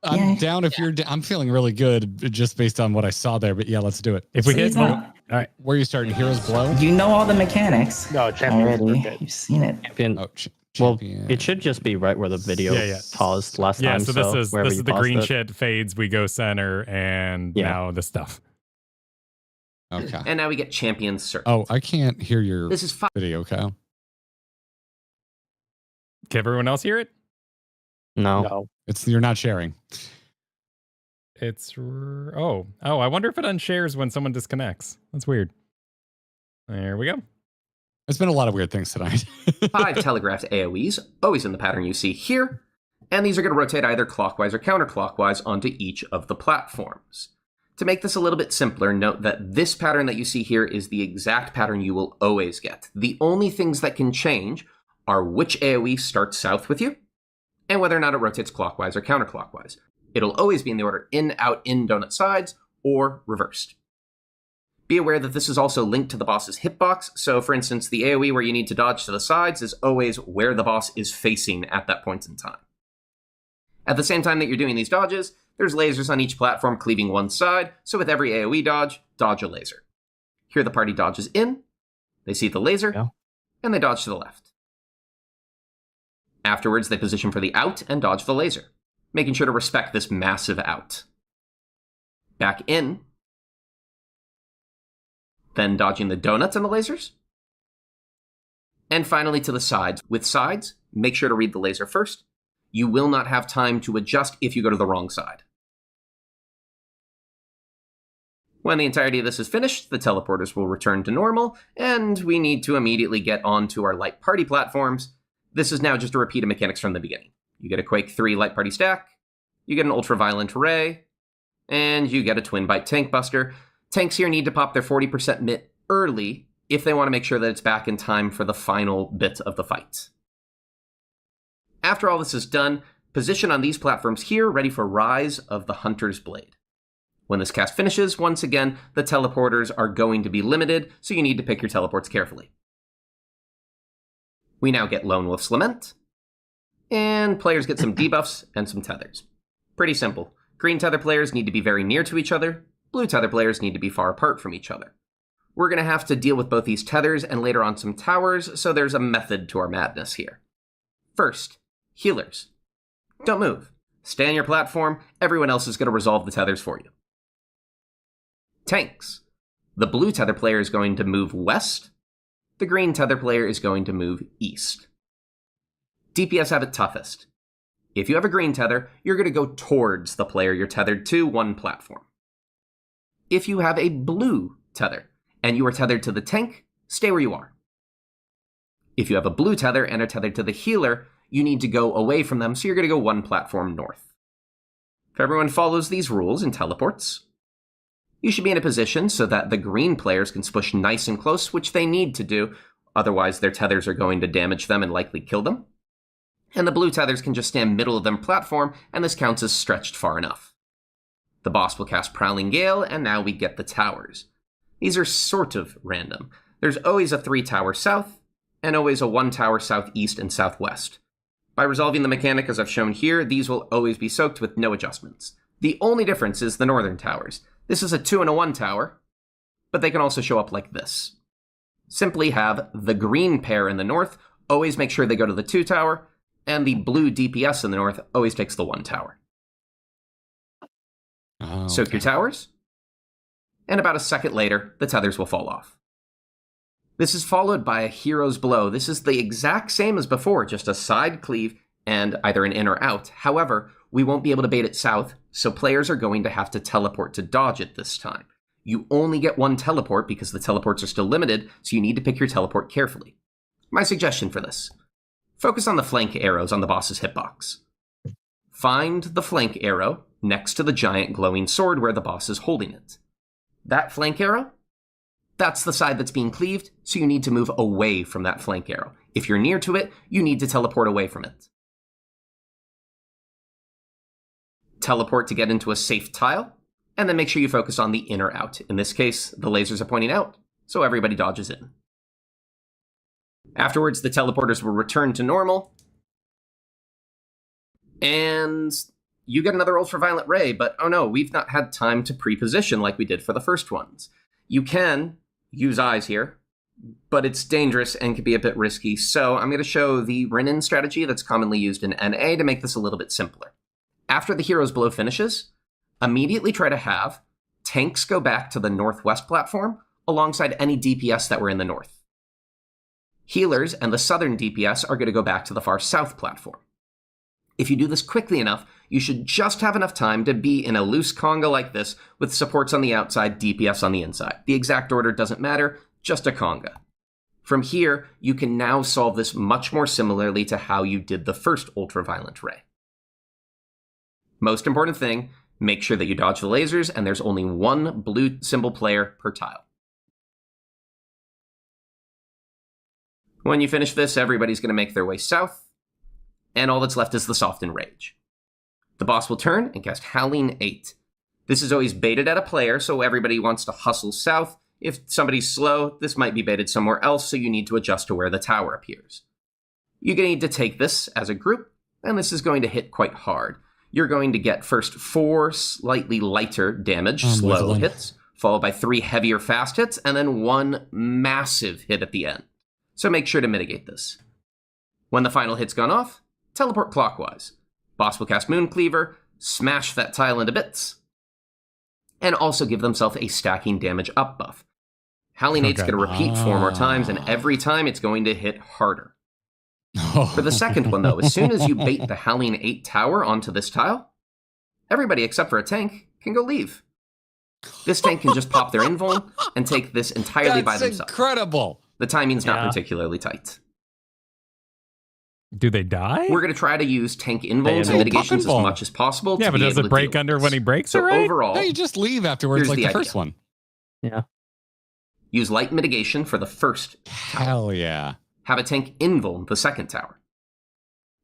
I'm down if you're. I'm feeling really good just based on what I saw there. But yeah, let's do it. If we hit, all right. Where are you starting? Heroes Blow. You know all the mechanics. No, already. You've seen it. Well, it should just be right where the video paused last time. Yeah, so this is the green it. shit fades. We go center, and now the stuff. Okay. And now we get Champion Circuit. Oh, I can't hear your This is video, Kyle. Can everyone else hear it? No. You're not sharing. It's I wonder if it unshares when someone disconnects. That's weird. There we go. There's been a lot of weird things tonight. 5 telegraphed AoEs, always in the pattern you see here, and these are going to rotate either clockwise or counterclockwise onto each of the platforms. To make this a little bit simpler, note that this pattern that you see here is the exact pattern you will always get. The only things that can change are which AoE starts south with you, and whether or not it rotates clockwise or counterclockwise. It'll always be in the order in, out, in, donut sides, or reversed. Be aware that this is also linked to the boss's hitbox, so for instance, the AoE where you need to dodge to the sides is always where the boss is facing at that point in time. At the same time that you're doing these dodges, there's lasers on each platform cleaving one side, so with every AoE dodge a laser. Here the party dodges in, they see the laser, and they dodge to the left. Afterwards, they position for the out and dodge the laser, making sure to respect this massive out. Back in, then dodging the donuts and the lasers. And finally to the sides. With sides, make sure to read the laser first. You will not have time to adjust if you go to the wrong side. When the entirety of this is finished, the teleporters will return to normal, and we need to immediately get onto our light party platforms. This is now just a repeat of mechanics from the beginning. You get a Quake 3 light party stack, you get an ultraviolent array, and you get a twin bite tank buster. Tanks here need to pop their 40% MIT early if they want to make sure that it's back in time for the final bit of the fight. After all this is done, position on these platforms here, ready for Rise of the Hunter's Blade. When this cast finishes, once again, the teleporters are going to be limited, so you need to pick your teleports carefully. We now get Lone Wolf's Lament, and players get some debuffs and some tethers. Pretty simple. Green tether players need to be very near to each other, blue tether players need to be far apart from each other. We're going to have to deal with both these tethers and later on some towers, so there's a method to our madness here. First, healers. Don't move. Stay on your platform, everyone else is going to resolve the tethers for you. Tanks. The blue tether player is going to move west, the green tether player is going to move east. DPS have it toughest. If you have a green tether, you're going to go towards the player you're tethered to one platform. If you have a blue tether, and you are tethered to the tank, stay where you are. If you have a blue tether and are tethered to the healer, you need to go away from them, so you're going to go one platform north. If everyone follows these rules and teleports, You should be in a position so that the green players can spush nice and close, which they need to do, otherwise their tethers are going to damage them and likely kill them. And the blue tethers can just stand middle of their platform, and this counts as stretched far enough. The boss will cast Prowling Gale, and now we get the towers. These are sort of random. There's always a 3-tower south, and always a 1-tower southeast and southwest. By resolving the mechanic as I've shown here, these will always be soaked with no adjustments. The only difference is the northern towers. This is a 2 and a 1 tower, but they can also show up like this. Simply have the green pair in the north always make sure they go to the 2 tower, and the blue DPS in the north always takes the 1 tower. Soak your towers, and about a second later, the tethers will fall off. This is followed by a Hero's Blow. This is the exact same as before, just a side cleave and either an in or out. However, we won't be able to bait it south, so players are going to have to teleport to dodge it this time. You only get 1 teleport because the teleports are still limited, so you need to pick your teleport carefully. My suggestion for this: focus on the flank arrows on the boss's hitbox. Find the flank arrow next to the giant glowing sword where the boss is holding it. That flank arrow? That's the side that's being cleaved, so you need to move away from that flank arrow. If you're near to it, you need to teleport away from it. Teleport to get into a safe tile, and then make sure you focus on the in or out. In this case, the lasers are pointing out, so everybody dodges in. Afterwards, the teleporters will return to normal, and you get another Ultraviolet Ray, but oh no, we've not had time to pre-position like we did for the first ones. You can use eyes here, but it's dangerous and can be a bit risky, so I'm going to show the Renin strategy that's commonly used in NA to make this a little bit simpler. After the Hero's Blow finishes, immediately try to have tanks go back to the northwest platform alongside any DPS that were in the north. Healers and the southern DPS are going to go back to the far south platform. If you do this quickly enough, you should just have enough time to be in a loose conga like this with supports on the outside, DPS on the inside. The exact order doesn't matter, just a conga. From here, you can now solve this much more similarly to how you did the first Ultraviolet Ray. Most important thing, make sure that you dodge the lasers and there's only 1 blue symbol player per tile. When you finish this, everybody's going to make their way south, and all that's left is the Soften Rage. The boss will turn and cast Howling 8. This is always baited at a player, so everybody wants to hustle south. If somebody's slow, this might be baited somewhere else, so you need to adjust to where the tower appears. You're going to need to take this as a group, and this is going to hit quite hard. You're going to get first 4 slightly lighter damage, slow hits, followed by 3 heavier fast hits, and then 1 massive hit at the end. So make sure to mitigate this. When the final hit's gone off, teleport clockwise. Boss will cast Mooncleaver, smash that tile into bits, and also give themselves a stacking damage up buff. Howling 8's going to repeat 4 more times, and every time it's going to hit harder. For the second one, though, as soon as you bait the Howling 8 tower onto this tile, everybody except for a tank can go leave. This tank can just pop their invuln and take this entirely by themselves. That's incredible. The timing's not particularly tight. Do they die? We're going to try to use tank invulns and mitigations as much as possible. Yeah, but does it break under when he breaks it, right? Overall, no, you just leave afterwards like the first one. Yeah. Use light mitigation for the first tower. Hell yeah. Have a tank invuln the second tower.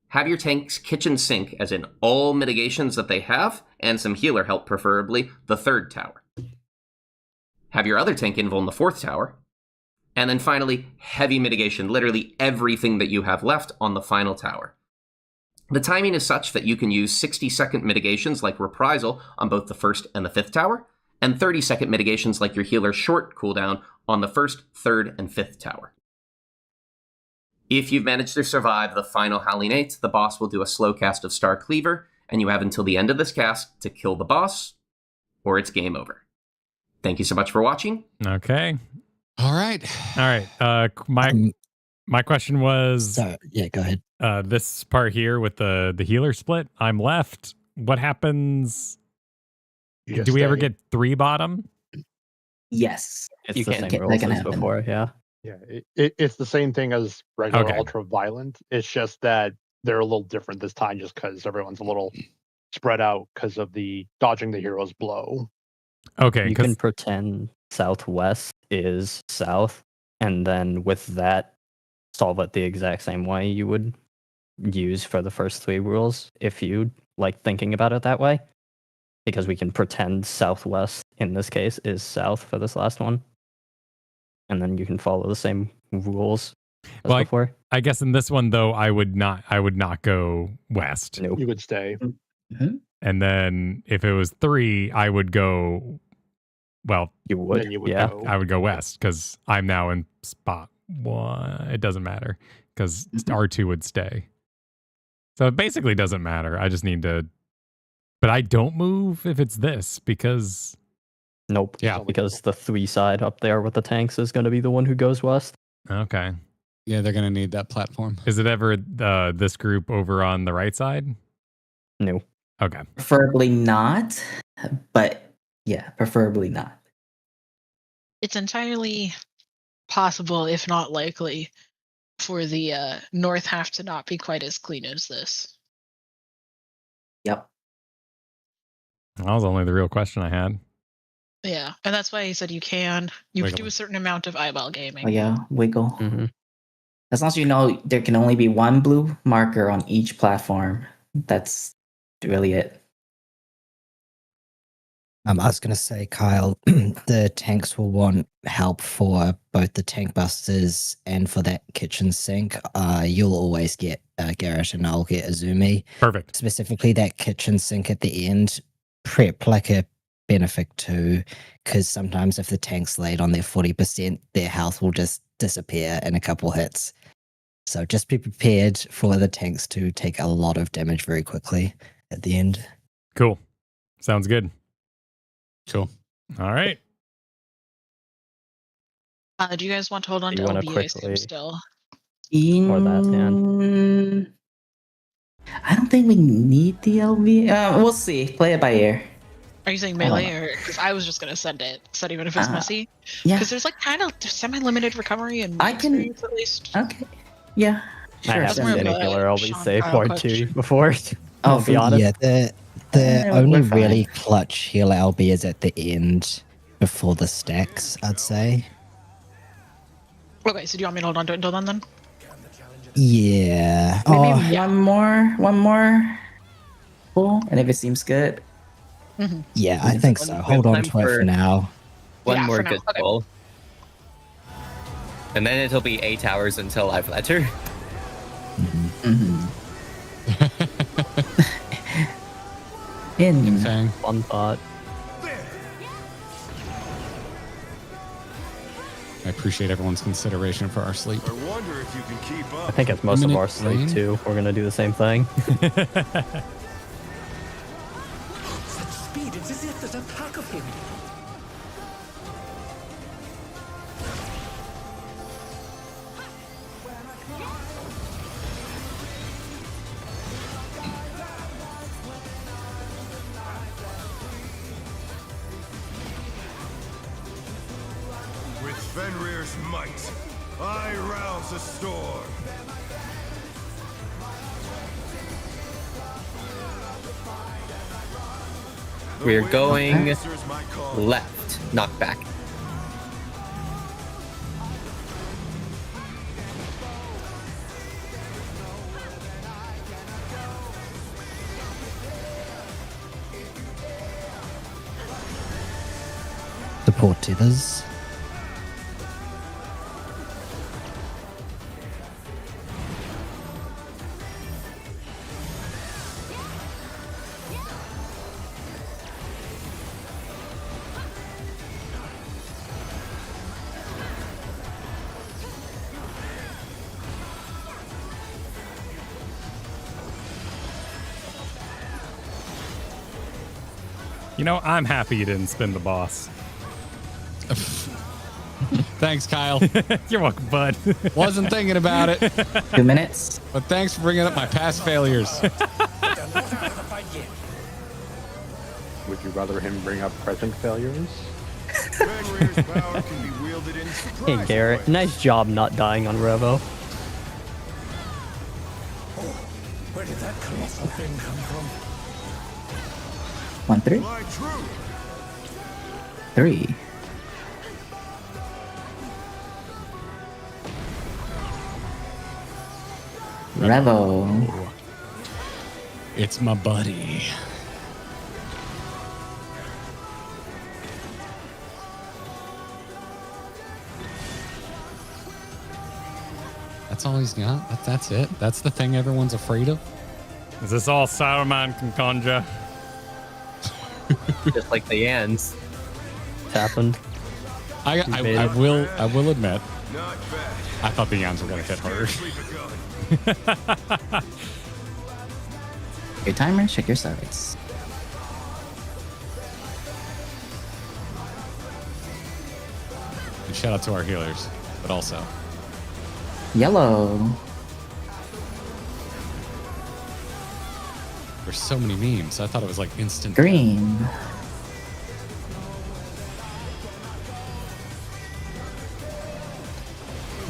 Have your tank's kitchen sink, as in all mitigations that they have, and some healer help preferably, the third tower. Have your other tank invuln the fourth tower. And then finally, heavy mitigation, literally everything that you have left on the final tower. The timing is such that you can use 60-second mitigations like Reprisal on both the first and the fifth tower, and 30-second mitigations like your healer's short cooldown on the first, third, and fifth tower. If you've managed to survive the final Howling 8, the boss will do a slow cast of Star Cleaver, and you have until the end of this cast to kill the boss, or it's game over. Thank you so much for watching. Okay. All right. My question was... yeah, go ahead. This part here with the healer split, I'm left. What happens? Do we ever get 3 bottom? Yes. It's the same rules as before, yeah. Yeah, it's the same thing as regular Okay. Ultraviolet. It's just that they're a little different this time just because everyone's a little spread out because of the dodging the hero's blow. Okay, You can pretend southwest is south, and then with that, solve it the exact same way you would use for the first 3 rules if you like thinking about it that way. Because we can pretend southwest in this case is south for this last one. And then you can follow the same rules as before. I guess in this one though, I would not go west. Nope. You would stay. And then if it was 3, I would go. Well, you would. Go. I would go west because I'm now in spot 1. It doesn't matter because R2 would stay. So it basically doesn't matter. I just need to. But I don't move if it's this because. Nope. Yeah. Because the 3 side up there with the tanks is going to be the one who goes west. Okay. Yeah, they're going to need that platform. Is it ever this group over on the right side? No. Okay. Preferably not, but yeah, preferably not. It's entirely possible, if not likely, for the north half to not be quite as clean as this. Yep. That was only the real question I had. Yeah, and that's why he said you can Wiggle. do a certain amount of eyeball gaming. Oh yeah, wiggle. Mm-hmm. As long as you know there can only be 1 blue marker on each platform. That's really it. I was going to say, Kyle, the tanks will want help for both the tank busters and for that kitchen sink. You'll always get Garrett and I'll get Azumi. Perfect. Specifically, that kitchen sink at the end, prep like a benefit too, because sometimes if the tank's late on their 40%, their health will just disappear in a couple hits. So just be prepared for the tanks to take a lot of damage very quickly at the end. Cool. Sounds good. Cool. All right. Do you guys want to hold on to You wanna LB quickly- still? Or that hand. I don't think we need the LV. We'll see. Play it by ear. Are you saying I don't melee or because I was just gonna send it, even if it's messy? Yeah. Because there's like kind of semi-limited recovery and I can- experience at least. Okay. Yeah. I Sure. haven't That's more seen of any a killer LB Sean save Kyle Part 2 question. before. Oh, I'll be honest. Yeah, the we're only fine. really clutch heal LB is at the end before the stacks, I'd say. Okay, so do you want me to hold on to it until then? Yeah. Maybe one more. Cool. And if it seems good. Yeah, I think so. Hold on to it for now. One Yeah, more for now. good Okay. pull. And then it'll be 8 hours until I've let her. In. Fang. One thought. I appreciate everyone's consideration for our sleep. I wonder if you can keep up. I think it's most of our sleep Rain? too. We're going to do the same thing. Such speed, it's as if there's a pack of him. With Fenrir's might, I rouse a storm. We're going Answers my call. left, knock back. Support tethers. You know, I'm happy you didn't spin the boss. Thanks, Kyle. You're welcome, bud. Wasn't thinking about it, 2 minutes. but thanks for bringing up my past failures. Would you rather him bring up present failures? Fenrir's power can be wielded in surprising Hey, Garrett. ways. Nice job not dying on Revo. Where did that colossal thing come from? 1-3. Fly true. 3. Revo. It's my buddy. That's all he's got? That's it? That's the thing everyone's afraid of? Is this all Saruman can conjure? Just like the ants. It's happened. I will admit, I thought the Yans were going to hit hard. Your timer, check your sides. And shout out to our healers, but also. Yellow. There's so many memes. I thought it was like instant. Green.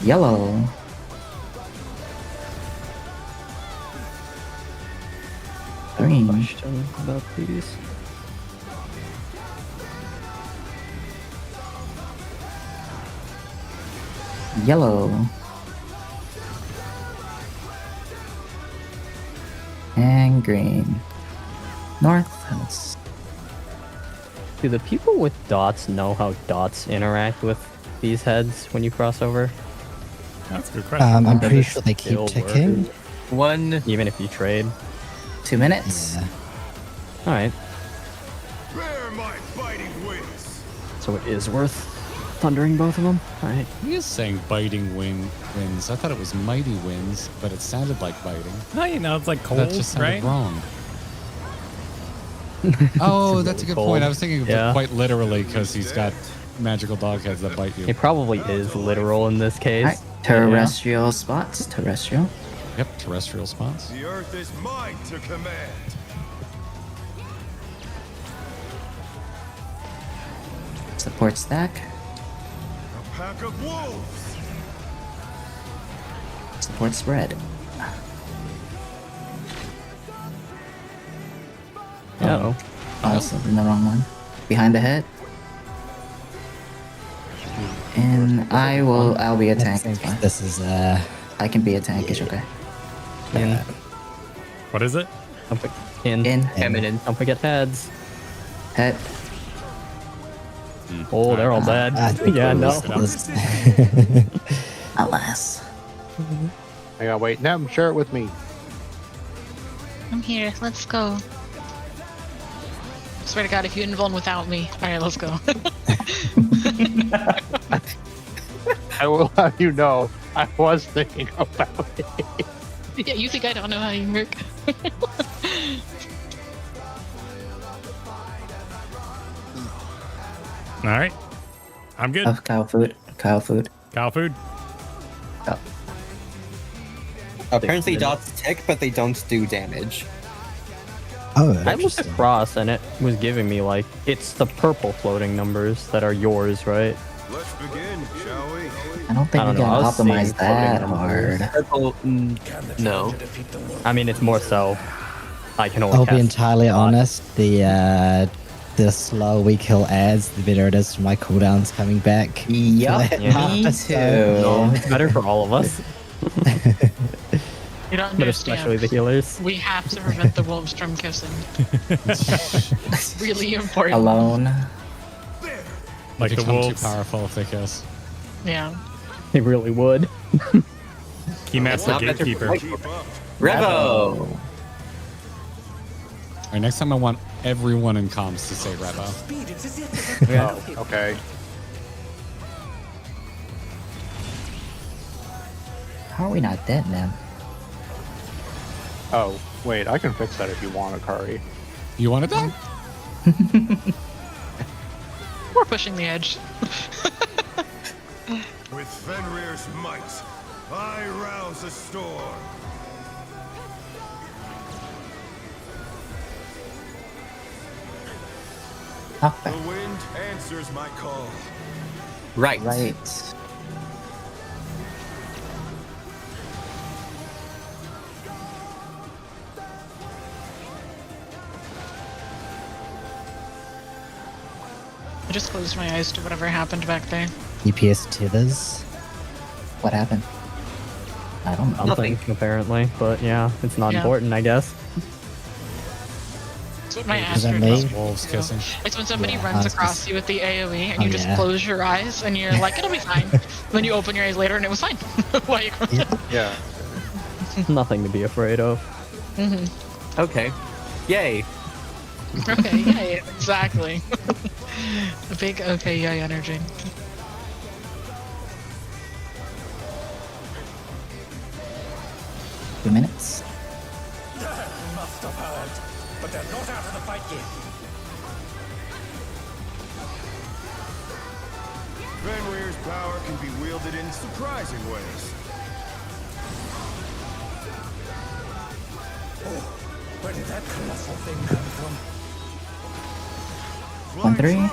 Yellow. Green. Question about these. Yellow. And green. North. Do the people with dots know how dots interact with these heads when you cross over? That's a good question. I'm pretty sure they keep Still ticking. One. Even if you trade. 2 minutes. Yeah. All right. Where are my fighting wings? So it is worth thundering both of them. All right. He is saying biting wins. I thought it was mighty wins, but it sounded like biting. No, you know, it's like cold, That just sounded right? wrong. Oh, that's a good point. I was thinking of it quite literally because he's got magical dog heads that bite you. It probably is literal in this case. Alright, terrestrial spots. Terrestrial. Yep, terrestrial spots. The earth is mine to command. Support stack. A pack of wolves. Support spread. Uh-oh. Also in the wrong one. Behind the head. And I'll be a tank. It's fine. This is I can be a tank, it's okay. In. What is it? In. In. Eminent. Don't forget heads. Head. Oh, they're all dead. Yeah, no. Alas. I gotta wait. Nem, share it with me. I'm here. Let's go. Swear to God, if you invuln without me. Alright, let's go. I will have you know, I was thinking about it. Yeah, you think I don't know how you work? All right. I'm good. Cow food. Cow food. Cow food. Oh. Apparently dots tick, but they don't do damage. Oh, I looked across and it was giving me like, it's the purple floating numbers that are yours, right? Let's begin, shall we? I don't think we can I was seeing optimize that floating hard. numbers. Purple, no. I mean, it's more so I can only I'll be cast entirely honest. The slower we kill ads, the better it is for my cooldowns coming back. Yup, me too. It's better for all of us. You don't But especially understand. the healers. We have to prevent the wolves from kissing. It's really important. Alone. Like They the become wolves. too powerful if they kiss. Yeah. They really would. Keymaster not better Gatekeeper. Revo! All right, next time I want everyone in comms to say Revo. Oh, okay. How are we not dead, man? Oh, wait, I can fix that if you want, Akari. You want it done? We're pushing the edge. With Fenrir's might, I rouse a storm. The wind answers my call. Right. Right. I just closed my eyes to whatever happened back there. DPS tethers. What happened? I don't know. Nothing, apparently. But yeah, it's not Yeah. important, I guess. That's what my Is that asterisk me? is. Wolves kissing. It's when somebody Yeah, runs I was across just- you with the AoE and Oh, you just yeah. close your eyes and you're like, it'll be fine. Then you open your eyes later and it was fine. Why you Yeah. Nothing to be afraid of. Okay. Yay. Okay, yay, exactly. A big okay, yay energy. 2 minutes. Must have heard, but they're not out of the fight yet. Fenrir's power can be wielded in surprising ways. Oh, where did that colossal thing come from? 1, 3.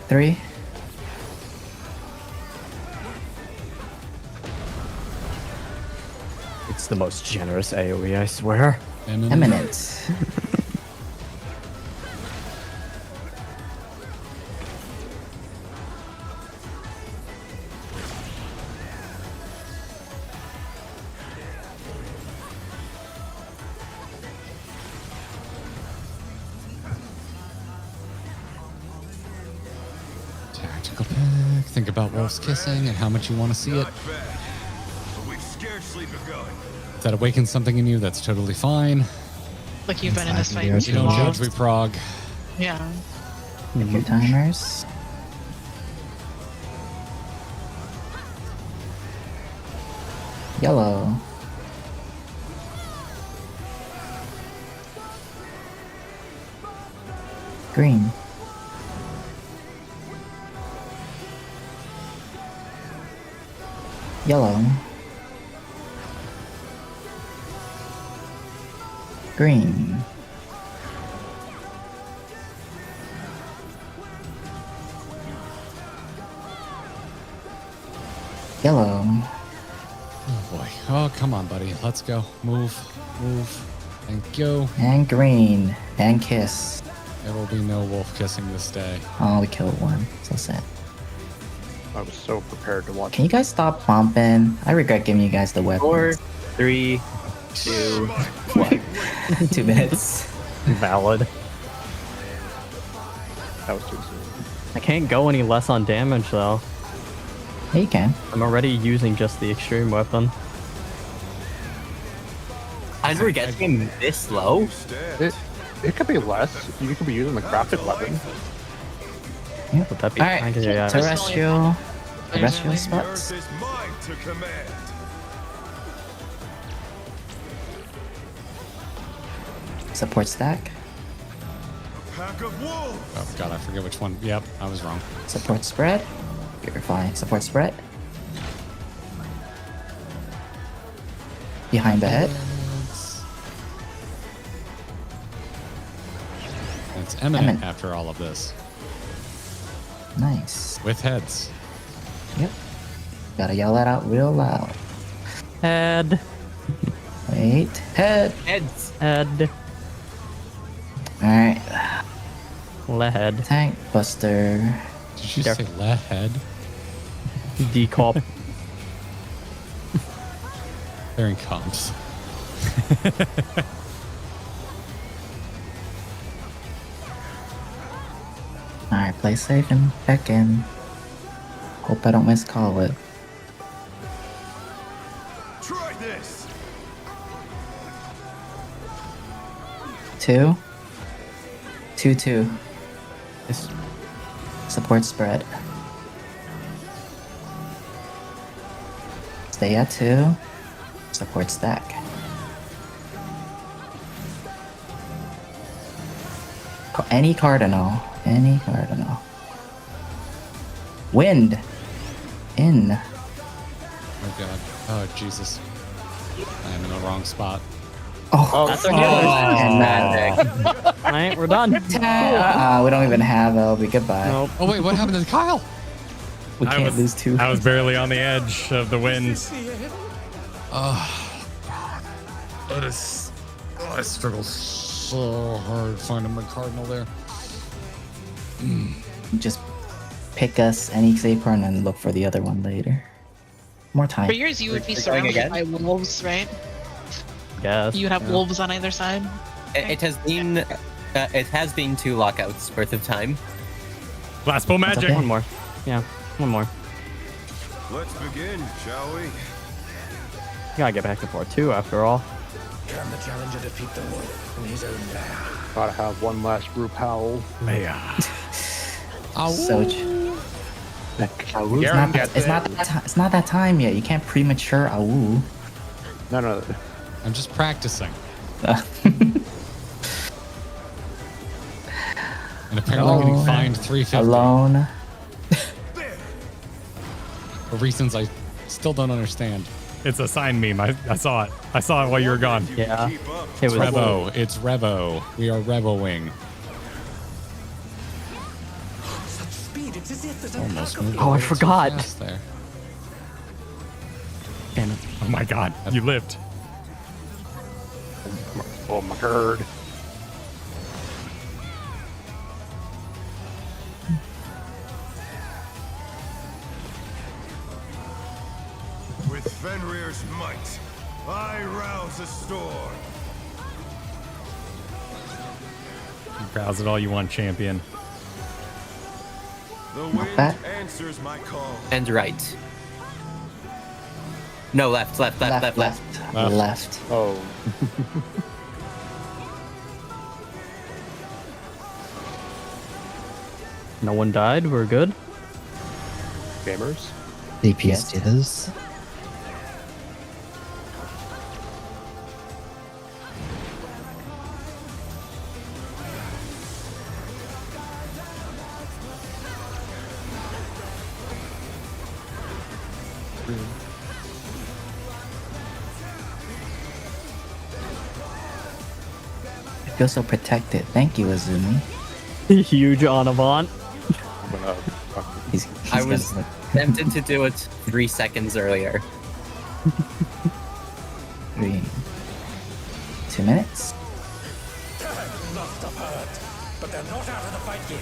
3. It's the most generous AoE, I swear. Eminent. Tactical pick. Think about wolves kissing and how much you want to see it. Not bad, but we've scarcely begun. If that awakens something in you, that's totally fine. Like you've been in this fight You too don't long. judge, we prog. Yeah. Pick your timers. Yellow. Green. Yellow. Green. Yellow. Oh boy. Oh, come on, buddy. Let's go. Move. Move. Thank you. And green. And kiss. There will be no wolf kissing this day. Oh, we killed one. So sad. I was so prepared to watch. Can you guys stop pumping? I regret giving you guys the weapon. 4, 3, 2, 1. 2 minutes. Valid. That was too soon. I can't go any less on damage, though. Yeah, you can. I'm already using just the extreme weapon. I never get him this low. It could be less. You could be using the crafted weapon. Yep. Would that be Alright, kind of yeah. terrestrial. Terrestrial Personally, The spots. earth is mine to command. Support stack. A pack of wolves. Oh god, I forget which one. Yep, I was wrong. Support spread. You're fine. Support spread. Behind the head. It's eminent Eminent. after all of this. Nice. With heads. Yep. Gotta yell that out real loud. Head. Wait. Head. Heads. Head. Alright. Lead. Tank buster. Did you There. say lead? Decop. They're in comps. Alright, play safe and check in. Hope I don't miscall it. Try this. 2. 2, 2. Yes. Support spread. Stay at 2. Support stack. Any cardinal. Any cardinal. Wind. In. Oh god. Oh Jesus. I am in the wrong spot. Oh, That's our Alright, we're done. we don't even have LB. Goodbye. Nope. Oh wait, what happened to Kyle? We I can't was- lose 2. I was barely on the edge of the wind. Oh god. That is. Oh, I struggled so hard finding my cardinal there. Just pick us any Acorn and look for the other one later. More time. For yours, you would be We're going surrounded again? by wolves, right? Yes. You would have wolves on either side. It has been 2 lockouts worth of time. Blastful magic. okay. One more. Yeah, one more. Let's begin, shall we? Gotta get back to 4-2 after all. Can the challenger defeat the wolf in his own lair? Gotta have one last group howl. Leia. So Garrett gets it's it. not that time yet. You can't premature awoo. No. I'm just practicing. And apparently No. getting fined $350 Alone. for reasons I still don't understand. It's a sign meme. I saw it. I saw it while you were gone. Yeah. Keep up. It was Revo. It's Revo. We are Revoing. Such speed, it's as if there's a Almost lack of moved Oh, I a little too forgot. fast there. Damn it. Oh my god, you lived. Oh my god. With Fenrir's might, I rouse a storm. You browse it all you want, champion. The wind bad. answers my call. And right. No, left. Left. Oh. No one died. We're good. Gamers. DPS dithers. I feel so protected. Thank you, Azumi. Huge on avant. I'm gonna He's I got, was like, tempted to do it 3 seconds earlier. 3, 2 minutes. Lost of hurt, but they're not out of the fight yet.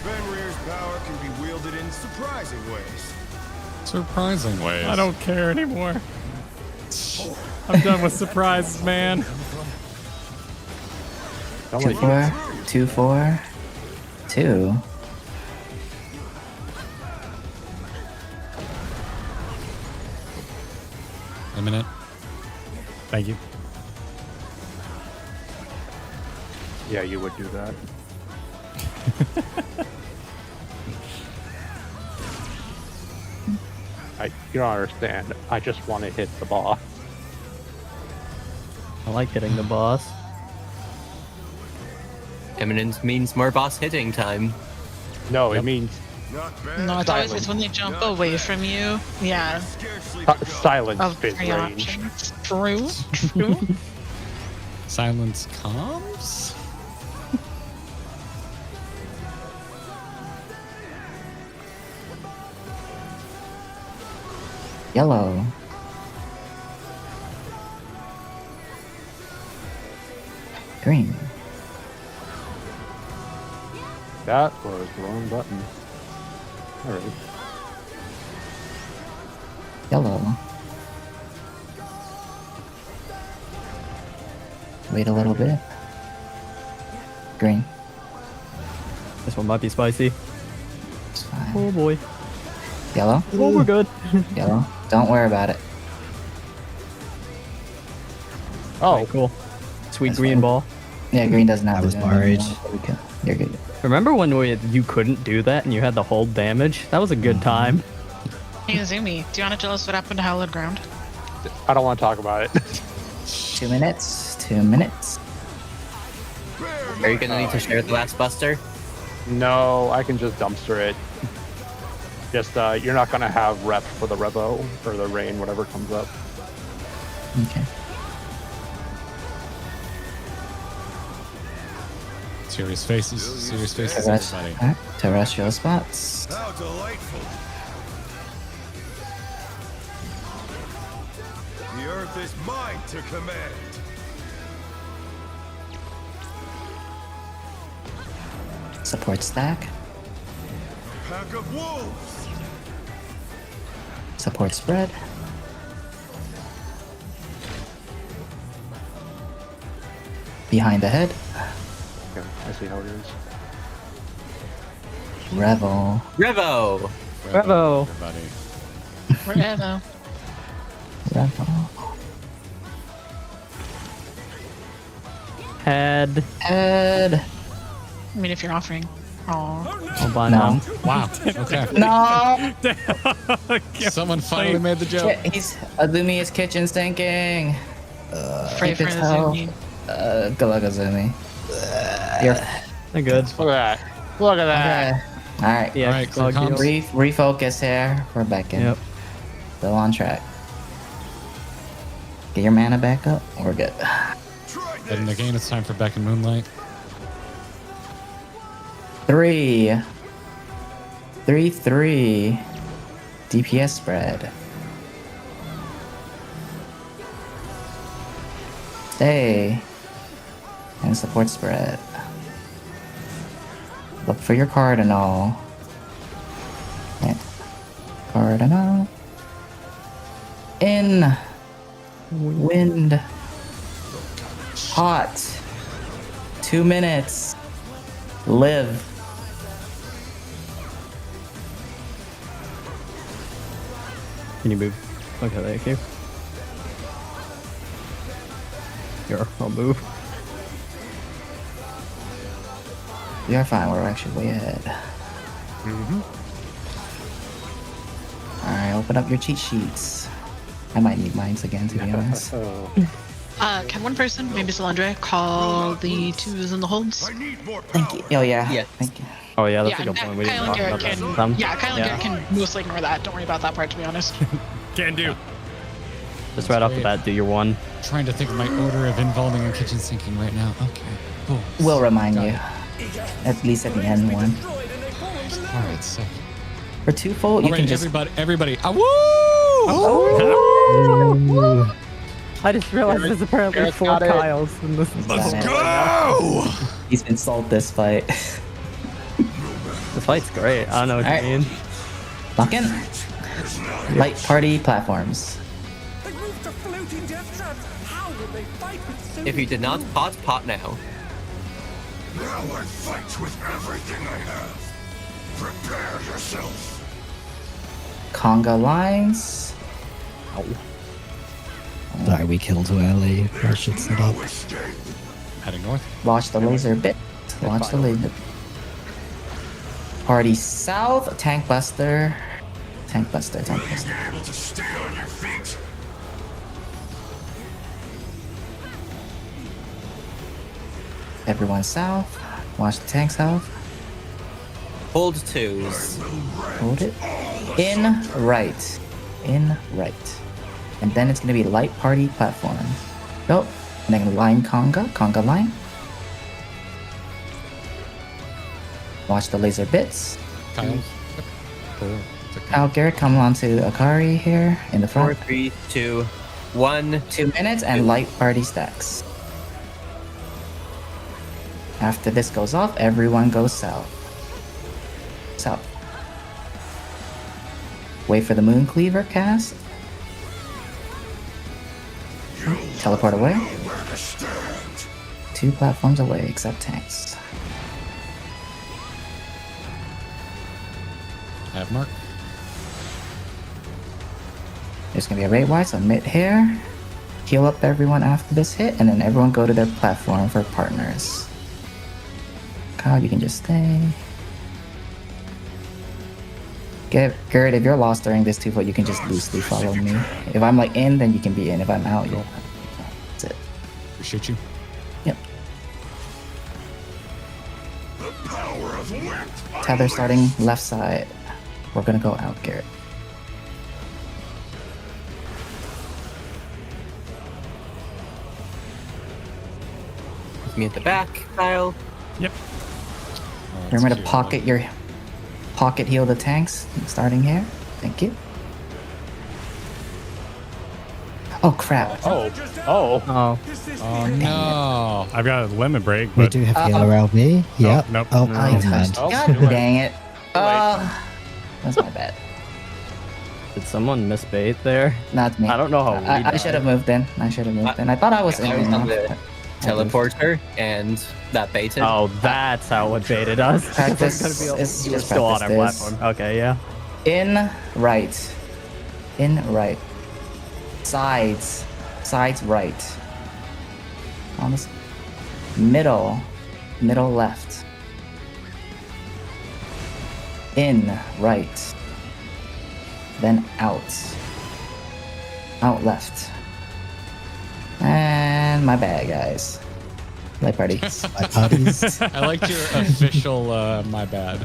Fenrir's power can be wielded in surprising ways. Surprising ways. I don't care anymore. I'm done with surprises, man. 2, 4, 2, 4, 2. A minute. Thank you. Yeah, you would do that. You don't understand. I just want to hit the boss. I like hitting the boss. Eminence means more boss hitting time. No, it means Not bad. No, it's always it's when they jump away from you. Yeah. Scarcely silence Of phase 3 range. options. True. True. Silence comes? Yellow. Green. That was the wrong button. Alright. Yellow. Wait a little bit. Green. This one might be spicy. It's fine. Oh boy. Yellow. Oh, we're good. Yellow. Don't worry about it. Oh, cool. Sweet That's green fine. ball. Yeah, green doesn't have I to was do anything. worried. You're good. Remember when you couldn't do that and you had to hold damage? That was a good time. Hey, Azumi, do you want to tell us what happened to Hallowed Ground? I don't want to talk about it. 2 minutes. 2 minutes. Are you gonna need to share the last buster? No, I can just dumpster it. Just, you're not gonna have rep for the Revo or the rain, whatever comes up. Okay. Serious faces. Serious faces, everybody. Alright, terrestrial spots. How delightful. The earth is mine to command. Support stack. Pack of wolves. Support spread. Behind the head. Okay, I see how it is. Revel. Revo. Bravo. Everybody. Wherever. Revel. Head. Head. I mean, if you're offering. Aw. Oh, by No. now. Wow. Okay. No! Someone finally made the joke. He's Azumi is kitchen sinking. Pray for Keep it hell. Azumi. Good luck, Azumi. You're They're good. Look at that. Look at that. okay. Alright. Yeah, Alright, clear Clog comms. deals. Refocus here. We're back in. Yep. Still on track. Get your mana back up. We're good. Heading again, it's time for Beck and Moonlight. 3. 3-3. DPS spread. Stay. And support spread. Look for your cardinal. Yeah. Cardinal. In. Wind. Hot. 2 minutes. Live. Can you move? Okay, thank you. Here, I'll move. We are fine. We're actually way ahead. Alright, open up your cheat sheets. I might need mine again, to be honest. Can one person, maybe Solandre, call the twos and the holds? Thank you. Oh, yeah. Yeah. Thank you. Oh yeah, that's Yeah, a good point. We didn't Kyle and talk Garrett about that. can. Some- Yeah, Kyle and Garrett can mostly ignore that. Don't worry about that part, to be honest. Can do. Just right off the bat, do your one. Trying to think of my order of involving and kitchen sinking right now. Okay. Cool. We'll remind Got you. it. At least at the end one. All right, sick. For twofold, you All right, can just. everybody. Ah, woo! Oh! I just realized there's apparently Garrett's 4 got it. Kyles in this. Let's Go! He's been sold this fight. The fight's great. I don't know what Alright. you mean. Lock in. Light party platforms. If you did not pot now. Now I fight with everything I have. Prepare yourself. Conga lines. Sorry, we killed too early. I should set up. Heading north. Watch the laser bit. Watch the laser. Party south. Tank buster. Tank buster. Tank buster. Able to stay on your feet. Everyone south. Watch the tank south. Hold twos. Hold it. In right. In right. And then it's gonna be light party platform. Nope. And then line conga. Conga line. Watch the laser bits. Kyle. Kyle Garrett, come on to Akari here in the 4, front. 3, 2, 1. 2 minutes and light party stacks. After this goes off, everyone goes south. South. Wait for the Moon Cleaver cast. Teleport away. 2 platforms away, except tanks. Have mark. There's gonna be a rate wide, so mid here. Heal up everyone after this hit, and then everyone go to their platform for partners. Kyle, you can just stay. Garrett, if you're lost during this 2-foot, you can just loosely follow me. If I'm like in, then you can be in. If I'm out, you'll. That's it. Appreciate you. Yep. The power of wit. Tether starting left side. We're gonna go out, Garrett. Me at the back, Kyle. Yep. Remember to pocket heal the tanks starting here. Thank you. Oh crap. Oh no. I've got a limit break, We but do have healer LB. Yep. nope. Oh, I never touched. mind. God dang it. That's my bad. Did someone miss bait there? Not me. I don't know how we I died. should have moved in. I thought I was in. I was on enough. the teleporter, and that baited. Oh, that's how it baited us. Practice It's gonna be is you were just still on our practice this. platform. Okay, yeah. In right. Sides right. Almost middle left. In right. Then out left. And my bad, guys. Light parties. I liked your official my bad.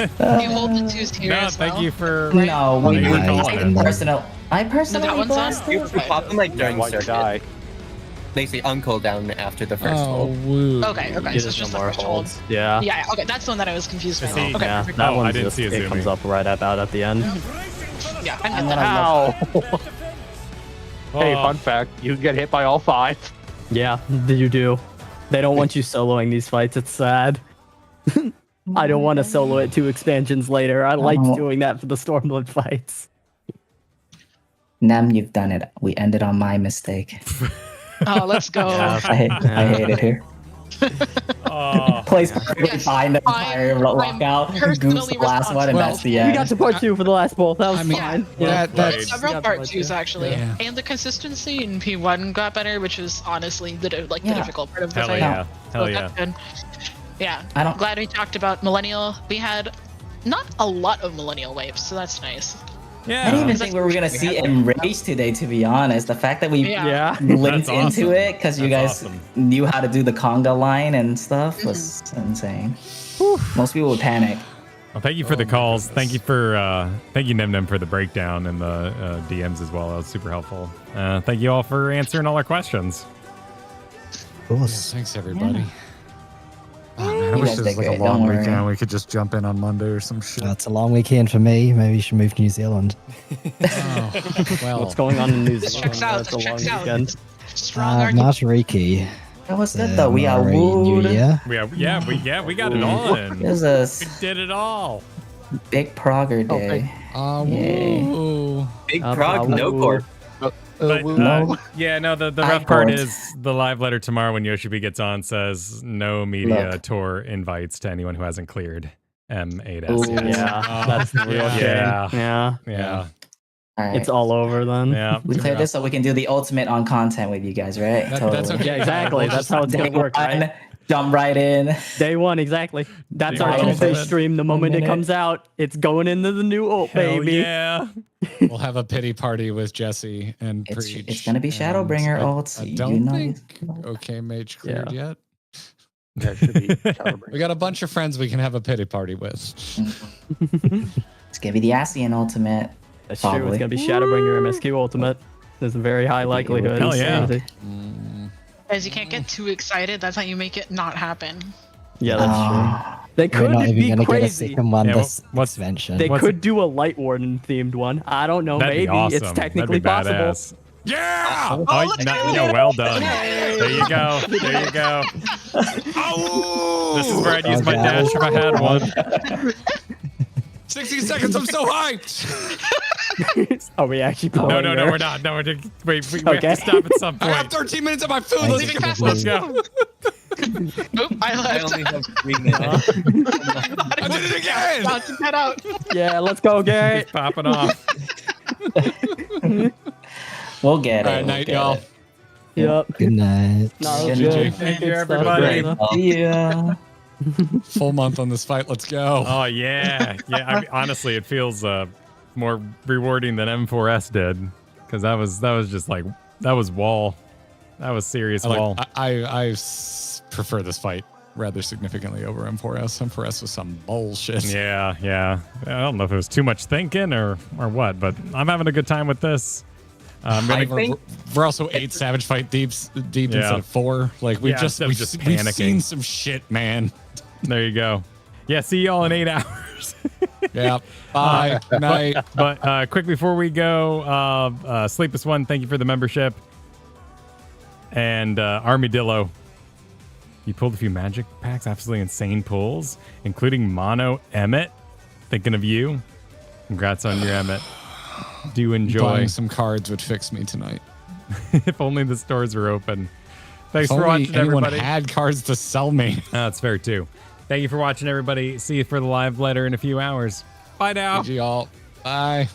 You hold the twos here as well. Thank you for No, Thank you for calling it. I personally that one's on? blasted. You pop them like during Why'd you circuit. die? They say uncool down after the first Oh, hold. woo. Okay, so it's just the first hold. Yeah. Yeah, okay, that's the one that I was confused by. See, Okay, Yeah, perfect. that Oh, I one didn't just see a it zooming. comes up right about at the end. Yeah, I I'm knew gonna that. look. Ow! Hey, Oh. fun fact: you get hit by all 5. Yeah, you do. They don't want you soloing these fights. It's sad. I don't want to solo it 2 expansions later. I liked Oh. doing that for the Stormblood fights. Nem, you've done it. We ended on my mistake. Oh, let's go. Yeah. I hate it here. Oh, Plays perfectly fine the entire lockout. Goose the last one, and that's the We end. got to part 2 for the last bowl. That was I mean, fine. that's Several got part part twos two. actually, Yeah. and the consistency in P1 got better, which was honestly the the Yeah. difficult part of the hell fight. yeah. So Hell yeah. that's good. Yeah, I don't- glad we talked about millennial. We had not a lot of millennial waves, so that's nice. I didn't Yeah. even think we were gonna see Enrage today, to be honest. The fact that we Yeah. linked That's awesome. into it because you That's guys awesome. knew how to do the conga line and stuff was insane. Most people would panic. Well, thank you for the calls. Thank you Nem for the breakdown and the DMs as well. That was super helpful. Thank you all for answering all our questions. Of course. Thanks, everybody. Oh, man, I You wish guys there was did like a great, long don't worry. weekend. We could just jump in on Monday or some shit. It's a long weekend for me. Maybe you should move to New Zealand. Well, What's going on in New This Zealand? checks out. That's a This long checks out. weekend. Strong argument. Martariki. That was good though. We are New wooed. Year. We got it all in. It was a We did it all. big Progger day. Yay. woo. Big Prog, no corp. But, No. yeah, no, the I rough part heard. is the live letter tomorrow when Yoshibi gets on says no media Look. tour invites to anyone who hasn't cleared M8S Ooh. yet. Yeah, that's the real shame. Yeah. Yeah. Yeah. All right. It's all over then. Yeah. We cleared this so we can do the ultimate on content with you guys, right? That's okay. Yeah, exactly. That's how it's Day gonna work, one, right? jump right in. Day 1, exactly. That's Day our one. Tuesday stream. The moment it Minute. comes out, it's going into the new ult, Hell baby. yeah. We'll have a pity party with Jesse and It's Preach. gonna be Shadowbringer and ults. I You don't know think it's- OK Mage cleared yet. Yeah, it should be Shadowbringer. We got a bunch of friends we can have a pity party with. It's gonna be the Asian ultimate. That's true. Probably. It's gonna be Shadowbringer MSQ Ultimate. There's a very high likelihood. Hell yeah. Guys, you can't get too excited. That's how you make it not happen. Yeah, that's Ah. true. They We're could not even be going to get a crazy. second one Yeah, this what's- expansion. They What's could do a Light Warden themed one. I don't know. That'd be Maybe awesome. it's technically That'd be possible. badass. Yeah! Well done. There you go. There you go. This is where I'd use my dash if I had one. 60 seconds, I'm so hyped. Are we actually No, playing no, there? we're not. No, we Okay. have to stop at some I have point. 13 minutes of my food. Thank Let's you. go. Fast, Let's go. Oop, I I left. only have 3 minutes. I did it again. About to cut out. Yeah, let's go, Garrett. Popping off. We'll get it. All right, we'll night, get y'all. it. Yep. Good night. No, Good good. night. Thank you, Good stuff. everybody. Great. Yeah. Full month on this fight. Let's go. Oh, yeah. Yeah. I mean, honestly, it feels more rewarding than M4S did because that was just like, that was wall. That was serious wall. I prefer this fight rather significantly over M4S. M4S was some bullshit. Yeah, yeah. I don't know if it was too much thinking or what, but I'm having a good time with this. We're also 8 Savage Fight deeps Yeah. instead of 4. Like we've Yeah, just instead of we've, just we've panicking. seen some shit, man. There you go. Yeah, see y'all in 8 hours. Yeah. Bye. Night. But quick before we go, Sleepless One, thank you for the membership. And Armadillo, you pulled a few magic packs, absolutely insane pulls, including Mono Emmett. Thinking of you. Congrats on your Emmett. Do enjoy. Buying some cards would fix me tonight. If only the stores were open. Thanks if for only watching, anyone everybody. had cards to sell me. That's fair too. Thank you for watching, everybody. See you for the live letter in a few hours. Bye now. GG all. Bye.